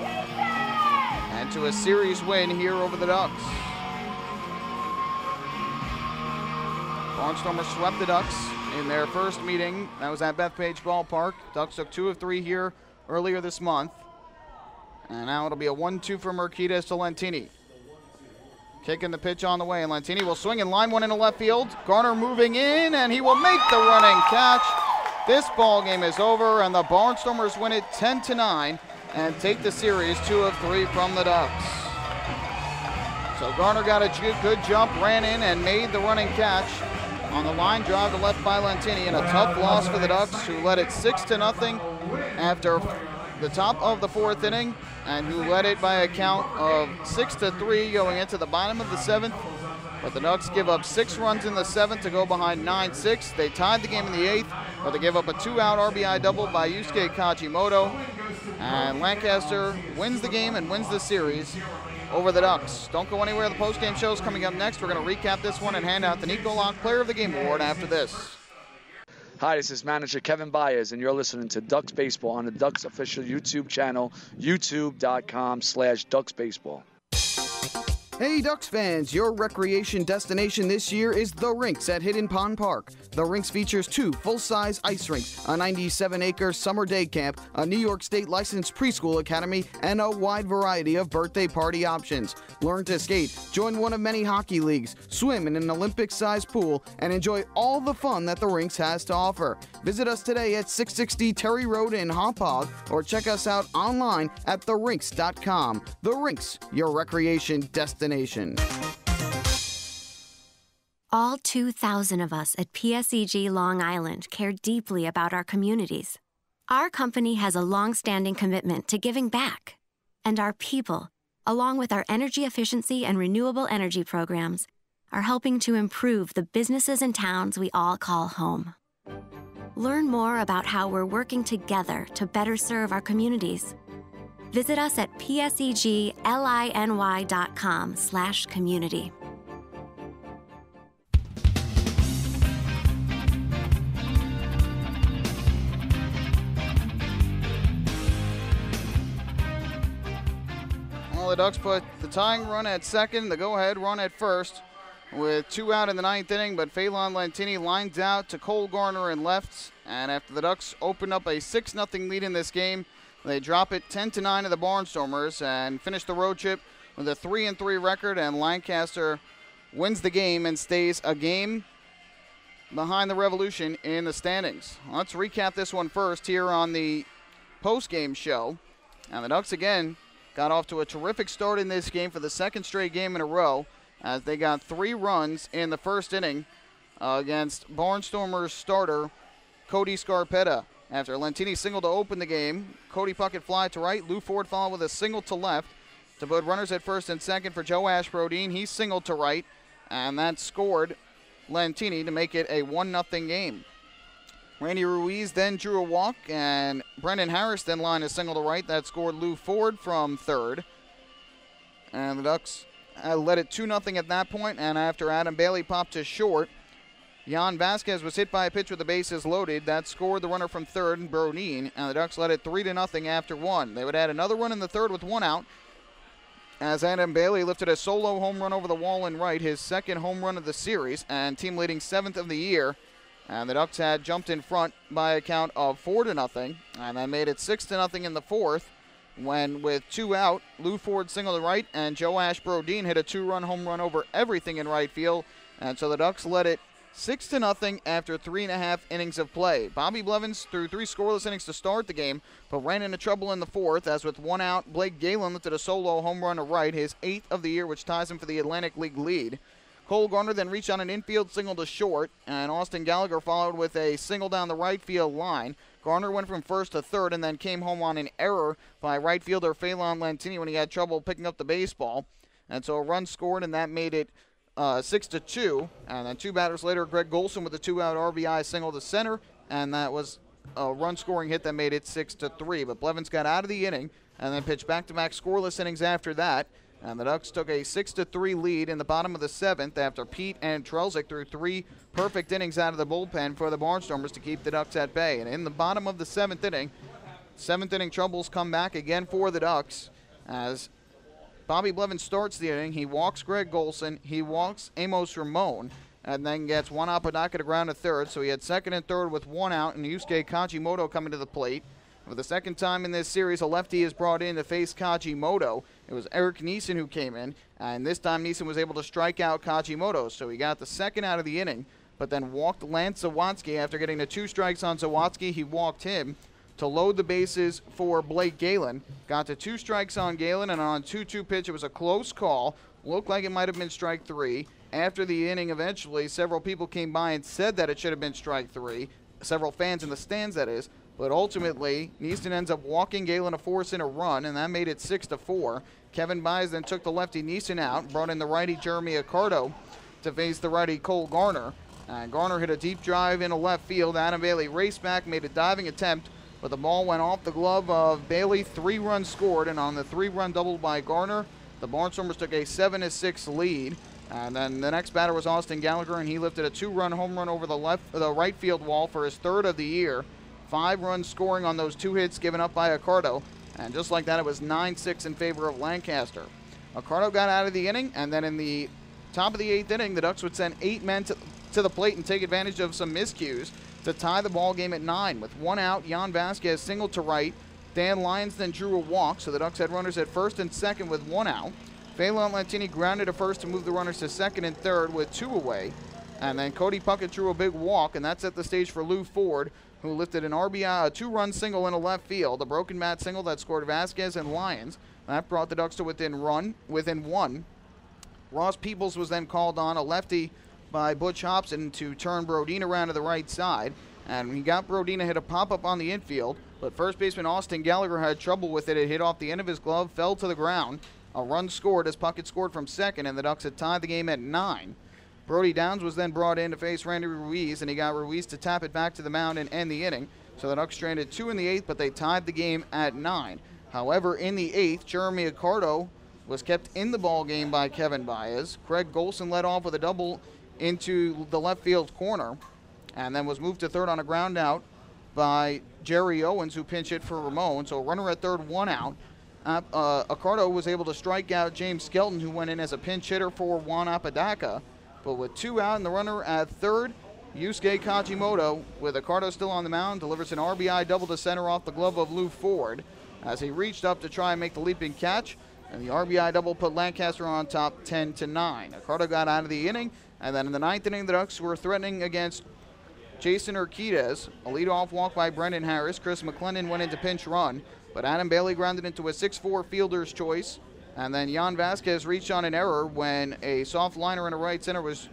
Speaker 8: and to a series win here over the Ducks. Barnstormers swept the Ducks in their first meeting. That was at Bethpage Ballpark. Ducks took 2 of 3 here earlier this month. And now it'll be a 1-2 from Urquidez to Lentini. Kicking the pitch on the way, and Lentini will swing and line one into left field. Garner moving in, and he will make the running catch. This ball game is over, and the Barnstormers win it 10-9 and take the series 2 of 3 from the Ducks. So Garner got a good jump, ran in, and made the running catch on the line drive to left by Lentini, and a tough loss for the Ducks, who led it 6-0 after the top of the 4th inning, and who led it by a count of 6-3 going into the bottom of the 7th. But the Ducks give up 6 runs in the 7th to go behind 9-6. They tied the game in the 8th, but they give up a 2-out RBI double by Yusuke Kajimoto. And Lancaster wins the game and wins the series over the Ducks. Don't go anywhere. The postgame show is coming up next. We're going to recap this one and hand out the Nico Lock Player of the Game Award after this.
Speaker 16: Hi, this is manager Kevin Baez, and you're listening to Ducks Baseball on the Ducks official YouTube channel, youtube.com/DucksBaseball.
Speaker 20: Hey Ducks fans, your recreation destination this year is The Rinks at Hidden Pond Park. The Rinks features 2 full-size ice rinks, a 97-acre summer day camp, a New York State licensed preschool academy, and a wide variety of birthday party options. Learn to skate, join one of many hockey leagues, swim in an Olympic-sized pool, and enjoy all the fun that The Rinks has to offer. Visit us today at 660 Terry Road in Hauppauge, or check us out online at therinks.com. The Rinks, your recreation destination.
Speaker 19: All 2,000 of us at PSEG Long Island care deeply about our communities. Our company has a long-standing commitment to giving back. And our people, along with our energy efficiency and renewable energy programs, are helping to improve the businesses and towns we all call home. Learn more about how we're working together to better serve our communities. Visit us at psegliny.com/community.
Speaker 8: Well, the Ducks put the tying run at second, the go-ahead run at first, with 2 out in the 9th inning, but Phelan Lantini lines out to Cole Garner in left, and after the Ducks opened up a 6-0 lead in this game, they drop it 10-9 to the Barnstormers and finish the road trip with a 3-3 record, and Lancaster wins the game and stays a game behind the Revolution in the standings. Let's recap this one first here on the post-game show. And the Ducks again got off to a terrific start in this game for the second straight game in a row, as they got 3 runs in the first inning against Barnstormers starter Cody Scarpetta. After Lantini singled to open the game, Cody Puckett fly to right, Lou Ford followed with a single to left to put runners at first and second for Joe Ashbrodeen. He singled to right, and that scored Lantini to make it a 1-0 game. Randy Ruiz then drew a walk, and Brendan Harris then lined a single to right. That scored Lou Ford from third. And the Ducks led it 2-0 at that point, and after Adam Bailey popped to short, Jan Vasquez was hit by a pitch with the bases loaded. That scored the runner from third, Brodeen, and the Ducks led it 3-0 after 1. They would add another run in the third with 1 out, as Adam Bailey lifted a solo home run over the wall in right, his second home run of the series, and team leading 7th of the year. And the Ducks had jumped in front by a count of 4-0, and that made it 6-0 in the fourth, when with 2 out, Lou Ford singled to right, and Joe Ashbrodeen hit a 2-run home run over everything in right field. And so the Ducks led it 6-0 after 3.5 innings of play. Bobby Blevins threw 3 scoreless innings to start the game, but ran into trouble in the fourth, as with 1 out, Blake Galen lifted a solo home run to right, his 8th of the year, which ties him for the Atlantic League lead. Cole Garner then reached on an infield single to short, and Austin Gallagher followed with a single down the right field line. Garner went from first to third and then came home on an error by right fielder Phelan Lantini when he had trouble picking up the baseball. And so a run scored, and that made it 6-2. And then 2 batters later, Greg Golson with a 2-out RBI single to center, and that was a run-scoring hit that made it 6-3. But Blevins got out of the inning and then pitched back-to-back scoreless innings after that. And the Ducks took a 6-3 lead in the bottom of the 7th after Pete and Trelzik threw 3 perfect innings out of the bullpen for the Barnstormers to keep the Ducks at bay. And in the bottom of the 7th inning troubles come back again for the Ducks, as Bobby Blevins starts the inning. He walks Greg Golson, he walks Amos Ramon, and then gets Juan Apodaca to ground to third. So he had second and third with 1 out, and Yusuke Kajimoto coming to the plate. For the second time in this series, a lefty is brought in to face Kajimoto. It was Eric Neeson who came in, and this time Neeson was able to strike out Kajimoto. So he got the second out of the inning, but then walked Lance Zawatsky. After getting the 2 strikes on Zawatsky, he walked him to load the bases for Blake Galen. Got the 2 strikes on Galen, and on a 2-2 pitch, it was a close call. Looked like it might have been strike 3. After the inning, eventually, several people came by and said that it should have been strike 3. Several fans in the stands, that is. But ultimately, Neeston ends up walking Galen to force in a run, and that made it 6-4. Kevin Byes then took the lefty Neeson out, brought in the righty Jeremy Accardo to face the righty Cole Garner. Garner hit a deep drive into left field. Adam Bailey raced back, made a diving attempt, but the ball went off the glove of Bailey. 3 runs scored, and on the 3-run double by Garner, the Barnstormers took a 7-6 lead. And then the next batter was Austin Gallagher, and he lifted a 2-run home run over the right field wall for his 3rd of the year. 5 runs scoring on those 2 hits given up by Accardo. And just like that, it was 9-6 in favor of Lancaster. Accardo got out of the inning, and then in the top of the 8th inning, the Ducks would send 8 men to the plate and take advantage of some miscues to tie the ball game at 9. With 1 out, Jan Vasquez singled to right. Dan Lyons then drew a walk, so the Ducks had runners at first and second with 1 out. Phelan Lantini grounded to first to move the runners to second and third with 2 away. And then Cody Puckett drew a big walk, and that set the stage for Lou Ford, who lifted an RBI, a 2-run single into left field, a broken bat single that scored Vasquez and Lyons. That brought the Ducks to within 1. Ross Peoples was then called on, a lefty by Butch Hobson, to turn Brodeen around to the right side. and he got Brodina hit a pop-up on the infield, but first baseman Austin Gallagher had trouble with it. It hit off the end of his glove, fell to the ground. A run scored as Puckett scored from second, and the Ducks had tied the game at 9. Brody Downs was then brought in to face Randy Ruiz, and he got Ruiz to tap it back to the mound and end the inning. So the Ducks stranded 2 in the 8th, but they tied the game at 9. However, in the 8th, Jeremy Accardo was kept in the ball game by Kevin Baez. Craig Golson led off with a double into the left field corner, and then was moved to third on a ground out by Jerry Owens, who pinch hit for Ramon. So a runner at third, 1 out. Accardo was able to strike out James Skelton, who went in as a pinch hitter for Juan Apodaca. But with 2 out and the runner at third, Yusuke Kajimoto, with Accardo still on the mound, delivers an RBI double to center off the glove of Lou Ford as he reached up to try and make the leaping catch. And the RBI double put Lancaster on top 10-9. Accardo got out of the inning, and then in the 9th inning, the Ducks were threatening against Jason Urquidez. A leadoff walk by Brendan Harris. Chris McClendon went into pinch run, but Adam Bailey grounded into a 6-4 fielder's choice. And then Jan Vasquez reached on an error when a soft liner in a right center was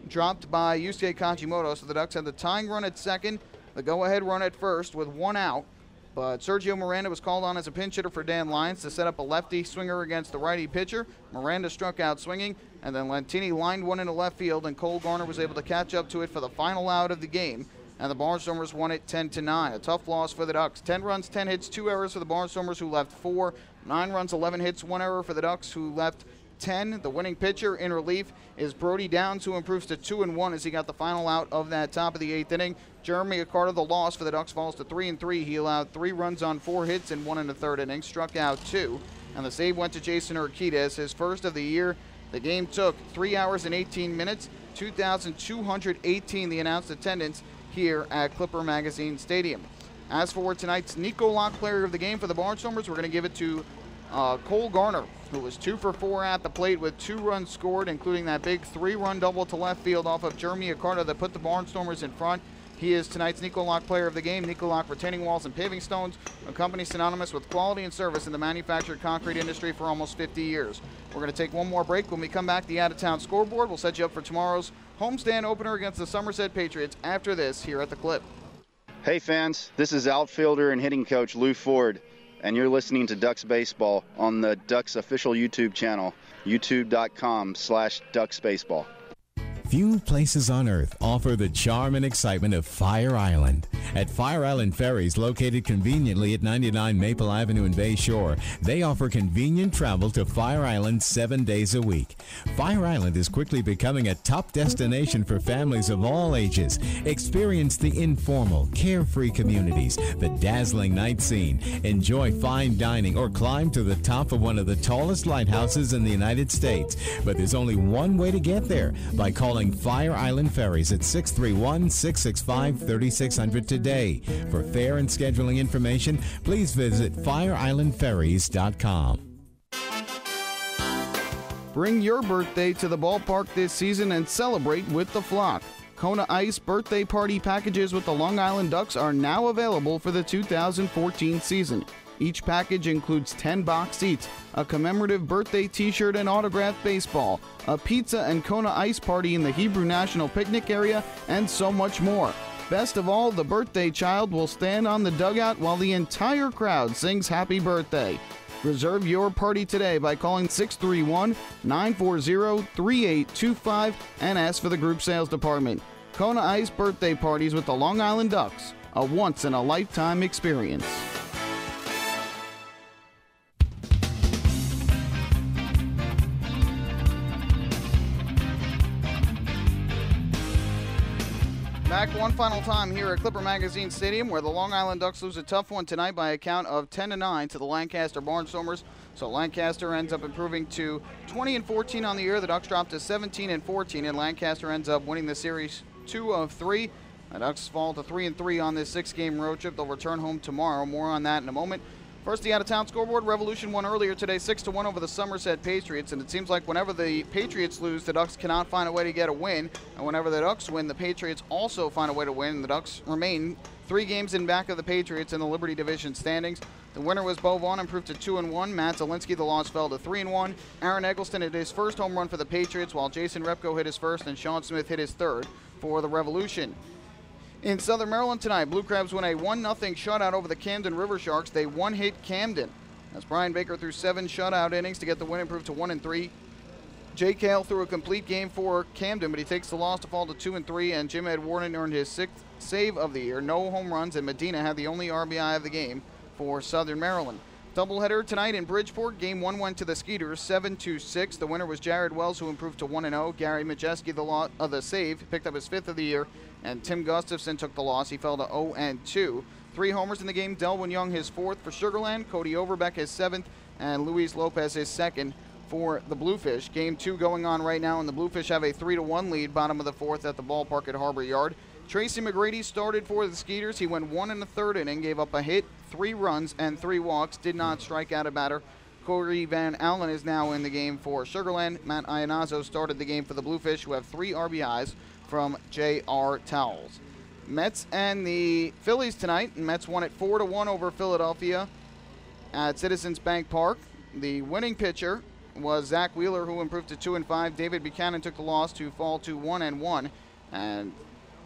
Speaker 8: dropped by Yusuke Kajimoto. So the Ducks had the tying run at second, the go-ahead run at first with 1 out. But Sergio Miranda was called on as a pinch hitter for Dan Lyons to set up a lefty swinger against the righty pitcher. Miranda struck out swinging, and then Lentini lined one into left field, and Cole Garner was able to catch up to it for the final out of the game. And the Barnstormers won it 10-9. A tough loss for the Ducks. 10 runs, 10 hits, 2 errors for the Barnstormers, who left 4. 9 runs, 11 hits, 1 error for the Ducks, who left 10. The winning pitcher in relief is Brody Downs, who improves to 2-1 as he got the final out of that top of the 8th inning. Jeremy Accardo, the loss for the Ducks, falls to 3-3. He allowed 3 runs on 4 hits in 1 1/3 innings, struck out 2. And the save went to Jason Urquidez, his first of the year. The game took 3 hours and 18 minutes, 2,218 the announced attendance here at Clipper Magazine Stadium. As for tonight's Nico Lock player of the game for the Barnstormers, we're going to give it to Cole Garner, who was 2 for 4 at the plate with 2 runs scored, including that big 3-run double to left field off of Jeremy Accardo that put the Barnstormers in front. He is tonight's Nico Lock player of the game. Nico Lock retaining walls and paving stones, a company synonymous with quality and service in the manufactured concrete industry for almost 50 years. We're going to take one more break. When we come back, the out-of-town scoreboard will set you up for tomorrow's homestand opener against the Somerset Patriots after this here at the Clip.
Speaker 17: Hey fans, this is outfielder and hitting coach Lou Ford, and you're listening to Ducks Baseball on the Ducks official YouTube channel, youtube.com/DucksBaseball.
Speaker 18: Few places on Earth offer the charm and excitement of Fire Island. At Fire Island Ferries, located conveniently at 99 Maple Avenue in Bay Shore, they offer convenient travel to Fire Island 7 days a week. Fire Island is quickly becoming a top destination for families of all ages. Experience the informal, carefree communities, the dazzling night scene, enjoy fine dining, or climb to the top of one of the tallest lighthouses in the United States. But there's only one way to get there, by calling Fire Island Ferries at 631-665-3600 today. For fare and scheduling information, please visit fireislandferries.com.
Speaker 20: Bring your birthday to the ballpark this season and celebrate with the Flock. Kona Ice birthday party packages with the Long Island Ducks are now available for the 2014 season. Each package includes 10 box seats, a commemorative birthday t-shirt and autographed baseball, a pizza and Kona Ice party in the Hebrew National Picnic area, and so much more. Best of all, the birthday child will stand on the dugout while the entire crowd sings happy birthday. Reserve your party today by calling 631-940-3825 and ask for the group sales department. Kona Ice birthday parties with the Long Island Ducks, a once-in-a-lifetime experience.
Speaker 8: Back one final time here at Clipper Magazine Stadium, where the Long Island Ducks lose a tough one tonight by a count of 10-9 to the Lancaster Barnstormers. So Lancaster ends up improving to 20-14 on the year. The Ducks drop to 17-14, and Lancaster ends up winning the series 2 of 3. The Ducks fall to 3-3 on this 6-game road trip. They'll return home tomorrow. More on that in a moment. First, the out-of-town scoreboard. Revolution won earlier today 6-1 over the Somerset Patriots, and it seems like whenever the Patriots lose, the Ducks cannot find a way to get a win, and whenever the Ducks win, the Patriots also find a way to win. The Ducks remain 3 games in back of the Patriots in the Liberty Division standings. The winner was Bo Vaughn, improved to 2-1. Matt Zielinski, the loss, fell to 3-1. Aaron Eggleston hit his first home run for the Patriots, while Jason Repko hit his first and Sean Smith hit his third for the Revolution. In Southern Maryland tonight, Blue Crabs win a 1-0 shutout over the Camden River Sharks. They one-hit Camden. As Brian Baker threw 7 shutout innings to get the win improved to 1-3. Jay Cale threw a complete game for Camden, but he takes the loss to fall to 2-3, and Jim Ed Warden earned his 6th save of the year. No home runs, and Medina had the only RBI of the game for Southern Maryland. Doubleheader tonight in Bridgeport. Game 1 went to the Skeeters, 7-6. The winner was Jared Wells, who improved to 1-0. Gary Majeski, the save, picked up his 5th of the year, and Tim Gustafson took the loss. He fell to 0-2. 3 homers in the game. Delwyn Young his 4th for Sugarland, Cody Overbeck his 7th, and Luis Lopez his 2nd for the Bluefish. Game 2 going on right now, and the Bluefish have a 3-1 lead, bottom of the 4th at the ballpark at Harbor Yard. Tracy McGrady started for the Skeeters. He went 1 1/3 inning, gave up a hit, 3 runs, and 3 walks. Did not strike out a batter. Corey Van Allen is now in the game for Sugarland. Matt Iannazzo started the game for the Bluefish, who have 3 RBIs from J.R. Towles. Mets and the Phillies tonight. Mets won at 4-1 over Philadelphia at Citizens Bank Park. The winning pitcher was Zach Wheeler, who improved to 2-5. David Buchanan took the loss to fall to 1-1. And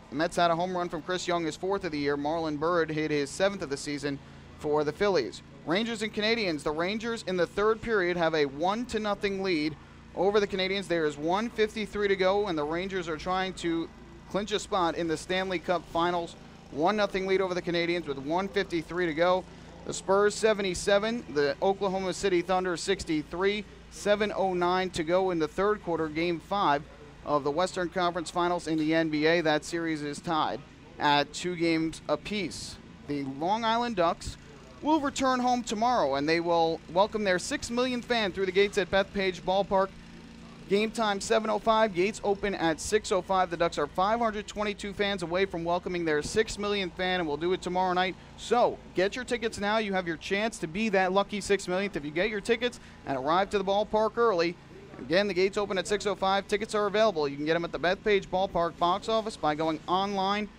Speaker 8: the Mets had a home run from Chris Young, his 4th of the year. Marlon Byrd hit his 7th of the season for the Phillies. Rangers and Canadians. The Rangers in the 3rd period have a 1-0 lead over the Canadians. There is 1:53 to go, and the Rangers are trying to clinch a spot in the Stanley Cup Finals. 1-0 lead over the Canadians with 1:53 to go. The Spurs 77, the Oklahoma City Thunder 63, 7:09 to go in the 3rd quarter, Game 5 of the Western Conference Finals in the NBA. That series is tied at 2 games apiece. The Long Island Ducks will return home tomorrow, and they will welcome their 6 millionth fan through the gates at Bethpage Ballpark. Game time 7:05. Gates open at 6:05. The Ducks are 522 fans away from welcoming their 6 millionth fan, and will do it tomorrow night. So get your tickets now. You have your chance to be that lucky 6 millionth if you get your tickets and arrive to the ballpark early. Again, the gates open at 6:05. Tickets are available. You can get them at the Bethpage Ballpark box office by going online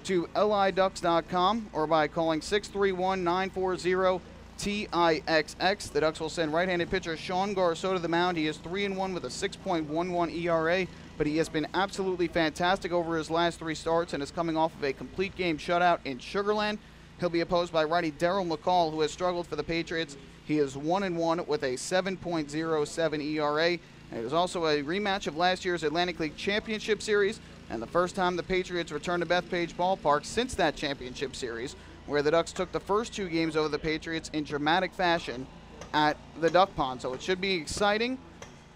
Speaker 8: to liducks.com or by calling 631-940-TIXX. The Ducks will send right-handed pitcher Sean Garceau to the mound. He is 3-1 with a 6.11 ERA, but he has been absolutely fantastic over his last 3 starts and is coming off of a complete game shutout in Sugarland. He'll be opposed by righty Darryl McCall, who has struggled for the Patriots. He is 1-1 with a 7.07 ERA. And it is also a rematch of last year's Atlantic League Championship Series, and the first time the Patriots returned to Bethpage Ballpark since that championship series, where the Ducks took the first 2 games over the Patriots in dramatic fashion at the Duck Pond. So it should be exciting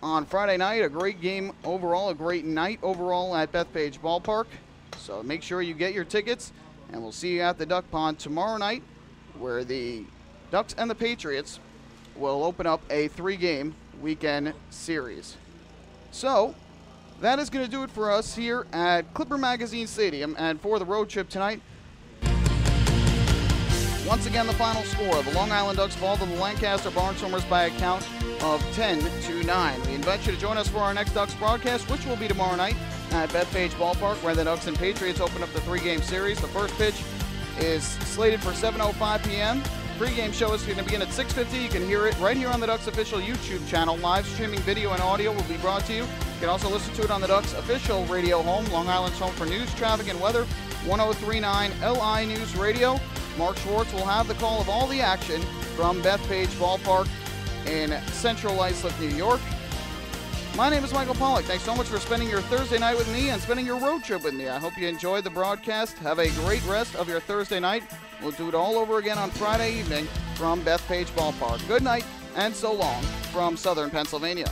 Speaker 8: on Friday night. A great game overall, a great night overall at Bethpage Ballpark. So make sure you get your tickets, and we'll see you at the Duck Pond tomorrow night, where the Ducks and the Patriots will open up a 3-game weekend series. So that is going to do it for us here at Clipper Magazine Stadium. And for the road trip tonight, once again the final score: the Long Island Ducks fall to the Lancaster Barnstormers by a count of 10-9. We invite you to join us for our next Ducks broadcast, which will be tomorrow night at Bethpage Ballpark, where the Ducks and Patriots open up the 3-game series. The first pitch is slated for 7:05 p.m. Pre-game show is going to begin at 6:50. You can hear it right here on the Ducks official YouTube channel. Live streaming video and audio will be brought to you. You can also listen to it on the Ducks official radio home, Long Island's home for news, traffic, and weather, 103.9 LI News Radio. Mark Schwartz will have the call of all the action from Bethpage Ballpark in Central Islip, New York. My name is Michael Pollack. Thanks so much for spending your Thursday night with me and spending your road trip with me. I hope you enjoyed the broadcast. Have a great rest of your Thursday night. We'll do it all over again on Friday evening from Bethpage Ballpark. Good night and so long from Southern Pennsylvania.